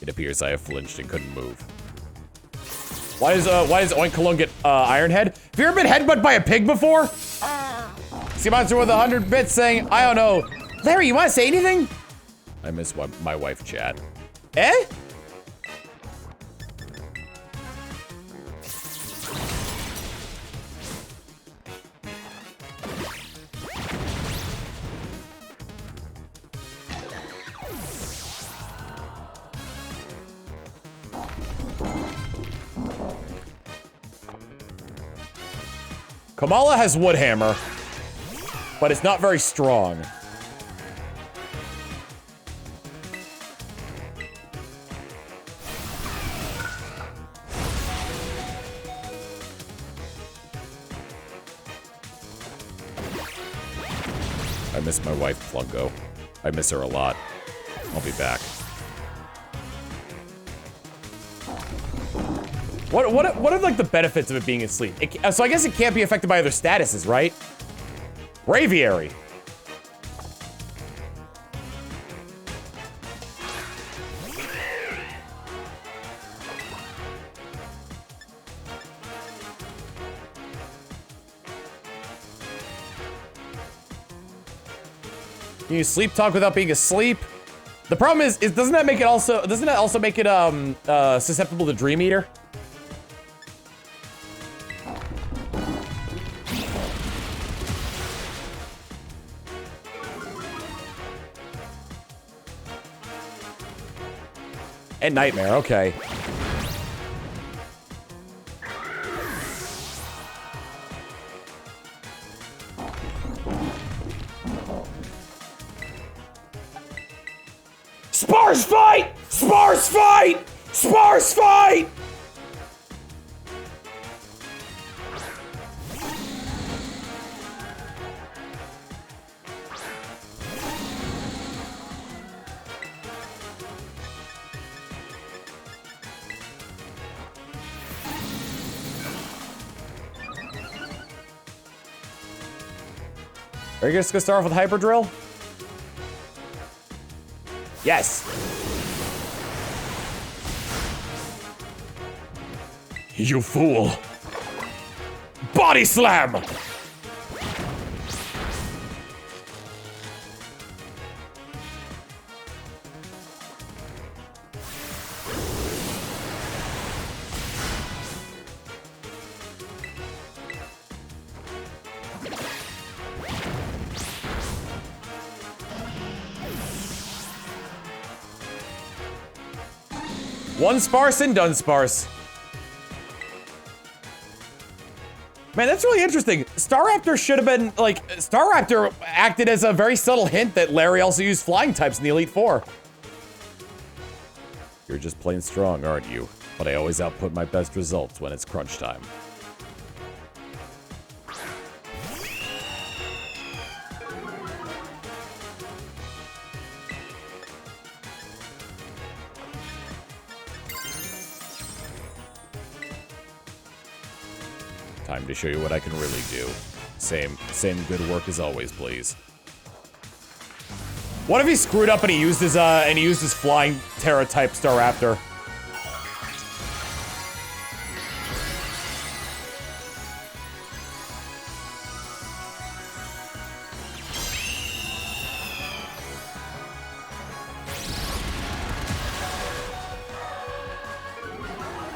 It appears I have flinched and couldn't move. Why does Oink Cologne get Iron Head? Have you ever been headbutted by a pig before? See monster with 100 bits saying, I don't know. Larry, you want to say anything? I miss my wife, chat. Eh? Kamala has Wood Hammer, but it's not very strong. miss my wife, Flunko. I miss her a lot. I'll be back. What are like the benefits of it being asleep? So I guess it can't be affected by other statuses, right? Braviary. Can you sleep talk without being asleep? The problem is doesn't that also make it susceptible to Dream Eater? And Nightmare, okay. Sparse fight! Sparse fight! Sparse fight! Are you just gonna start off with Hyper Drill? Yes. You fool. Body Slam! One sparse and done sparse. Man, that's really interesting. Staraptor should have been, like, Staraptor acted as a very subtle hint that Larry also used flying types in the Elite Four. You're just plain strong, aren't you? But I always output my best results when it's crunch time. Time to show you what I can really do. Same good work as always, please. What if he screwed up and he used his flying Terra type Staraptor?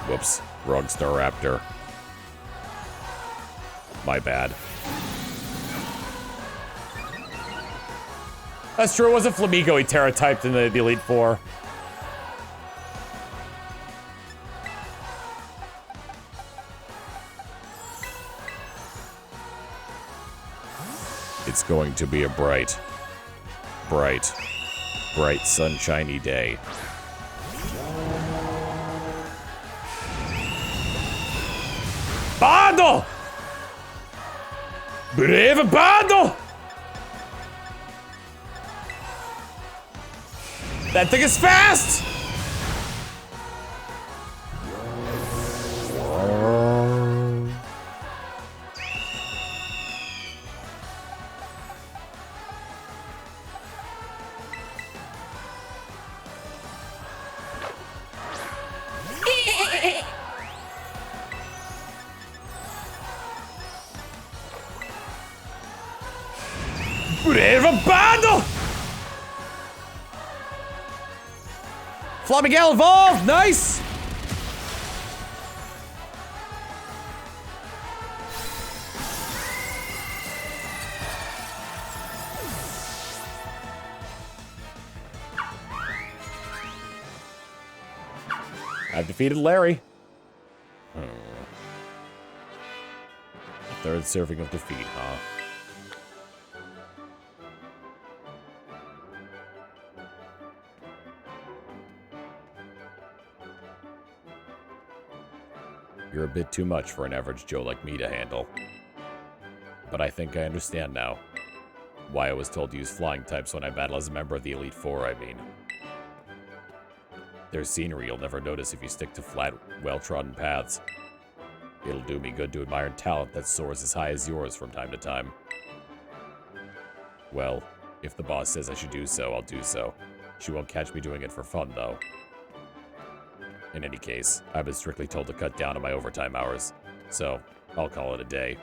Whoops, wrong Staraptor. My bad. That's true, it wasn't Flamigo he Terra typed in the Elite Four. It's going to be a bright, sunshiny day. Bando! Brave Bando! That thing is fast! Brave Bando! Flamigal evolved! Nice! I've defeated Larry. A third serving of defeat, huh? You're a bit too much for an average Joe like me to handle. But I think I understand now. Why I was told to use flying types when I battle as a member of the Elite Four, I mean. There's scenery you'll never notice if you stick to flat, well-trodden paths. It'll do me good to admire talent that soars as high as yours from time to time. Well, if the boss says I should do so, I'll do so. She won't catch me doing it for fun, though. In any case, I've been strictly told to cut down on my overtime hours, so I'll call it a day.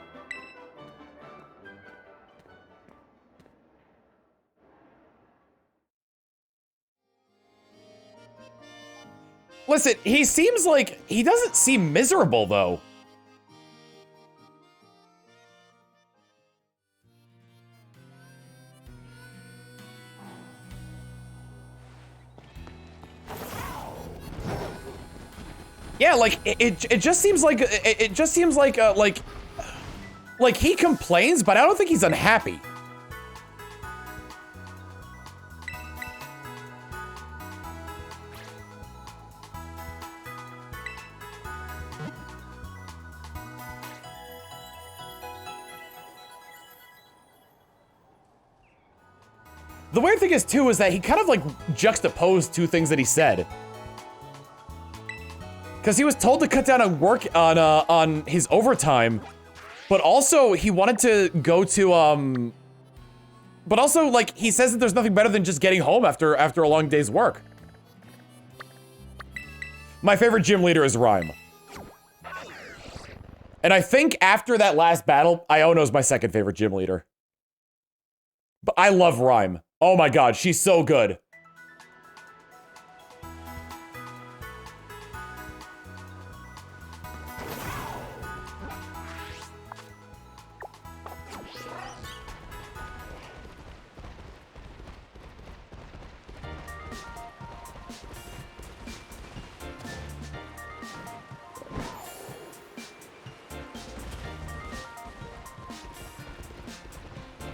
Listen, he seems like he doesn't seem miserable though. Yeah, like it just seems like it just seems like he complains, but I don't think he's unhappy. The weird thing is, too, is that he kind of, like, juxtaposed two things that he said. Because he was told to cut down on work on his overtime, but also he wanted to go to, but also, like, he says that there's nothing better than just getting home after a long day's work. My favorite gym leader is Rhyme. And I think after that last battle, Iono's my second favorite gym leader. But I love Rhyme. Oh my god, she's so good.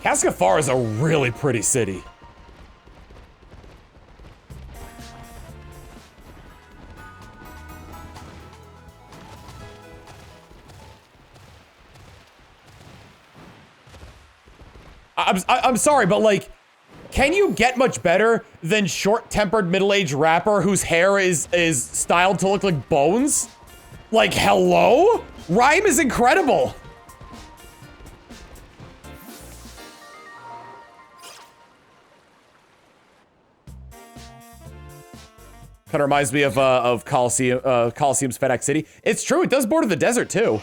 Cascafar is a really pretty city. I'm sorry, but like, can you get much better than short-tempered middle-aged rapper whose hair is styled to look like bones? Like, hello? Rhyme is incredible. Kind of reminds me of Coliseum's FedEx City. It's true, it does border the desert too.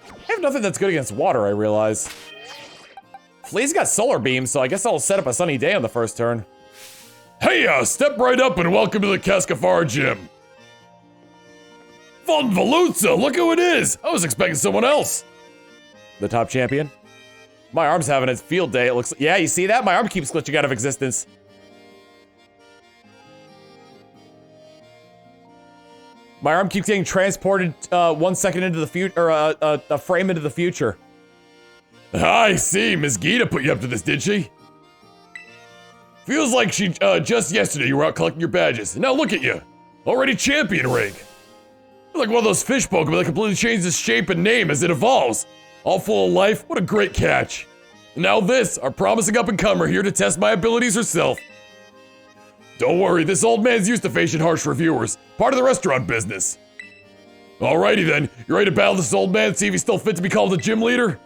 I have nothing that's good against water, I realize. Flea's got solar beams, so I guess I'll set up a sunny day on the first turn. Hey, step right up and welcome to the Cascafar Gym. Von Valutza, look who it is! I was expecting someone else. The top champion? My arm's having its field day, it looks like. Yeah, you see that? My arm keeps glitching out of existence. My arm keeps getting transported 1 second into the future, or a frame into the future. I see, Miss Gita put you up to this, did she? Feels like she, just yesterday you were out collecting your badges. Now look at you. Already champion rank. You're like one of those fish Pokemon that completely changes shape and name as it evolves. All full of life, what a great catch. And now this, our promising up-and-comer here to test my abilities herself. Don't worry, this old man's used to facing harsh reviewers. Part of the restaurant business. Alrighty then, you ready to battle this old man and see if he's still fit to be called a gym leader?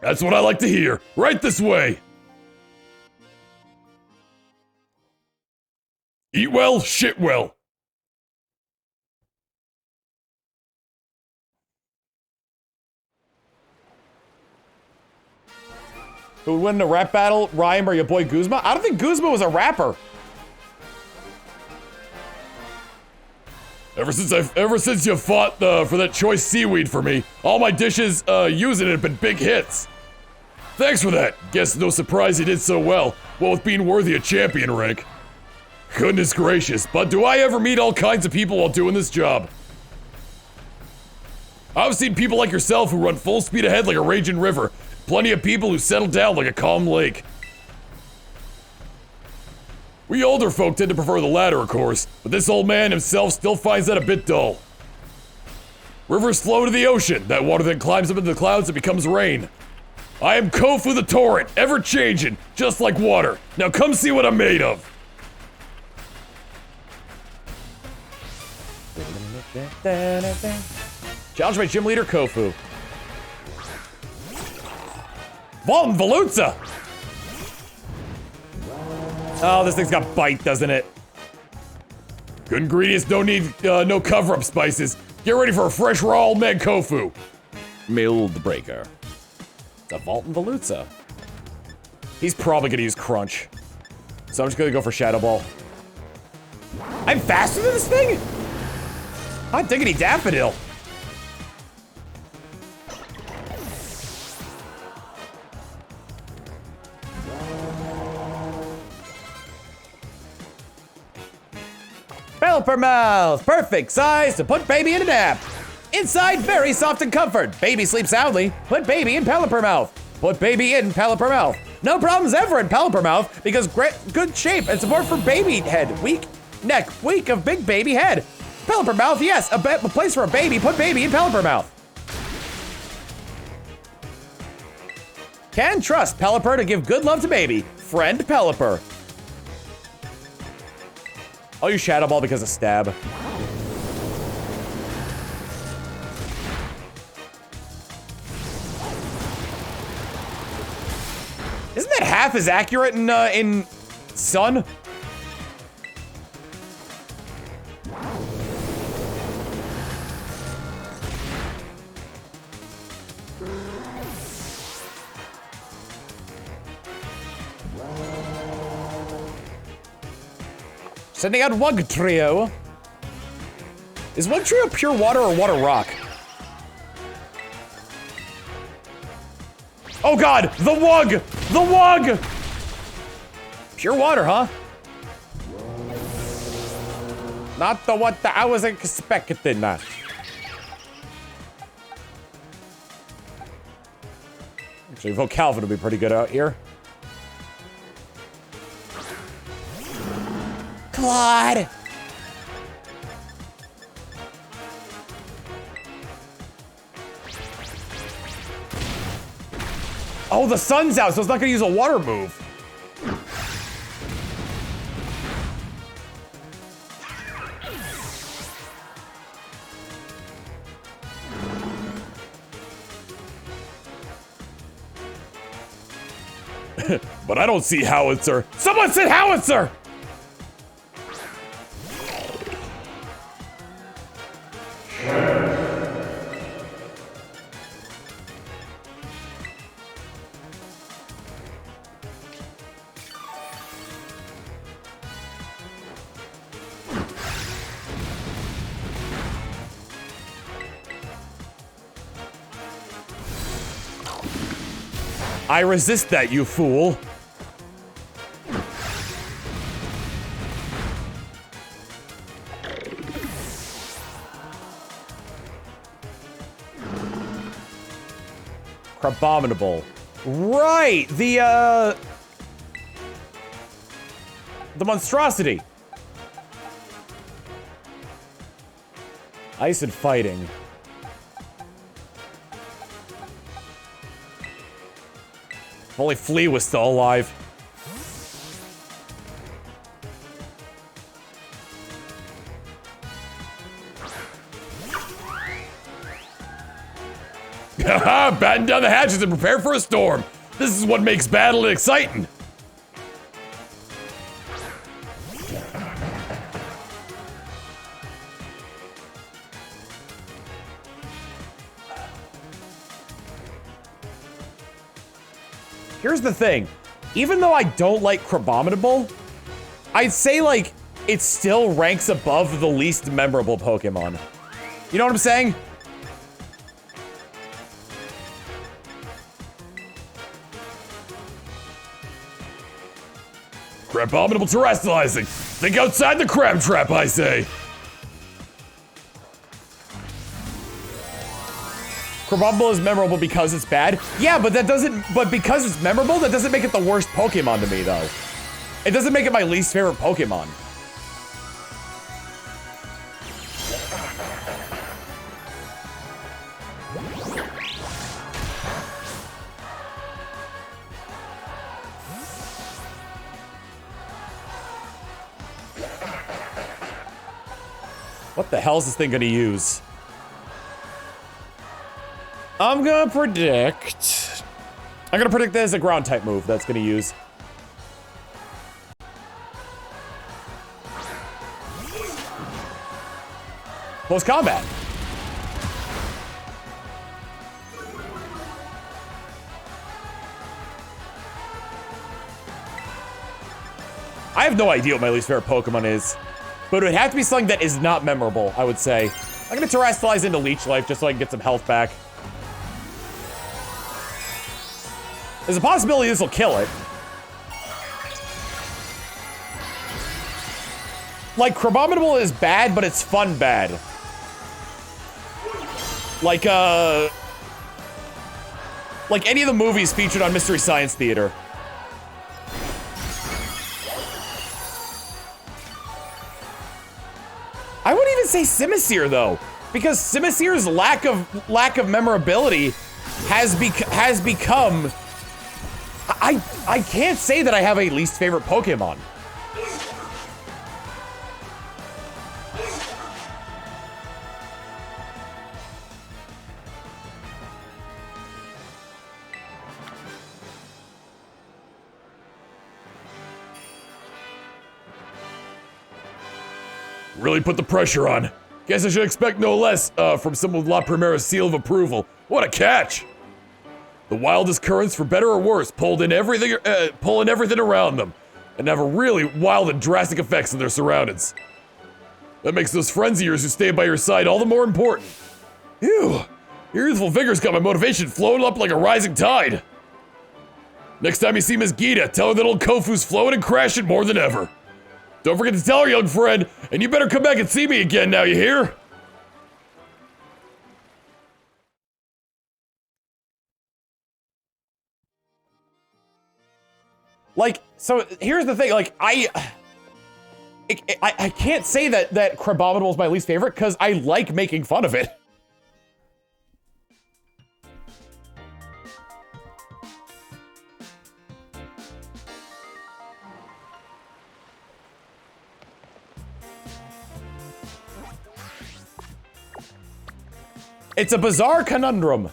That's what I like to hear. Right this way. Eat well, shit well. Who would win in a rap battle, Rhyme or your boy Guzma? I don't think Guzma was a rapper. Ever since you fought for that choice seaweed for me, all my dishes using it have been big hits. Thanks for that. Guess no surprise you did so well. Well, with being worthy of champion rank. Goodness gracious, but do I ever meet all kinds of people while doing this job? I've seen people like yourself who run full speed ahead like a raging river. Plenty of people who settle down like a calm lake. We older folk tend to prefer the latter, of course, but this old man himself still finds that a bit dull. Rivers flow to the ocean. That water then climbs up into the clouds and becomes rain. I am Kofu the torrent, ever changing, just like water. Now come see what I'm made of. Challenge by gym leader Kofu. Vault Veluza! Oh, this thing's got bite, doesn't it? Good ingredients, no cover-up spices. Get ready for a fresh raw old man Kofu. Mild Breaker. It's a Vault Veluza. He's probably gonna use Crunch. So I'm just gonna go for Shadow Ball. I'm faster than this thing? Hot diggity daffodil. Pelipper mouth, perfect size to put baby in a nap. Inside, very soft and comfort. Baby sleeps soundly. Put baby in Pelipper mouth. Put baby in Pelipper mouth. No problems ever in Pelipper mouth because good shape and support for baby head. Weak neck, weak of big baby head. Pelipper mouth, yes, a place for a baby. Put baby in Pelipper mouth. Can trust Pelipper to give good love to baby. Friend Pelipper. I'll use Shadow Ball because of stab. Isn't that half as accurate in Sun? Sending out Wug Trio. Is Wug Trio pure water or water rock? Oh god, the Wug! The Wug! Pure water, huh? Not the what I was expecting. Actually, Vocalvin would be pretty good out here. Claude! Oh, the sun's out, so it's not gonna use a water move. But I don't see Howitzer. Someone said Howitzer! I resist that, you fool. Crabominable. Right, the monstrosity. Ice and fighting. If only Flea was still alive. Haha, batten down the hatches and prepare for a storm. This is what makes battle exciting. Here's the thing. Even though I don't like Crabominable, I'd say, like, it still ranks above the least memorable Pokemon. You know what I'm saying? Crabominable terrestrializing. Think outside the crab trap, I say. Crabominable is memorable because it's bad. Yeah, but because it's memorable, that doesn't make it the worst Pokemon to me, though. It doesn't make it my least favorite Pokemon. What the hell is this thing gonna use? I'm gonna predict that it's a ground type move that's gonna use. Close combat. I have no idea what my least favorite Pokemon is, but it would have to be something that is not memorable, I would say. I'm gonna Terrestrialize into Leech Life just so I can get some health back. There's a possibility this will kill it. Like, Crabominable is bad, but it's fun bad. Like any of the movies featured on Mystery Science Theater. I wouldn't even say Simisear though, because Simisear's lack of memorability has become. I can't say that I have a least favorite Pokemon. Really put the pressure on. Guess I should expect no less from someone with La Primera's seal of approval. What a catch! The wildest currents, for better or worse, pulling everything around them, and have a really wild and drastic effects on their surroundings. That makes those friends of yours who stay by your side all the more important. Phew, your youthful vigor's got my motivation flowing up like a rising tide. Next time you see Miss Gita, tell her that old Kofu's flowing and crashing more than ever. Don't forget to tell her, young friend, and you better come back and see me again now, you hear? Like, so here's the thing, like, I can't say that Crabominable is my least favorite, because I like making fun of it. It's a bizarre conundrum.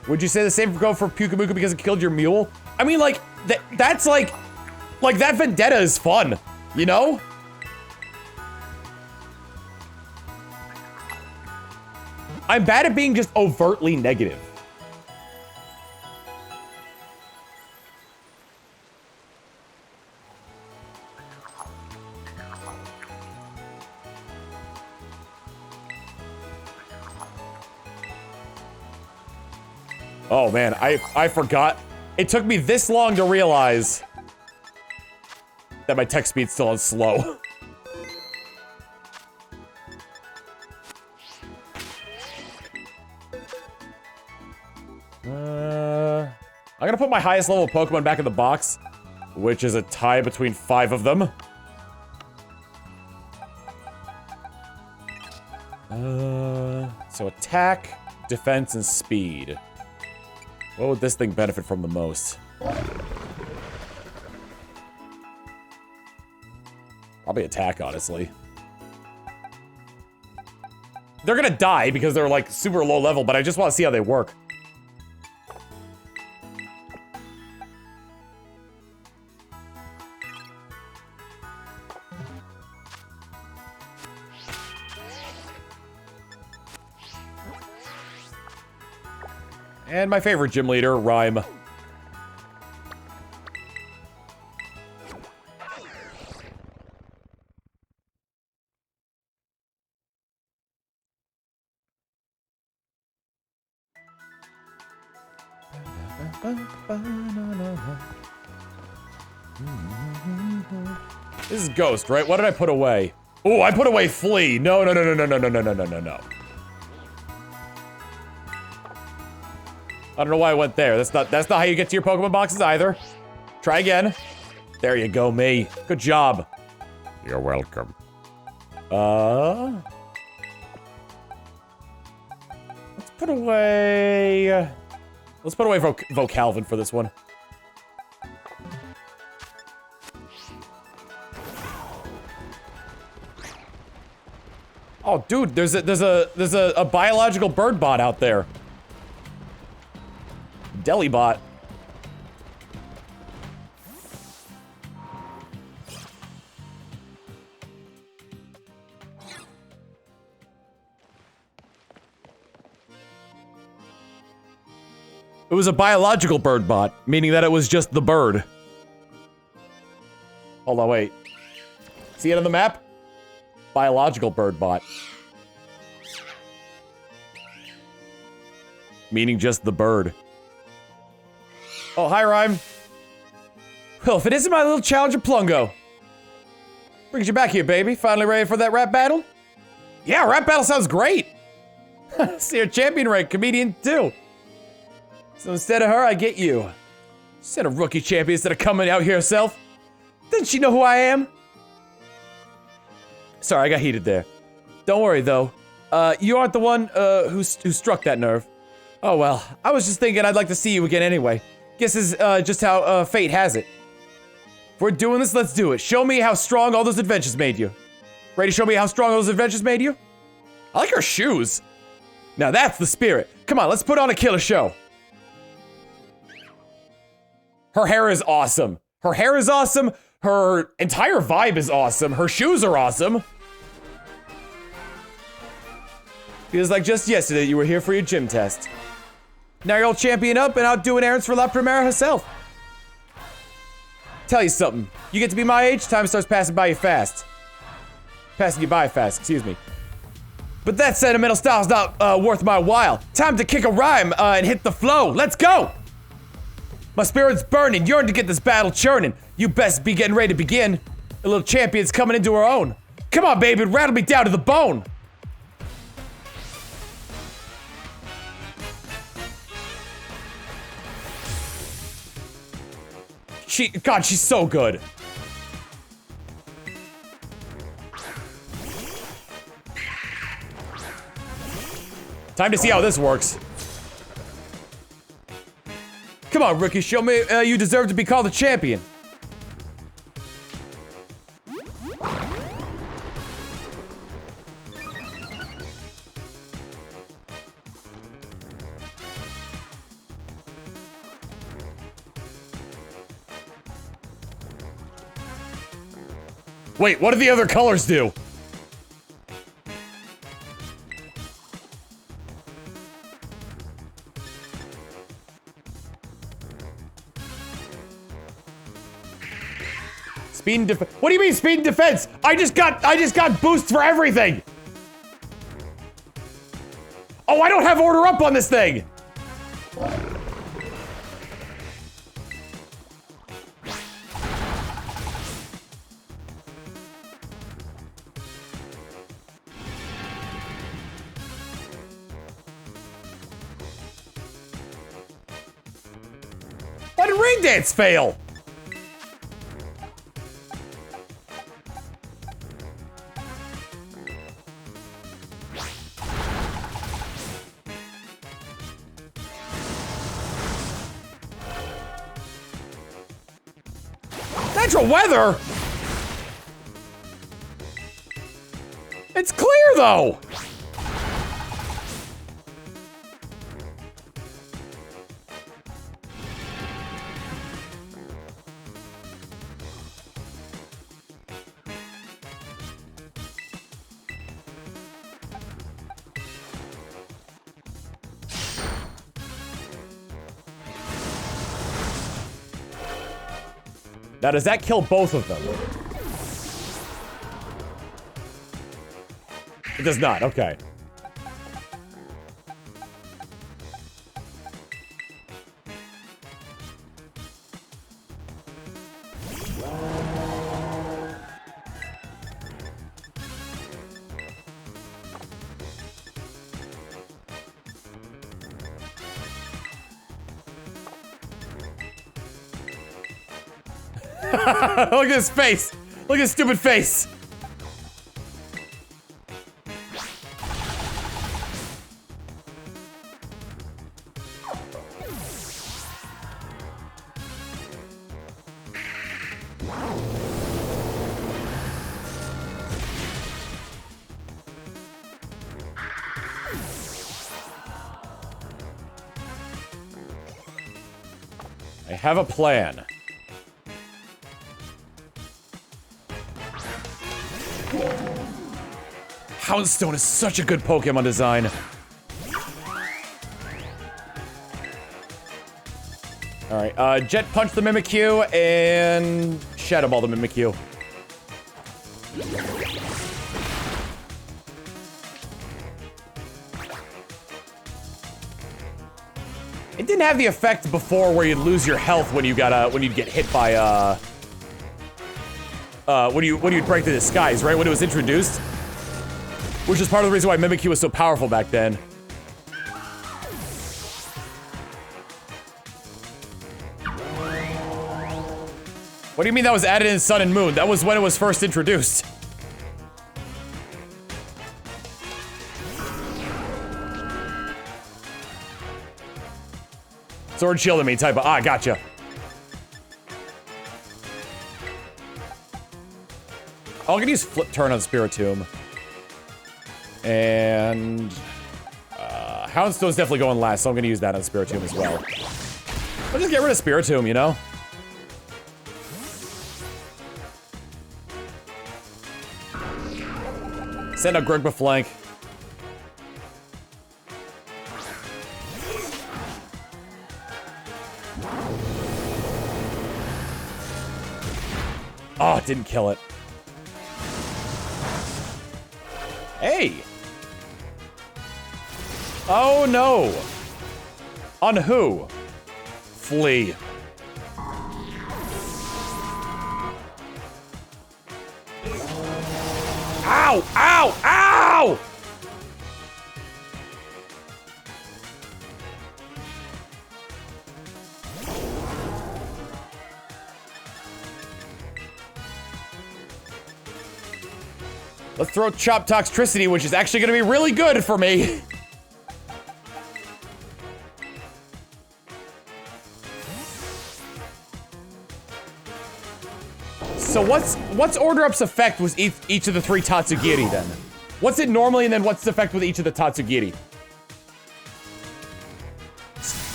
Would you say the same go for Pyukumuku because it killed your mule? I mean, like, that's like that vendetta is fun, you know? I'm bad at being just overtly negative. Oh man, I forgot. It took me this long to realize that my text speed's still on slow. I'm gonna put my highest level Pokemon back in the box, which is a tie between 5 of them. So attack, defense, and speed. What would this thing benefit from the most? Probably attack, honestly. They're gonna die because they're like super low level, but I just want to see how they work. And my favorite gym leader, Rhyme. This is Ghost, right? What did I put away? Oh, I put away Flea. No. I don't know why I went there. That's not how you get to your Pokemon boxes either. Try again. There you go, me. Good job. You're welcome. Let's put away Vocalvin for this one. Oh, dude, there's a biological bird bot out there. Deli bot. It was a biological bird bot, meaning that it was just the bird. Hold on, wait. See it on the map? Biological bird bot. Meaning just the bird. Oh, hi, Rhyme. Well, if it isn't my little challenger Plungo. Brings you back here, baby. Finally ready for that rap battle? Yeah, rap battle sounds great. See your champion rank, comedian too. So instead of her, I get you. Instead of rookie champions that are coming out here herself. Didn't she know who I am? Sorry, I got heated there. Don't worry, though. You aren't the one, who struck that nerve. Oh, well. I was just thinking I'd like to see you again anyway. Guess this is, just how, fate has it. If we're doing this, let's do it. Show me how strong all those adventures made you. Ready to show me how strong those adventures made you? I like her shoes. Now that's the spirit. Come on, let's put on a killer show. Her hair is awesome. Her hair is awesome. Her entire vibe is awesome. Her shoes are awesome. Feels like just yesterday you were here for your gym test. Now you're all champion up and out doing errands for La Primera herself. Tell you something. You get to be my age, time starts passing by you fast. Passing you by fast, excuse me. But that sentimental style's not worth my while. Time to kick a rhyme and hit the flow. Let's go! My spirit's burning, yearn to get this battle churning. You best be getting ready to begin. The little champion's coming into her own. Come on, baby, rattle me down to the bone. God, she's so good. Time to see how this works. Come on, rookie, show me you deserve to be called a champion. Wait, what do the other colors do? Speed and defense. What do you mean speed and defense? I just got boosts for everything. Oh, I don't have order up on this thing. Why did Rain Dance fail? Natural weather? It's clear though! Now, does that kill both of them? It does not, okay. Look at his face! Look at his stupid face! I have a plan. Houndstone is such a good Pokemon design. Alright, Jet Punch the Mimikyu and Shadow Ball the Mimikyu. It didn't have the effect before where you'd lose your health when you got when you'd get hit by when you'd break the disguise, right? When it was introduced. Which is part of the reason why Mimikyu was so powerful back then. What do you mean that was added in Sun and Moon? That was when it was first introduced. Sword Shield me type of. Ah, gotcha. I'm gonna use Flip Turn on Spiritomb. And Houndstone's definitely going last, so I'm gonna use that on Spiritomb as well. I'll just get rid of Spiritomb, you know? Send out Grugba Flank. Oh, it didn't kill it. Hey! Oh no! On who? Flee. Ow! Ow! Ow! Let's throw Chop Toxtricity, which is actually gonna be really good for me. So what's Order Up's effect with each of the 3 Tatsugiri then? What's it normally, and then what's the effect with each of the Tatsugiri?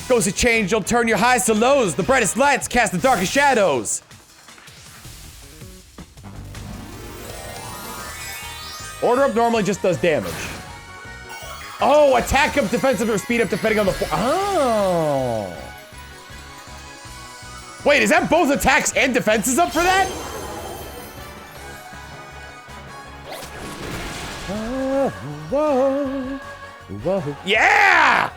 Goes to change, you'll turn your highs to lows. The brightest lights cast the darkest shadows. Order Up normally just does damage. Oh, attack up, defensive, or speed up depending on the oh. Wait, is that both attacks and defenses up for that? Whoa, whoa. Yeah!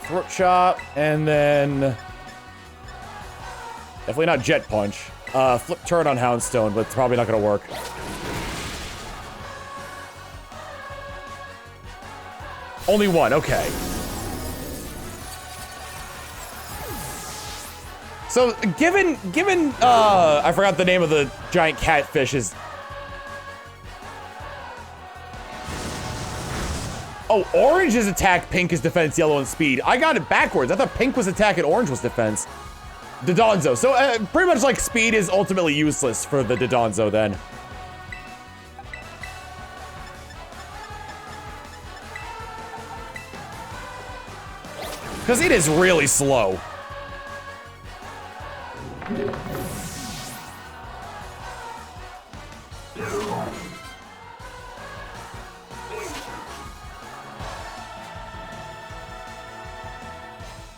Throat Chop, and then definitely not Jet Punch. Flip Turn on Houndstone, but it's probably not gonna work. Only one, okay. So, given, I forgot the name of the giant catfish is... Oh, orange is attack, pink is defense, yellow and speed. I got it backwards. I thought pink was attack and orange was defense. Dodonzo. So, pretty much like speed is ultimately useless for the Dodonzo then. Because it is really slow.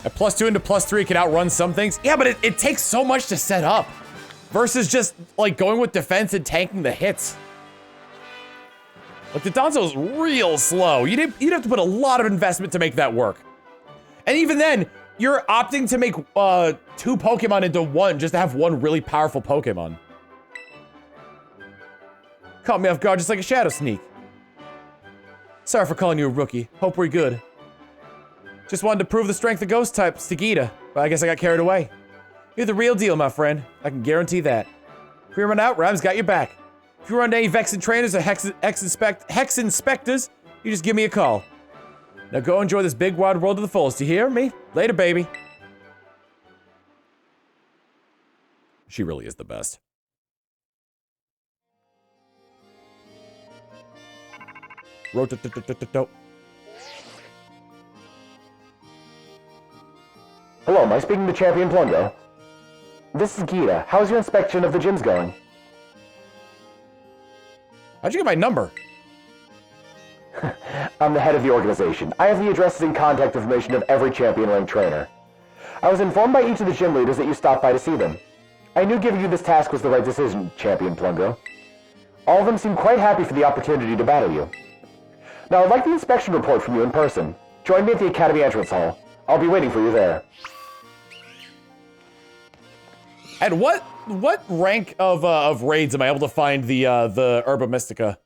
At +2 into +3 can outrun some things. Yeah, but it takes so much to set up. Versus just, like, going with defense and tanking the hits. Like, the Donzo's real slow. You'd have to put a lot of investment to make that work. And even then, you're opting to make 2 Pokemon into 1 just to have 1 really powerful Pokemon. Caught me off guard just like a Shadow Sneak. Sorry for calling you a rookie. Hope we're good. Just wanted to prove the strength of ghost types to Gita, but I guess I got carried away. You're the real deal, my friend. I can guarantee that. If we run out, Rhymes got your back. If you run into any Vexen trainers or Hex Inspectors, you just give me a call. Now go enjoy this big wide world to the fullest, you hear me? Later, baby. She really is the best. Rotototototo. Hello, am I speaking to Champion Plungo? This is Gita. How's your inspection of the gyms going? How'd you get my number? I'm the head of the organization. I have the addresses and contact information of every champion-ranked trainer. I was informed by each of the gym leaders that you stopped by to see them. I knew giving you this task was the right decision, Champion Plungo. All of them seem quite happy for the opportunity to battle you. Now, I'd like the inspection report from you in person. Join me at the Academy entrance hall. I'll be waiting for you there. At what rank of raids am I able to find the Herba Mystica?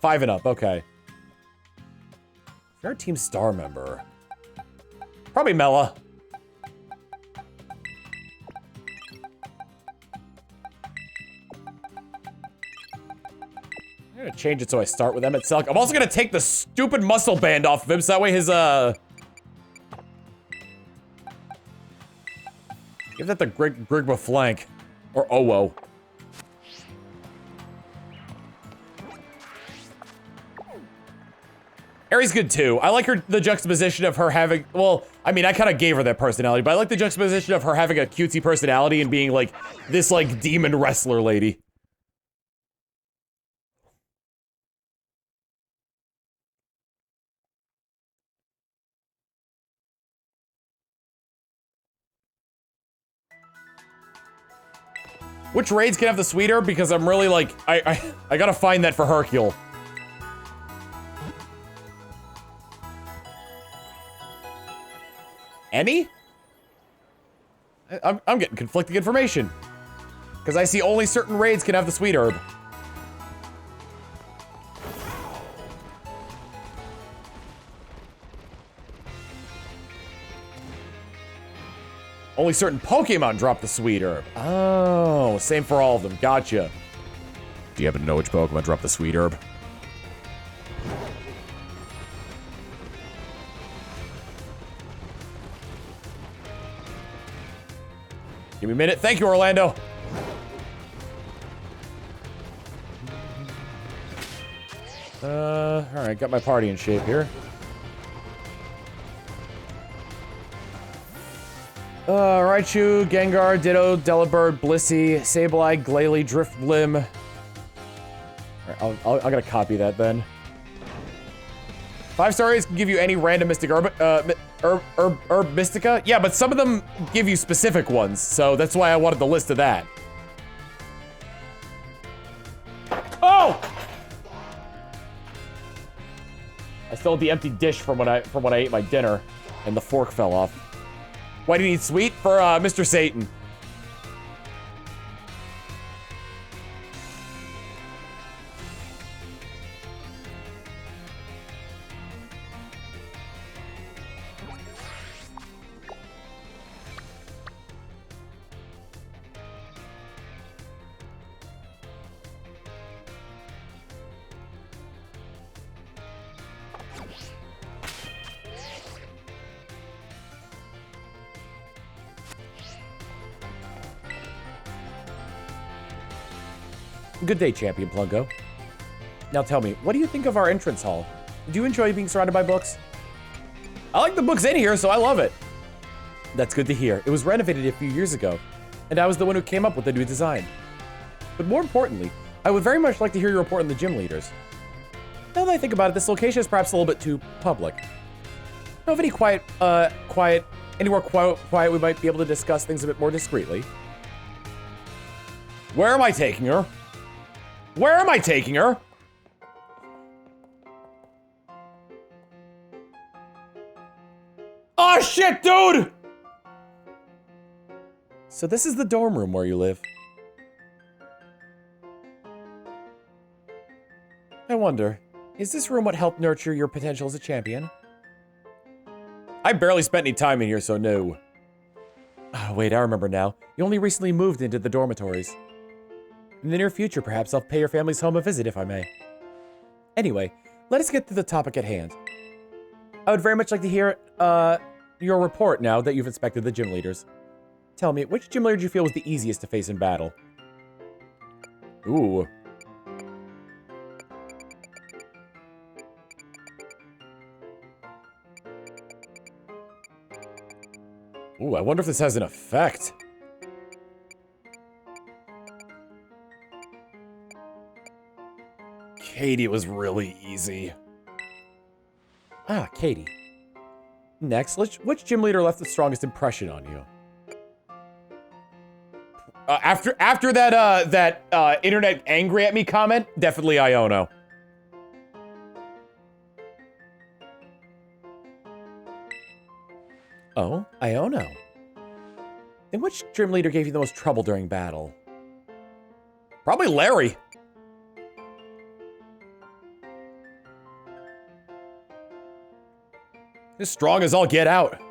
Five and up, okay. If you're a Team Star member, probably Mela. I'm gonna change it so I start with Emmett Selk. I'm also gonna take the stupid muscle band off of him so that way his give that the Grigma flank. Or Owo. Aries good too. I like the juxtaposition of her having, well, I mean, I kind of gave her that personality, but I like the juxtaposition of her having a cutesy personality and being like this like demon wrestler lady. Which raids can have the sweeter? Because I'm really like, I gotta find that for Hercule. Any? I'm getting conflicting information. Because I see only certain raids can have the sweet herb. Only certain Pokemon drop the sweet herb. Oh, same for all of them. Gotcha. Do you happen to know which Pokemon drop the sweet herb? Give me a minute. Thank you, Orlando. Alright, got my party in shape here. Raichu, Gengar, Ditto, Delibird, Blissey, Sableye, Glalie, Drifblim. Alright, I gotta copy that then. 5-star raids can give you any random Mystic Herb Mystica? Yeah, but some of them give you specific ones, so that's why I wanted the list of that. Oh! I still have the empty dish from when I ate my dinner, and the fork fell off. Why do you need sweet? For Mr. Satan. Good day, Champion Plungo. Now tell me, what do you think of our entrance hall? Do you enjoy being surrounded by books? I like the books in here, so I love it. That's good to hear. It was renovated a few years ago, and I was the one who came up with the new design. But more importantly, I would very much like to hear your report on the gym leaders. Now that I think about it, this location is perhaps a little bit too public. Know of any anywhere quiet we might be able to discuss things a bit more discreetly? Where am I taking her? Where am I taking her? Oh shit, dude! So this is the dorm room where you live. I wonder, is this room what helped nurture your potential as a champion? I barely spent any time in here, so no. Oh, wait, I remember now. You only recently moved into the dormitories. In the near future, perhaps I'll pay your family's home a visit if I may. Anyway, let us get to the topic at hand. I would very much like to hear, your report now that you've inspected the gym leaders. Tell me, which gym leader did you feel was the easiest to face in battle? Ooh. Ooh, I wonder if this has an effect. Katie was really easy. Ah, Katie. Next, which gym leader left the strongest impression on you? After that internet angry at me comment, definitely Iono. Oh, Iono. Then which gym leader gave you the most trouble during battle? Probably Larry. As strong as all get out.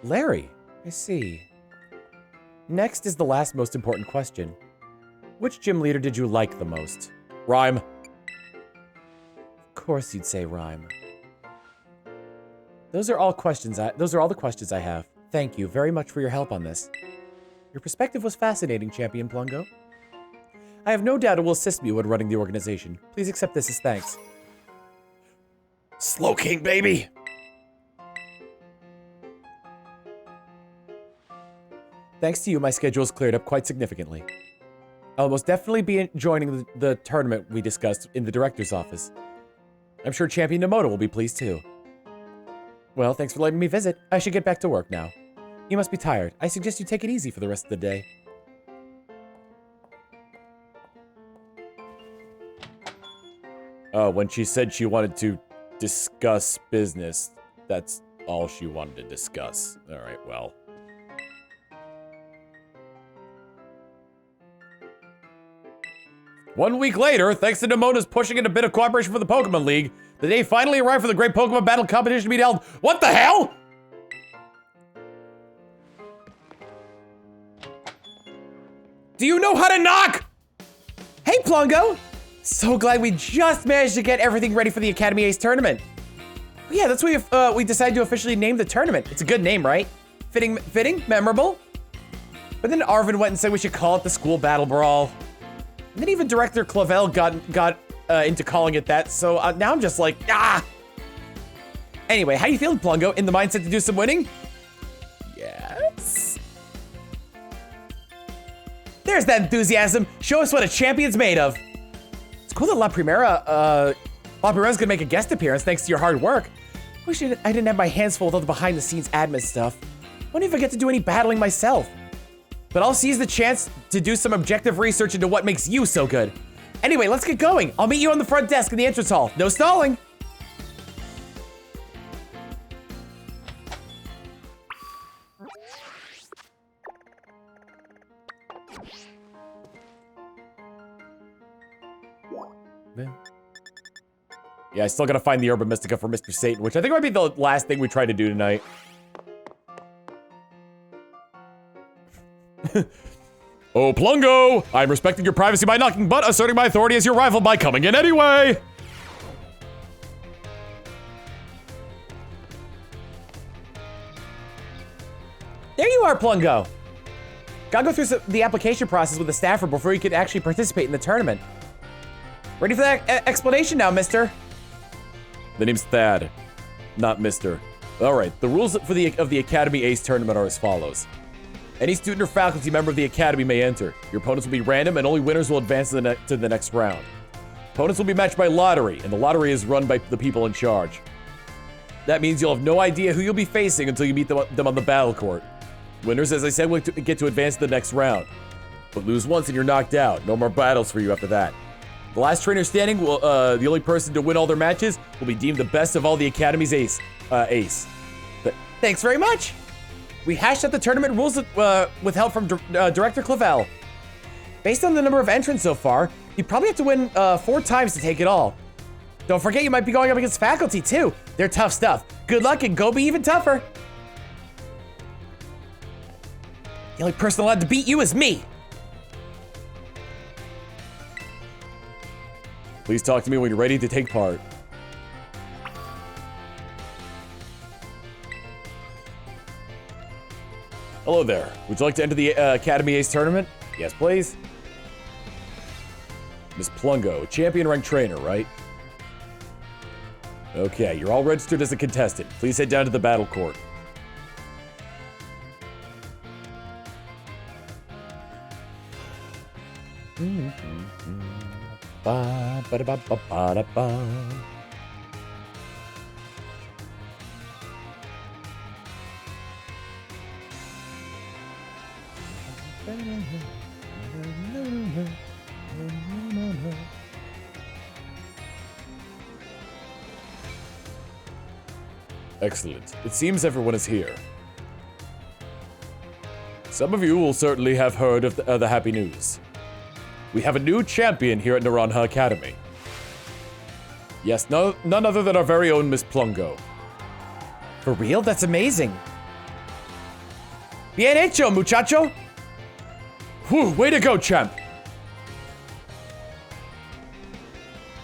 Larry, I see. Next is the last most important question. Which gym leader did you like the most? Rhyme. Of course you'd say Rhyme. Those are all the questions I have. Thank you very much for your help on this. Your perspective was fascinating, Champion Plungo. I have no doubt it will assist me when running the organization. Please accept this as thanks. Slow King, baby! Thanks to you, my schedule has cleared up quite significantly. I'll most definitely be joining the tournament we discussed in the director's office. I'm sure Champion Nomoto will be pleased too. Well, thanks for letting me visit. I should get back to work now. You must be tired. I suggest you take it easy for the rest of the day. Oh, when she said she wanted to discuss business, that's all she wanted to discuss. All right, well. One week later, thanks to Nomoto's pushing in a bit of cooperation for the Pokemon League, the day finally arrived for the great Pokemon battle competition to be held. What the hell? Do you know how to knock? Hey, Plungo! So glad we just managed to get everything ready for the Academy Ace tournament. Yeah, that's what we decided to officially name the tournament. It's a good name, right? Fitting, memorable. But then Arvin went and said we should call it the School Battle Brawl. And then even Director Clavel got into calling it that, so now I'm just like, ah! Anyway, how you feeling, Plungo? In the mindset to do some winning? Yes? There's that enthusiasm. Show us what a champion's made of. It's cool that La Primera's gonna make a guest appearance thanks to your hard work. Wish I didn't have my hands full with all the behind-the-scenes admin stuff. Wonder if I get to do any battling myself. But I'll seize the chance to do some objective research into what makes you so good. Anyway, let's get going. I'll meet you on the front desk in the entrance hall. No stalling. Yeah, I still gotta find the Herba Mystica for Mr. Satan, which I think might be the last thing we try to do tonight. Oh, Plungo! I'm respecting your privacy by knocking, but asserting my authority as your rival by coming in anyway! There you are, Plungo! Gotta go through the application process with the staffer before you could actually participate in the tournament. Ready for that explanation now, mister? The name's Thad, not Mister. Alright, the rules of the Academy Ace tournament are as follows. Any student or faculty member of the Academy may enter. Your opponents will be random, and only winners will advance to the next round. Opponents will be matched by lottery, and the lottery is run by the people in charge. That means you'll have no idea who you'll be facing until you meet them on the battle court. Winners, as I said, will get to advance to the next round. But lose once and you're knocked out. No more battles for you after that. The last trainer standing, will, the only person to win all their matches, will be deemed the best of all the Academy's ace. But thanks very much! We hashed out the tournament rules with help from Director Clavel. Based on the number of entrants so far, you probably have to win 4 times to take it all. Don't forget you might be going up against faculty too. They're tough stuff. Good luck and go be even tougher. The only person allowed to beat you is me. Please talk to me when you're ready to take part. Hello there. Would you like to enter the Academy Ace tournament? Yes, please. Miss Plungo, champion rank trainer, right? Okay, you're all registered as a contestant. Please head down to the battle court. Excellent. It seems everyone is here. Some of you will certainly have heard of the happy news. We have a new champion here at Naranja Academy. Yes, none other than our very own Miss Plungo. For real? That's amazing. Bien hecho, muchacho. Whew, way to go, champ!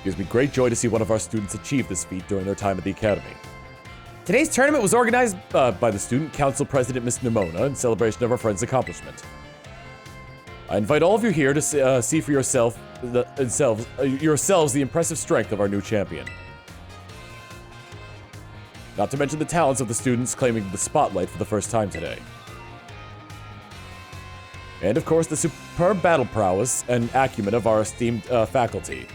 Gives me great joy to see one of our students achieve this feat during their time at the Academy. Today's tournament was organized by the Student Council President, Miss Nimona, in celebration of our friend's accomplishment. I invite all of you here to see for yourselves the impressive strength of our new champion. Not to mention the talents of the students claiming the spotlight for the first time today. And of course, the superb battle prowess and acumen of our esteemed faculty.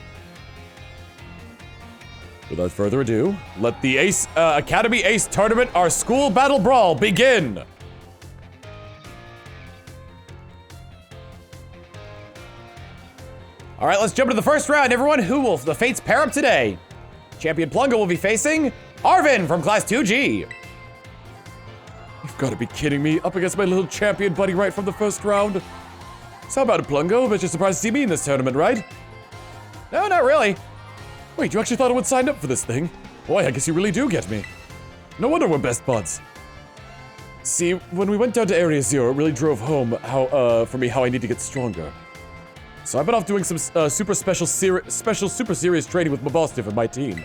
Without further ado, let the Academy Ace Tournament, our school battle brawl, begin! All right, let's jump into the first round, everyone. Who will the fates pair up today? Champion Plungo will be facing Arvin from Class 2G. You've got to be kidding me. Up against my little champion buddy right from the first round. So how about it, Plungo? Bet you're surprised to see me in this tournament, right? No, not really. Wait, you actually thought I would sign up for this thing? Boy, I guess you really do get me. No wonder we're best buds. See, when we went down to Area Zero, it really drove home for me how I need to get stronger. So I've been off doing some super serious training with my boss Stiff and my team.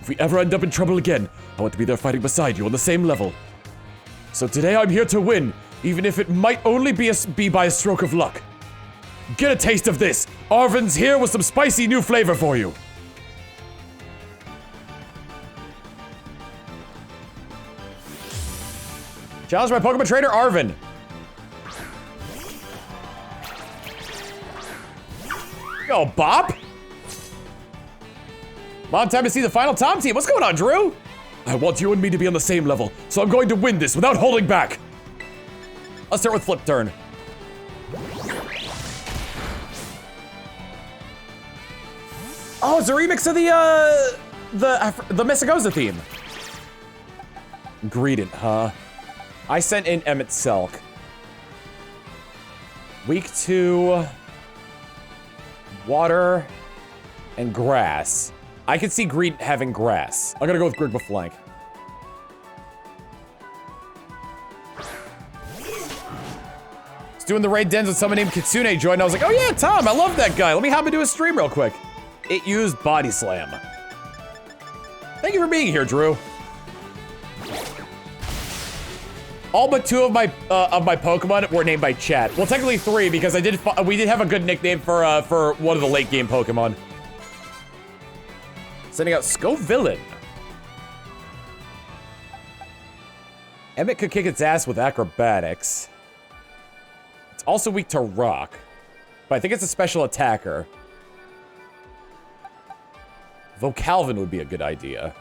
If we ever end up in trouble again, I want to be there fighting beside you on the same level. So today I'm here to win, even if it might only be by a stroke of luck. Get a taste of this. Arvin's here with some spicy new flavor for you. Challenge my Pokemon trainer, Arvin. Yo, Bop. Long time to see the final Tom team. What's going on, Drew? I want you and me to be on the same level, so I'm going to win this without holding back. Let's start with Flip Turn. Oh, it's a remix of the Messagoza theme. Greedent, huh? I sent in Emmett Selk. Week 2, water and grass. I could see Greedent having grass. I'm gonna go with Grigba Flank. He's doing the raid dens with someone named Kitsune joined. I was like, oh yeah, Tom, I love that guy. Let me hop into his stream real quick. It used Body Slam. Thank you for being here, Drew. All but 2 of my Pokemon were named by chat. Well, technically 3 because we did have a good nickname for one of the late game Pokemon. Sending out Scovillain. Emmett could kick its ass with acrobatics. It's also weak to rock, but I think it's a special attacker. Vocalvin would be a good idea.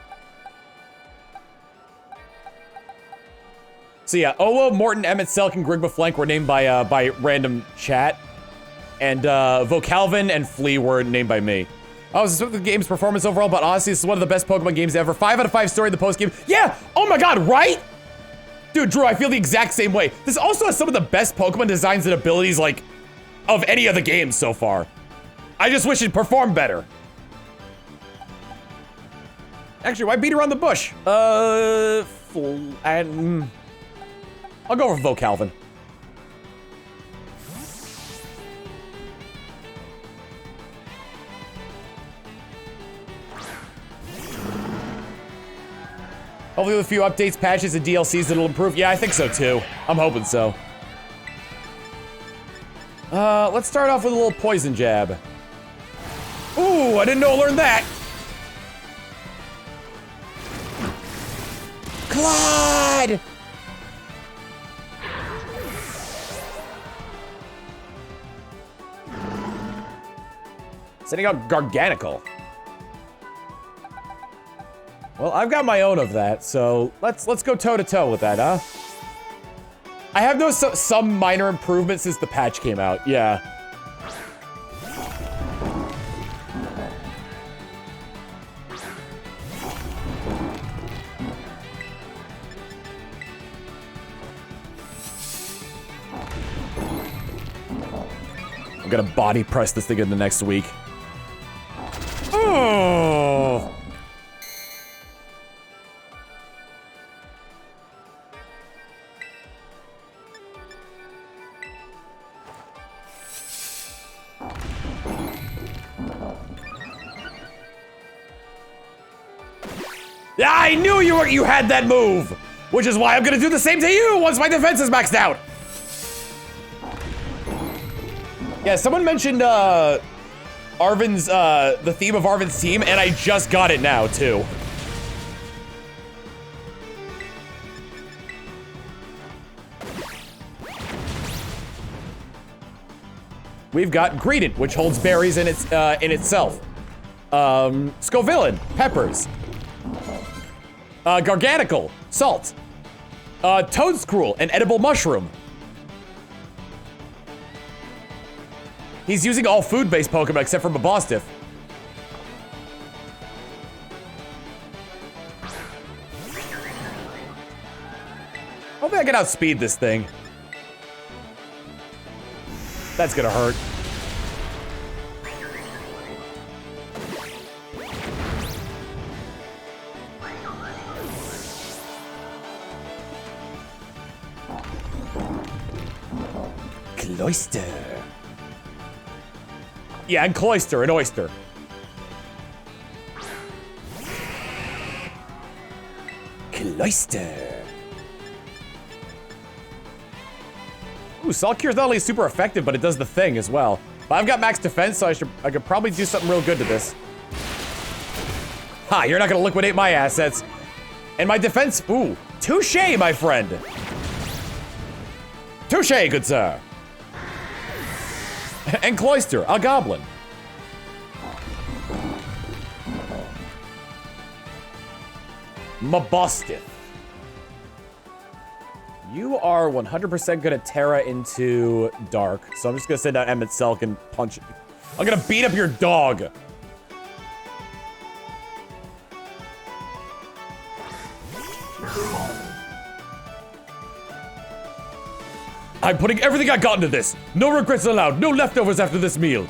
So yeah, Owo, Morton, Emmett, Selk, and Grigba Flank were named by random chat. And Vocalvin and Flea were named by me. I was with the game's performance overall, but honestly, this is one of the best Pokemon games ever. 5 out of 5 story in the post-game. Yeah! Oh my god, right? Dude, Drew, I feel the exact same way. This also has some of the best Pokemon designs and abilities, like, of any of the games so far. I just wish it performed better. Actually, why beat around the bush? I'll go for Vocalvin. Hopefully with a few updates, patches, and DLCs, it'll improve. Yeah, I think so too. I'm hoping so. Let's start off with a little poison jab. Ooh, I didn't know I learned that. Clyde! Sending out Garganical. Well, I've got my own of that, so let's go toe-to-toe with that, huh? I have noticed some minor improvements since the patch came out, yeah. I'm gonna body press this thing in the next week. Oh! Yeah, I knew you had that move! Which is why I'm gonna do the same to you once my defense is maxed out! Yeah, someone mentioned, Arvin's, the theme of Arvin's team, and I just got it now, too. We've got Greedent, which holds berries in its, in itself. Scovillain, peppers. Garganical, salt. Toadscruel, an edible mushroom. He's using all food-based Pokemon except for Mabostiff. Hopefully I can outspeed this thing. That's gonna hurt. Cloyster. Yeah, and Cloyster, and Oyster. Cloyster. Ooh, Salt Cure's not only super effective, but it does the thing as well. But I've got max defense, so I could probably do something real good to this. Ha, you're not gonna liquidate my assets. And my defense, ooh, touche, my friend. Touche, good sir. And Cloyster, a goblin. Mabostiff. You are 100% gonna Terra into Dark, so I'm just gonna send out Emmett Selk and punch it. I'm gonna beat up your dog. I'm putting everything I got into this. No regrets allowed. No leftovers after this meal.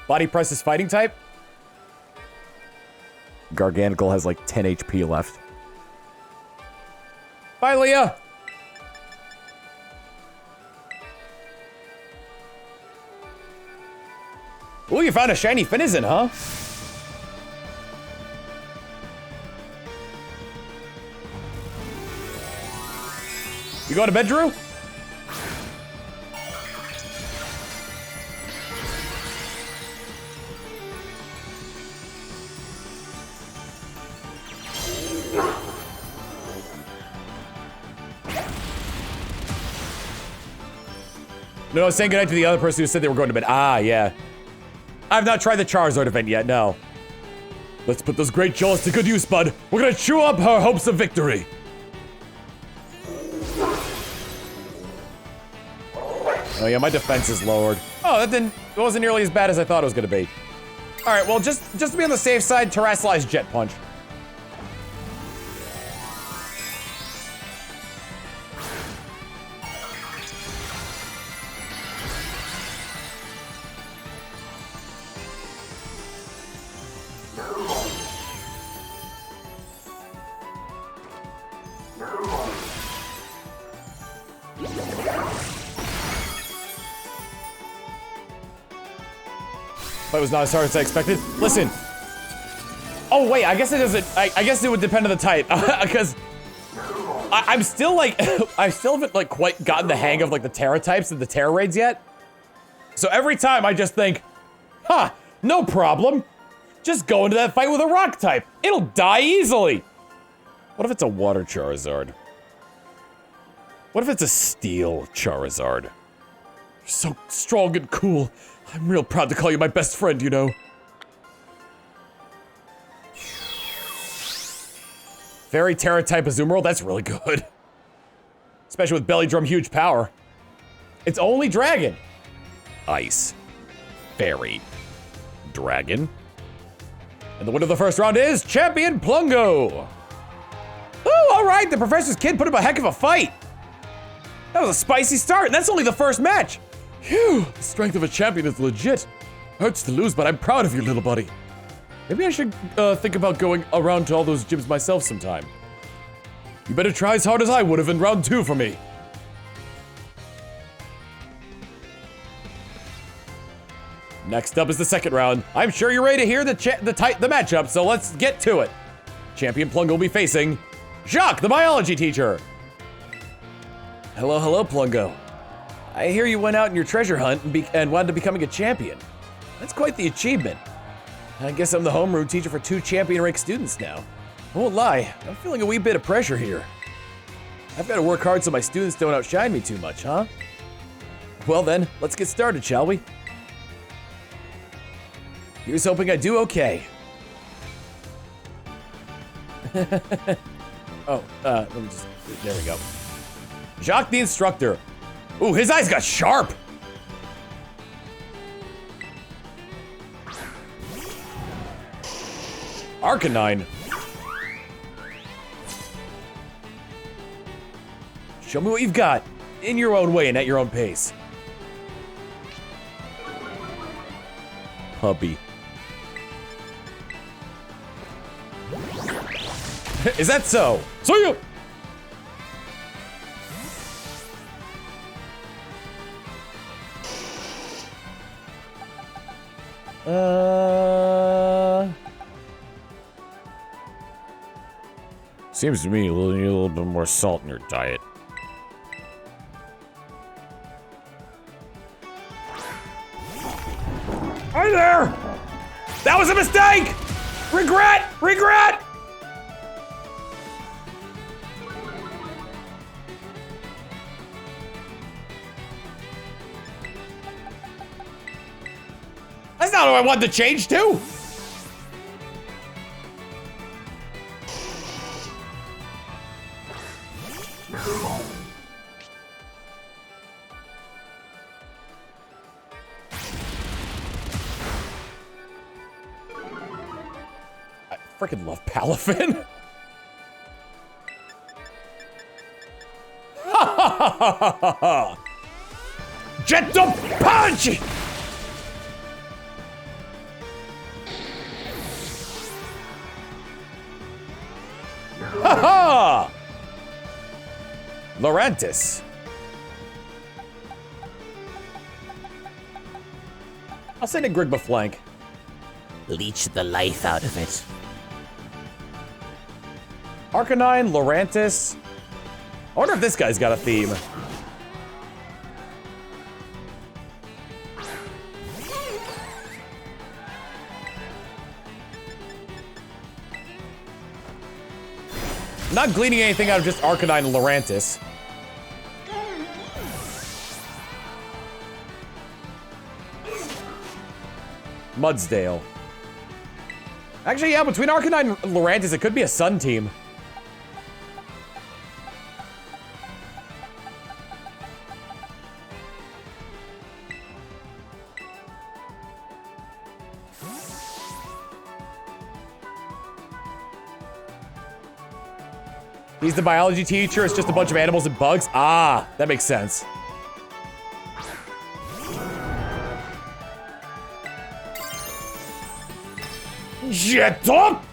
Body press is fighting type. Garganical has like 10 HP left. Bye, Leah. Ooh, you found a shiny Finizen, huh? You going to bed, Drew? No, I was saying goodnight to the other person who said they were going to bed. Ah, yeah. I've not tried the Charizard event yet, no. Let's put those great jaws to good use, bud. We're gonna chew up her hopes of victory. Oh yeah, my defense is lowered. Oh, it wasn't nearly as bad as I thought it was gonna be. All right, well, just to be on the safe side, Terrasilize Jet Punch. Fight was not as hard as I expected. Listen. Oh wait, I guess it doesn't. I guess it would depend on the type, because I'm still like, I still haven't like quite gotten the hang of like the Terra types and the Terra raids yet. So every time I just think, huh, no problem. Just go into that fight with a rock type. It'll die easily. What if it's a water Charizard? What if it's a steel Charizard? You're so strong and cool. I'm real proud to call you my best friend, you know. Fairy Terra type Azumarill, that's really good. Especially with Belly Drum huge power. It's only Dragon. Ice. Fairy. Dragon. And the winner of the first round is Champion Plungo. Oh, all right, the professor's kid put up a heck of a fight. That was a spicy start, and that's only the first match. Phew, the strength of a champion is legit. Hurts to lose, but I'm proud of you, little buddy. Maybe I should think about going around to all those gyms myself sometime. You better try as hard as I would have in round 2 for me. Next up is the second round. I'm sure you're ready to hear the matchup, so let's get to it. Champion Plungo will be facing Jacques, the biology teacher. Hello, hello, Plungo. I hear you went out in your treasure hunt and wound up becoming a champion. That's quite the achievement. I guess I'm the homeroom teacher for 2 champion-ranked students now. I won't lie, I'm feeling a wee bit of pressure here. I've got to work hard so my students don't outshine me too much, huh? Well then, let's get started, shall we? Here's hoping I do okay. Oh, let me just, there we go. Jacques the instructor. Ooh, his eyes got sharp. Arcanine. Show me what you've got, in your own way and at your own pace. Puppy. Is that so? So you. Seems to me you need a little bit more salt in your diet. Hi there! That was a mistake! Regret! Regret! That's not who I wanted to change to! I freaking love Palafin. Ha ha ha ha ha ha! Jet the punch! Ha ha! Laurantis. I'll send a Grigma flank. Leech the life out of it. Arcanine, Laurantis. I wonder if this guy's got a theme. Not gleaning anything out of just Arcanine and Laurantis. Mudsdale. Actually, yeah, between Arcanine and Laurantis, it could be a Sun team. He's the biology teacher, it's just a bunch of animals and bugs? Ah, that makes sense. Jet up!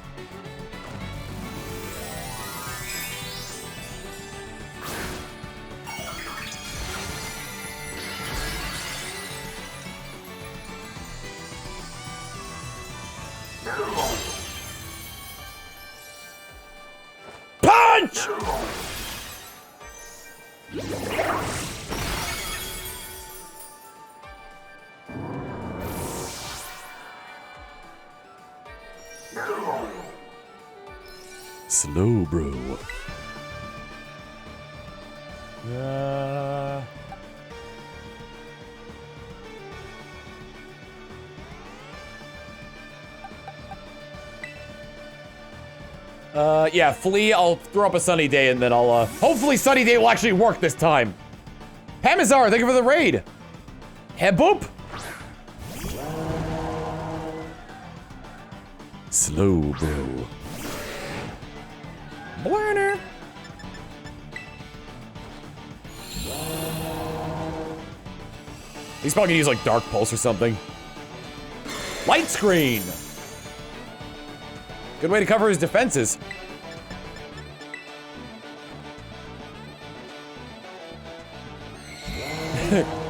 punch! Slow, bro. Yeah, Flea, I'll throw up a sunny day and then I'll, hopefully sunny day will actually work this time. Hamazar, thank you for the raid. Head boop. Slow, bro. Blarner. He's probably gonna use like Dark Pulse or something. Light Screen. Good way to cover his defenses.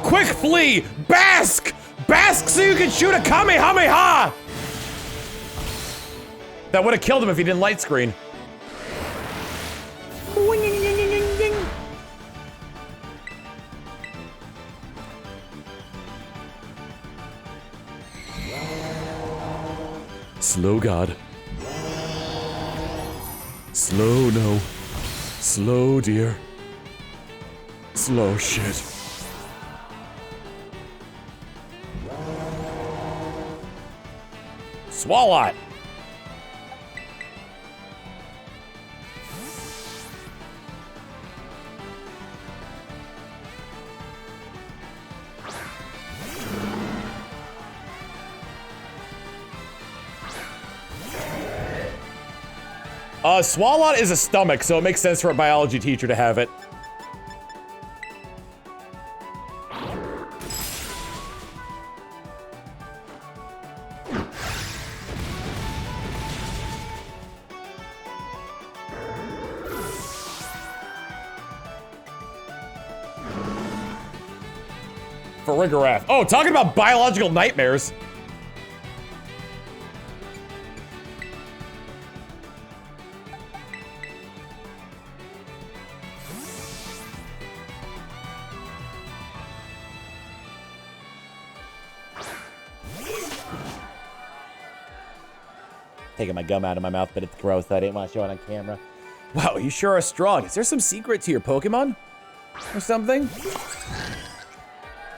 Quick, Flea! Bask! Bask so you can shoot a Kamehameha! That would have killed him if he didn't light screen. Slow, God. Slow, no. Slow, dear. Slow, shit. Swalot. Swalot is a stomach, so it makes sense for a biology teacher to have it. Farigarath. Oh, talking about biological nightmares. Taking my gum out of my mouth, but it's gross. I didn't want to show it on camera. Wow, you sure are strong. Is there some secret to your Pokemon? Or something?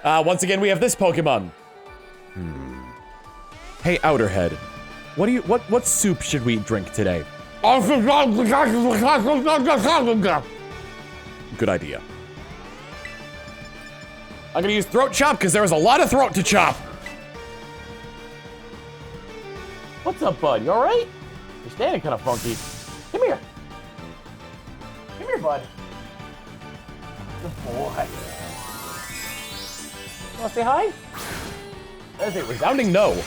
Once again, we have this Pokemon. Hey, Outerhead. What soup should we drink today? Good idea. I'm gonna use Throat Chop because there was a lot of throat to chop. What's up, bud? You alright? You're standing kind of funky. Come here. Come here, bud. Good boy. You wanna say hi? That is a resounding no.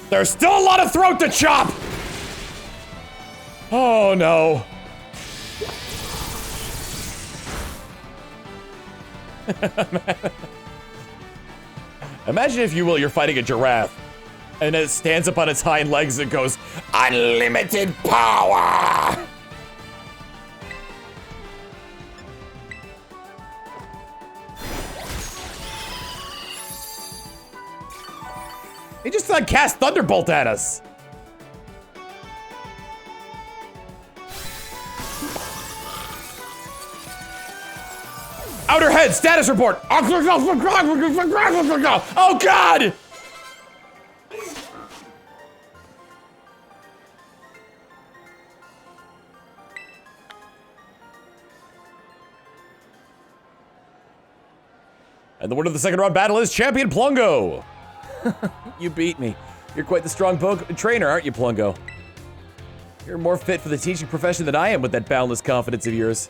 There's still a lot of throat to chop! Oh no. Imagine, if you will, you're fighting a giraffe, and it stands up on its hind legs and goes, unlimited power! He just cast Thunderbolt at us. Outer Head, status report. Oh God! And the winner of the second round battle is Champion Plungo. You beat me. You're quite the strong trainer, aren't you, Plungo? You're more fit for the teaching profession than I am with that boundless confidence of yours.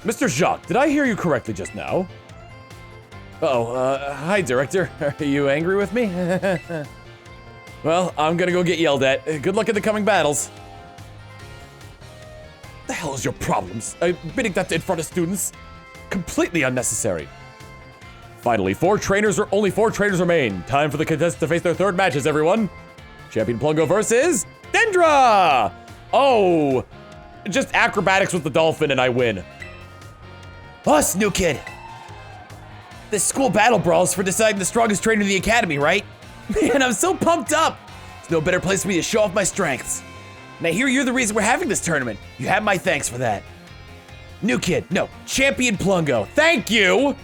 Mr. Jacques, did I hear you correctly just now? Hi, Director. Are you angry with me? Well, I'm gonna go get yelled at. Good luck in the coming battles. The hell is your problems? Admitting that in front of students? Completely unnecessary. Finally, only four trainers remain. Time for the contestants to face their third matches, everyone. Champion Plungo versus Dendra! Oh, just acrobatics with the dolphin and I win. Boss, new kid. This school battle brawl is for deciding the strongest trainer in the academy, right? Man, I'm so pumped up. There's no better place for me to show off my strengths. And I hear you're the reason we're having this tournament. You have my thanks for that. New kid, no, Champion Plungo. Thank you!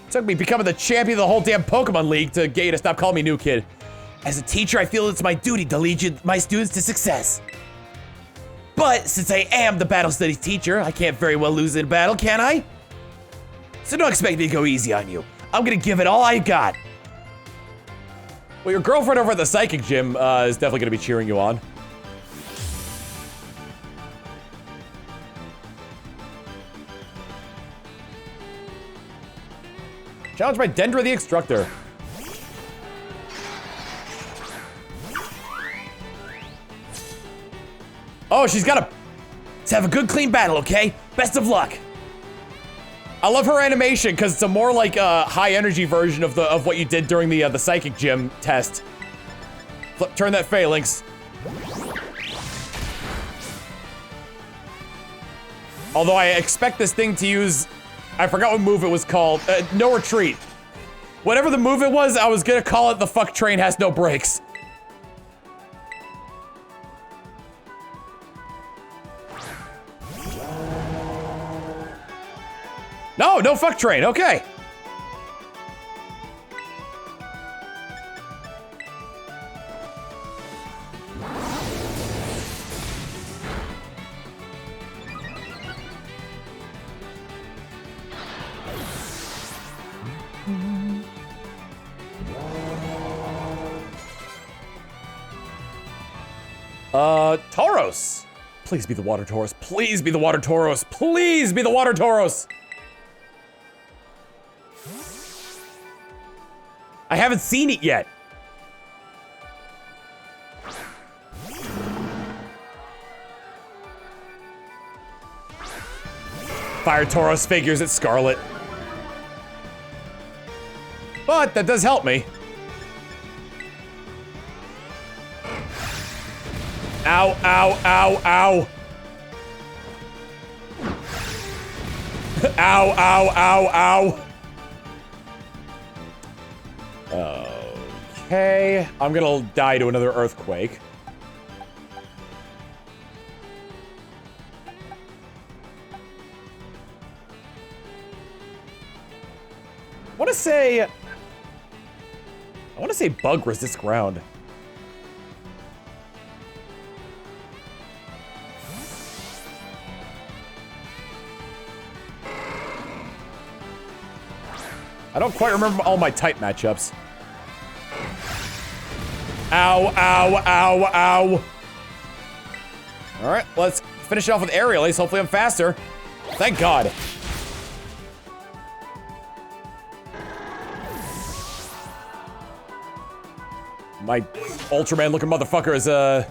It took me becoming the champion of the whole damn Pokemon League to get you to stop calling me new kid. As a teacher, I feel it's my duty to lead my students to success. But since I am the battle studies teacher, I can't very well lose in a battle, can I? So don't expect me to go easy on you. I'm gonna give it all I got. Well, your girlfriend over at the psychic gym is definitely gonna be cheering you on. Challenged by Dendra the Extructor. Oh, she's gotta... Let's have a good, clean battle, okay? Best of luck. I love her animation because it's a more like high energy version of what you did during the psychic gym test. Turn that phalanx. Although I expect this thing to use, I forgot what move it was called. No retreat. Whatever the move it was, I was gonna call it the fuck train has no brakes. No fuck train, okay. Tauros. Please be the water Tauros. Please be the water Tauros. Please be the water Tauros. I haven't seen it yet. Fire Tauros figures it's Scarlet. But that does help me. Ow, ow, ow, ow. Ow, ow, ow, ow. Okay, I'm gonna die to another earthquake. I wanna say bug resist ground. I don't quite remember all my type matchups. Ow, ow, ow, ow. All right, let's finish it off with Aerial Ace. Hopefully I'm faster. Thank God. My Ultraman looking motherfucker is, oh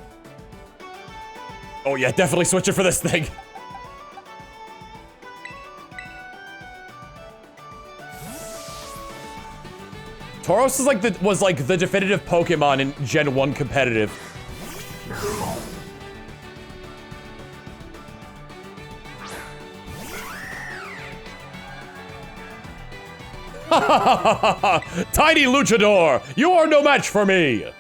yeah, definitely switching for this thing. Tauros is was like the definitive Pokemon in Gen 1 competitive. Tiny Luchador, you are no match for me.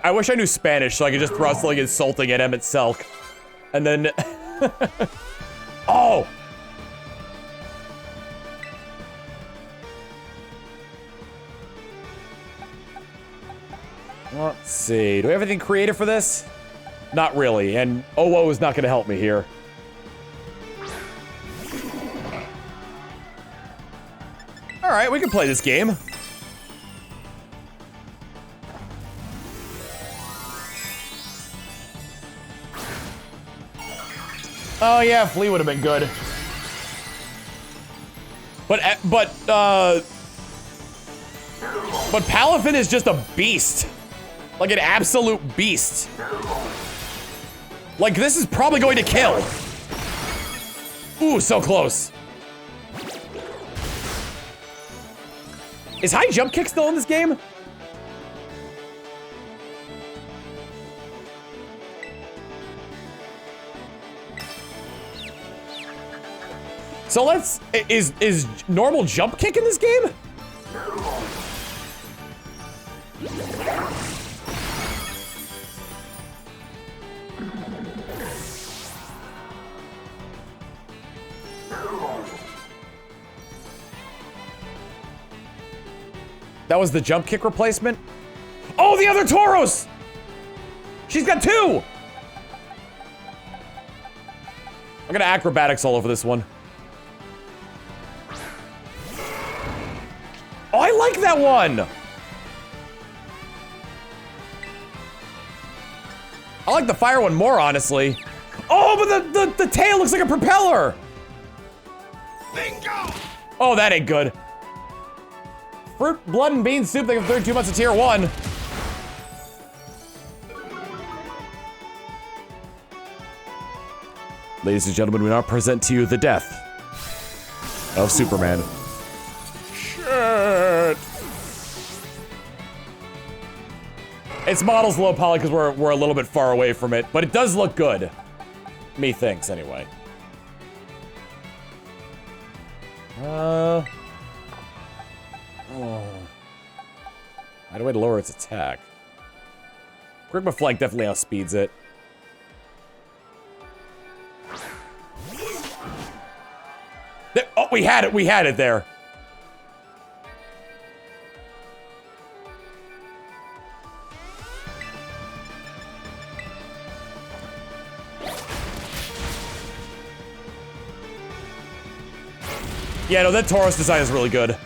I wish I knew Spanish so I could just throw something insulting at Emmett Selk. And then... Oh! Let's see. Do we have anything creative for this? Not really, and OO is not going to help me here. Alright, we can play this game. Oh yeah, Flea would have been good. But Palafin is just a beast. Like an absolute beast. Like, this is probably going to kill. Ooh, so close. Is high jump kick still in this game? So let's, is normal jump kick in this game? That was the jump kick replacement? Oh, the other Tauros! She's got two! I'm gonna acrobatics all over this one. Oh, I like that one! I like the fire one more, honestly. Oh, but the tail looks like a propeller! Bingo! Oh, that ain't good. Fruit, blood, and bean soup, they have 32 months of tier 1. Ladies and gentlemen, we now present to you the death of Superman. Shit! Its model's low poly because we're a little bit far away from it, but it does look good. Methinks, anyway. Oh. How do I lower its attack? Grigma Flank definitely outspeeds it. There, oh, we had it there. Yeah, no, that Tauros design is really good.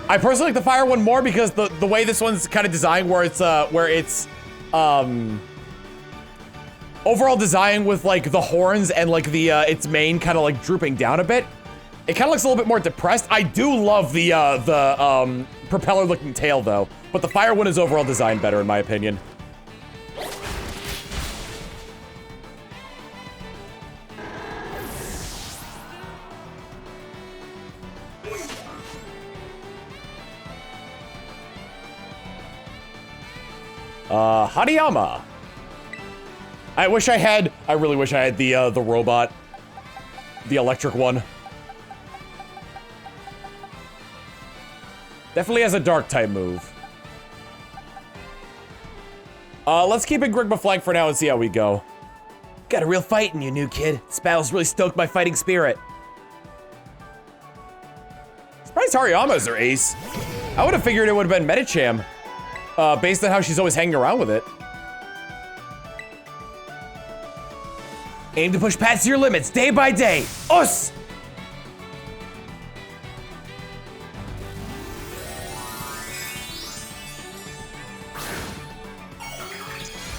I personally like the fire one more because the way this one's kind of designed, where it's overall design with like the horns and like the its mane kind of like drooping down a bit. It kind of looks a little bit more depressed. I do love the propeller looking tail though, but the fire one is overall designed better in my opinion. Hariyama. I really wish I had the robot. The electric one. Definitely has a dark type move. Let's keep it Grigma Flank for now and see how we go. Got a real fight in you, new kid. This battle's really stoked my fighting spirit. Surprised Hariyama's her ace. I would have figured it would have been Medicham. Based on how she's always hanging around with it. Aim to push past your limits day by day. Us!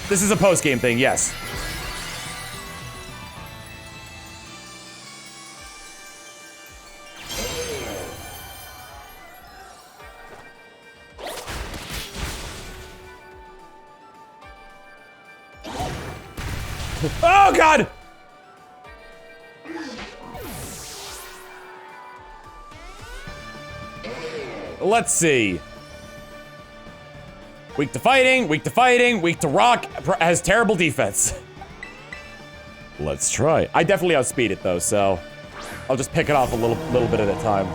This is a post-game thing, yes. Oh, God! Let's see. Weak to fighting, weak to fighting, weak to rock, has terrible defense. Let's try. I definitely outspeed it though, so I'll just pick it off a little bit at a time.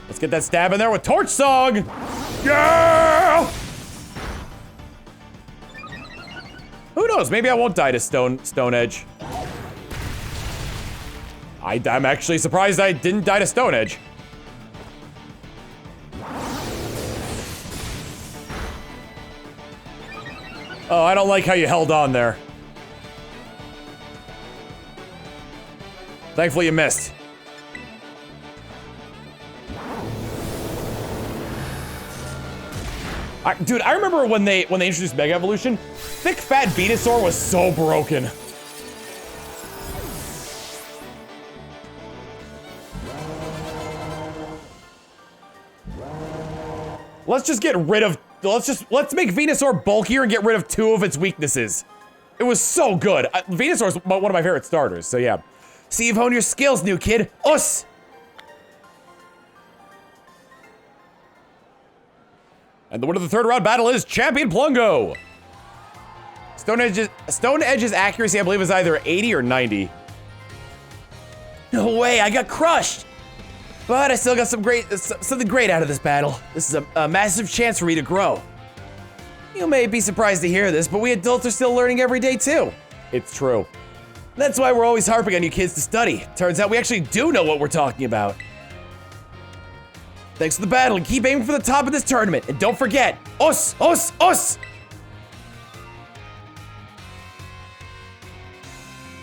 Let's get that stab in there with Torch Song! Yeah! Who knows? Maybe I won't die to Stone Edge. I'm actually surprised I didn't die to Stone Edge. Oh, I don't like how you held on there. Thankfully you missed. Dude, I remember when they introduced Mega Evolution, thick fat Venusaur was so broken. Let's just get rid of, let's make Venusaur bulkier and get rid of 2 of its weaknesses. It was so good. Venusaur's one of my favorite starters, so yeah. See you've honed your skills, new kid. Us! And the winner of the 3rd round battle is Champion Plungo. Stone Edge's accuracy, I believe, is either 80 or 90. No way, I got crushed! But I still got something great out of this battle. This is a massive chance for me to grow. You may be surprised to hear this, but we adults are still learning every day too. It's true. That's why we're always harping on you kids to study. Turns out we actually do know what we're talking about. Thanks for the battle, and keep aiming for the top of this tournament. And don't forget, us, us, us!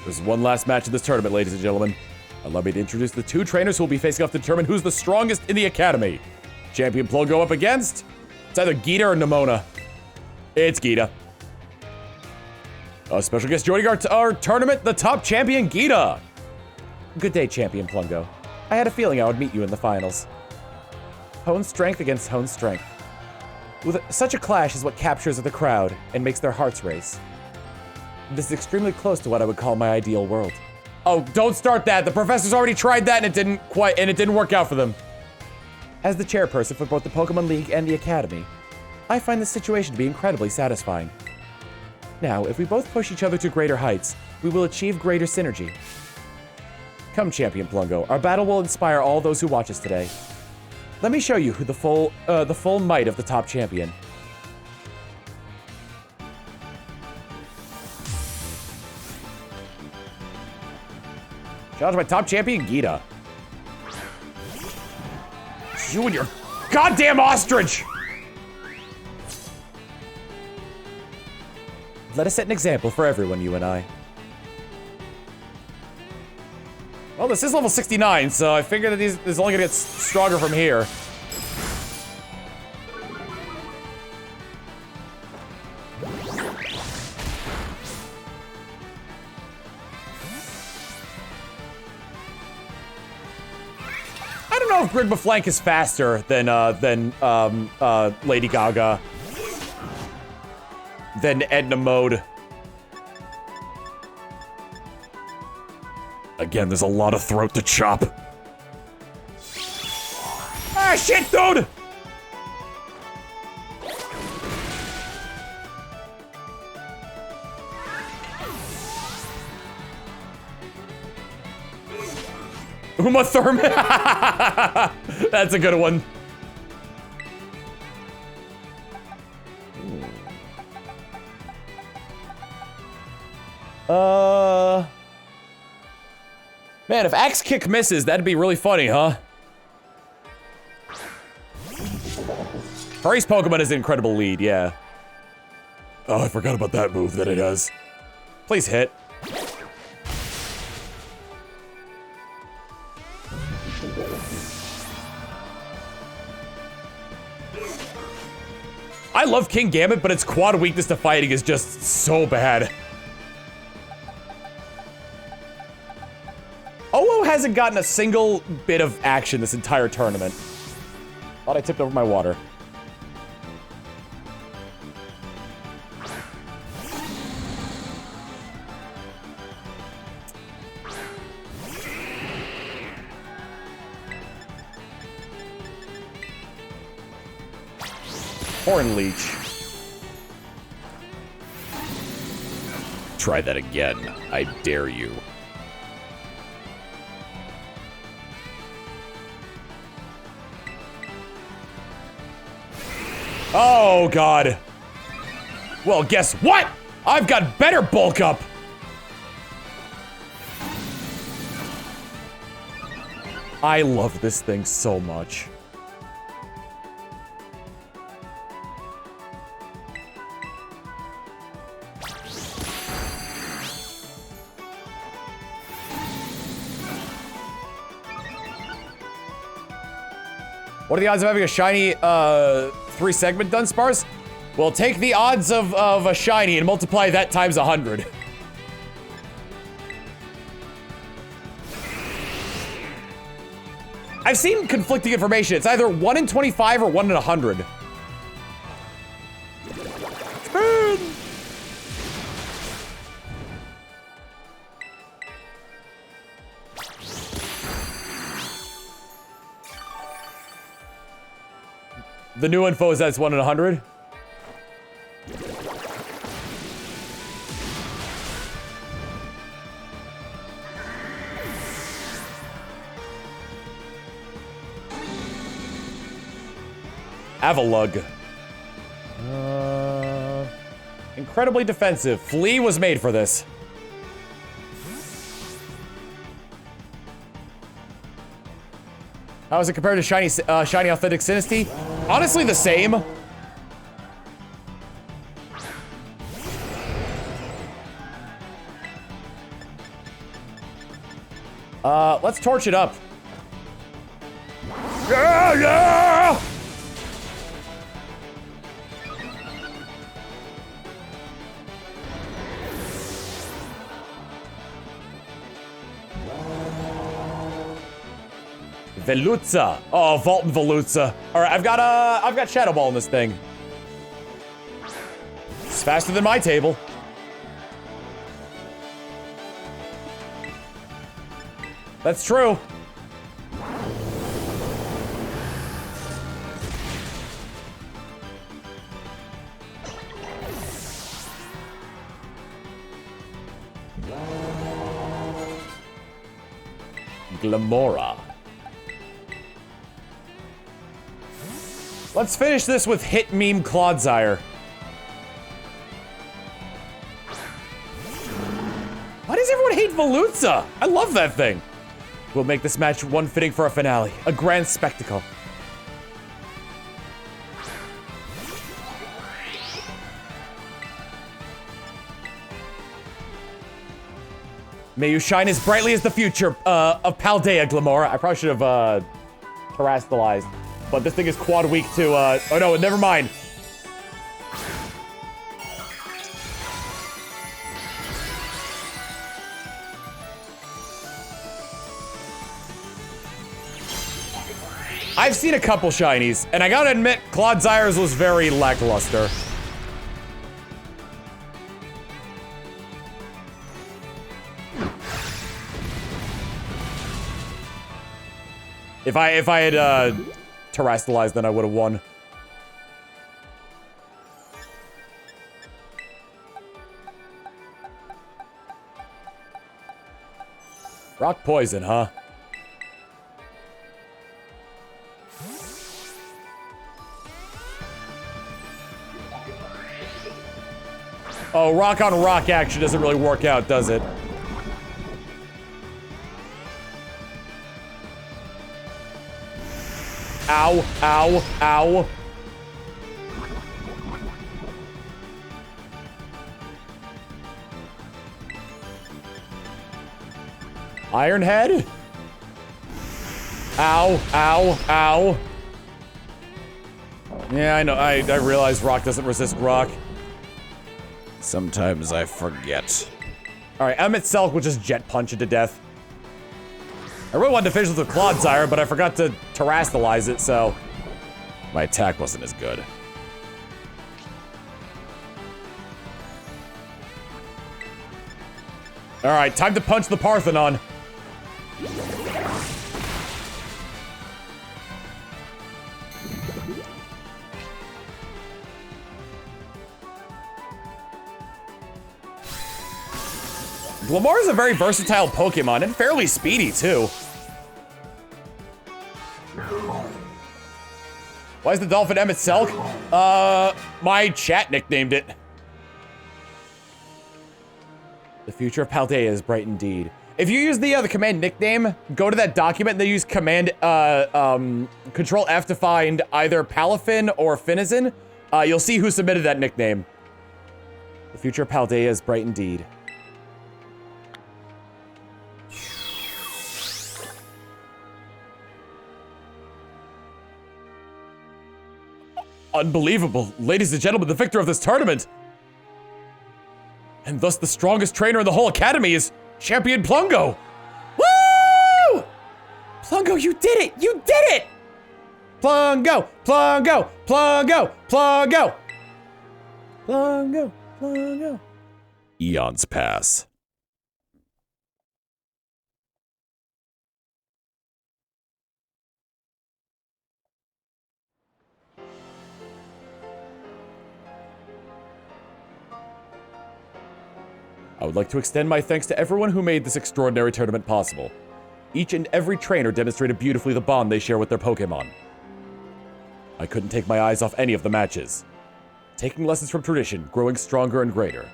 There's one last match of this tournament, ladies and gentlemen. Allow me to introduce the 2 trainers who will be facing off to determine who's the strongest in the academy. Champion Plungo up against, it's either Gita or Nimona. It's Gita. A special guest joining our tournament, the top champion, Gita. Good day, Champion Plungo. I had a feeling I would meet you in the finals. Hone strength against hone strength. Such a clash is what captures the crowd and makes their hearts race. This is extremely close to what I would call my ideal world. Oh, don't start that. The professor's already tried that and it didn't work out for them. As the chairperson for both the Pokemon League and the Academy, I find this situation to be incredibly satisfying. Now, if we both push each other to greater heights, we will achieve greater synergy. Come, Champion Plungo, our battle will inspire all those who watch us today. Let me show you who the full might of the top champion. Shout out to my top champion, Gita. You and your goddamn ostrich! Let us set an example for everyone, you and I. Well, this is level 69, so I figure that this is only gonna get stronger from here. I don't know if Grigma Flank is faster than Lady Gaga, than Edna Mode. Again, there's a lot of throat to chop. Ah, shit, dude! Uma Thurman. That's a good one. Man, if Axe Kick misses, that'd be really funny, huh? Furry's Pokemon is an incredible lead, yeah. Oh, I forgot about that move that it has. Please hit. I love King Gambit, but its quad weakness to fighting is just so bad. Olo hasn't gotten a single bit of action this entire tournament. Thought I tipped over my water. Horn Leech. Try that again. I dare you. Oh, God. Well, guess what? I've got better bulk up. I love this thing so much. What are the odds of having a shiny, 3-segment Dunsparce? Well, take the odds of a shiny and multiply that times 100. I've seen conflicting information. It's either 1 in 25 or 1 in 100. The new info is that it's 1 in 100. Avalug. Incredibly defensive. Flea was made for this. How is it compared to Shiny Authentic Sinisty? Honestly, the same. Let's torch it up. Yeah, yeah! Veluza. Oh, Vault and Veluza. All right, I've got Shadow Ball in this thing. It's faster than my table. That's true. Glamora. Let's finish this with Hit Meme Clodsire. Why does everyone hate Veluza? I love that thing. We'll make this match one fitting for a finale. A grand spectacle. May you shine as brightly as the future of Paldea, Glamora. I probably should have terrestrialized. But this thing is quad weak to, oh no, never mind. I've seen a couple shinies, and I gotta admit, Clodsire's was very lackluster. If I had, terrestrialized, then I would have won. Rock poison, huh? Oh, rock on rock action doesn't really work out, does it? Ow, ow, ow. Iron Head? Ow, ow, ow. Yeah, I know, I realize rock doesn't resist rock. Sometimes I forget. Alright, Emmet Selk will just jet punch it to death. I really wanted to finish with the Clodsire, but I forgot to terrestrialize it, so my attack wasn't as good. Alright, time to punch the Parthenon. Glamour is a very versatile Pokemon and fairly speedy, too. Why is the dolphin Emmet Selk? My chat nicknamed it. The future of Paldea is bright indeed. If you use the command nickname, go to that document and then use command, Control F to find either Palafin or Finizen. You'll see who submitted that nickname. The future of Paldea is bright indeed. Unbelievable. Ladies and gentlemen, the victor of this tournament, and thus the strongest trainer in the whole academy, is Champion Plungo. Woo! Plungo, you did it! You did it! Plungo! Plungo! Plungo! Plungo! Plungo! Plungo! Eons pass. I would like to extend my thanks to everyone who made this extraordinary tournament possible. Each and every trainer demonstrated beautifully the bond they share with their Pokemon. I couldn't take my eyes off any of the matches. Taking lessons from tradition, growing stronger and greater.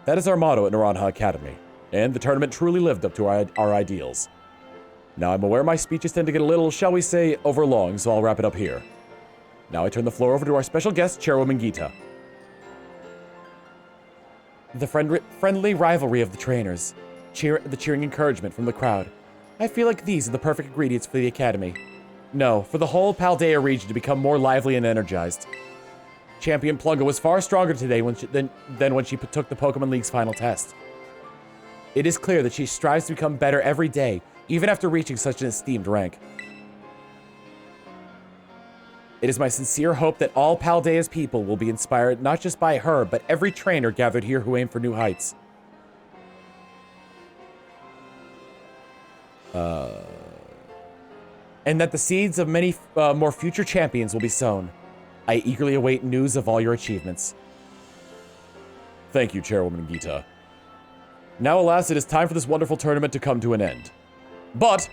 That is our motto at Naranja Academy, and the tournament truly lived up to our ideals. Now I'm aware my speeches tend to get a little, shall we say, overlong, so I'll wrap it up here. Now I turn the floor over to our special guest, Chairwoman Geeta. The friendly rivalry of the trainers, the cheering encouragement from the crowd. I feel like these are the perfect ingredients for the Academy. No, for the whole Paldea region to become more lively and energized. Champion Plunga was far stronger today than when she took the Pokemon League's final test. It is clear that she strives to become better every day, even after reaching such an esteemed rank. It is my sincere hope that all Paldea's people will be inspired not just by her, but every trainer gathered here who aim for new heights. And that the seeds of many more future champions will be sown. I eagerly await news of all your achievements. Thank you, Chairwoman Geeta. Now, alas, it is time for this wonderful tournament to come to an end. But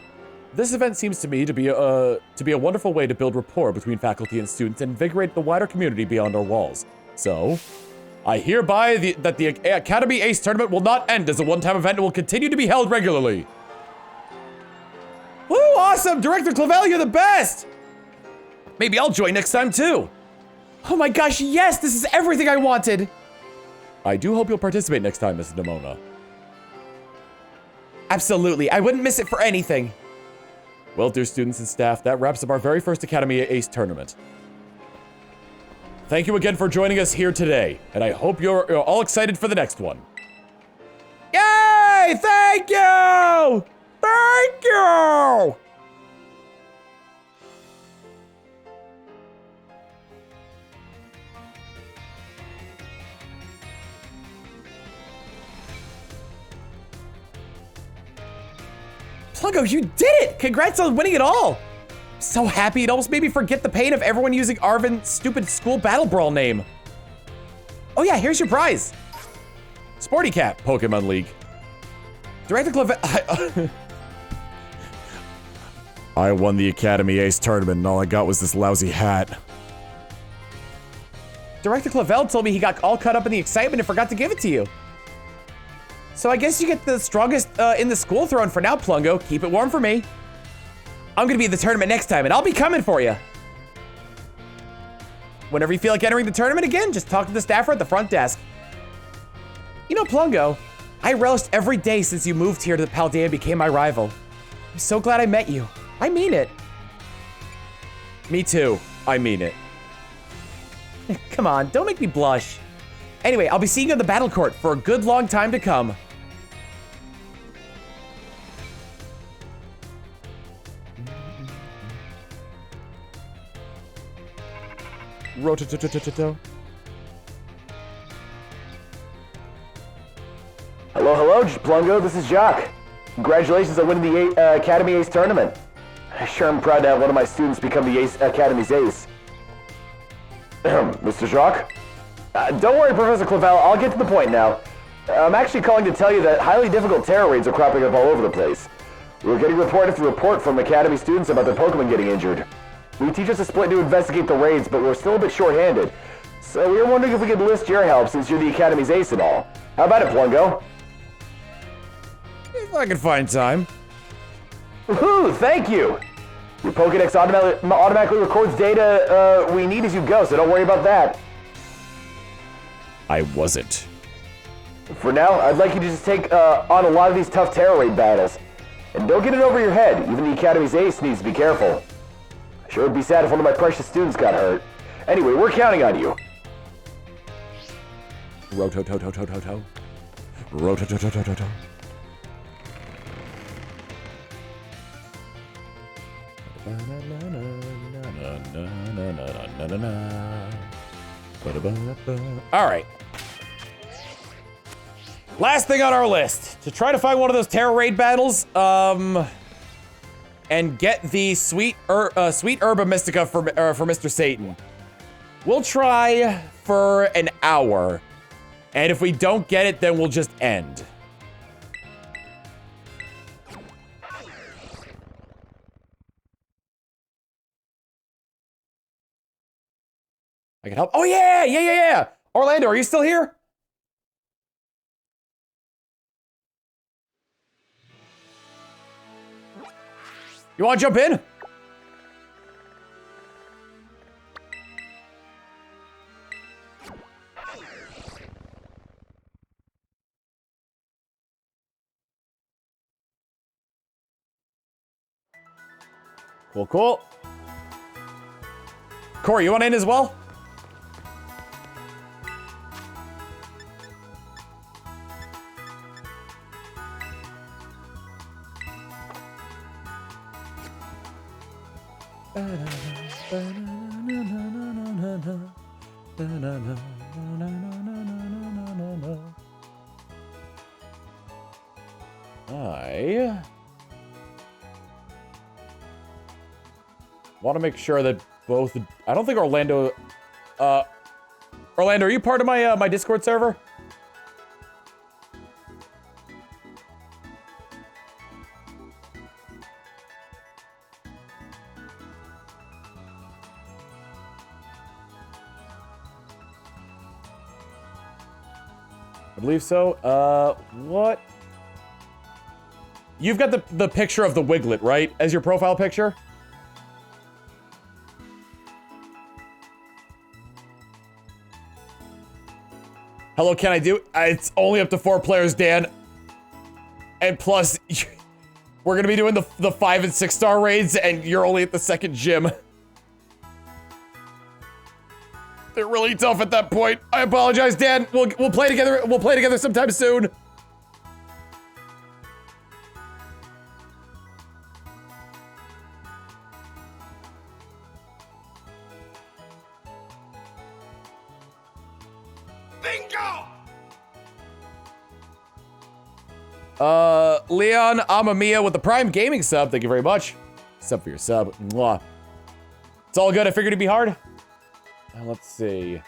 this event seems to me to be a wonderful way to build rapport between faculty and students and invigorate the wider community beyond our walls. So, I hereby that the Academy Ace Tournament will not end as a one-time event and will continue to be held regularly. Woo, awesome! Director Clavel, you're the best! Maybe I'll join next time too. Oh my gosh, yes, this is everything I wanted. I do hope you'll participate next time, Mrs. Demona. Absolutely, I wouldn't miss it for anything. Well, dear students and staff, that wraps up our very first Academy Ace Tournament. Thank you again for joining us here today, and I hope you're all excited for the next one. Yay! Thank you! Thank you! Plungo, you did it! Congrats on winning it all! So happy, it almost made me forget the pain of everyone using Arvin's stupid school battle brawl name. Oh yeah, here's your prize. Sporty Cat, Pokemon League. Director Clavel... I won the Academy Ace Tournament and all I got was this lousy hat. Director Clavel told me he got all caught up in the excitement and forgot to give it to you. So I guess you get the strongest in the school throne for now, Plungo. Keep it warm for me. I'm gonna be at the tournament next time, and I'll be coming for you. Whenever you feel like entering the tournament again, just talk to the staffer at the front desk. You know, Plungo, I relished every day since you moved here to Paldea and became my rival. I'm so glad I met you. I mean it. Me too. I mean it. Come on, don't make me blush. Anyway, I'll be seeing you in the battle court for a good long time to come. Rotototototo. Hello, Plungo, this is Jacques. Congratulations on winning the Academy Ace Tournament. I sure am proud to have one of my students become the Academy's ace. Mr. Jacques? Don't worry, Professor Clavel, I'll get to the point now. I'm actually calling to tell you that highly difficult terror raids are cropping up all over the place. We're getting report after report from Academy students about their Pokemon getting injured. We teach us a split to investigate the raids, but we're still a bit short-handed. So we were wondering if we could enlist your help since you're the Academy's ace and all. How about it, Plungo? If I can find time. Woohoo, thank you! Your Pokedex automatically records data we need as you go, so don't worry about that. I wasn't. For now, I'd like you to just take on a lot of these tough terror raid battles. And don't get it over your head, even the Academy's ace needs to be careful. Sure would be sad if one of my precious students got hurt. Anyway, we're counting on you. Rotototototo. Rotototototo. All right. Last thing on our list, to try to find one of those terror raid battles, and get the sweet herba mystica for Mr. Satan. We'll try for an hour, and if we don't get it, then we'll just end. I can help. Oh, yeah. Orlando, are you still here? You want to jump in? Cool. Corey, you want in as well? I want to make sure that both... I don't think Orlando... Orlando, are you part of my my Discord server? I believe so. What? You've got the picture of the Wiglet, right? As your profile picture? Hello, can I do it? It's only up to 4 players, Dan. And plus, we're gonna be doing the 5 and 6 star raids, and you're only at the 2nd gym. They're really tough at that point. I apologize, Dan. We'll play together. We'll play together sometime soon. Leon Amamiya with the Prime Gaming sub. Thank you very much. Sub for your sub. Mwah. It's all good. I figured it'd be hard. Let's see. I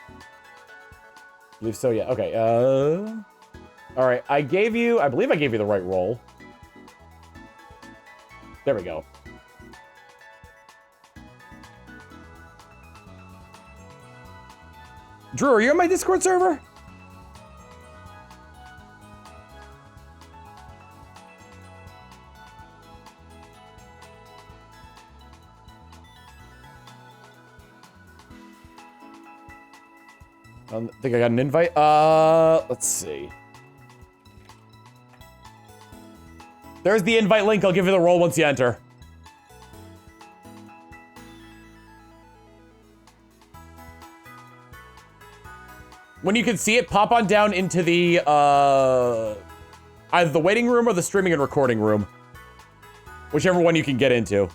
believe so, yeah. Okay. All right. I believe I gave you the right role. There we go. Drew, are you on my Discord server? I don't think I got an invite. Let's see. There's the invite link. I'll give you the role once you enter. When you can see it, pop on down into the, either the waiting room or the streaming and recording room. Whichever one you can get into.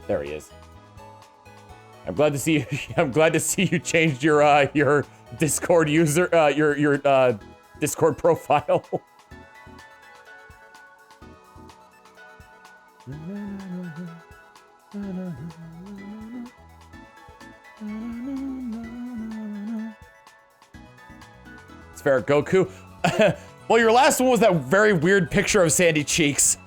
There he is. I'm glad to see you. I'm glad to see you changed your Discord user, your Discord profile. It's fair, Goku. Well, your last one was that very weird picture of Sandy Cheeks.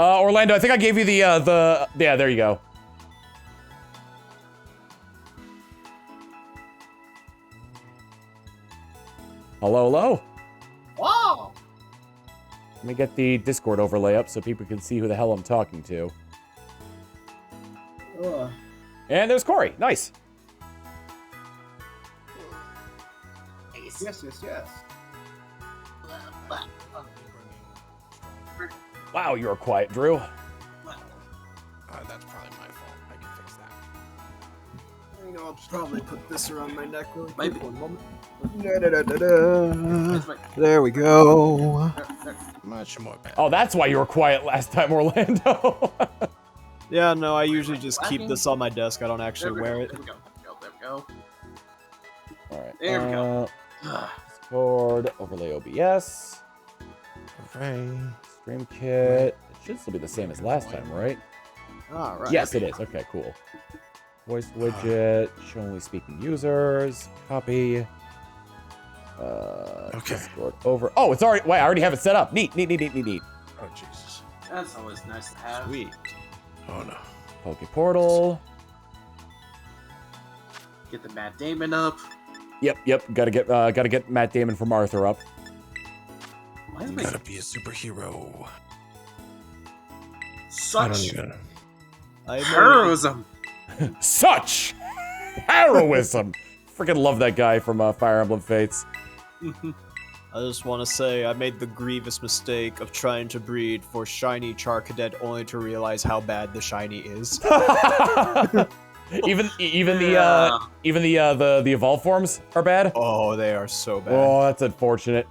Orlando, I think I gave you the, yeah, there you go. Hello. Wow! Let me get the Discord overlay up so people can see who the hell I'm talking to. And there's Corey. Nice. Yes. Wow, you were quiet, Drew. That's probably my fault. I can fix that. You know, I'll probably put this around my neck really Maybe. quick. 1 moment. There we go. Much more better. Oh, that's why you were quiet last time, Orlando. Yeah, no, I usually just keep this on my desk. I don't actually wear it. There we go. All right. There we go. Discord, overlay OBS, Hooray. stream kit. It should still be the same as last time, right? All right. Yes, it is. Okay, cool. Voice widget, show only speaking users, copy. Okay. Discord over. Oh, it's already. Wait, I already have it set up. Neat. Oh Jesus. That's always nice to have. Sweet. Oh no. Poke Portal. Get the Matt Damon up. Yep. Gotta get Matt Damon from Arthur up. Why is You my gotta be a superhero. I don't such even. heroism? Such heroism. Freaking love that guy from Fire Emblem Fates. I just want to say I made the grievous mistake of trying to breed for shiny Charcadet only to realize how bad the shiny is. even Yeah. the evolved forms are bad. Oh, they are so bad. Oh, that's unfortunate.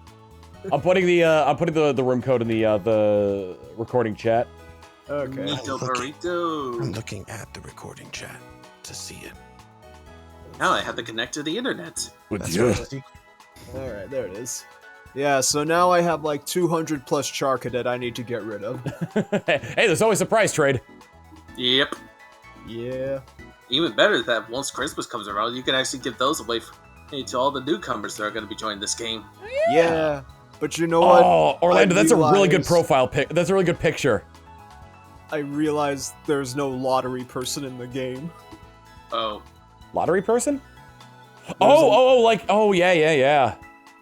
I'm putting the room code in the recording chat. Okay. Burrito I'm burrito. looking at the recording chat to see it. Now I have to connect to the internet. That's right. Alright, there it is. Yeah, so now I have like 200 plus Charcadet I need to get rid of. Hey, there's always a price trade. Yep. Yeah. Even better that once Christmas comes around, you can actually give those away to all the newcomers that are going to be joining this game. Yeah. But you know what? Oh, Orlando, I that's a really good realized- profile pic. That's a really good picture. I realized there's no lottery person in the game. Oh. Lottery person? a- Yeah.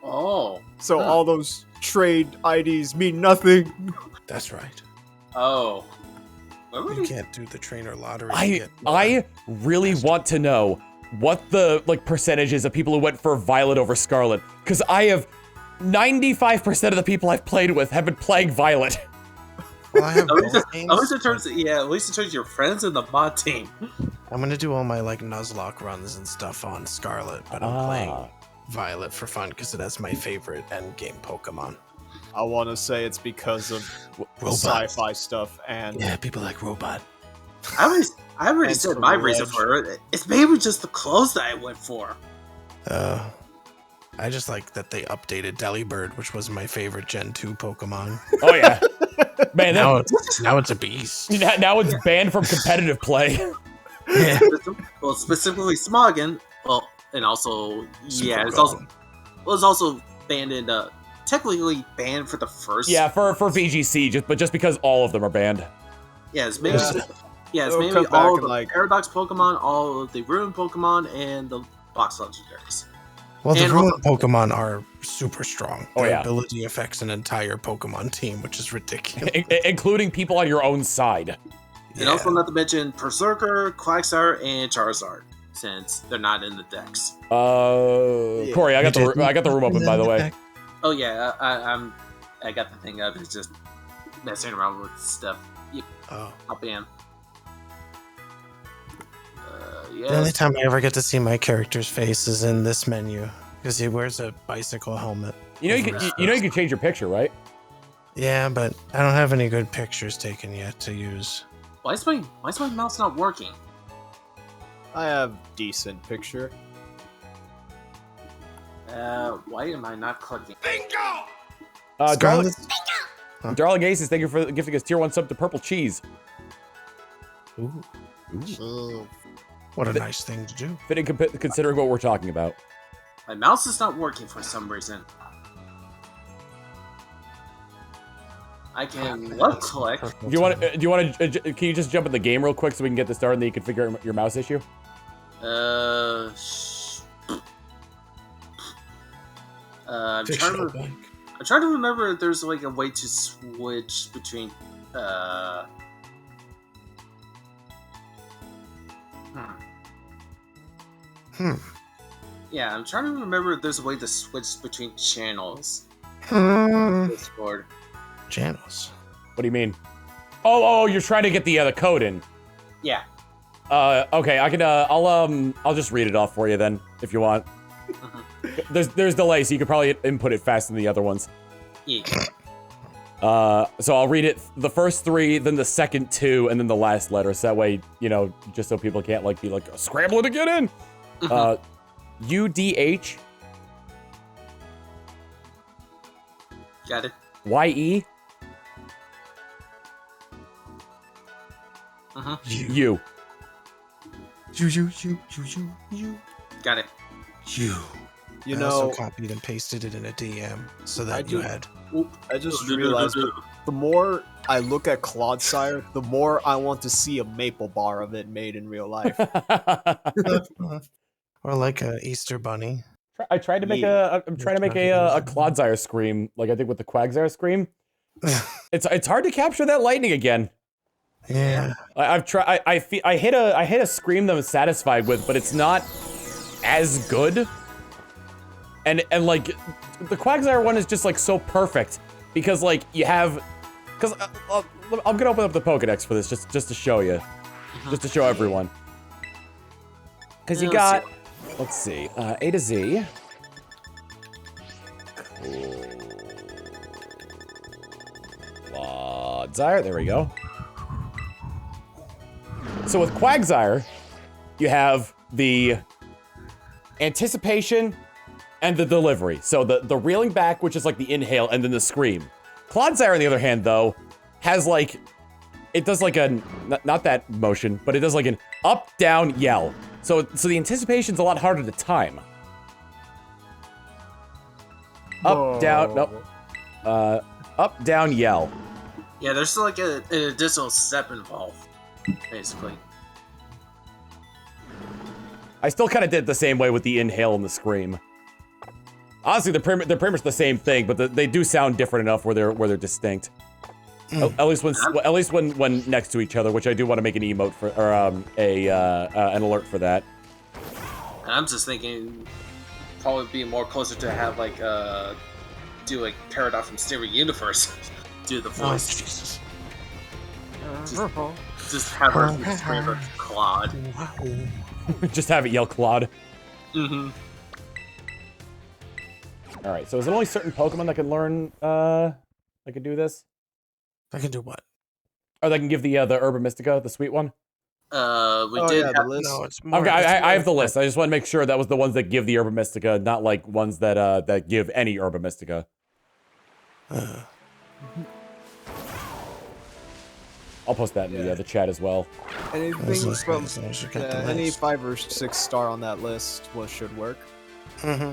Oh. So Huh. all those trade IDs mean nothing. That's right. Oh. Where would You we... can't do the trainer lottery. I really want to know what the percentages of people who went for Violet over Scarlet, because I have 95% of the people I've played with have been playing Violet. Well, I have At least, both games. at least in terms of, at least in terms of your friends in the mod team. I'm gonna do all my like Nuzlocke runs and stuff on Scarlet, but I'm playing Violet for fun because it has my favorite endgame Pokemon. I want to say it's because of Robots. sci-fi stuff and Yeah, people like Robot. I already And said my Courage. reason for it. It's maybe just the clothes that I went for. I just like that they updated Delibird, which was my favorite Gen 2 Pokemon. Oh yeah, man. now it's a beast. Now it's banned from competitive play. Yeah. Well, specifically Smoggin. Well, and also Super it's Golem. also banned in technically banned for the first. Yeah, for VGC, just because all of them are banned. Yeah, it's mainly They'll mainly come back all and, the like- Paradox Pokemon, all of the Ruin Pokemon, and the Box Legendaries. Well, the And Ruin also- Pokemon are super strong. Oh, Their yeah. ability affects an entire Pokemon team, which is ridiculous. Including people on your own side. And also not to mention Berserker, Quagsire, and Charizard, since they're not in the decks. Corey, I got the room open, by the way. Oh yeah, I got the thing up. It's just messing around with stuff. Yep, Oh. hop in. The only Yes. time I ever get to see my character's face is in this menu because he wears a bicycle helmet. You know you can change your picture, right? Yeah, but I don't have any good pictures taken yet to use. Why is my mouse not working? I have decent picture. Why am I not clicking? Darling, Scarlet? Darling Aces, thank you for gifting us tier 1 sub to Purple Cheese. Ooh. What a nice thing to do. Fitting considering what we're talking about. My mouse is not working for some reason. I can left click. Do you want to? Can you just jump in the game real quick so we can get this started and then you can figure out your mouse issue? I'm Fictional trying bike. to remember if there's like a way to switch between. Yeah, I'm trying to remember if there's a way to switch between channels. Discord. Channels. What do you mean? Oh, you're trying to get the code in. Yeah. Okay, I can. I'll just read it off for you then, if you want. There's delay, so you could probably input it faster than the other ones. Yeah. So I'll read it the first 3, then the second 2, and then the last letter. So that way, just so people can't be scrambling to get in. UDH Got it. YE U Got it. You I also know, copied and pasted it in a DM so that I you do- had. I just realized that the more I look at Clodsire, the more I want to see a maple bar of it made in real life. Or like a Easter bunny. I tried to make I'm trying to make a Clodsire scream, like I did with the Quagsire scream. It's hard to capture that lightning again. Yeah. I've tried. I hit a scream that I'm satisfied with, but it's not as good. And like the Quagsire one is just like so perfect because like you have, because I'm gonna open up the Pokedex for this just to show you, just to show everyone. Because you got, let's see, A to Z. Clodsire, there we go. So with Quagsire, you have the anticipation and the delivery. So the reeling back, which is like the inhale, and then the scream. Clodsire, on the other hand, though, has like, it does like a, not that motion, but it does like an up, down, yell. So the anticipation's a lot harder to time. Up, down, nope. Up, down, yell. Yeah, there's like an additional step involved, basically. I still kind of did it the same way with the inhale and the scream. Honestly, they're pretty much the same thing, but they do sound different enough where they're distinct. At least when next to each other, which I do want to make an emote for, or an alert for that. And I'm just thinking, probably be more closer to have like do like Paradox from Stereo Universe do the voice. Jesus. Just have her scream her Claude. Just have it yell Claude. Mm-hmm. All right. So is it only certain Pokemon that can learn? That can do this? I can do what? Or they can give the Herba Mystica, the sweet one? We Oh, did yeah, have the list. No, it's more. Okay, it's I more have the list. I just want to make sure that was the ones that give the Herba Mystica, not like ones that that give any Herba Mystica. I'll post that in the chat as well. Anything from any list. 5 or 6 star on that list should work. Mm-hmm.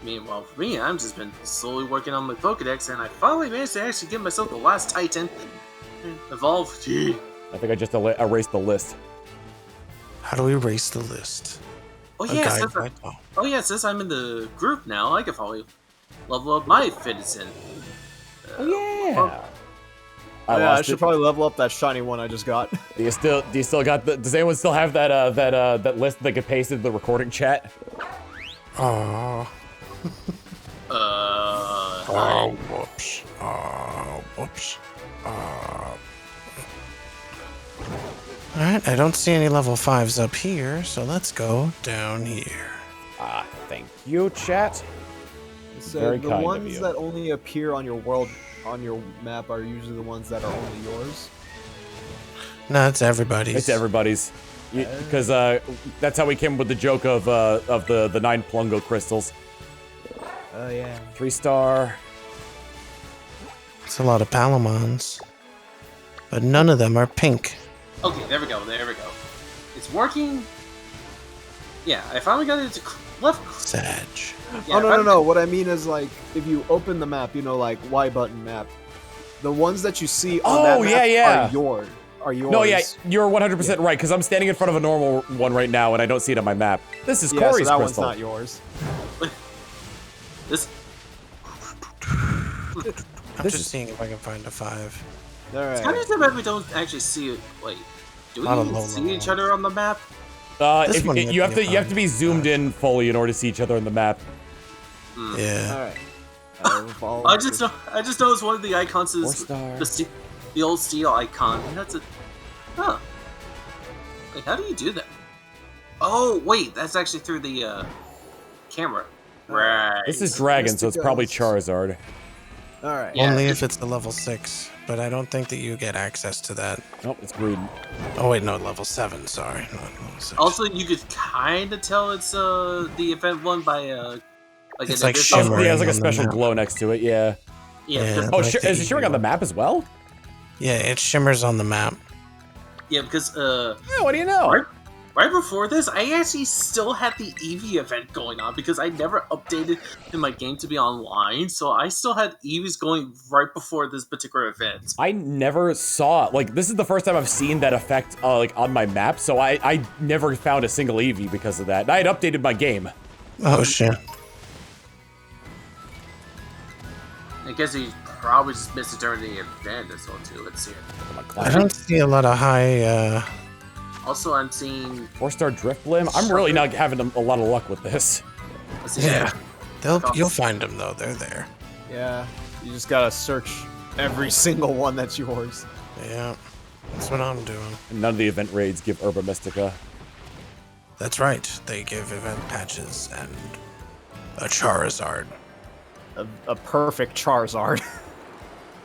Meanwhile, for me, I've just been slowly working on my Pokedex, and I finally managed to actually give myself the last Titan. Evolve. Gee. I think I just erased the list. How do we erase the list? Oh A yeah, guide, since I'm in the group now, I can probably level up my Fitison. Oh yeah. I should probably level up that shiny one I just got. Do you still got the? Does anyone still have that list that they could paste into the recording chat? Oh. Oh, whoops. Oh, whoops. Alright, I don't see any level 5s up here, so let's go down here. Thank you, chat. So Very the kind of ones you. that only appear on your world, on your map, are usually the ones that are only yours. No, it's everybody's. It's everybody's. Because that's how we came up with the joke of the 9 Plungo crystals. Oh yeah. 3-star. It's a lot of Palamons. But none of them are pink. Okay, there we go. It's working. Yeah, I finally got it to left. Sag. Yeah, Oh no. What I mean is like if you open the map, like Y button map, the ones that you see on that map are yours. No, yeah, you're 100% right, because I'm standing in front of a normal one right now, and I don't see it on my map. This is Corey's so that crystal. one's not yours. This. I'm just seeing if I can find a 5. It's kind Alright. of that we don't actually see it. Wait, do we Not a even low see level each other on the map? This one You have to be zoomed in fully in order to see each other on the map. Yeah. Alright. I just noticed one of the icons is 4-star. the old steel icon. And that's a. Huh. Wait, how do you do that? Oh wait, that's actually through the camera. Right. This is Dragon, so it's probably Charizard. Alright. Yeah, Only if it's the level 6, but I don't think that you get access to that. Nope, it's Gruden. Oh wait, no, level 7, sorry. Not level 6. Also, you could kind of tell it's the event one by like It's an like additional- shimmering. Yeah, it's like a on the special map. glow next to it, yeah. Yeah, Yeah. because, Oh, like the is it shimmering on the one. map as well? Yeah, it shimmers on the map. because Yeah, what do you know? right before this, I actually still had the Eevee event going on because I never updated in my game to be online, so I still had Eevees going right before this particular event. I never saw, like, this is the first time I've seen that effect, like, on my map, so I never found a single Eevee because of that. And I had updated my game. Oh shit. I guess he probably just missed it during the event as well, too. Let's see it. I don't see a lot of high. Also, I'm seeing... 4-star Drift Limb? I'm really not having a lot of luck with this. Let's see Yeah, you'll find them though. They're there. Yeah, you just gotta search every single one that's yours. Yeah, that's what I'm doing. And none of the event raids give Herba Mystica. That's right. They give event patches and a Charizard. A perfect Charizard.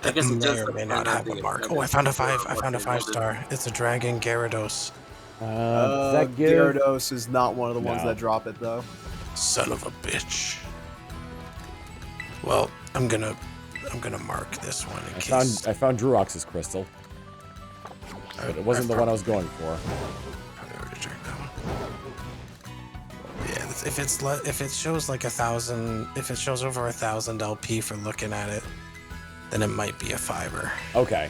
I guess it May does or may depend not on have a the mark. event Oh, I found a as well, 5. I what found a they 5-star. It's a Dragon Gyarados. Does that give... Gyarados is not one of the ones No. that drop it though. Son of a bitch. Well, I'm gonna mark this one in case. I found Druox's crystal, but it wasn't the one I was going for. Probably already checked that one. Yeah, if it shows like 1,000, if it shows over 1,000 LP for looking at it, then it might be a fiber. Okay.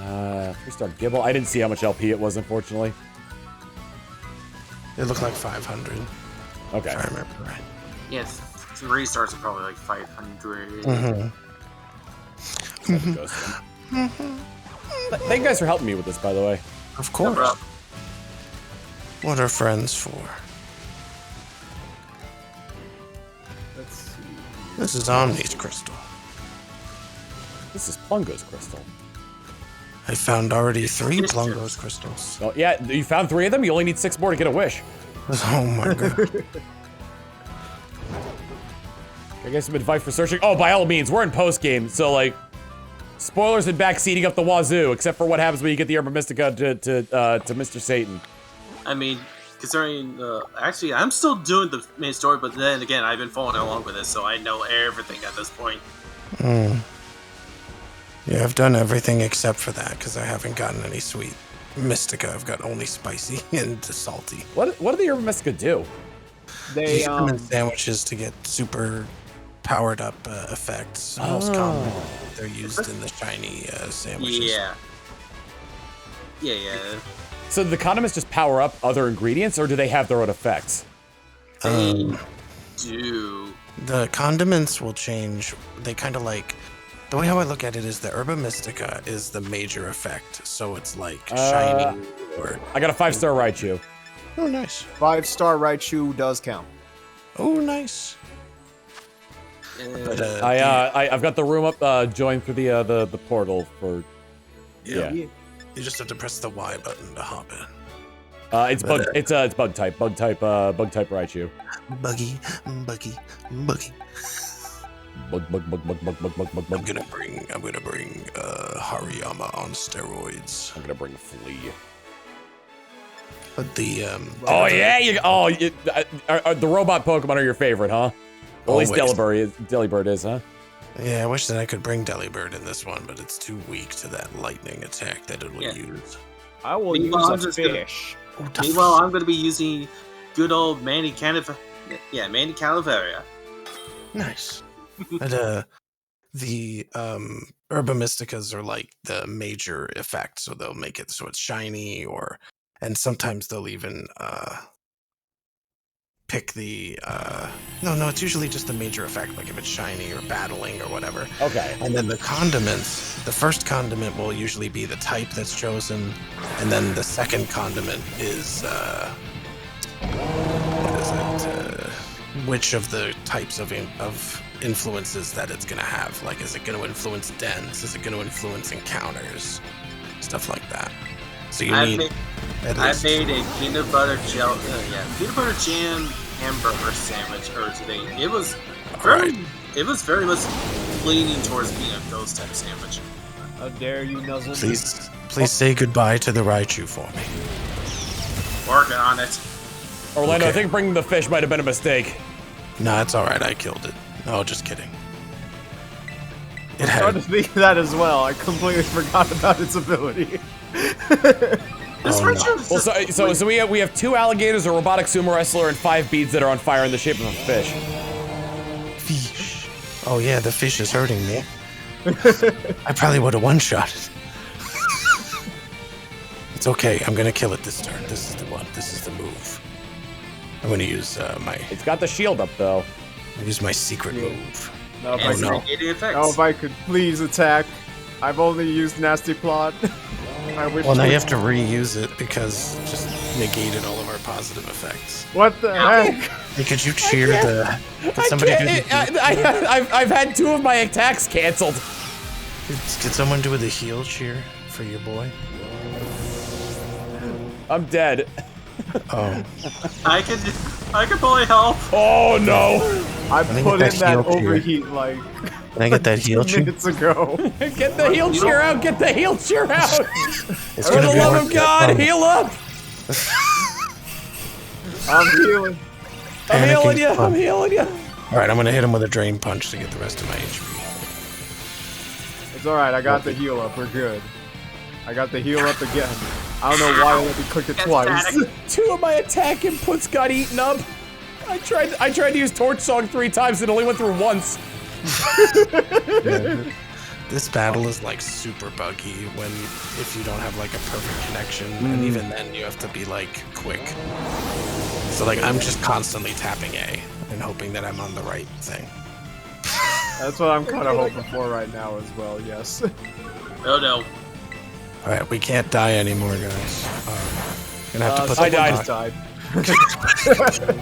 3-star Gibble. I didn't see how much LP it was, unfortunately. It looked like 500. Okay. If I remember right. Yeah, 3 stars are probably like 500. Thank you guys for helping me with this, by the way. Of course. bro. What are friends for? Let's see. This is Omni's crystal. This is Plungo's crystal. I found already 3 Plungo's crystals. Oh, yeah, you found 3 of them? You only need 6 more to get a wish. Oh my god. Can I get some advice for searching? Oh, by all means, we're in post-game, so, like, spoilers and backseating up the wazoo, except for what happens when you get the Herba Mystica to Mr. Satan. I mean, considering, actually, I'm still doing the main story, but then again, I've been following along with it, so I know everything at this point. Yeah, I've done everything except for that because I haven't gotten any sweet Mystica. I've got only spicy and salty. What do the Herba Mystica do? They Use them in sandwiches to get super powered up effects. Most common, they're used in the shiny sandwiches. Yeah. So do the condiments just power up other ingredients, or do they have their own effects? They do. The condiments will change. They kind of like, the way how I look at it is the Herba Mystica is the major effect. So it's like shiny or... I got a 5-star Raichu. Oh, nice. 5-star Raichu does count. Oh, nice. But, I've got the room up, joined through the portal for... Yeah. You just have to press the Y button to hop in. It's bug type Raichu. Buggy. Bug. I'm gonna bring Hariyama on steroids. I'm gonna bring Flea. But the Oh yeah, the robot Pokemon are your favorite, huh? Well, at least Delibird is, huh? Yeah, I wish that I could bring Delibird in this one, but it's too weak to that lightning attack that it will use. I will Meanwhile, use a fish. Meanwhile, I'm going to be using good old Manny Calavera. Yeah, Manny Calavera. Nice. And the Herba Mysticas are like the major effect, so they'll make it so it's shiny, and sometimes they'll even pick the no, it's usually just the major effect, like if it's shiny or battling or whatever. Okay. And then the condiments, the first condiment will usually be the type that's chosen, and then the second condiment is what is it? Which of the types of influences that it's gonna have? Like, is it gonna influence dens? Is it gonna influence encounters? Stuff like that. So you need. I made a peanut butter jam hamburger sandwich earlier today. It was very much leaning towards being a ghost type sandwich. How dare you nuzzle me? Please say goodbye to the Raichu for me. Working on it. Orlando, Okay. I think bringing the fish might have been a mistake. No, it's all right. I killed it. No, just kidding. It I tried to had. think of that as well. I completely forgot about its ability. This Richard is Well, just- so we have 2 alligators, a robotic sumo wrestler, and 5 beads that are on fire in the shape of a fish. Fish. Oh yeah, the fish is hurting me. I probably would have one-shot it. It's okay. I'm gonna kill it this turn. This is the one. This is the move. I'm gonna use It's got the shield up though. my secret move. Now if, and I it's could, negating effects. now if I could please attack. I've only used Nasty Plot. I wish. Well, now you have to reuse it because it just negated all of our positive effects. What the heck? Hey, could you cheer the? Could somebody do the? I've had 2 of my attacks canceled. Did someone do the heal cheer for your boy? I'm dead. Oh, I can probably help. Oh no! I me put get in that that heal cheer. overheat like can I get that 2 heal cheer? minutes ago. Get the heal cheer out! Get the heal cheer out! It's For gonna the be love worth of it, God, promise. heal up! I'm healing. I'm healing Panicking you! fun. I'm healing you! All right, I'm gonna hit him with a drain punch to get the rest of my HP. It's alright, I got the heal up. We're good. I got the heal up again. I don't know why I let me click it That's twice. static. 2 of my attack inputs got eaten up. I tried to use Torch Song 3 times and it only went through once. This battle is like super buggy if you don't have like a perfect connection, and even then you have to be like quick. So like I'm just constantly tapping A and hoping that I'm on the right thing. That's what I'm kind of hoping for right now as well, yes. Oh no. All right, we can't die anymore, guys. Gonna have to put I the died. Just died.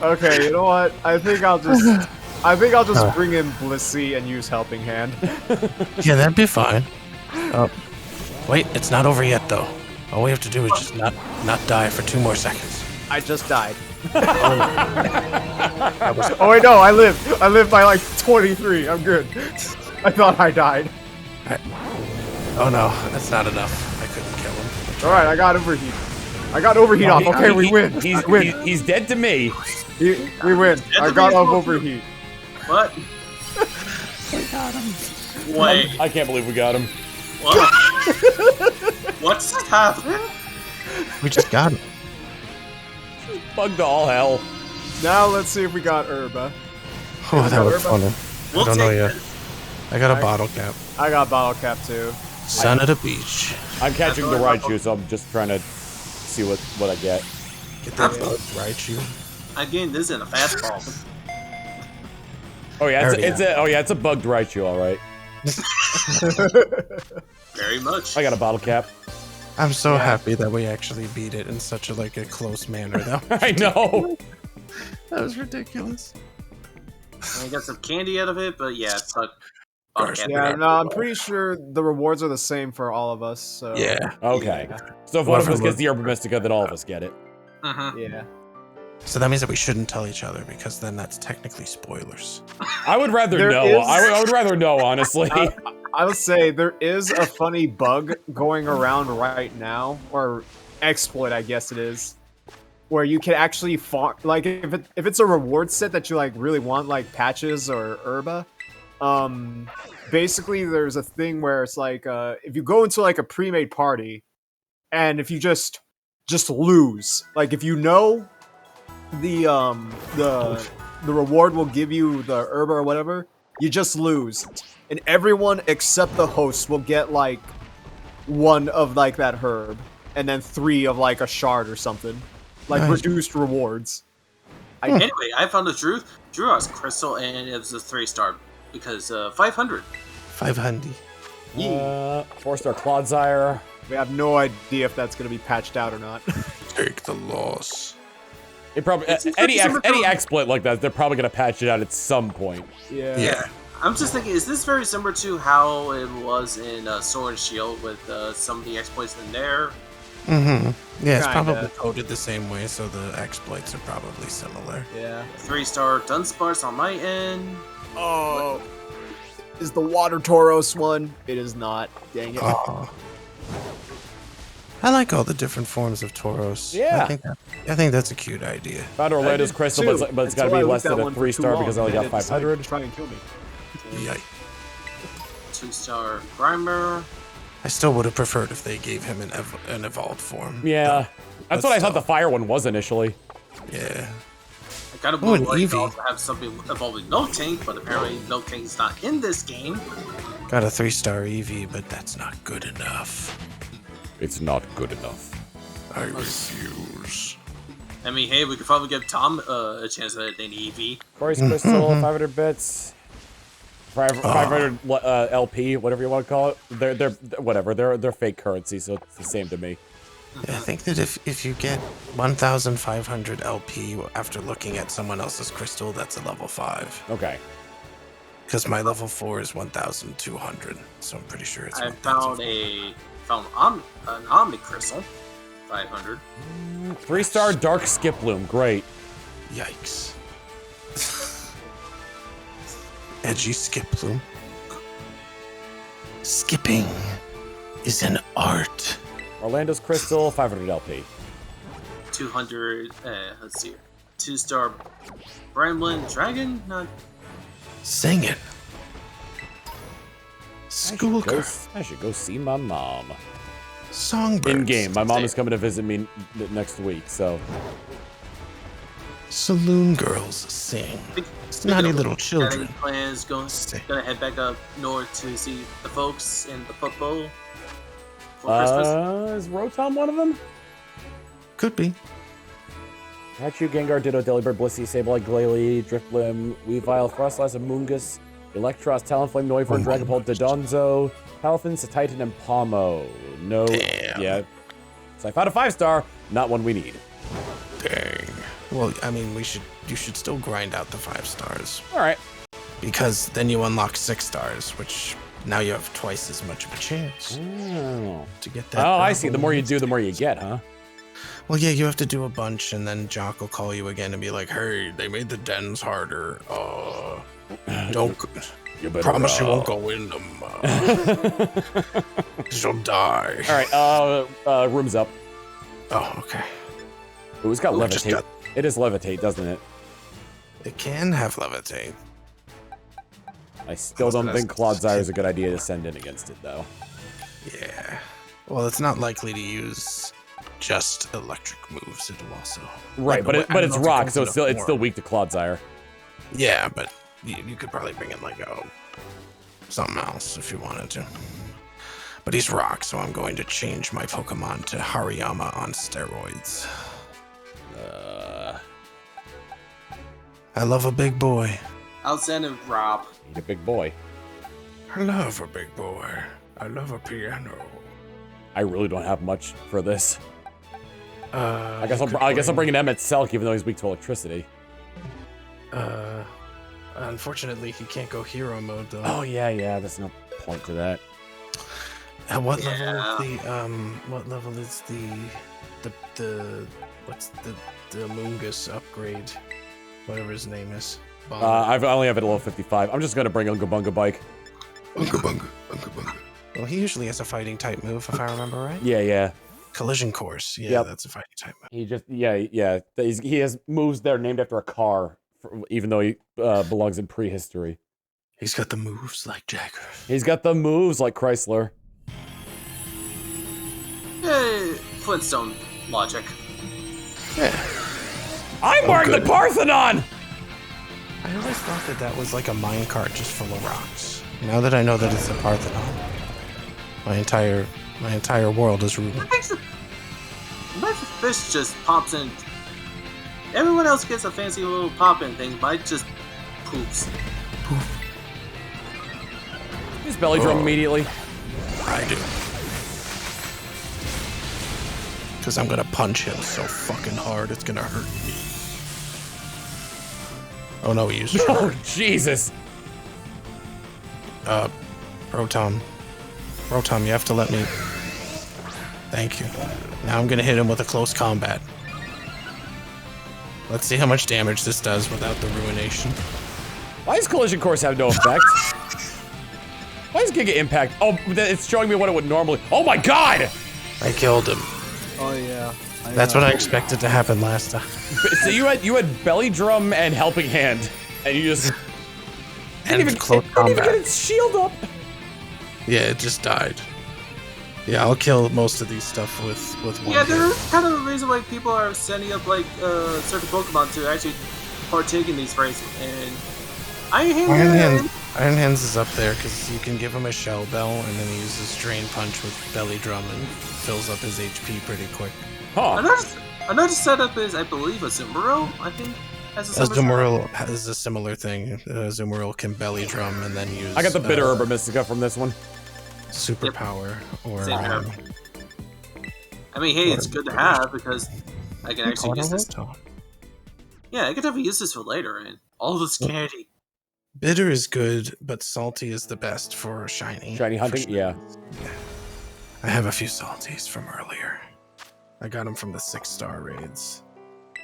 Okay, you know what? I think I'll just bring in Blissey and use Helping Hand. Yeah, that'd be fine. Wait, it's not over yet though. All we have to do is just not die for 2 more seconds. I just died. Oh wait, no, I lived. I lived by like 23. I'm good. I thought I died. Oh no, that's not enough. I couldn't kill him. All right, I got overheat. I got overheat off. Okay, we win. He's, We win. he's dead to me. We win. I got off overheat. What? Wait. I can't believe we got him. What? What's happening? We just got him. Bug to all hell. Now let's see if we got Herba. Oh, that was Herba? fun. We'll I don't know take yet. it. I got a bottle cap. I got bottle cap too. Sun at a beach. I'm catching the Raichu, so I'm just trying to see what I get. Get that bug, Raichu. Again, this isn't a fastball. Oh yeah, There we it's a bugged Raichu, all right. Very much. I got a bottle cap. I'm so happy that we actually beat it in such a close manner. I know. That was ridiculous. I got some candy out of it, but yeah, but Gosh, okay. Yeah, no, I'm pretty sure the rewards are the same for all of us. So Yeah. Okay. So if one of us gets the Herba Mystica, then all of us get it. yeah. So that means that we shouldn't tell each other because then that's technically spoilers. I would rather There know. is- I would rather know, honestly. I would say there is a funny bug going around right now, or exploit, I guess it is, where you can actually farm. Like if it's a reward set that you like really want, like patches or Herba. Basically, there's a thing where it's like if you go into like a pre-made party, and if you just lose, like if you know the reward will give you the Herba or whatever, you just lose. And everyone except the host will get like 1 of like that herb, and then 3 of like a shard or something, like Nice. reduced rewards. Anyway, I found the truth. Drew has Crystal, and it was a 3-star because 500. 500. 4-star Clodsire. We have no idea if that's gonna be patched out or not. Take the loss. It probably It's any similar- exploit like that, they're probably gonna patch it out at some point. Yeah. I'm just thinking, is this very similar to how it was in Sword and Shield with some of the exploits in there? Mm-hmm. Yeah, it's Kinda. probably coded the same way, so the exploits are probably similar. Yeah. 3-star Dunsparce on my end. Oh, is the Water Tauros one? It is not. Dang it. Oh. I like all the different forms of Tauros. Yeah. I think that's a cute idea. Found Orlando's Crystal, but it's got to be less than a 3-star because I only got 500. Try and kill me. Yikes. 2-star Grimer. I still would have preferred if they gave him an evolved form. Yeah, that's what I thought still. the fire one was initially. Yeah. I kind of would like to also have something evolving Miltank, but apparently Miltank's not in this game. Got a 3-star Eevee, but that's not good enough. It's not good enough. I refuse. I mean, hey, we could probably give Tom a chance at an Eevee. Corey's Crystal, 500 bits. 500 LP, whatever you want to call it. They're whatever. They're fake currency, so it's the same to me. I think that if you get 1,500 LP after looking at someone else's crystal, that's a level 5. Okay. Because my level 4 is 1,200, so I'm pretty sure it's. I found an Omni Crystal, 500. 3-star Dark Skiploom, great. Yikes. Edgy Skiploom. Skipping is an art. Orlando's Crystal, 500 LP. 200. Let's see. 2-star Bramblin Dragon. Not. Sing it. Schoolgirl. I should go see my mom. Songbirds. In game, my mom is coming to visit me next week, so. Saloon girls sing. Snotty little children. Plans gonna head back up north to see the folks in the football for Christmas. Is Rotom one of them? Could be. Pikachu, Gengar, Ditto, Delibird, Blissey, Sableye, Glalie, Drifblim, Weavile, Frostlass, Amoonguss, Electros, Talonflame, Noivern, Dragapult, Dodonzo, Palafin, Titan, and Palmo. No. Damn. Yeah. So I found a 5-star, not one we need. Dang. Well, I mean, you should still grind out the 5 stars. All right. Because then you unlock 6 stars, which now you have twice as much of a chance to get that. Oh, I see. The more you do, the more you get, huh? Well, yeah, you have to do a bunch, and then Jock will call you again and be like, "Hey, they made the dens harder. Don't you better promise you won't go in them. You'll die." All right. Room's up. Oh, okay. Ooh, it's got levitate. It is levitate, doesn't it? It can have levitate. I still don't think Clodsire is a good idea to send in against it, though. Yeah. Well, it's not likely to use just electric moves. It'll also right, but it's rock, so it's still weak to Clodsire. Yeah, but you could probably bring in like something else if you wanted to. But he's rock, so I'm going to change my Pokemon to Hariyama on steroids. I love a big boy. Outstanding, Rob. He's a big boy. I love a big boy. I love a piano. I really don't have much for this. I guess I'm bringing Emmett Selk, even though he's weak to electricity. Unfortunately, he can't go hero mode though. Oh yeah, there's no point to that. At what level is the Amoonguss upgrade? Whatever his name is. I only have it at level 55. I'm just gonna bring Unga Bunga Bike. Unga Bunga. Well, he usually has a fighting type move, if I remember right. Yeah. Collision Course. Yeah, that's a fighting type move. He just he has moves that are named after a car, even though he belongs in prehistory. He's got the moves like Jagger. He's got the moves like Chrysler. Hey, Flintstone logic. Yeah. I'm wearing the Parthenon! I always thought that was like a minecart just full of rocks. Now that I know that it's a Parthenon, my entire world is ruined. My fish just pops in. Everyone else gets a fancy little pop-in thing, but it just poops. Poof. Just belly drum immediately. I do. Because I'm gonna punch him so fucking hard, it's gonna hurt me. Oh no, he used it. Oh, Jesus. Rotom, you have to let me. Thank you. Now I'm gonna hit him with a close combat. Let's see how much damage this does without the ruination. Why does Collision Course have no effect? Why does Giga Impact? Oh, it's showing me what it would normally. Oh my God! I killed him. Oh yeah. That's what I expected to happen last time. So you had belly drum and helping hand, and you just and close combat. Didn't even get its shield up. Yeah, it just died. Yeah, I'll kill most of these stuff with one. Yeah, hit. there's kind of a reason why people are setting up like certain Pokemon to actually partake in these fights. And Iron Hands is up there because you can give him a Shell Bell and then he uses Drain Punch with Belly Drum and fills up his HP pretty quick. Huh. Another setup is, I believe, a Zumuro, I think, has a Azumarill has a similar thing. Azumarill can Belly Drum and then use... I got the Bitter Herba Mystica from this one. Superpower or... Same here. I mean, hey, it's good to have because I can actually use this. Yeah, I could definitely use this for later, and all this candy. Bitter is good, but salty is the best for shiny. Shiny hunting, yeah. I have a few salties from earlier. I got them from the 6-star raids.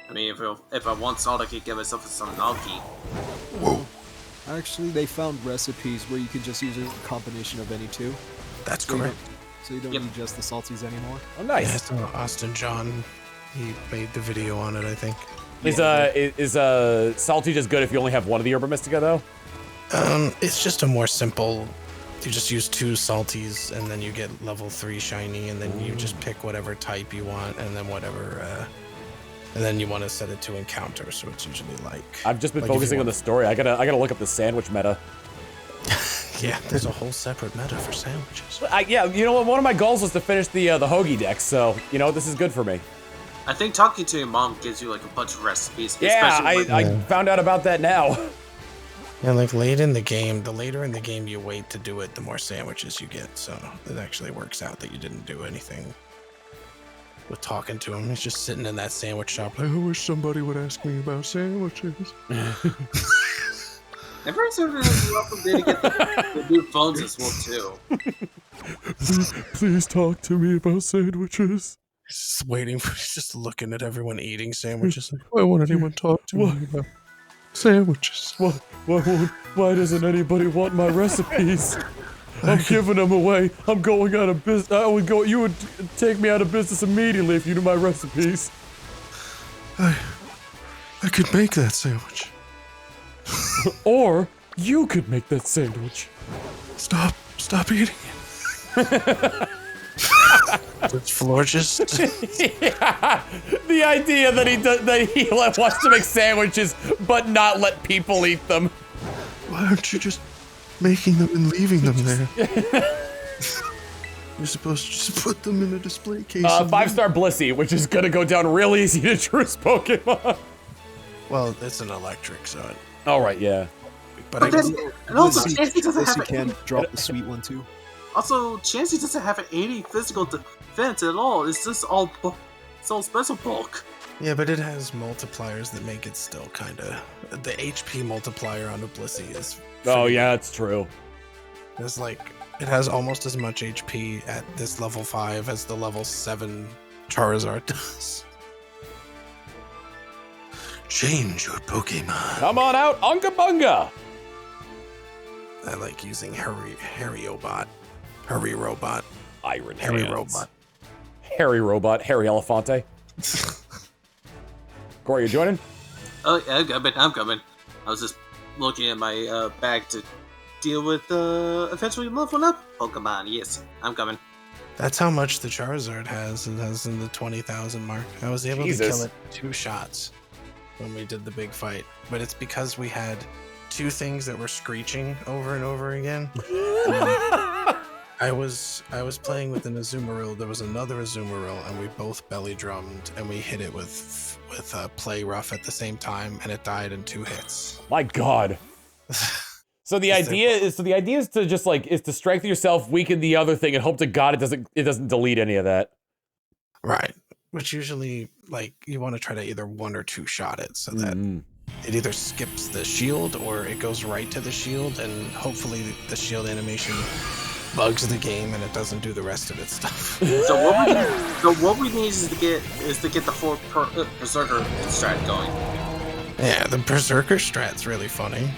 I mean, if I want salt, I could get myself some Nalki. Whoa! Actually, they found recipes where you can just use a combination of any two. That's correct. So you don't need just the salties anymore. Oh, nice. Yeah, so Austin John, he made the video on it, I think. Is salty just good if you only have one of the Herba Mystica though? It's just a more simple. You just use 2 salties, and then you get level 3 shiny, and then you just pick whatever type you want, and then whatever. And then you want to set it to encounter, so it's usually like. I've just been focusing on the story. I gotta look up the sandwich meta. Yeah, there's a whole separate meta for sandwiches. Yeah, you know what? One of my goals was to finish the Hoagie deck, so you know this is good for me. I think talking to your mom gives you like a bunch of recipes. Yeah, I found out about that now. Yeah, like late in the game, the later in the game you wait to do it, the more sandwiches you get. So it actually works out that you didn't do anything with talking to him. He's just sitting in that sandwich shop. Like, I wish somebody would ask me about sandwiches. Every so often you also did get the new phones as well too. Please talk to me about sandwiches. He's just waiting for. He's just looking at everyone eating sandwiches. Like, why won't anyone talk to me about sandwiches? Why doesn't anybody want my recipes? I'm giving them away. I'm going out of business. You would take me out of business immediately if you knew my recipes. I could make that sandwich. Or you could make that sandwich. Stop eating it. It's floor just. Yeah, the idea that he wants to make sandwiches but not let people eat them. Why aren't you just making them and leaving them there? You're supposed to just put them in a display case. 5-star Blissey, which is gonna go down real easy to choose Pokemon. Well, it's an electric, so. All right, yeah. But I guess. And also, Chansey doesn't have can drop the sweet one too. Also, Chansey doesn't have any physical defense at all. It's just all special bulk. Yeah, but it has multipliers that make it still kind of. The HP multiplier on a Blissey is. Oh yeah, that's true. It's like it has almost as much HP at this level 5 as the level 7 Charizard does. Change your Pokemon. Come on out, Unga Bunga! I like using Harry Robot. Iron Harry Hands. Robot. Harry Robot. Harry Elefante. Corey, you joining? Oh, yeah, I'm coming. I was just looking at my bag to deal with eventually leveling up Pokemon. Yes, I'm coming. That's how much the Charizard has. It has in the 20,000 mark. I was able to kill it 2 shots when we did the big fight, but it's because we had 2 things that were screeching over and over again. I was playing with an Azumarill. There was another Azumarill, and we both belly drummed, and we hit it with Play Rough at the same time, and it died in 2 hits. My God. So the idea is to just is to strengthen yourself, weaken the other thing, and hope to God it doesn't delete any of that. Right. Which usually you want to try to either 1 or 2 shot it so that it either skips the shield or it goes right to the shield, and hopefully the shield animation bugs the game and it doesn't do the rest of its stuff. So what we need is to get the 4 Berserker strat going. Yeah, the Berserker strat's really funny.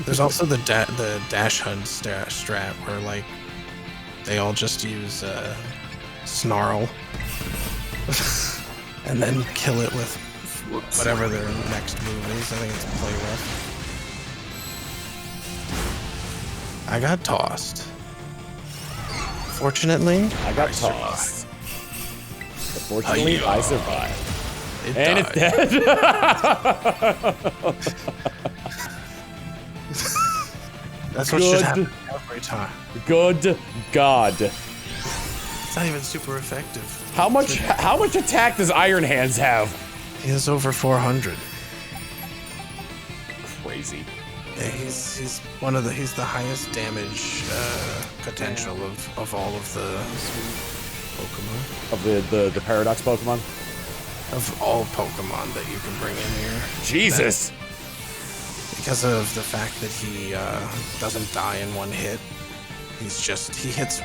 There's also the Dash Hunt strat where they all just use Snarl and then kill it with whatever their next move is. I think it's Play Rough. I got tossed. Unfortunately, I got survived. tossed. But fortunately, I survived. It And died. it's dead. That's what should happen every time. Good God. It's not even super effective. How much attack does Iron Hands have? He has over 400. Crazy. Yeah, he's the highest damage potential of all of the Pokemon. Of the Paradox Pokemon? Of all Pokemon that you can bring in here. Jesus! Because of the fact that he doesn't die in one hit. He hits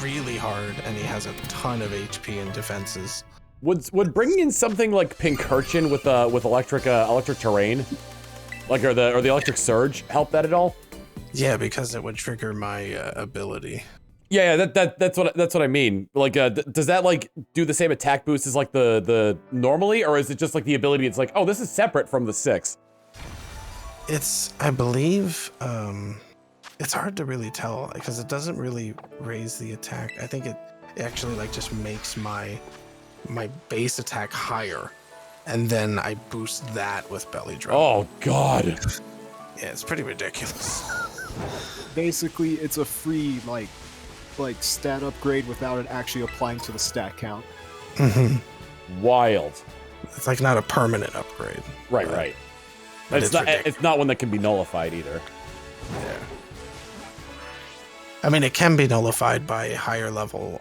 really hard, and he has a ton of HP and defenses. Would bringing in something like Pincurchin with electric terrain, or the electric surge, help that at all? Yeah, because it would trigger my ability. Yeah, that's what I mean. Like, does that like do the same attack boost as like the normally, or is it just like the ability? It's like, oh, this is separate from the 6. It's, I believe, it's hard to really tell because it doesn't really raise the attack. I think it actually like just makes my base attack higher, and then I boost that with Belly Drum. Oh God! Yeah, it's pretty ridiculous. Basically, it's a free like stat upgrade without it actually applying to the stat count. Wild. It's like not a permanent upgrade. Right. But It's not one that can be nullified either. Yeah. I mean, it can be nullified by higher level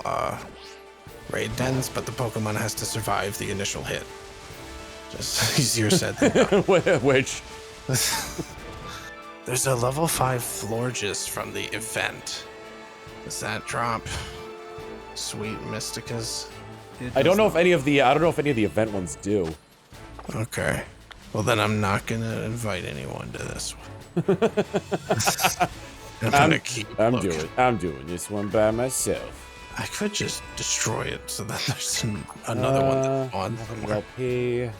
raid dens, but the Pokemon has to survive the initial hit. Just easier said than done. Which there's a level 5 Florges from the event. Does that drop? Sweet Mysticas. I don't know if any of the event ones do. Okay. Well, then I'm not gonna invite anyone to this one. I'm doing this one by myself. I could just destroy it so that there's another one that's on somewhere. LP.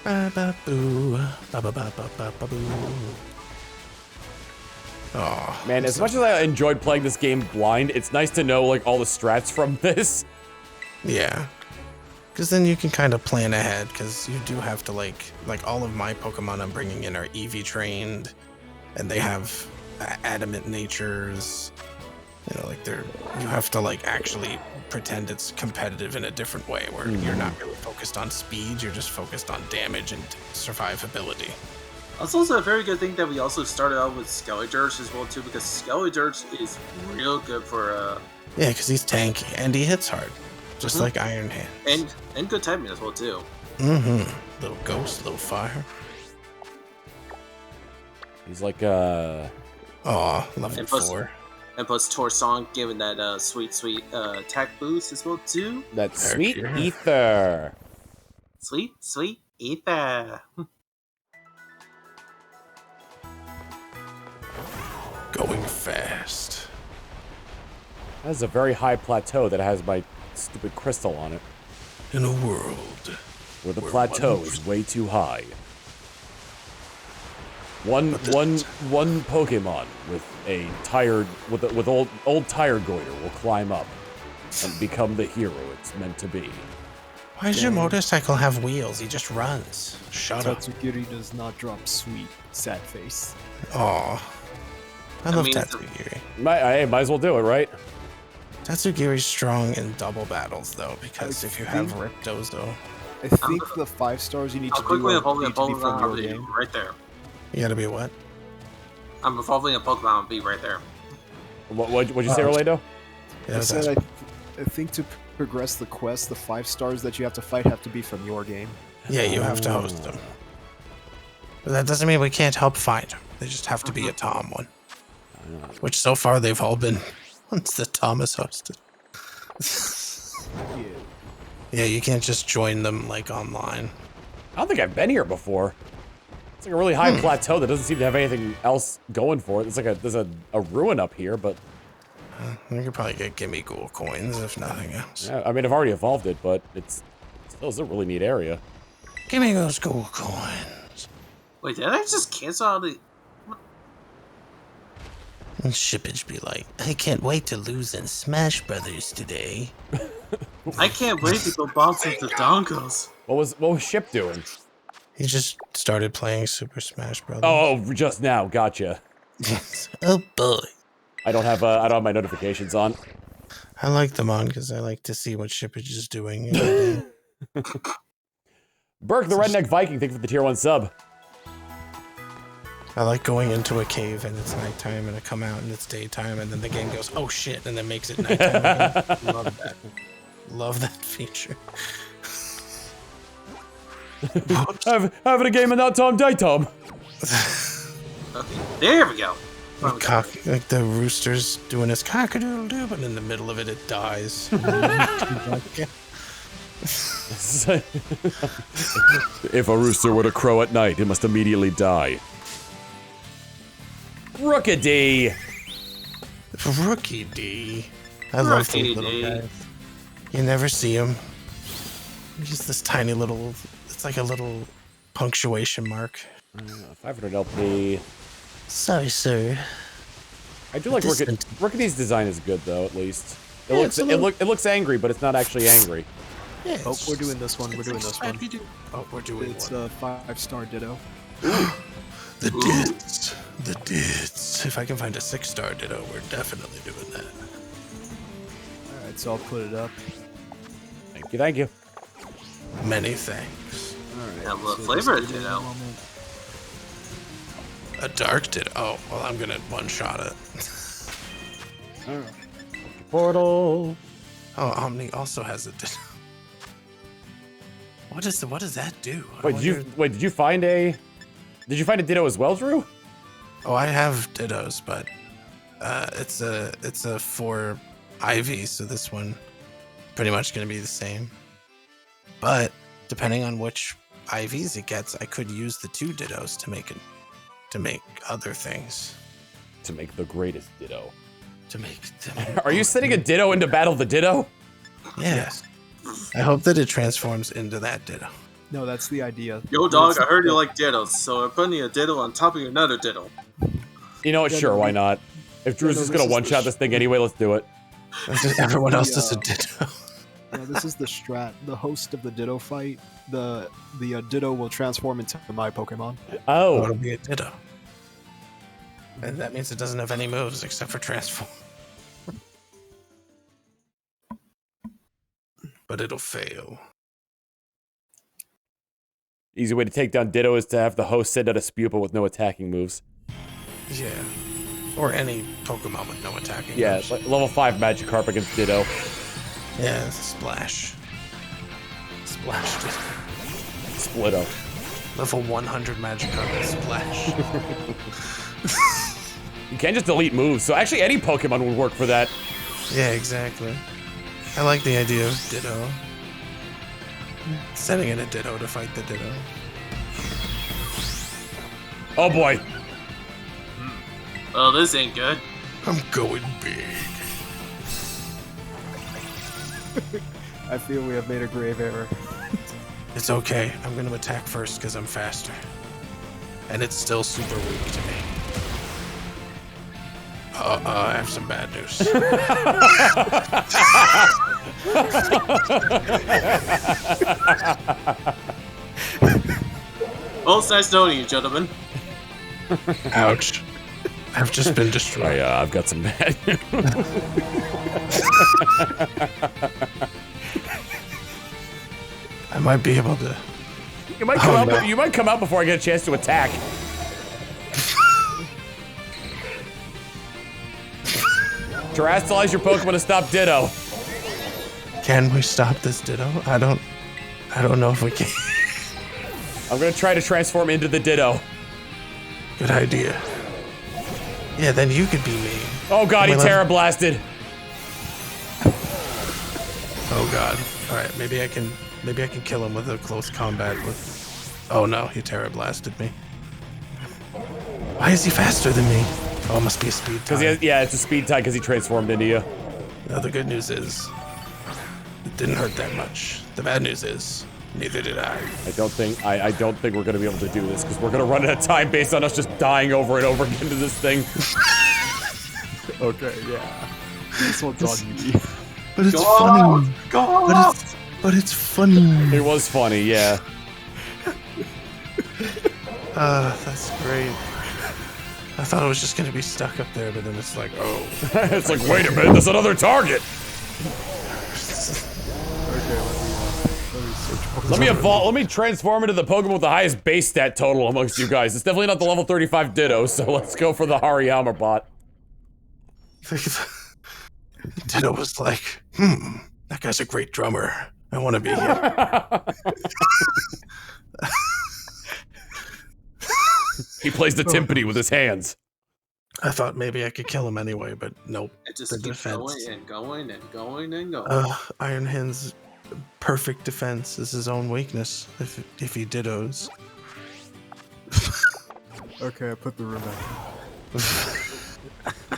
Ba-ba-boo, ba-ba-ba-ba-ba-boo. Oh, Man, as much as I enjoyed playing this game blind, it's nice to know like all the strats from this. Yeah. Because then you can kind of plan ahead, because you do have to like all of my Pokemon I'm bringing in are EV trained, and they have adamant natures. You know, like you have to like actually pretend it's competitive in a different way, where you're not really focused on speed, you're just focused on damage and survivability. That's also a very good thing that we also started out with Skeledirge as well too, because Skeledirge is real good for Yeah, because he's tanky and he hits hard, just like Iron Hands. And good timing as well too. Little ghost, little fire. He's like level 4. And plus Torsong giving that sweet attack boost as well too. That sweet ether. Sweet ether. Going fast. That is a very high plateau that has my stupid crystal on it. In a world where the plateau is way too high. One Pokemon with old tire goiter will climb up and become the hero it's meant to be. Why does your motorcycle have wheels? He just runs. Shut up. Tatsugiri does not drop sweet, sad face. Aw. I love Tatsugiri. Might as well do it, right? Tatsugiri's strong in double battles, though, because if you have Riptozo... I think the 5 stars you need to do need to be from your game. Right there. You gotta be what? I'm evolving a Pokemon, I'll be right there. What'd you say, Orlando? I said I think to progress the quest, the 5 stars that you have to fight have to be from your game. Yeah, you have to host them. But that doesn't mean we can't help find them. They just have to be a Tom one. Which so far they've all been ones that Tom has hosted. Yeah, you can't just join them like online. I don't think I've been here before. It's like a really high plateau that doesn't seem to have anything else going for it. It's like there's a ruin up here, but you could probably get Gimme Ghoul coins if nothing else. Yeah, I mean I've already evolved it, but it's a really neat area. Give me those Ghoul coins. Wait, did I just cancel out the? And Shippage be like, I can't wait to lose in Smash Brothers today. I can't wait to go bounce with the Donkos. What was Ship doing? He just started playing Super Smash Brothers. Oh, just now. Gotcha. Oh boy. I don't have my notifications on. I like them on because I like to see what Shippage is doing. Burke, the Redneck Viking, thank you for the tier 1 sub. I like going into a cave and it's nighttime and I come out and it's daytime and then the game goes, oh shit, and then makes it nighttime again. Love that. Love that feature. Having a game in that time, daytime. Okay, there we go. Like the rooster's doing his cock-a-doodle-doo, but in the middle of it, it dies. If a rooster were to crow at night, it must immediately die. Rookie D. Rookie D. I love those little guys. You never see him. Just this tiny little, it's like a little punctuation mark. 500 LP. Sorry, sir. I do like Rookie D's design is good though, at least. It looks angry, but it's not actually angry. Yeah, Oh, we're doing this one. We're doing this one. Oh, we're doing It's one. a 5-star Ditto. The Dits. The Dits. If I can find a 6-star Ditto, we're definitely doing that. Alright, so I'll put it up. Thank you. Many thanks. Alright. Now, what so flavor just is give me Ditto? a moment. A dark Ditto. Oh, well, I'm gonna one-shot it. Alright. Portal. Oh, Omni also has a Ditto. What does that do? Wait, did you find a Ditto as well, Drew? Oh, I have Dittos, but it's a 4 IV, so this one pretty much gonna be the same. But depending on which IVs it gets, I could use the 2 Dittos to make other things. To make the greatest Ditto. Are you sending a Ditto into Battle the Ditto? Yes. I hope that it transforms into that Ditto. No, that's the idea. Yo, dog, I heard you like Dittos, so I'm putting a Ditto on top of another Ditto. You know what? Yeah, Sure, no, why not? If Drew's just gonna one-shot this thing anyway, let's do it. Everyone else is a Ditto. Yeah, this is the strat. The host of the Ditto fight, the Ditto will transform into my Pokemon. Oh. It'll be a Ditto. And that means it doesn't have any moves except for transform. But it'll fail. Easy way to take down Ditto is to have the host send out a Spupa with no attacking moves. Yeah. Or any Pokemon with no attacking Yeah, moves. like level 5 Magikarp against Ditto. Yeah, Splash. Splash. Splitto. Level 100 Magikarp and Splash. You can't just delete moves, so actually any Pokemon would work for that. Yeah, exactly. I like the idea of Ditto. Sending in a Ditto to fight the Ditto. Oh boy. Oh, this ain't good. I'm going big. I feel we have made a grave error. It's okay. I'm going to attack first because I'm faster. And it's still super weak to me. I have some bad news. Well, it's nice knowing you, gentlemen. Ouch. I've just been destroyed. I've got some bad news. I might be able to. You might come out. You might come out before I get a chance to attack. Terrestrialize your Pokemon to stop Ditto. Can we stop this Ditto? I don't know if we can. I'm gonna try to transform into the Ditto. Good idea. Yeah, then you could be me. Oh god, he Terra Blasted. Oh god. Alright, maybe I can kill him with a close combat with. Oh no, he Terra Blasted me. Why is he faster than me? Oh, it must be a speed tie. It's a speed tie because he transformed into you. No, the good news is it didn't hurt that much. The bad news is neither did I. I don't think we're gonna be able to do this because we're gonna run out of time based on us just dying over and over again to this thing. Okay, yeah. This one's on me. But it's Go funny. on! Go on! But it's funny. It was funny, yeah. That's great. I thought it was just gonna be stuck up there, but then it's like, oh. It's like, wait a minute, there's another target. Okay, let me search Pokemon. Let me evolve. Let me transform into the Pokemon with the highest base stat total amongst you guys. It's definitely not the level 35 Ditto, so let's go for the Hariyama bot. Ditto was like, that guy's a great drummer. I want to be him. He plays the timpani with his hands. I thought maybe I could kill him anyway, but nope. It just The keeps defense. going and going and going and going. Iron Hand's perfect defense is his own weakness if he dittos. Okay, I put the room back.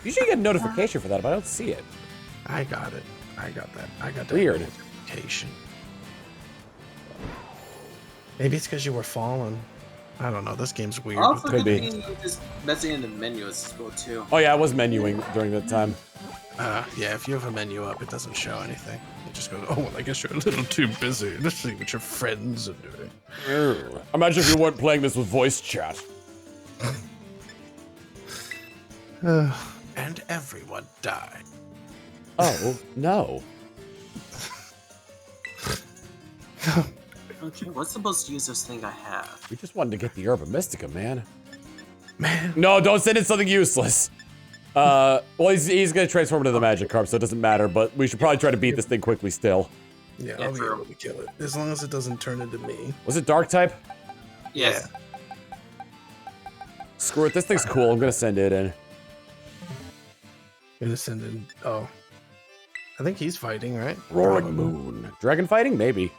You should get a notification for that, but I don't see it. I got it. I got that. I got that Weird. notification. Maybe it's because you were fallen. I don't know. This game's weird. Also, Could could be. be just messing in the menu as well too. Oh yeah, I was menuing during that time. Yeah, if you have a menu up, it doesn't show anything. It just goes, oh, well, I guess you're a little too busy. Let's see what your friends are doing. Imagine if you weren't playing this with voice chat. And everyone died. Oh, no. Okay, what's the most useless thing I have? We just wanted to get the Herba Mystica, man. Man. No, don't send in something useless. Well, he's gonna transform into the Magikarp, so it doesn't matter, but we should probably try to beat this thing quickly still. Yeah, Yeah, I'll be true. able to kill it. As long as it doesn't turn into me. Was it Dark type? Yes. Screw it, this thing's cool. I'm gonna send it in. Gonna send in. Oh. I think he's fighting, right? Roaring Moon. Dragon fighting? Maybe.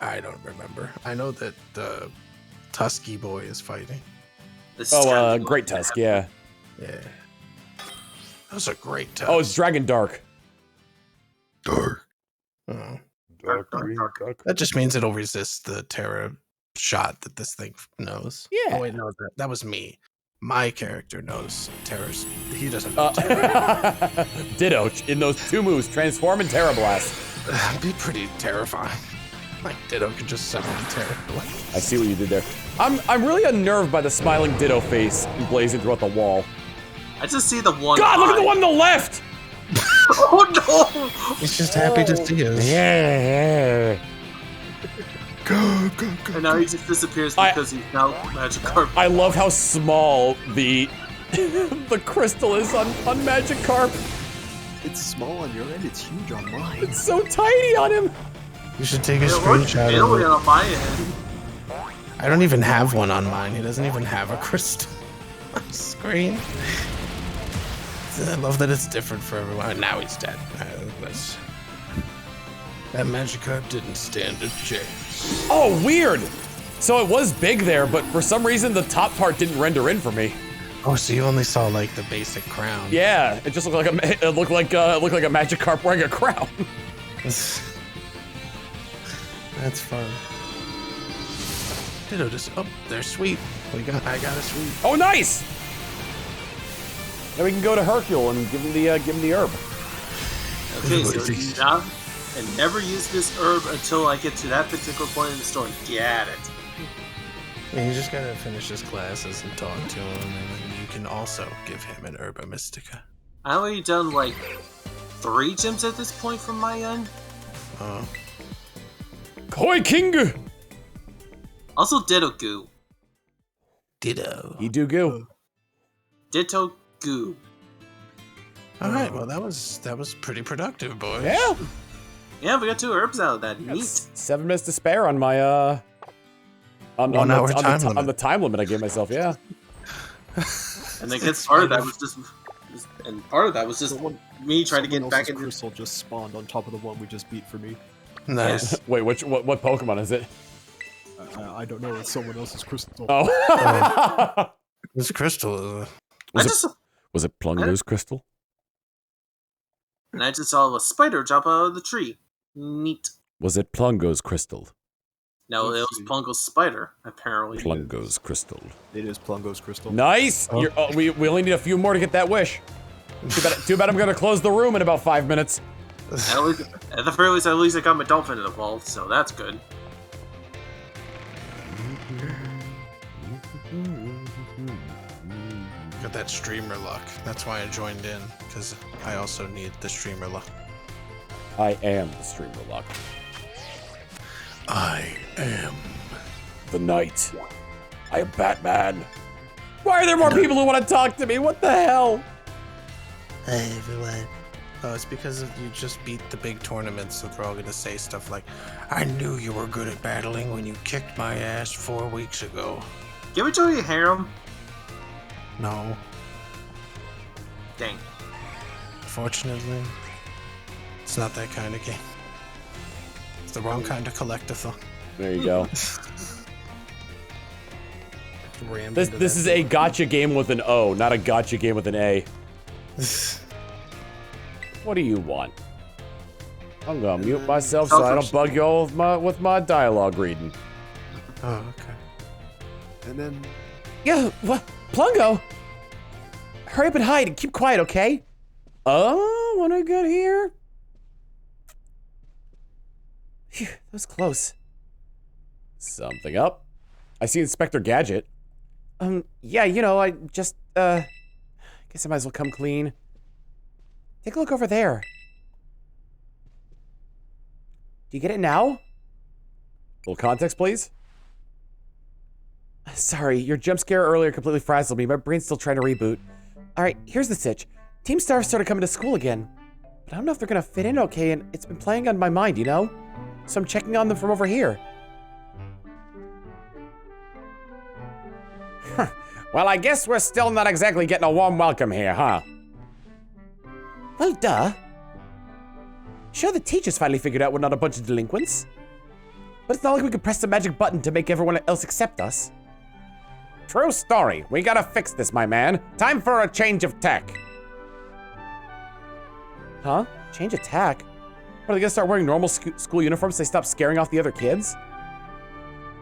I don't remember. I know that the Tusky boy is fighting. This is Oh, kinda Great Tusk, yeah. Yeah. That was a great Tusk. Oh, it's Dragon Dark. dark. Oh. dark, dark. That just means it'll resist the Terra shot that this thing knows. Yeah. Oh, wait, no, that was me. My character knows Terra's. He doesn't know Terra. Ditto, in those two moves, transform and Terra Blast. That'd be pretty terrifying. Like Ditto could just summon Terra. I see what you did there. I'm really unnerved by the smiling Ditto face blazing throughout the wall. I just see the one. God, look at the eye. one on the left! Oh no! He's just happy to see us. Yeah. Go, go, go. And now he just disappears because he's now Magikarp. I love how small the the crystal is on Magikarp. It's small on your end, it's huge on mine. It's so tiny on him. You should take a It looks screenshot of alien it. on my end. I don't even have one on mine. He doesn't even have a crystal on his screen. I love that it's different for everyone. Now he's dead. That Magikarp didn't stand a chance. Oh, weird. So it was big there, but for some reason the top part didn't render in for me. Oh, so you only saw like the basic crown. Yeah, it just looked like a Magikarp wearing a crown. That's fun. Ditto just they're sweet. I got a sweet. Oh, nice. Then we can go to Hercule and give him the herb. Okay, so now and never use this herb until I get to that particular point in the story. Get it. Yeah, you just gotta finish his classes and talk to him, and then you can also give him an Herba Mystica. I already done like 3 gyms at this point from my end. Oh. Koi King. Also Ditto Goo. Ditto. You do goo. Ditto Goo. All right, well that was pretty productive, boys. Yeah. Yeah, we got 2 herbs out of that. Neat. That's 7 minutes to spare on my on One hour time on limit. the time limit I gave myself. Yeah. And I guess part of that was just me trying to get Someone back else's into. crystal just spawned on top of the one we just beat for me. Nice. Wait, what Pokemon is it? I don't know, it's someone else's crystal. Oh. This crystal is Was it Plungo's crystal? And I just saw a spider jump out of the tree. Neat. Was it Plungo's crystal? No, it was Plungo's spider, apparently. Plungo's crystal. It is Plungo's crystal. Nice. Oh. We only need a few more to get that wish. Too bad I'm gonna close the room in about 5 minutes. At the very least, I got my dolphin involved, so that's good. Got that streamer luck. That's why I joined in, because I also need the streamer luck. I am the streamer luck. I am The Knight. I am Batman. Why are there more people who want to talk to me? What the hell? Hey everyone. Oh, it's because you just beat the big tournament, so they're all gonna say stuff like, I knew you were good at battling when you kicked my ass 4 weeks ago. Give it to your harem. No. Dang. Fortunately, it's not that kind of game. It's the wrong kind of collectathon. There you go. This is a gotcha game with an O, not a gotcha game with an A. What do you want? I'm gonna mute myself so I don't bug you all with my dialogue reading. Oh, okay. And then... Yeah, what? Plungo? Hurry up and hide and keep quiet, okay? Oh, what I got here? Phew, that was close. Something up. I see Inspector Gadget. Yeah, you know, I just, guess I might as well come clean. Take a look over there. Do you get it now? A little context, please. Sorry, your jump scare earlier completely frazzled me. My brain's still trying to reboot. Alright, here's the sitch. Team Star started coming to school again. But I don't know if they're gonna fit in okay, and it's been playing on my mind, you know? So I'm checking on them from over here. Well, I guess we're still not exactly getting a warm welcome here, huh? Well, duh. Sure, the teachers finally figured out we're not a bunch of delinquents. But it's not like we could press the magic button to make everyone else accept us. True story. We gotta fix this, my man. Time for a change of tack. Huh? Change of tack? What, are they gonna start wearing normal school uniforms so they stop scaring off the other kids?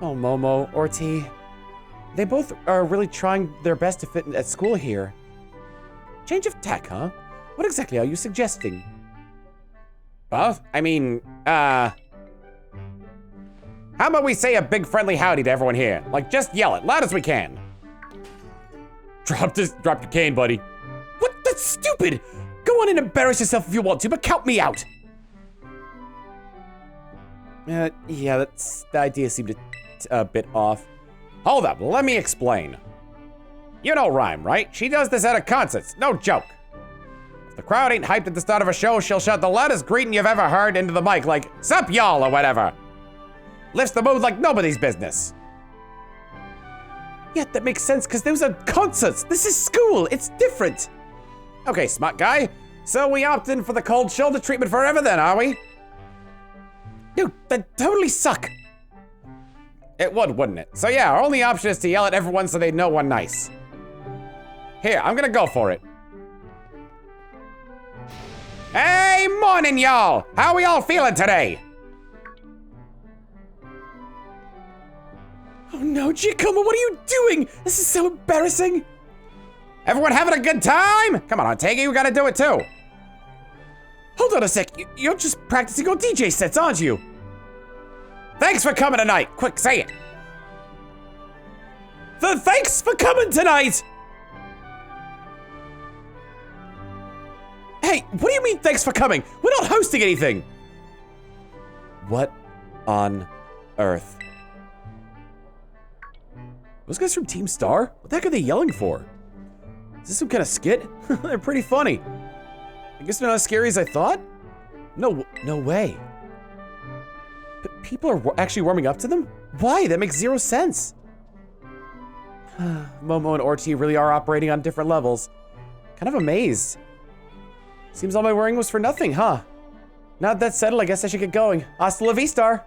Oh, Momo, Orti. They both are really trying their best to fit at school here. Change of tack, huh? What exactly are you suggesting? Well, I mean, how about we say a big friendly howdy to everyone here? Like, just yell it, loud as we can. Drop your cane, buddy. What? That's stupid! Go on and embarrass yourself if you want to, but count me out! Yeah, the idea seemed a bit off. Hold up, let me explain. You know Rhyme, right? She does this at her concerts, no joke. If the crowd ain't hyped at the start of a show, she'll shout the loudest greeting you've ever heard into the mic, like, "Sup, y'all," or whatever. Lifts the mood like nobody's business. Yeah, that makes sense, because those are concerts. This is school, it's different. Okay, smart guy. So we opt in for the cold shoulder treatment forever then, are we? Dude, that'd totally suck. It would, wouldn't it? So yeah, our only option is to yell at everyone so they know we're nice. Here, I'm gonna go for it. Hey, morning, y'all! How we all feeling today? Oh no, Giacomo, what are you doing? This is so embarrassing. Everyone having a good time? Come on, Ortega, you gotta do it too. Hold on a sec, you're just practicing on DJ sets, aren't you? Thanks for coming tonight. Quick, say it. Thanks for coming tonight. Hey, what do you mean thanks for coming? We're not hosting anything. What on earth? Those guys from Team Star? What the heck are they yelling for? Is this some kind of skit? They're pretty funny. I guess they're not as scary as I thought? No way. People are actually warming up to them? Why? That makes zero sense. Momo and Orti really are operating on different levels. Kind of amazed. Seems all my worrying was for nothing, huh? Now that that's settled, I guess I should get going. Hasta la vista.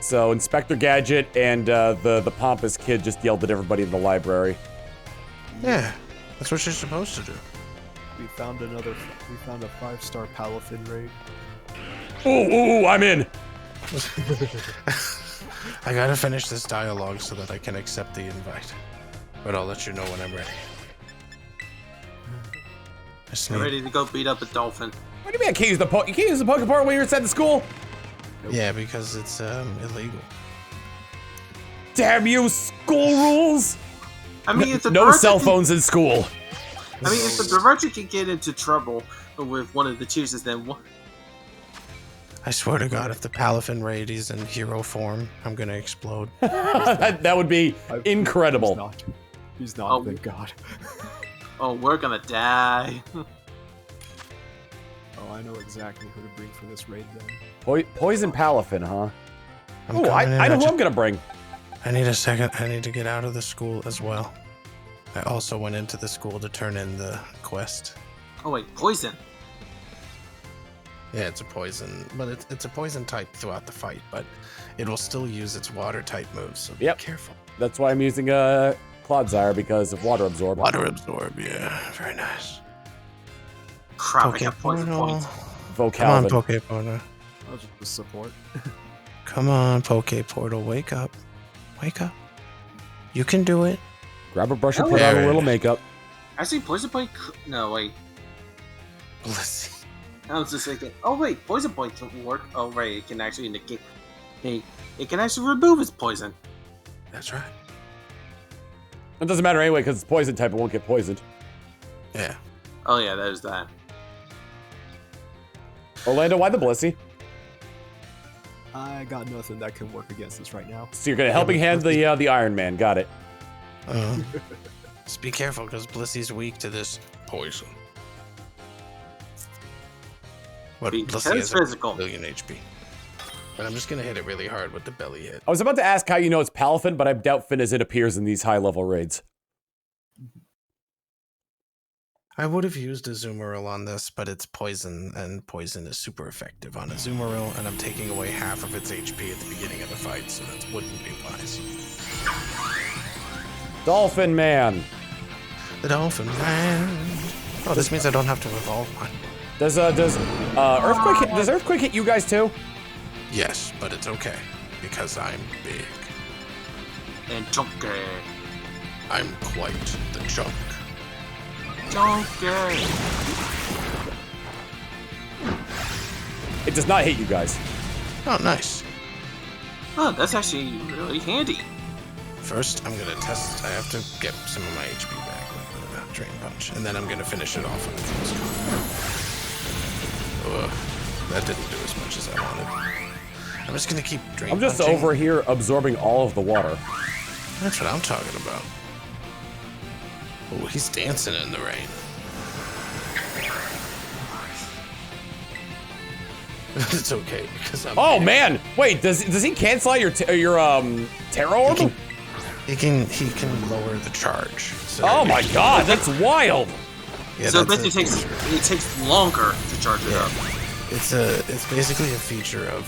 So Inspector Gadget and the pompous kid just yelled at everybody in the library. Yeah, that's what you're supposed to do. We found a 5-star Palafin raid. Ooh, I'm in. I gotta finish this dialogue so that I can accept the invite. But I'll let you know when I'm ready. I'm ready to go beat up a dolphin. What do you mean I can't use the you can't use the Pokeport when you're inside the school? Yeah, because it's illegal. Damn you, school rules! I mean, if the No director cell can- phones in school. I mean, if the director can get into trouble with one of the choosers, then what? I swear to God, if the Palafin raid is in hero form, I'm gonna explode. That would be incredible. He's not. Oh. Thank God. Oh, we're gonna die. Oh, I know exactly who to bring for this raid then. Poison Palafin, huh? I'm Oh, coming in. I know who I'm gonna bring. I need a second. I need to get out of the school as well. I also went into the school to turn in the quest. Oh wait, poison. Yeah, it's a poison, but it's a poison type throughout the fight, but it will still use its water type moves, so be careful. That's why I'm using Clodsire because of water absorb. Water absorb, yeah, very nice. Crap, I got poison points. Come on, Vocalvin. Pokeportal. I'll just support. Come on, Pokeportal, wake up. Wake up. You can do it. Grab a brush and Oh, put on a there little it is. makeup. Actually, poison point. No, wait. Blissey. I was just thinking. Oh wait, poison point can work. Oh right, it can actually negate. Hey, it can actually remove its poison. That's right. It doesn't matter anyway because it's poison type. It won't get poisoned. Yeah. Oh yeah, there's that. Orlando, why the Blissey? I got nothing that can work against this right now. So you're gonna helping hand the Iron Man. Got it. Just be careful, because Blissey's weak to this poison. But Because Blissey has physical. a billion HP. But I'm just gonna hit it really hard with the belly hit. I was about to ask how you know it's Palafin, but I doubt Finn as it appears in these high-level raids. I would have used a Azumarill on this, but it's poison, and poison is super effective on Azumarill, and I'm taking away half of its HP at the beginning of the fight, so that wouldn't be wise. Dolphin Man. The Dolphin Man. Oh, this means I don't have to evolve one. Does Earthquake hit you guys too? Yes, but it's okay, because I'm big. And chunky. I'm quite the chunk. Chunky. It does not hit you guys. Oh, nice. Oh, that's actually really handy. First, I'm gonna test. I have to get some of my HP back with the Drain Punch, and then I'm gonna finish it off with the Close Ugh, that didn't do as much as I wanted. I'm just gonna keep Drain I'm just Punching. over here absorbing all of the water. That's what I'm talking about. Oh, he's dancing in the rain. It's okay because I'm. Oh man! Wait, does he cancel out your Terra Orb? He can lower the charge. So Oh my god, that's wild! yeah, So that's basically it takes longer to charge it up. It's basically a feature of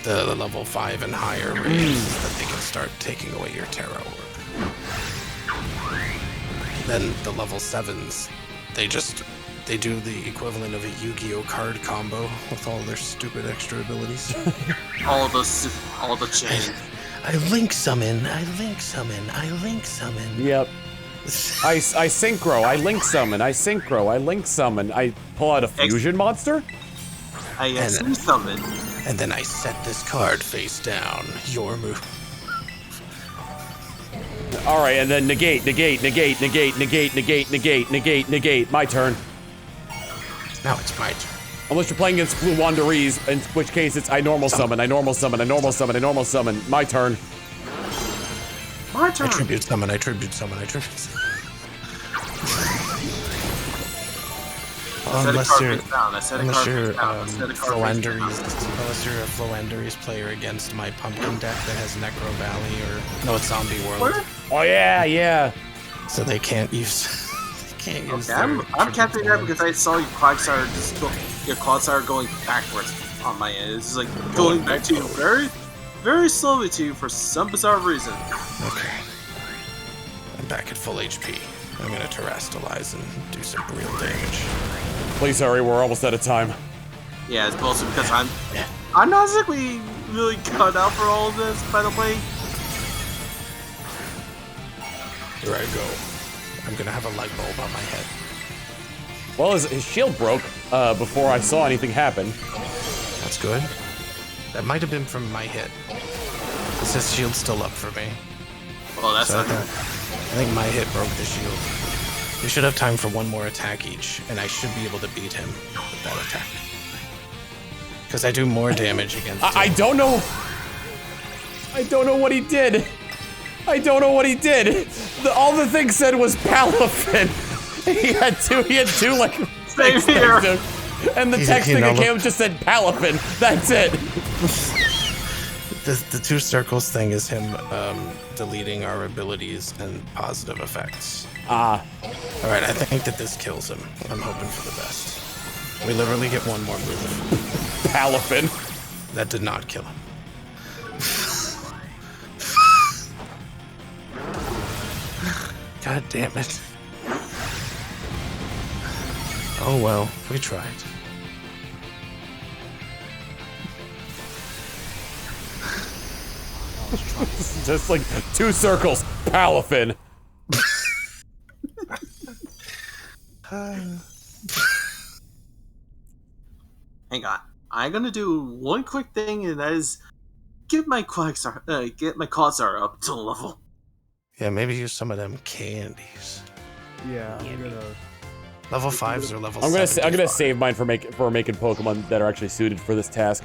the level 5 and higher raids that they can start taking away your Terra Orb. Then the level 7s, they do the equivalent of a Yu-Gi-Oh card combo with all their stupid extra abilities. All the chain. I link summon, I link summon, I link summon. Yep. I synchro, I link summon, I synchro, I link summon, I pull out a fusion monster? I see summon. And then I set this card face down. Your move. Alright, and then negate. My turn. Now it's my turn. Unless you're playing against Blue Wanderees, in which case it's I normal summon. My turn. My turn. I tribute summon. Unless you're a Floanderies player against my pumpkin deck that has Necro Valley or no, it's Zombie World. Oh yeah. So they can't use. Okay, I'm capturing that because I saw your Clodsire going backwards on my end. It's just like going back to you very, very slowly to you for some bizarre reason. Okay. I'm back at full HP. I'm gonna terrestrialize and do some real damage. Please hurry, we're almost out of time. Yeah, it's mostly because I'm not exactly really cut out for all of this, by the way. Here I go. I'm gonna have a light bulb on my head. Well, his shield broke before I saw anything happen. That's good. That might have been from my hit. Is his shield still up for me? Oh, that's So not I think my hit broke the shield. We should have time for one more attack each, and I should be able to beat him with that attack. Because I do more damage against I don't know. I don't know what he did. I don't know what he did. All the thing said was Palafin. He had two like Same things here. next to him. And the text thing that came up just said Palafin. That's it. The two circles thing is him deleting our abilities and positive effects. Ah. Alright, I think that this kills him. I'm hoping for the best. We literally get one more move. Palafin. That did not kill him. God damn it. Oh well, we tried. Just like two circles. Palafin. Hang on. I'm gonna do one quick thing, and that is get my Quagsar up to level. Yeah, maybe use some of them candies. Yeah, I'm gonna. Level 5s or level I'm gonna 75. save mine for making Pokemon that are actually suited for this task.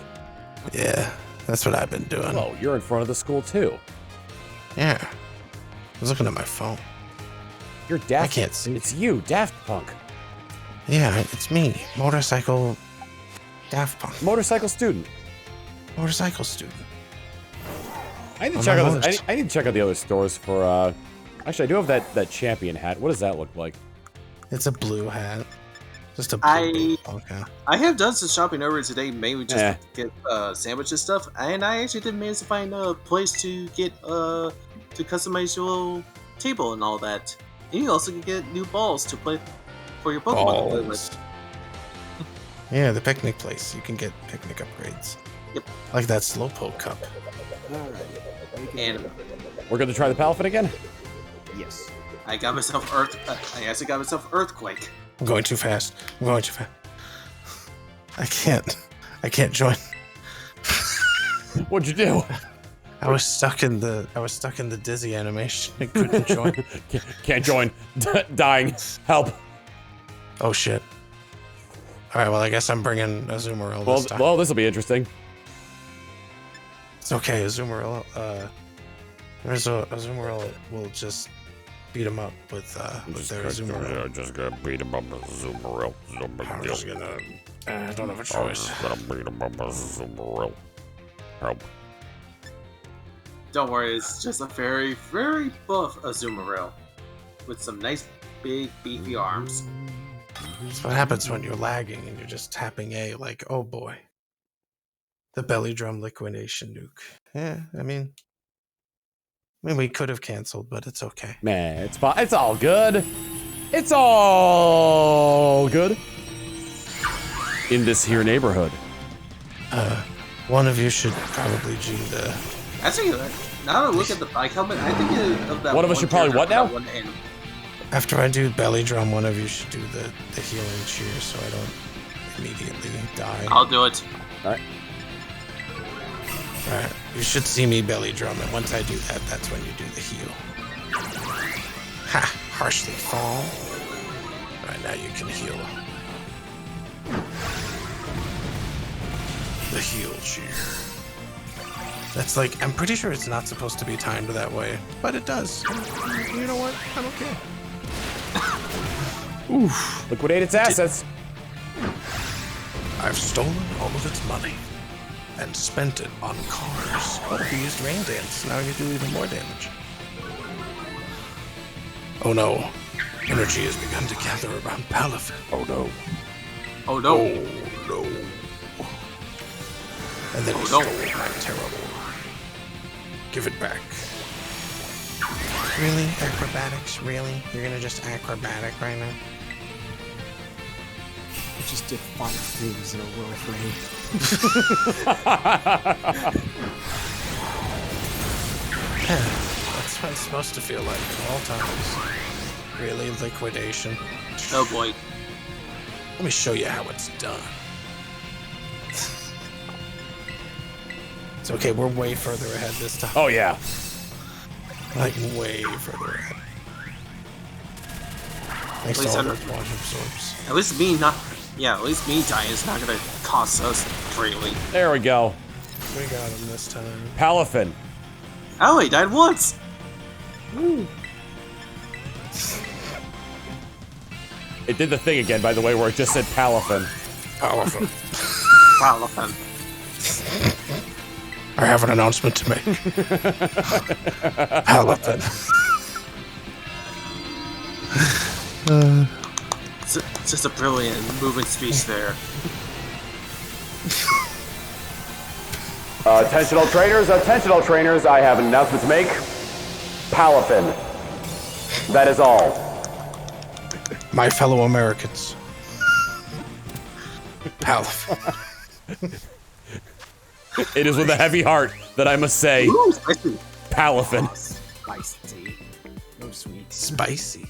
Yeah, that's what I've been doing. Oh, you're in front of the school too. Yeah. I was looking at my phone. You're Daft. I can't see. It's you, Daft Punk. Yeah, it's me. Motorcycle Daft Punk. Motorcycle student. Motorcycle student. I need to On check my out. list. I need to check out the other stores for. Actually, I do have that champion hat. What does that look like? It's a blue hat. Just a blue I punk hat. I have done some shopping over today, mainly just Eh. to get sandwiches stuff, and I actually did manage to find a place to get to customize your little table and all that. And you also can get new balls to play for your Pokemon to play with. Balls. Yeah, the picnic place. You can get picnic upgrades. Yep. Like that Slowpoke cup. Alright. And We're gonna try the Palafin again. Yes. I got myself I actually got myself Earthquake. I'm going too fast. I'm going too fast. I can't join. What'd you do? I was stuck in the dizzy animation. I couldn't join. Can't join. Dying. Help. Oh shit. Alright, well I guess I'm bringing Azumarill this time. Well, this will be interesting. It's okay, Azumarill. Azumarill will just beat him up with their Azumarill. Just gonna beat him up with Azumarill. I'm just gonna. I don't have a choice. gonna beat him up with Azumarill. Help. Don't worry, it's just a very, very buff Azumarill with some nice, big, beefy arms. That's what happens when you're lagging and you're just tapping A like, oh boy. The belly drum liquidation nuke. Yeah, I mean we could have canceled, but it's okay. Man, it's fine. It's all good. It's all good. In this here neighborhood. One of you should probably do the. Actually, now that I look at the bike helmet, I think of that One of us should probably what character now? with that one hand. After I do belly drum, one of you should do the healing cheer so I don't immediately die. I'll do it. Alright. Alright, you should see me belly drum, and once I do that, that's when you do the heal. Ha! Harshly fall. Alright, now you can heal. The heal cheer. That's like, I'm pretty sure it's not supposed to be timed that way, but it does. You know what? I'm okay. Oof. Liquidate its assets. I've stolen all of its money and spent it on cars. Oh, you used Rain Dance. Now you do even more damage. Oh no. Energy has begun to gather around Palafin. Oh no. Oh no. Oh no. And then Oh, he no. stole my terrible. Give it back. Really? Acrobatics? Really? You're gonna just acrobatic right now? just did 5 things in a row for me. That's what it's supposed to feel like at all times. Really, liquidation. Oh boy. Let me show you how it's done. It's okay, we're way further ahead this time. Oh, yeah. Like, way further ahead. Thanks At to least all I those don't- water absorbs. At least me dying is not gonna cost us greatly. There we go. We got him this time. Palafin. I only died once. It did the thing again, by the way, where it just said Palafin. Powerful. Palafin. I have an announcement to make. Palafin. It's just a brilliant moving speech there. Attentional trainers, I have an announcement to make. Palafin. That is all. My fellow Americans. Palafin. It is with a heavy heart that I must say, Ooh, spicy. Palafin. Spicy. No sweet. Spicy.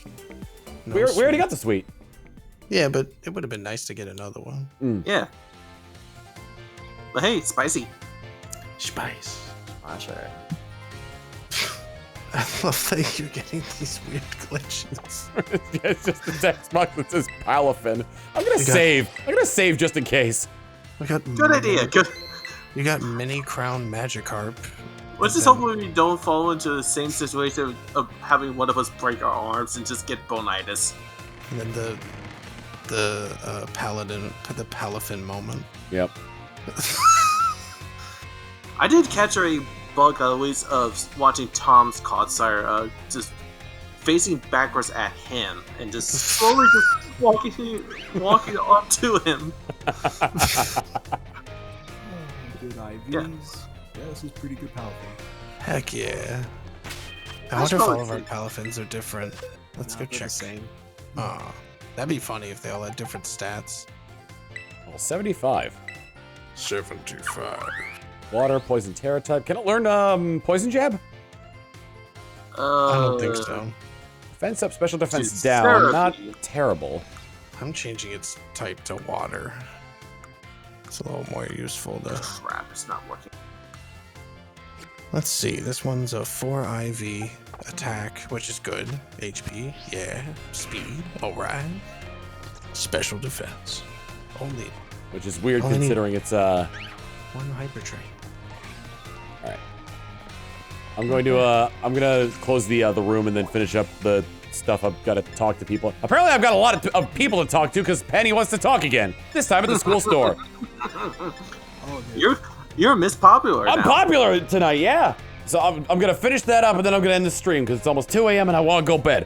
No We already sweet. got the sweet. Yeah, but it would have been nice to get another one. Yeah. But hey, spicy. Spice. I love that you're getting these weird glitches. It's just the text box that says Palafin. I'm gonna You got- save. I'm gonna save just in case. We got Good idea. Good. You got mini crown Magikarp. Let's just hope we don't fall into the same situation of having one of us break our arms and just get bonitis. And then the paladin, the Palafin moment. Yep. I did catch a bug always of watching Tom's Codsire just facing backwards at him and just slowly just walking onto him. Good IVs. Yeah. Yeah, this is pretty good power. Heck yeah. I That's wonder if all probably of our good. Palafins are different. Let's go They're check. the same. Aw, that'd be funny if they all had different stats. Well, 75. 75. Water, poison, terror type. Can it learn poison jab? I don't think so. Defense up, special defense Dude, down. therapy. Not terrible. I'm changing its type to water. It's a little more useful to. Crap, it's not working. Let's see. This one's a 4 IV attack, which is good. HP, yeah. Speed, alright. Special defense. Only Which is weird Only- considering it's one Hyper Train. Alright. I'm gonna close the room and then finish up the stuff. I've got to talk to people. Apparently I've got a lot of people to talk to because Penny wants to talk again. This time at the school store. You're Miss Popular I'm now. popular tonight, yeah. So I'm gonna finish that up and then I'm gonna end the stream because it's almost 2 a.m. and I want to go bed.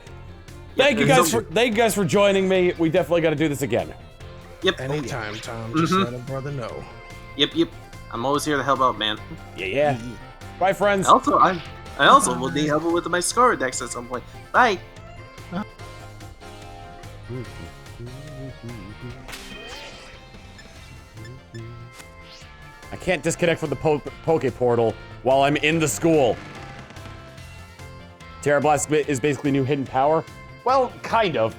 Thank you guys for joining me. We definitely got to do this again. Yep. Anytime, Tom. Just let a brother know. Yep. I'm always here to help out, man. Yeah. Bye, friends. Also, I also will need help with my Scarlet Dex at some point. Bye. I can't disconnect from the Poke Portal while I'm in the school. Terra Blast is basically new hidden power. Well, kind of.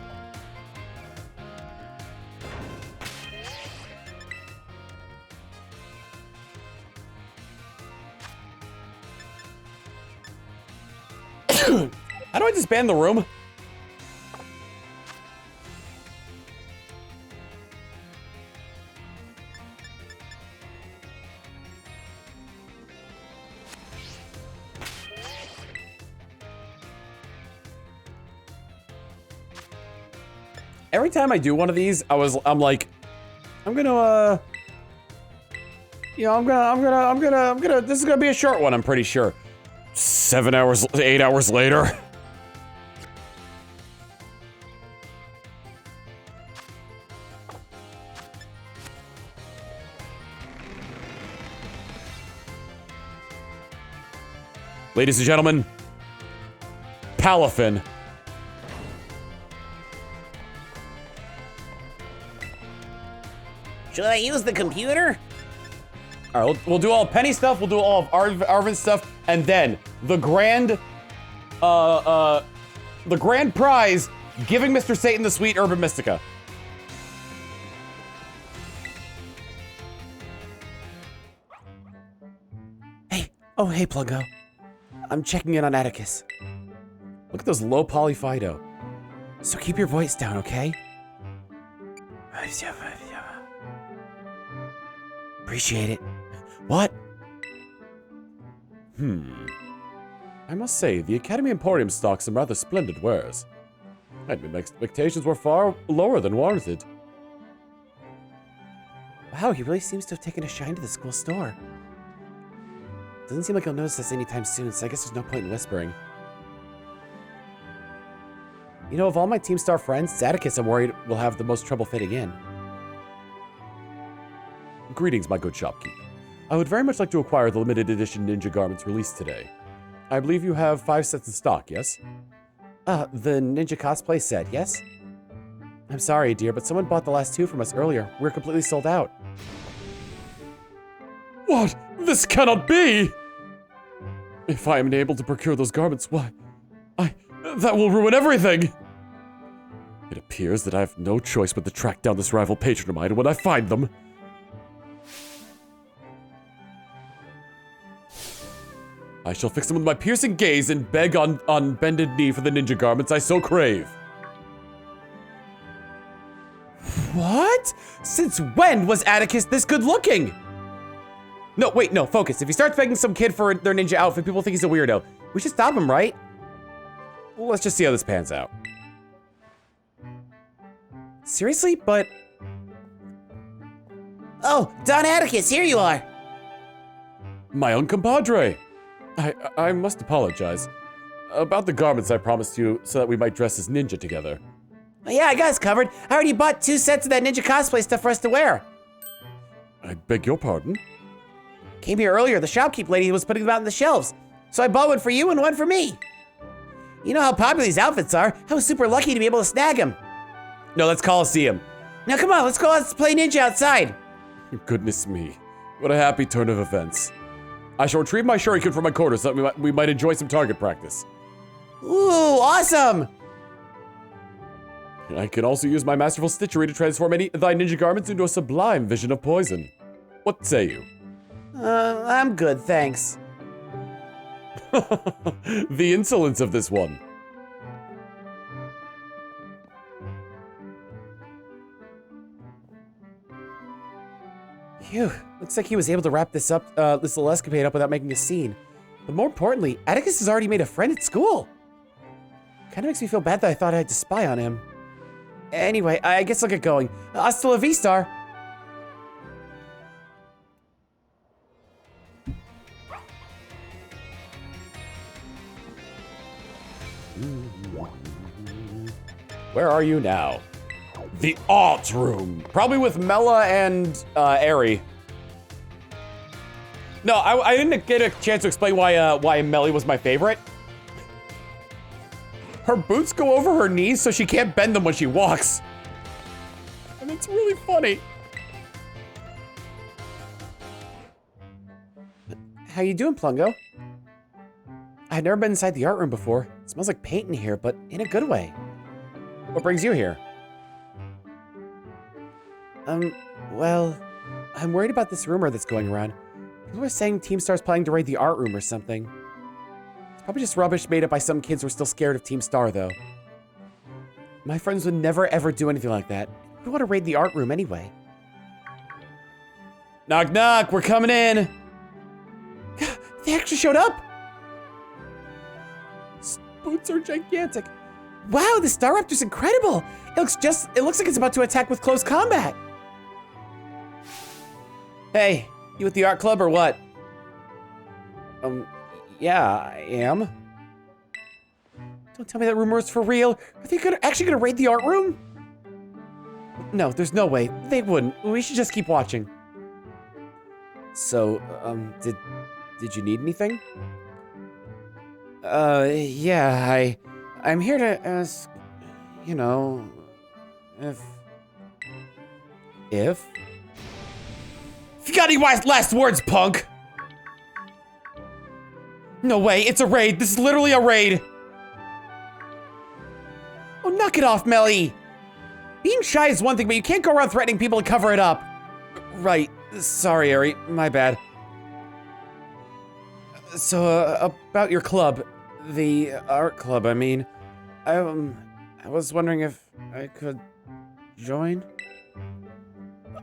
How do I disband the room? Every time I do one of these, I'm like, I'm gonna, this is gonna be a short one, I'm pretty sure. 8 hours later. Ladies and gentlemen, Palafin. Should I use the computer? All right, we'll do all of Penny stuff, we'll do all of Arvin's stuff, and then the grand prize, giving Mr. Satan the sweet Urban Mystica. Hey, Pluggo. I'm checking in on Atticus. Look at those low poly Fido. So keep your voice down, okay? Appreciate it. What? I must say, the Academy Emporium stocks some rather splendid wares. My expectations were far lower than warranted. Wow, he really seems to have taken a shine to the school store. Doesn't seem like he'll notice us anytime soon, so I guess there's no point in whispering. You know, of all my Team Star friends, Atticus I'm worried will have the most trouble fitting in. Greetings, my good shopkeep. I would very much like to acquire the limited edition ninja garments released today. I believe you have 5 sets in stock, yes? The ninja cosplay set, yes? I'm sorry, dear, but someone bought the last 2 from us earlier. We're completely sold out. What? This cannot be! If I am unable to procure those garments, why, that will ruin everything! It appears that I have no choice but to track down this rival patron of mine when I find them. I shall fix them with my piercing gaze and beg on bended knee for the ninja garments I so crave. What? Since when was Atticus this good looking? No, wait, no, focus. If he starts begging some kid for their ninja outfit, people think he's a weirdo. We should stop him, right? Well, let's just see how this pans out. Seriously? But... Oh, Don Atticus, here you are. My own compadre. I must apologize. About the garments I promised you so that we might dress as ninja together. Yeah, I got us covered. I already bought 2 sets of that ninja cosplay stuff for us to wear. I beg your pardon? Came here earlier, the shopkeep lady was putting them out on the shelves. So I bought one for you and one for me. You know how popular these outfits are. I was super lucky to be able to snag them. No, let's Coliseum. Now come on, let's go out and play ninja outside. Goodness me. What a happy turn of events. I shall retrieve my shuriken from my quarters so that we might enjoy some target practice. Ooh, awesome! I can also use my masterful stitchery to transform any of thy ninja garments into a sublime vision of poison. What say you? I'm good, thanks. The insolence of this one. Phew, looks like he was able to wrap this little escapade up without making a scene. But more importantly, Atticus has already made a friend at school. Kinda makes me feel bad that I thought I had to spy on him. Anyway, I guess I'll get going. Hasta la vista! Where are you now? The art room. Probably with Mela and Eri. No, I didn't get a chance to explain why Melly was my favorite. Her boots go over her knees so she can't bend them when she walks. And it's really funny. How you doing, Plungo? I've never been inside the art room before. It smells like paint in here, but in a good way. What brings you here? Well, I'm worried about this rumor that's going around. People are saying Team Star's planning to raid the art room or something. It's probably just rubbish made up by some kids who are still scared of Team Star, though. My friends would never ever do anything like that. Who would want to raid the art room anyway? Knock knock, we're coming in! They actually showed up! These boots are gigantic. Wow, the Star Raptor's incredible! It looks like it's about to attack with close combat. Hey, you at the art club or what? Yeah, I am. Don't tell me that rumor is for real. Are they actually gonna raid the art room? No, there's no way. They wouldn't. We should just keep watching. So, did you need anything? Yeah, I'm here to ask, you know, if... You got any last words, punk? No way, it's a raid. This is literally a raid. Oh, knock it off, Melly. Being shy is one thing, but you can't go around threatening people to cover it up. Right. Sorry, Ari. My bad. So, about your club. The art club, I mean. I was wondering if I could join?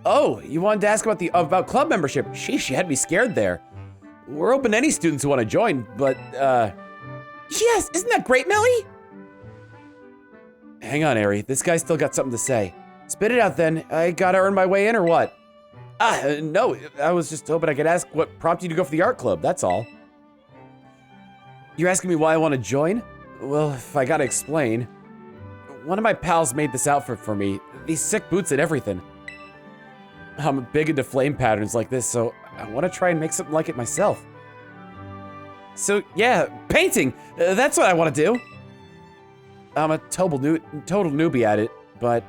Oh, you wanted to ask about club membership. Sheesh, you had me scared there. We're open to any students who want to join, but, Yes, isn't that great, Melly? Hang on, Ari. This guy's still got something to say. Spit it out then. I gotta earn my way in or what? No. I was just hoping I could ask what prompted you to go for the art club, that's all. You're asking me why I want to join? Well, if I gotta explain. One of my pals made this outfit for me. These sick boots and everything. I'm big into flame patterns like this, so I want to try and make something like it myself. So, yeah, painting! That's what I want to do. I'm a total newbie at it, but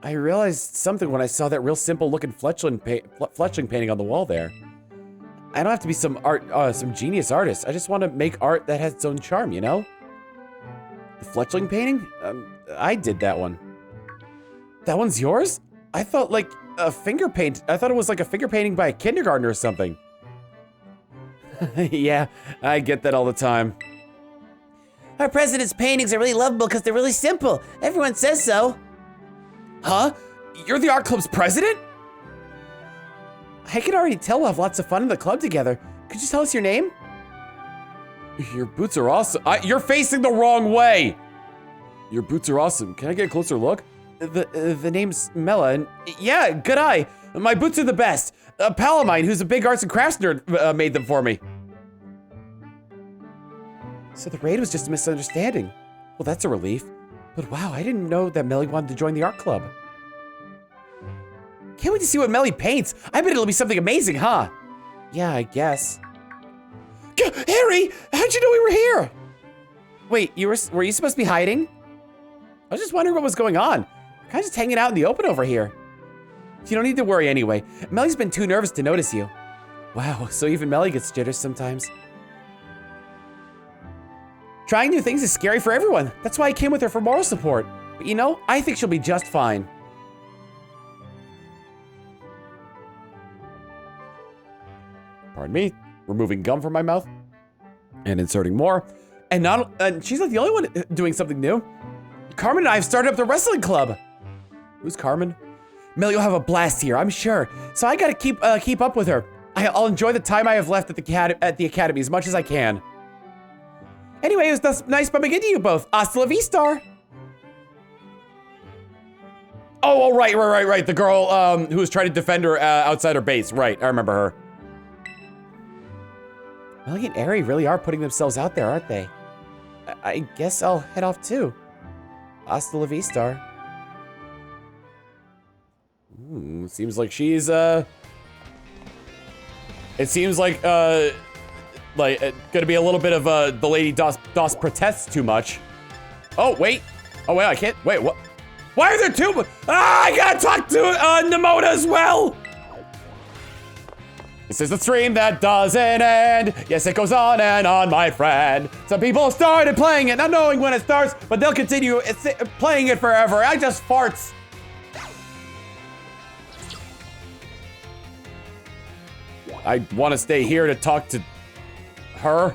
I realized something when I saw that real simple looking fletchling painting on the wall there. I don't have to be some genius artist. I just want to make art that has its own charm, you know? The fletchling painting? I did that one. That one's yours? I thought like a finger paint. I thought it was like a finger painting by a kindergartner or something. Yeah, I get that all the time. Our president's paintings are really lovable because they're really simple. Everyone says so. Huh? You're the art club's president? I can already tell we'll have lots of fun in the club together. Could you tell us your name? Your boots are awesome. You're facing the wrong way. Your boots are awesome. Can I get a closer look? The name's Mela, and yeah, good eye. My boots are the best. A pal of mine who's a big arts and crafts nerd made them for me. So the raid was just a misunderstanding. Well, that's a relief. But wow, I didn't know that Melly wanted to join the art club. Can't wait to see what Melly paints. I bet it'll be something amazing, huh? Yeah, I guess. Harry, how'd you know we were here? Wait, were you supposed to be hiding? I was just wondering what was going on. We're kind of just hanging out in the open over here. You don't need to worry anyway. Melly's been too nervous to notice you. Wow, so even Melly gets jitters sometimes. Trying new things is scary for everyone. That's why I came with her for moral support. But you know, I think she'll be just fine. Pardon me, removing gum from my mouth and inserting more. And she's not the only one doing something new. Carmen and I have started up the wrestling club. Who's Carmen? Melly will have a blast here, I'm sure. So I gotta keep up with her. I'll enjoy the time I have left at the academy as much as I can. Anyway, it was nice bumping into you both. Hasta la vista. Oh, right. The girl who was trying to defend her outside her base. Right, I remember her. Melly and Ari really are putting themselves out there, aren't they? I guess I'll head off too. Hasta la vista. Seems like she's it seems like gonna be a little bit of the lady does protest too much. Oh wait, I can't wait. What? Why are there two? I gotta talk to Nemona as well. This is the stream that doesn't end. Yes, it goes on and on, my friend. Some people started playing it, not knowing when it starts, but they'll continue playing it forever. I just farts. I want to stay here to talk to her.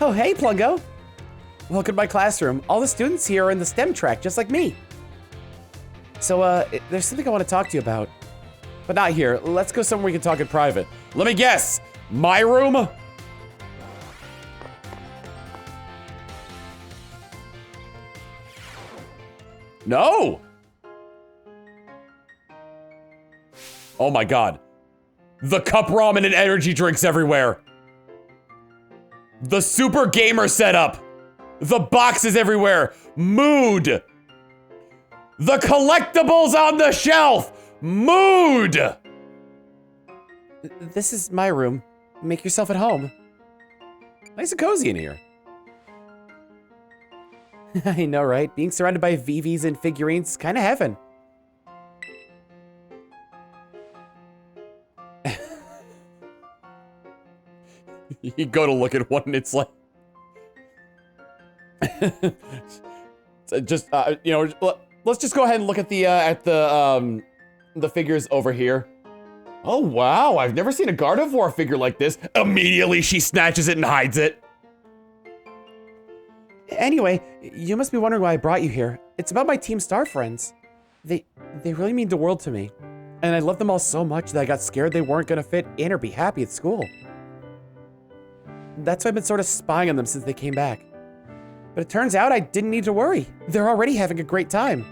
Oh, hey, Plungo. Welcome to my classroom. All the students here are in the STEM track, just like me. So, there's something I want to talk to you about. But not here. Let's go somewhere we can talk in private. Let me guess. My room? No! Oh my god. The cup ramen and energy drinks everywhere. The super gamer setup. The boxes everywhere. Mood. The collectibles on the shelf. Mood. This is my room. Make yourself at home. Nice and cozy in here. I know, right? Being surrounded by VVs and figurines is kind of heaven. You go to look at one and it's like... just, you know, let's just go ahead and look at the figures over here. Oh, wow, I've never seen a Gardevoir figure like this. Immediately, she snatches it and hides it. Anyway, you must be wondering why I brought you here. It's about my Team Star friends. They really mean the world to me. And I love them all so much that I got scared they weren't gonna fit in or be happy at school. That's why I've been sort of spying on them since they came back. But it turns out I didn't need to worry. They're already having a great time.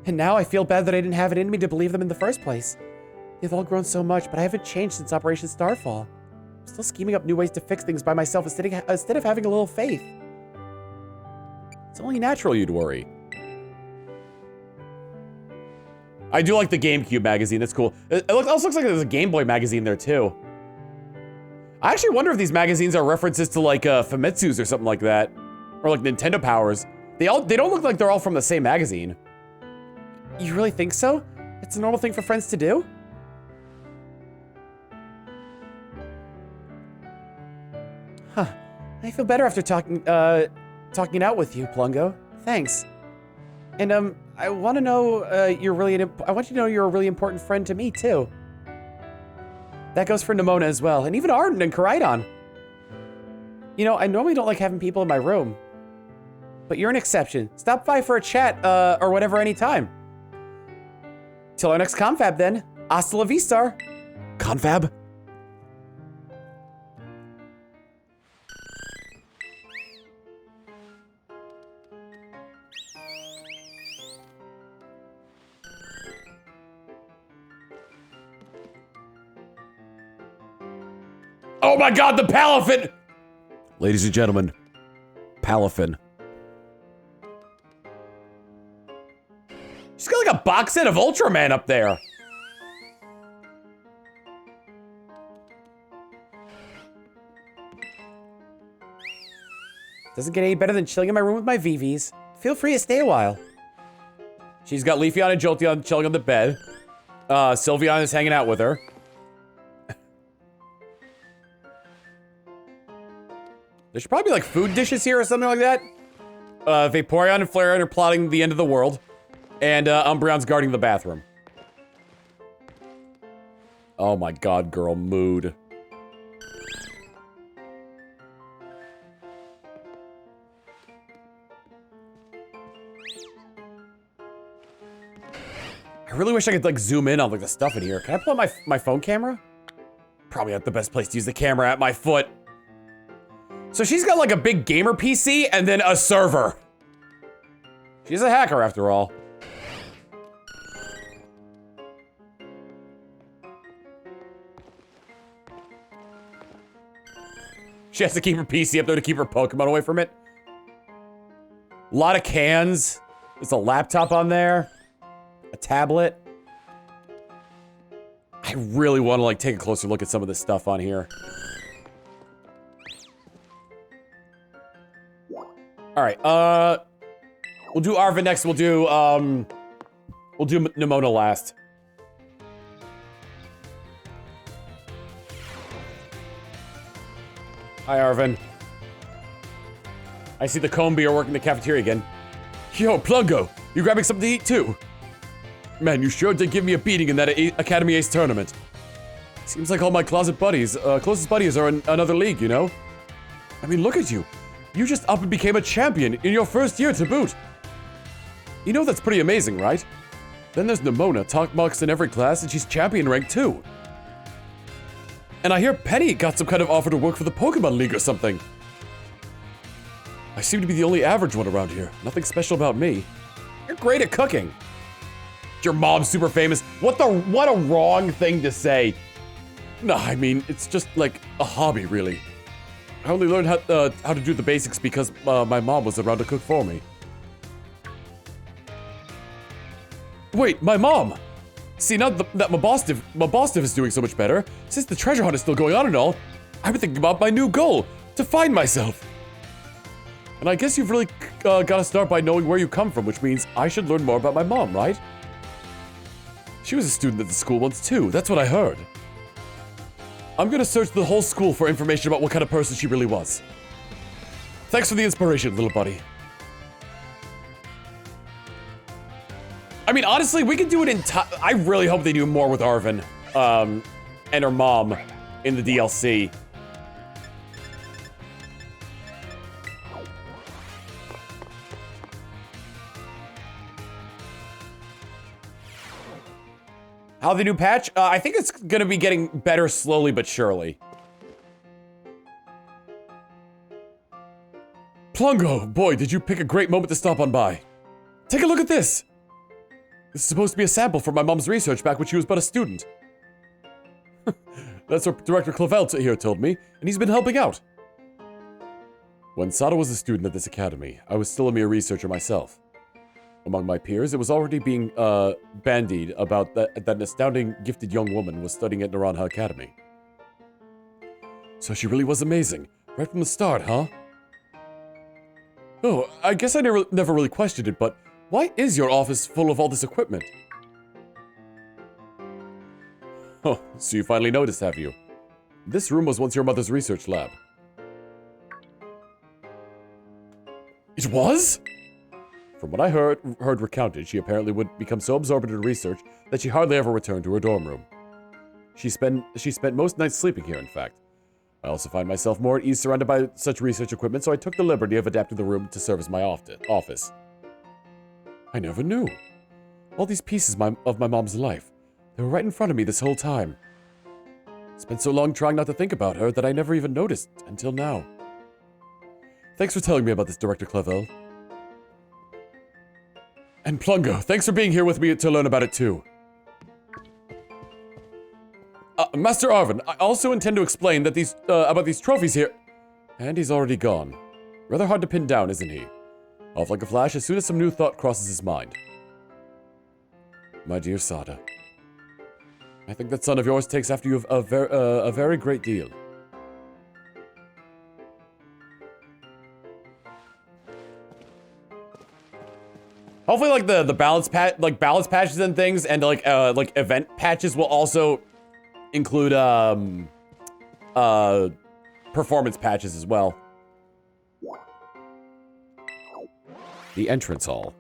And now I feel bad that I didn't have it in me to believe them in the first place. They've all grown so much, but I haven't changed since Operation Starfall. I'm still scheming up new ways to fix things by myself instead of having a little faith. It's only natural you'd worry. I do like the GameCube magazine, that's cool. It also looks like there's a Game Boy magazine there too. I actually wonder if these magazines are references to like Famitsu's or something like that. Or like Nintendo Powers. They don't look like they're all from the same magazine. You really think so? It's a normal thing for friends to do? Huh. I feel better after talking it out with you, Plungo. Thanks. And I want to know I want you to know you're a really important friend to me too. That goes for Nimona as well, and even Arden and Koraidon. You know, I normally don't like having people in my room, but you're an exception. Stop by for a chat or whatever anytime. Till our next confab then. Hasta la vista. Confab? Oh my god, the Palafin! Ladies and gentlemen, Palafin. She's got like a box set of Ultraman up there. Doesn't get any better than chilling in my room with my VVs. Feel free to stay a while. She's got Leafeon and Jolteon chilling on the bed. Sylveon is hanging out with her. There should probably be like food dishes here or something like that. Vaporeon and Flareon are plotting the end of the world. And Umbreon's guarding the bathroom. Oh my god, girl, mood. I really wish I could like zoom in on like the stuff in here. Can I pull out my phone camera? Probably not the best place to use the camera at my foot. So she's got like a big gamer PC and then a server. She's a hacker after all. She has to keep her PC up there to keep her Pokemon away from it. A lot of cans. There's a laptop on there. A tablet. I really want to like take a closer look at some of this stuff on here. All right, we'll do Arven next. We'll do Nimona last. Hi, Arven. I see the Combi are working the cafeteria again. Yo, Plungo, you grabbing something to eat too? Man, you sure did give me a beating in that Academy Ace tournament. Seems like all my closest buddies are in another league, you know? I mean, look at you. You just up and became a champion in your first year to boot. You know that's pretty amazing, right? Then there's Nimona, top marks in every class, and she's champion rank too. And I hear Penny got some kind of offer to work for the Pokemon League or something. I seem to be the only average one around here. Nothing special about me. You're great at cooking. Your mom's super famous. What a wrong thing to say. No, I mean, it's just like a hobby, really. I only learned how to do the basics because my mom was around to cook for me. Wait, my mom! See, now that my boss div is doing so much better, since the treasure hunt is still going on and all, I've been thinking about my new goal, to find myself. And I guess you've really got to start by knowing where you come from, which means I should learn more about my mom, right? She was a student at the school once too, that's what I heard. I'm gonna search the whole school for information about what kind of person she really was. Thanks for the inspiration, little buddy. I mean, honestly, we can do it in I really hope they do more with Arven, and her mom in the DLC. How the new patch? I think it's gonna be getting better slowly but surely. Plungo, boy, did you pick a great moment to stop on by. Take a look at this. This is supposed to be a sample from my mom's research back when she was but a student. That's what Director Clavel here told me, and he's been helping out. When Sada was a student at this academy, I was still a mere researcher myself. Among my peers, it was already being bandied about that an astounding, gifted young woman was studying at Naranja Academy. So she really was amazing, right from the start, huh? Oh, I guess I never really questioned it, but why is your office full of all this equipment? Oh, so you finally noticed, have you? This room was once your mother's research lab. It was? From what I heard recounted, she apparently would become so absorbed in her research that she hardly ever returned to her dorm room. She spent most nights sleeping here, in fact. I also find myself more at ease surrounded by such research equipment, so I took the liberty of adapting the room to serve as my office. I never knew. All these pieces of my mom's life, they were right in front of me this whole time. Spent so long trying not to think about her that I never even noticed until now. Thanks for telling me about this, Director Clavel. And Plungo, thanks for being here with me to learn about it too. Master Arven, I also intend to explain that about these trophies here. And he's already gone. Rather hard to pin down, isn't he? Off like a flash as soon as some new thought crosses his mind. My dear Sada, I think that son of yours takes after you a very great deal. Hopefully, like the balance patches and things, and like event patches will also include performance patches as well. The entrance hall.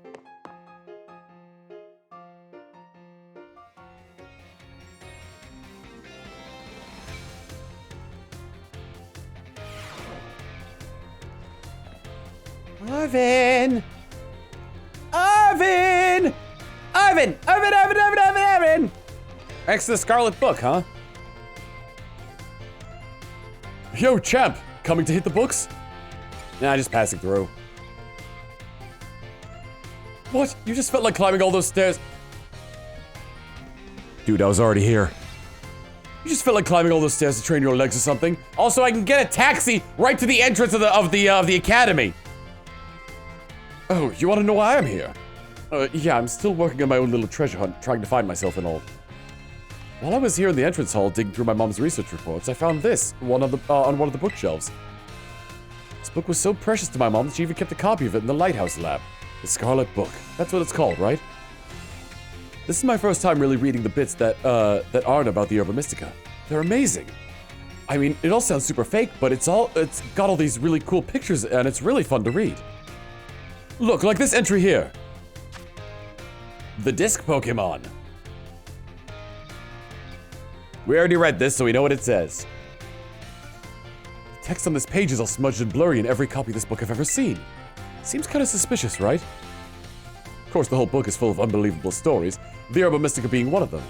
Arven! Arven! Arven! Arven! Next to the Scarlet book, huh? Yo, champ! Coming to hit the books? Nah, just passing through. What? You just felt like climbing all those stairs? Dude, I was already here. You just felt like climbing all those stairs to train your legs or something? Also, I can get a taxi right to the entrance of the academy. Oh, you want to know why I'm here? Yeah, I'm still working on my own little treasure hunt, trying to find myself and all. While I was here in the entrance hall digging through my mom's research reports, I found this on one of the bookshelves. This book was so precious to my mom that she even kept a copy of it in the Lighthouse lab. The Scarlet Book. That's what it's called, right? This is my first time really reading the bits that aren't about the Herba Mystica. They're amazing. I mean, it all sounds super fake, but it's got all these really cool pictures and it's really fun to read. Look, like this entry here. The disc Pokemon. We already read this, so we know what it says. The text on this page is all smudged and blurry in every copy of this book I've ever seen. Seems kind of suspicious, right? Of course, the whole book is full of unbelievable stories, the Herba Mystica being one of them.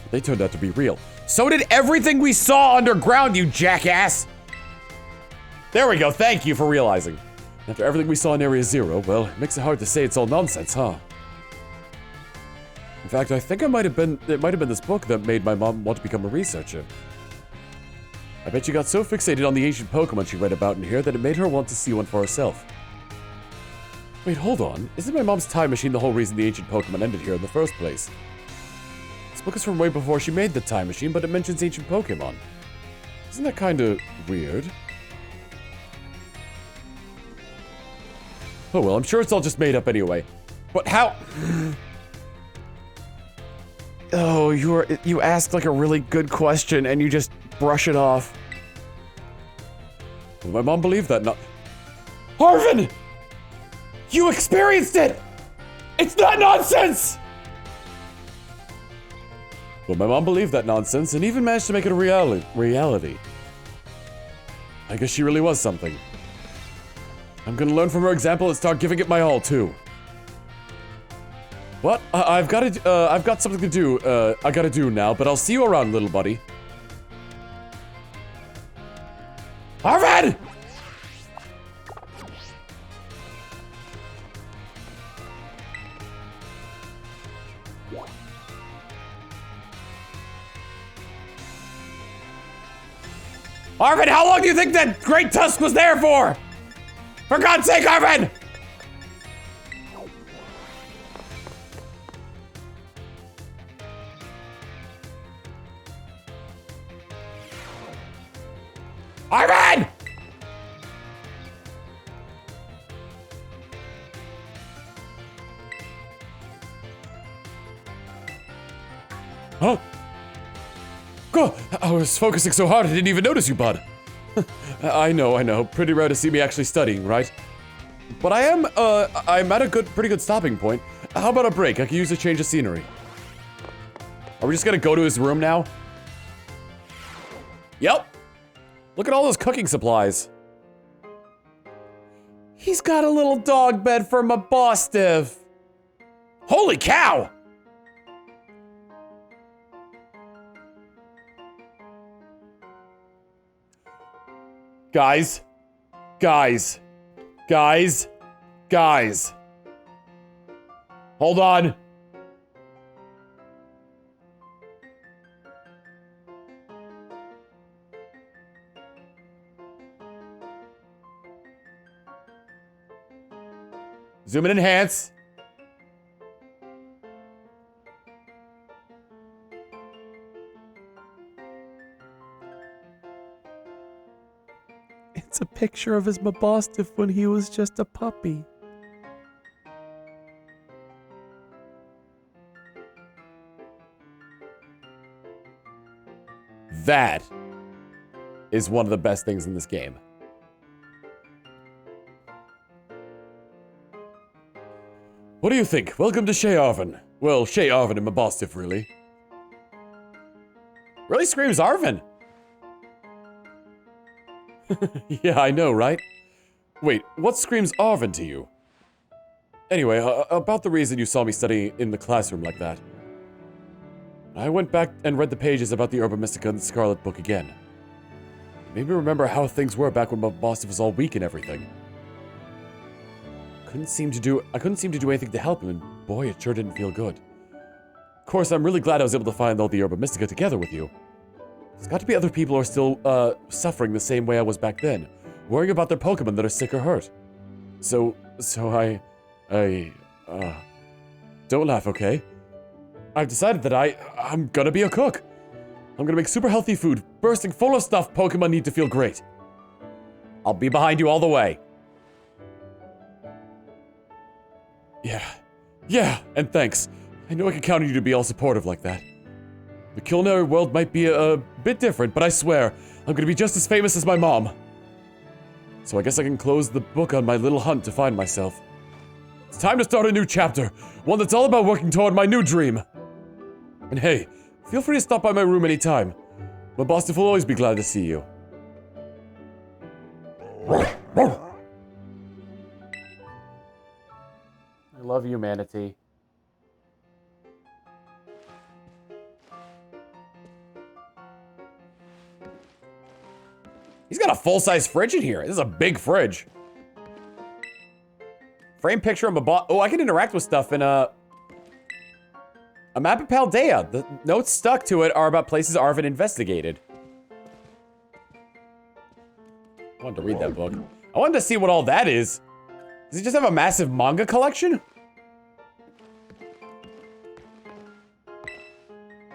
But they turned out to be real. So did everything we saw underground, you jackass! There we go, thank you for realizing. After everything we saw in Area Zero, well, it makes it hard to say it's all nonsense, huh? In fact, I think it might have been this book that made my mom want to become a researcher. I bet she got so fixated on the ancient Pokemon she read about in here that it made her want to see one for herself. Wait, hold on. Isn't my mom's time machine the whole reason the ancient Pokemon ended here in the first place? This book is from way before she made the time machine, but it mentions ancient Pokemon. Isn't that kinda weird? Oh well, I'm sure it's all just made up anyway. But how? Oh, you asked like a really good question and you just brush it off. Well, my mom believed that not. Arvin! You experienced it! It's not nonsense! Well, my mom believed that nonsense and even managed to make it a reality. I guess she really was something. I'm gonna learn from her example and start giving it my all, too. What? I've got something to do, I gotta do now, but I'll see you around, little buddy. Arvin! Arvin, how long do you think that great tusk was there for? For God's sake, Arvin! Arvin! Huh? God, I was focusing so hard I didn't even notice you, bud. I know. Pretty rare to see me actually studying, right? But I'm at a pretty good stopping point. How about a break? I could use a change of scenery. Are we just gonna go to his room now? Yep. Look at all those cooking supplies. He's got a little dog bed for my boss, Div. Holy cow! Guys. Hold on. Zoom and enhance. It's a picture of his Mabostiff when he was just a puppy. That is one of the best things in this game. What do you think? Welcome to Shea Arvin. Well, Shea Arvin and Mabostiff, really. Really screams Arvin. Yeah, I know, right? Wait, what screams Arvin to you? Anyway, about the reason you saw me studying in the classroom like that. I went back and read the pages about the Urban Mystica and the Scarlet book again. It made me remember how things were back when Mabostiff was all weak and everything. I couldn't seem to do anything to help him, and boy, it sure didn't feel good. Of course, I'm really glad I was able to find all the Urban Mystica together with you. There's got to be other people who are still, suffering the same way I was back then, worrying about their Pokemon that are sick or hurt. So don't laugh, okay? I've decided that I'm gonna be a cook. I'm gonna make super healthy food, bursting full of stuff Pokemon need to feel great. I'll be behind you all the way. Yeah, and thanks. I know I can count on you to be all supportive like that. The culinary world might be a bit different, but I swear, I'm gonna be just as famous as my mom. So I guess I can close the book on my little hunt to find myself. It's time to start a new chapter, one that's all about working toward my new dream. And hey, feel free to stop by my room anytime. Mabostiff will always be glad to see you. I love you, Manatee. He's got a full-size fridge in here. This is a big fridge. Frame picture of Mabostiff. Oh, I can interact with stuff in a map of Paldea. The notes stuck to it are about places Arvin investigated. I wanted to read that book. I wanted to see what all that is. Does he just have a massive manga collection?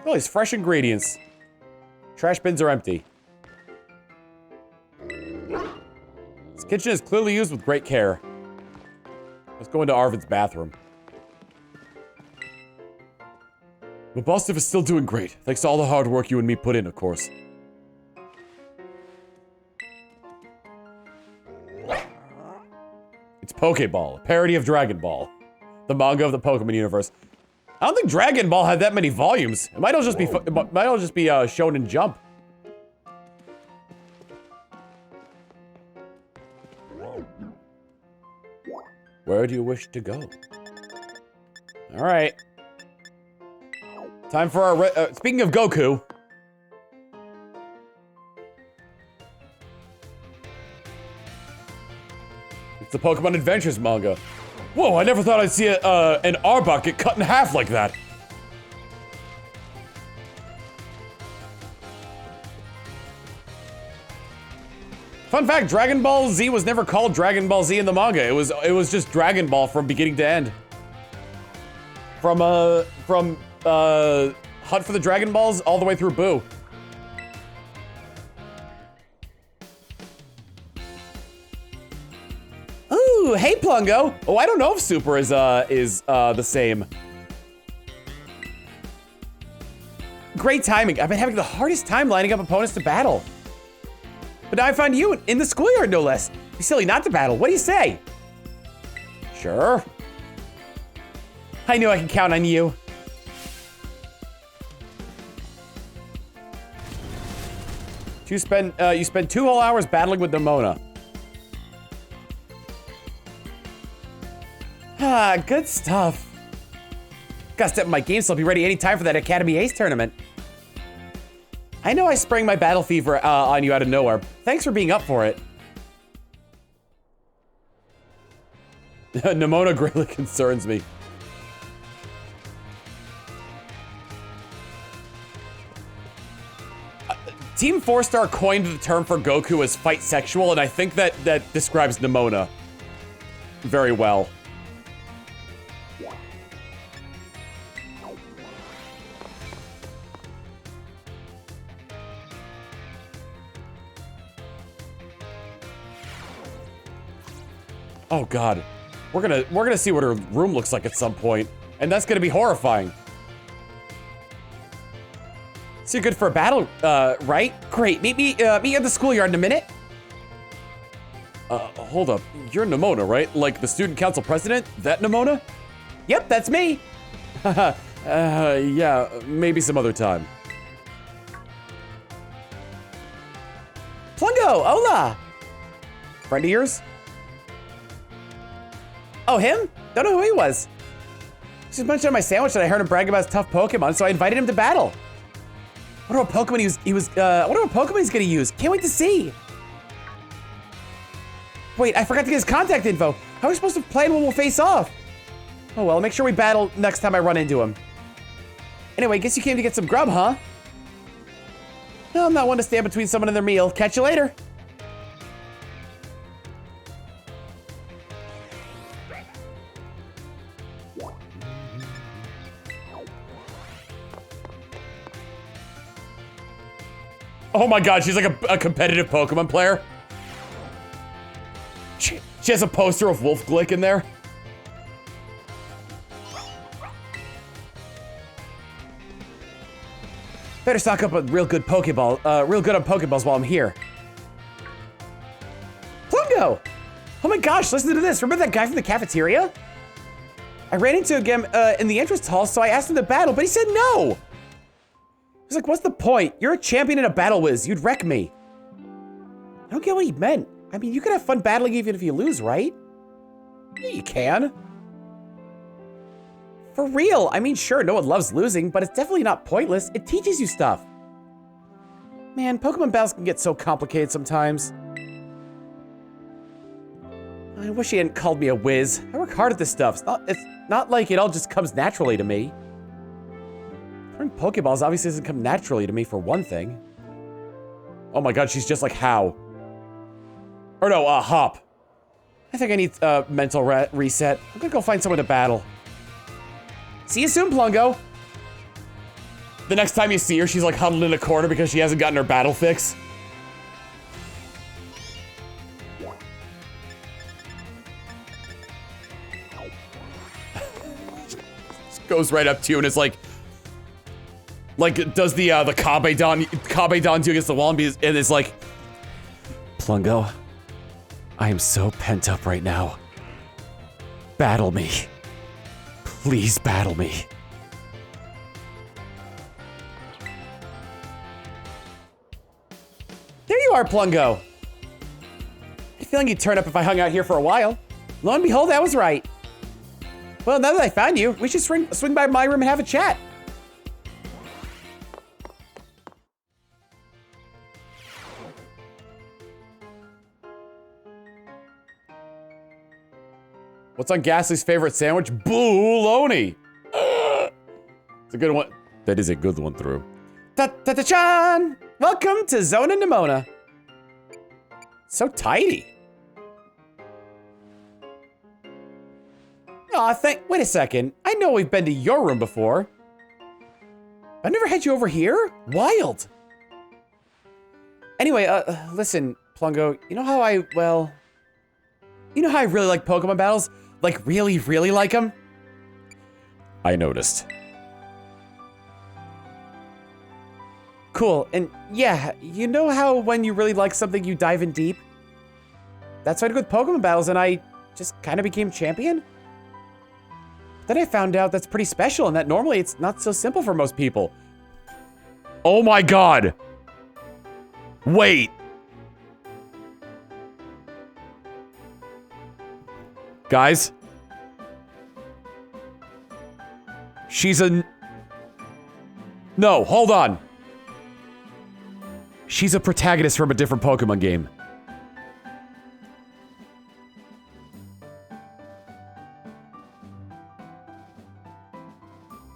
Oh, these fresh ingredients. Trash bins are empty. This kitchen is clearly used with great care. Let's go into Arvid's bathroom. Well, Boston is still doing great. Thanks to all the hard work you and me put in, of course. It's Pokeball, a parody of Dragon Ball. The manga of the Pokemon universe. I don't think Dragon Ball had that many volumes. It might all just be Shonen Jump. Where do you wish to go? All right. Time for our. Speaking of Goku. It's the Pokemon Adventures manga. Whoa, I never thought I'd see an Arbok get cut in half like that. Fun fact, Dragon Ball Z was never called Dragon Ball Z in the manga. It was just Dragon Ball from beginning to end. From Hunt for the Dragon Balls all the way through Boo. Ooh, hey Plungo. Oh, I don't know if Super is the same. Great timing. I've been having the hardest time lining up opponents to battle. But now I find you in the schoolyard, no less. Be silly not to battle. What do you say? Sure. I knew I could count on you. You spend 2 whole hours battling with Nemona. Ah, good stuff. Gotta step in my game so I'll be ready anytime for that Academy Ace tournament. I know I sprang my battle fever on you out of nowhere. Thanks for being up for it. Nemona greatly concerns me. Team 4-Star coined the term for Goku as fight sexual, and I think that describes Nemona very well. Oh God, we're gonna see what her room looks like at some point, and that's gonna be horrifying. So you're good for a battle, right? Great. Meet me at the schoolyard in a minute. Hold up. You're Nemona, right? Like the student council president? That Nemona? Yep, that's me. Yeah, maybe some other time. Plungo, hola. Friend of yours? Oh, him? Don't know who he was. He just mentioned on my sandwich that I heard him brag about his tough Pokemon, so I invited him to battle. I wonder what Pokemon I wonder what Pokemon he's gonna use. Can't wait to see. Wait, I forgot to get his contact info. How are we supposed to plan when we'll face off? Oh well, make sure we battle next time I run into him. Anyway, guess you came to get some grub, huh? No, I'm not one to stand between someone and their meal. Catch you later. Oh my God, she's like a competitive Pokemon player. She has a poster of Wolf Glick in there. Better stock up a real good real good on Pokeballs while I'm here. Plungo! Oh my gosh, listen to this. Remember that guy from the cafeteria? I ran into him in the entrance hall, so I asked him to battle, but he said no. I was like, what's the point? You're a champion and a battle whiz. You'd wreck me. I don't get what he meant. I mean, you can have fun battling even if you lose, right? Yeah, you can. For real. I mean, sure, no one loves losing, but it's definitely not pointless. It teaches you stuff. Man, Pokemon battles can get so complicated sometimes. I wish he hadn't called me a whiz. I work hard at this stuff. It's not like it all just comes naturally to me. Throwing Pokeballs obviously doesn't come naturally to me, for one thing. Oh my God, she's just like How. Or no, Hop. I think I need a mental reset. I'm gonna go find someone to battle. See you soon, Plungo. The next time you see her, she's like huddled in a corner because she hasn't gotten her battle fix. goes right up to you and is like does the Kabedon to you against the wall and is like, Plungo, I am so pent up right now. Battle me. Please battle me. There you are, Plungo. I had a feeling you'd turn up if I hung out here for a while. Lo and behold, I was right. Well, now that I found you, we should swing by my room and have a chat. What's on Ghastly's favorite sandwich? Bologna. It's a good one. That is a good one, through. Ta-ta-ta-chan! Welcome to Zona Nimona. So tidy. Aw, wait a second. I know we've been to your room before. I've never had you over here? Wild. Anyway, listen, Plungo, you know how I really like Pokemon battles? Like, really, really like them? I noticed. Cool, and yeah, you know how when you really like something, you dive in deep? That's what I did with Pokemon battles, and I just kind of became champion? Then I found out that's pretty special, and that normally it's not so simple for most people. Oh my god! Wait! Guys? No, hold on. She's a protagonist from a different Pokemon game.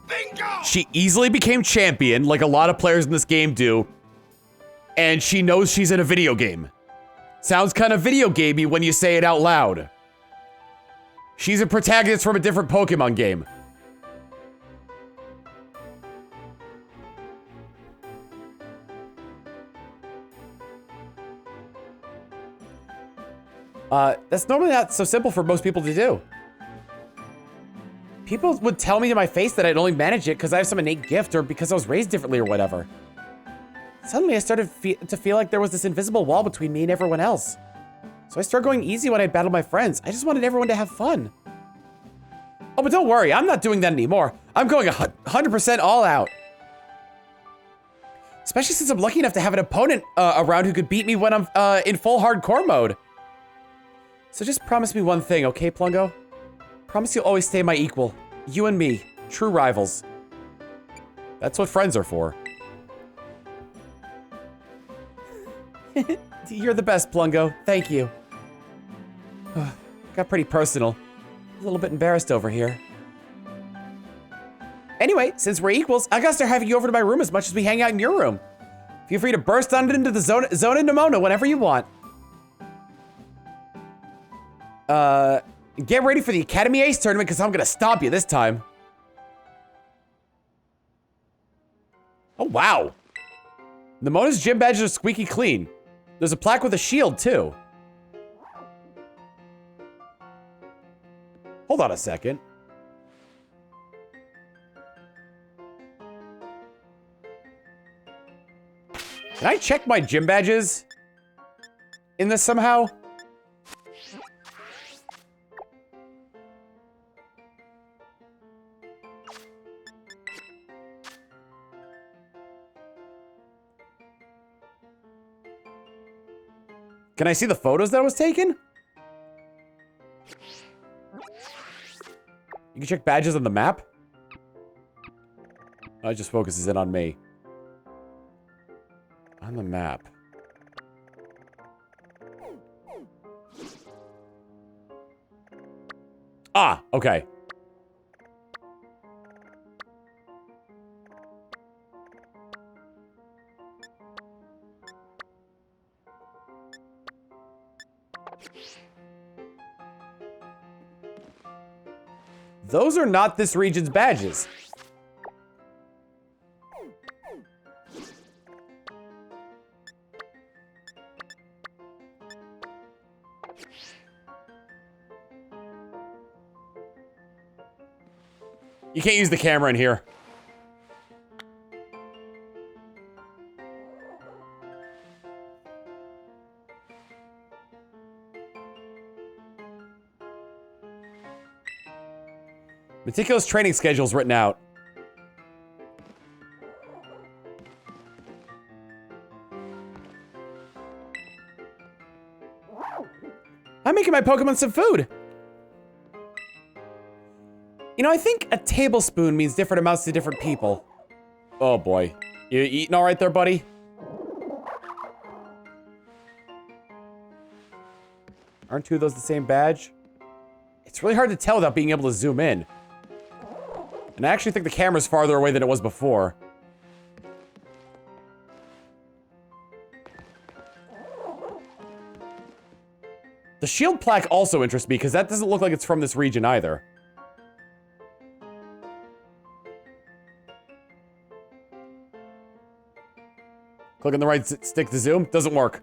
Bingo! She easily became champion, like a lot of players in this game do. And she knows she's in a video game. Sounds kind of video gamey when you say it out loud. She's a protagonist from a different Pokemon game. That's normally not so simple for most people to do. People would tell me to my face that I'd only manage it because I have some innate gift or because I was raised differently or whatever. Suddenly I started to feel like there was this invisible wall between me and everyone else. So I started going easy when I battled my friends. I just wanted everyone to have fun. Oh, but don't worry, I'm not doing that anymore. I'm going 100% all out. Especially since I'm lucky enough to have an opponent around who could beat me when I'm in full hardcore mode. So just promise me one thing, okay, Plungo? Promise you'll always stay my equal. You and me, true rivals. That's what friends are for. You're the best, Plungo. Thank you. Got pretty personal. A little bit embarrassed over here. Anyway, since we're equals, I gotta start having you over to my room as much as we hang out in your room. Feel free to burst on into the Zona Nimona whenever you want. Get ready for the Academy Ace tournament because I'm gonna stomp you this time. Oh, wow. Nimona's gym badges are squeaky clean. There's a plaque with a shield, too. Hold on a second. Can I check my gym badges in this somehow? Can I see the photos that was taken? You can check badges on the map? Oh, it just focuses in on me. On the map. Ah, okay. Those are not this region's badges. You can't use the camera in here. Meticulous training schedules written out. I'm making my Pokemon some food. You know, I think a tablespoon means different amounts to different people. Oh boy. You eating all right there, buddy? Aren't two of those the same badge? It's really hard to tell without being able to zoom in. And I actually think the camera's farther away than it was before. The shield plaque also interests me, because that doesn't look like it's from this region either. Click on the right stick to zoom. Doesn't work.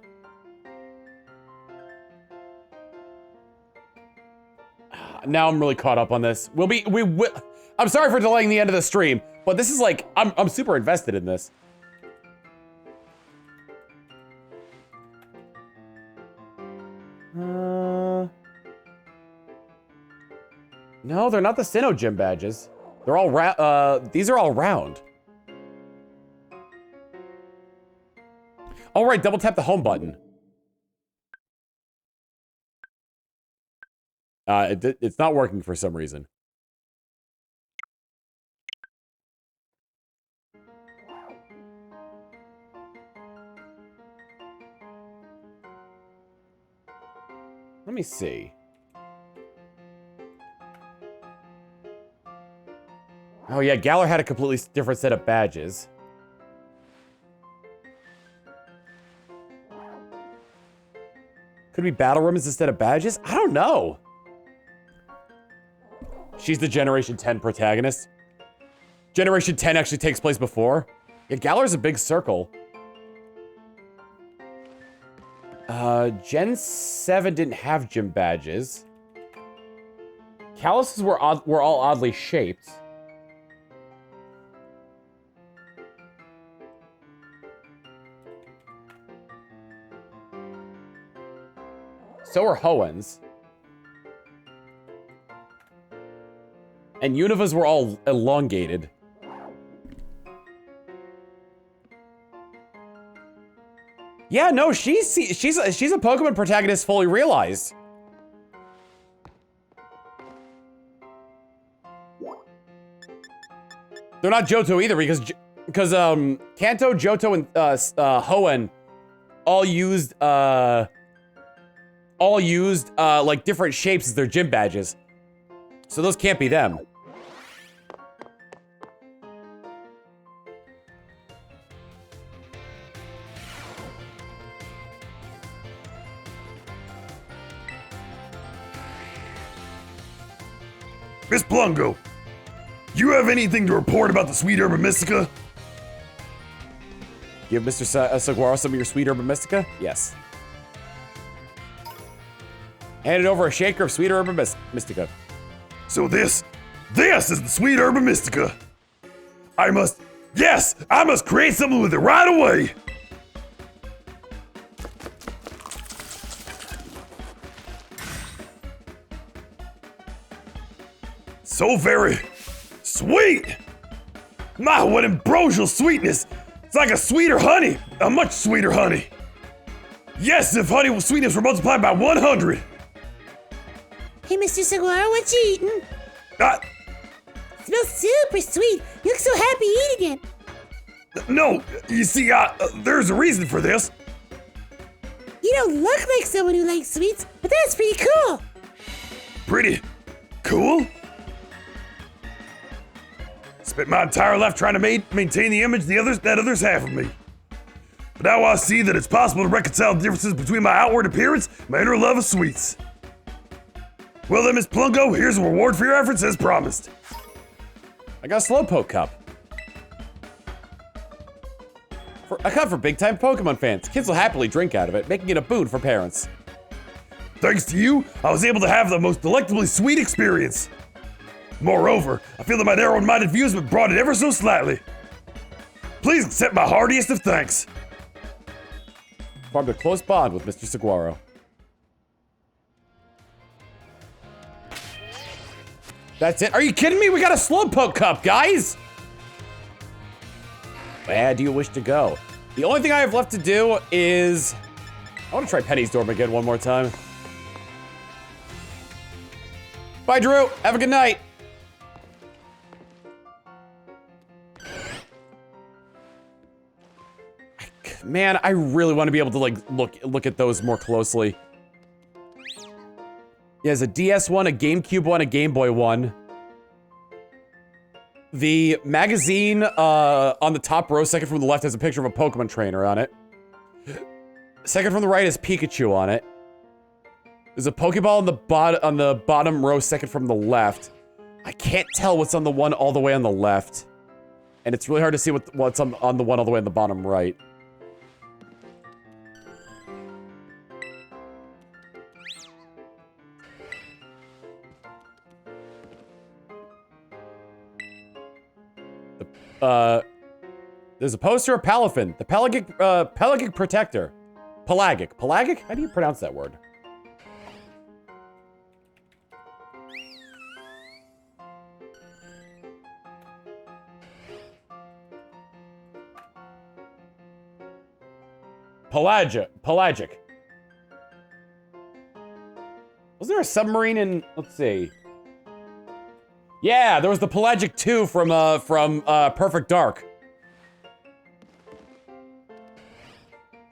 Now I'm really caught up on this. We will. I'm sorry for delaying the end of the stream, but this is like, I'm super invested in this. No, they're not the Sinnoh gym badges. They're all these are all round. All right, double tap the home button. It's not working for some reason. Let me see. Oh yeah, Galar had a completely different set of badges. Could it be battle rooms instead of badges? I don't know. She's the Generation 10 protagonist. Generation 10 actually takes place before. Yeah, Galar's a big circle. Gen 7 didn't have gym badges. Callus were all oddly shaped. So are Hoenns. And Univas were all elongated. Yeah, no, she's a Pokemon protagonist fully realized. They're not Johto either because Kanto, Johto, and Hoenn all used like different shapes as their gym badges. So those can't be them. Miss Plungo, you have anything to report about the Sweet Herba Mystica? Give Mr. Saguaro some of your Sweet Herba Mystica? Yes. Handed over a shaker of Sweet Herba Mystica. So this is the Sweet Herba Mystica. I must create something with it right away. So very sweet. My, what ambrosial sweetness. It's like a sweeter honey, a much sweeter honey. Yes, if honey sweetness were multiplied by 100. Hey, Mr. Saguaro, what you eating? Smells super sweet. You look so happy eating it. No, you see, there's a reason for this. You don't look like someone who likes sweets, but that's pretty cool. Pretty cool? Spent my entire life trying to maintain the image that others have of me. But now I see that it's possible to reconcile the differences between my outward appearance and my inner love of sweets. Well then, Miss Plungo, here's a reward for your efforts as promised. I got a Slowpoke cup. A cup for big-time Pokemon fans. Kids will happily drink out of it, making it a boon for parents. Thanks to you, I was able to have the most delectably sweet experience. Moreover, I feel that my narrow-minded views have been broadened ever so slightly. Please accept my heartiest of thanks. Formed a close bond with Mr. Saguaro. That's it? Are you kidding me? We got a Slowpoke Cup, guys! Where do you wish to go? The only thing I have left to do is... I want to try Penny's Dorm again one more time. Bye, Drew. Have a good night. Man, I really want to be able to, like, look at those more closely. Yeah, there's a DS one, a GameCube one, a Game Boy one. The magazine on the top row, second from the left, has a picture of a Pokemon trainer on it. Second from the right is Pikachu on it. There's a Pokeball on the bottom row, second from the left. I can't tell what's on the one all the way on the left. And it's really hard to see what's on the one all the way on the bottom right. There's a poster of Palafin, the pelagic protector. Pelagic? How do you pronounce that word? Pelagic. Was there a submarine in, let's see. Yeah, there was the Pelagic 2 from Perfect Dark.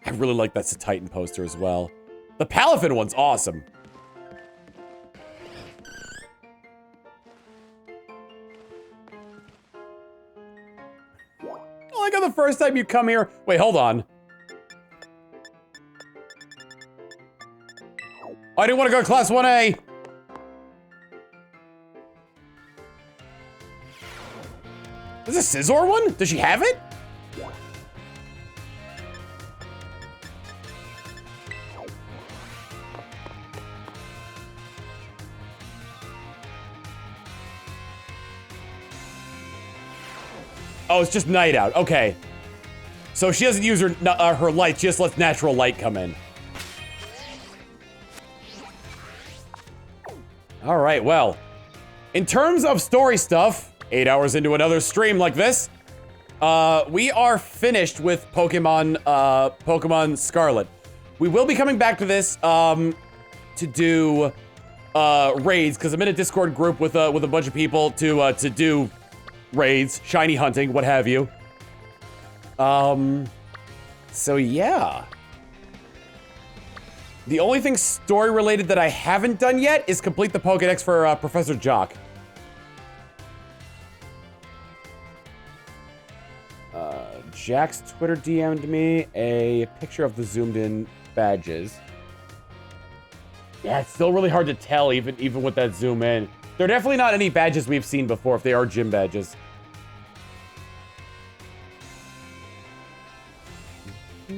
I really like that Titan poster as well. The Palafin one's awesome. I like how the first time you come here... Wait, hold on. I didn't want to go to Class 1A. Is this a Scizor one? Does she have it? Oh, it's just night out. Okay. So she doesn't use her light. She just lets natural light come in. All right, well. In terms of story stuff, 8 hours into another stream like this, we are finished with Pokemon Scarlet. We will be coming back to this to do raids, because I'm in a Discord group with a bunch of people to do raids, shiny hunting, what have you. So yeah. The only thing story related that I haven't done yet is complete the Pokedex for Professor Jock. Jack's Twitter DM'd me a picture of the zoomed in badges. Yeah, it's still really hard to tell even with that zoom in. They're definitely not any badges we've seen before if they are gym badges. Do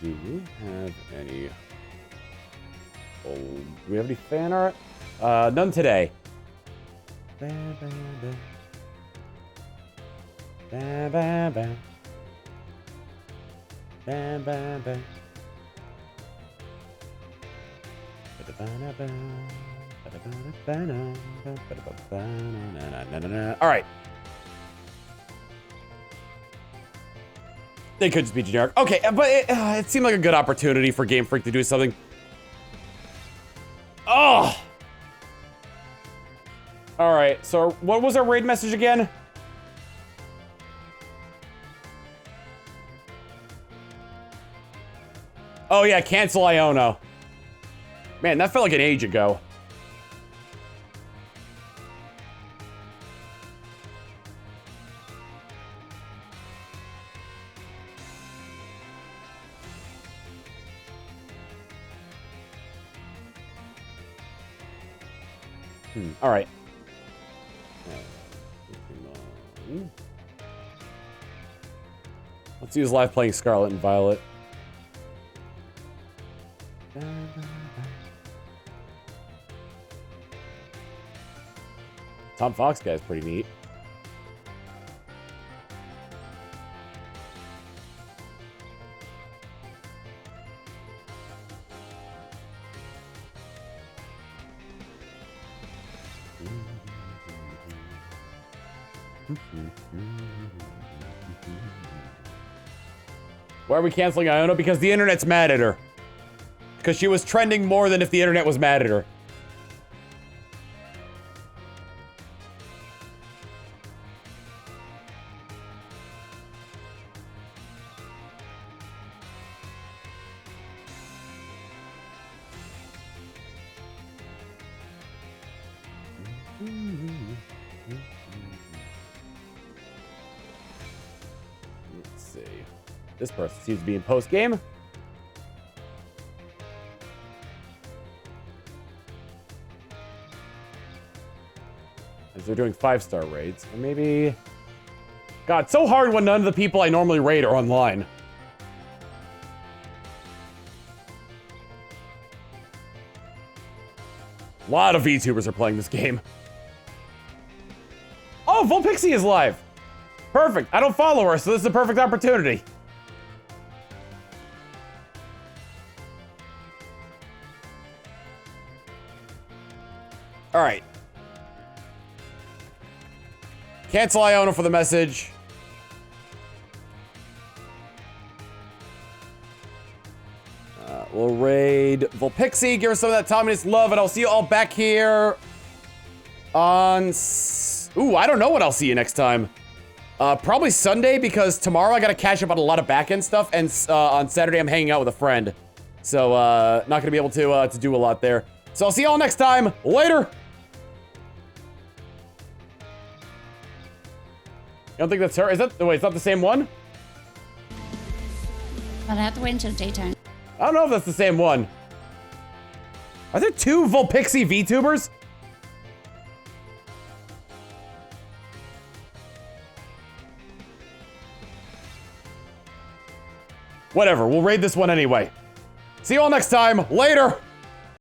we have any... Oh, do we have any fan art? None today. Ba, ba, ba. Ba, ba, ba. Ba, ba, ba. All right. They could just be generic. Okay, but it seemed like a good opportunity for Game Freak to do something. Oh! All right, so what was our raid message again? Oh yeah, cancel Iono. Man, that felt like an age ago. All right. Let's use live playing Scarlet and Violet. Tom Fox guy's pretty neat. Why are we canceling Iona? Because the internet's mad at her. Because she was trending more than if the internet was mad at her. Let's see. This person seems to be in post-game. As they're doing 5-star raids. Or maybe... God, it's so hard when none of the people I normally raid are online. A lot of VTubers are playing this game. Oh, Volpixie is live! Perfect. I don't follow her, so this is a perfect opportunity. All right. Cancel Iona for the message. We'll raid Volpixie. Give her some of that Tommy love, and I'll see you all back here on... Ooh, I don't know what I'll see you next time. Probably Sunday, because tomorrow I gotta catch up on a lot of back-end stuff, and on Saturday I'm hanging out with a friend. So, not gonna be able to do a lot there. So I'll see y'all next time. Later! You don't think that's her? Is that... Wait, it's not the same one? I'll have to wait until daytime. I don't know if that's the same one. Are there two Volpixie VTubers? Whatever, we'll raid this one anyway. See you all next time. Later!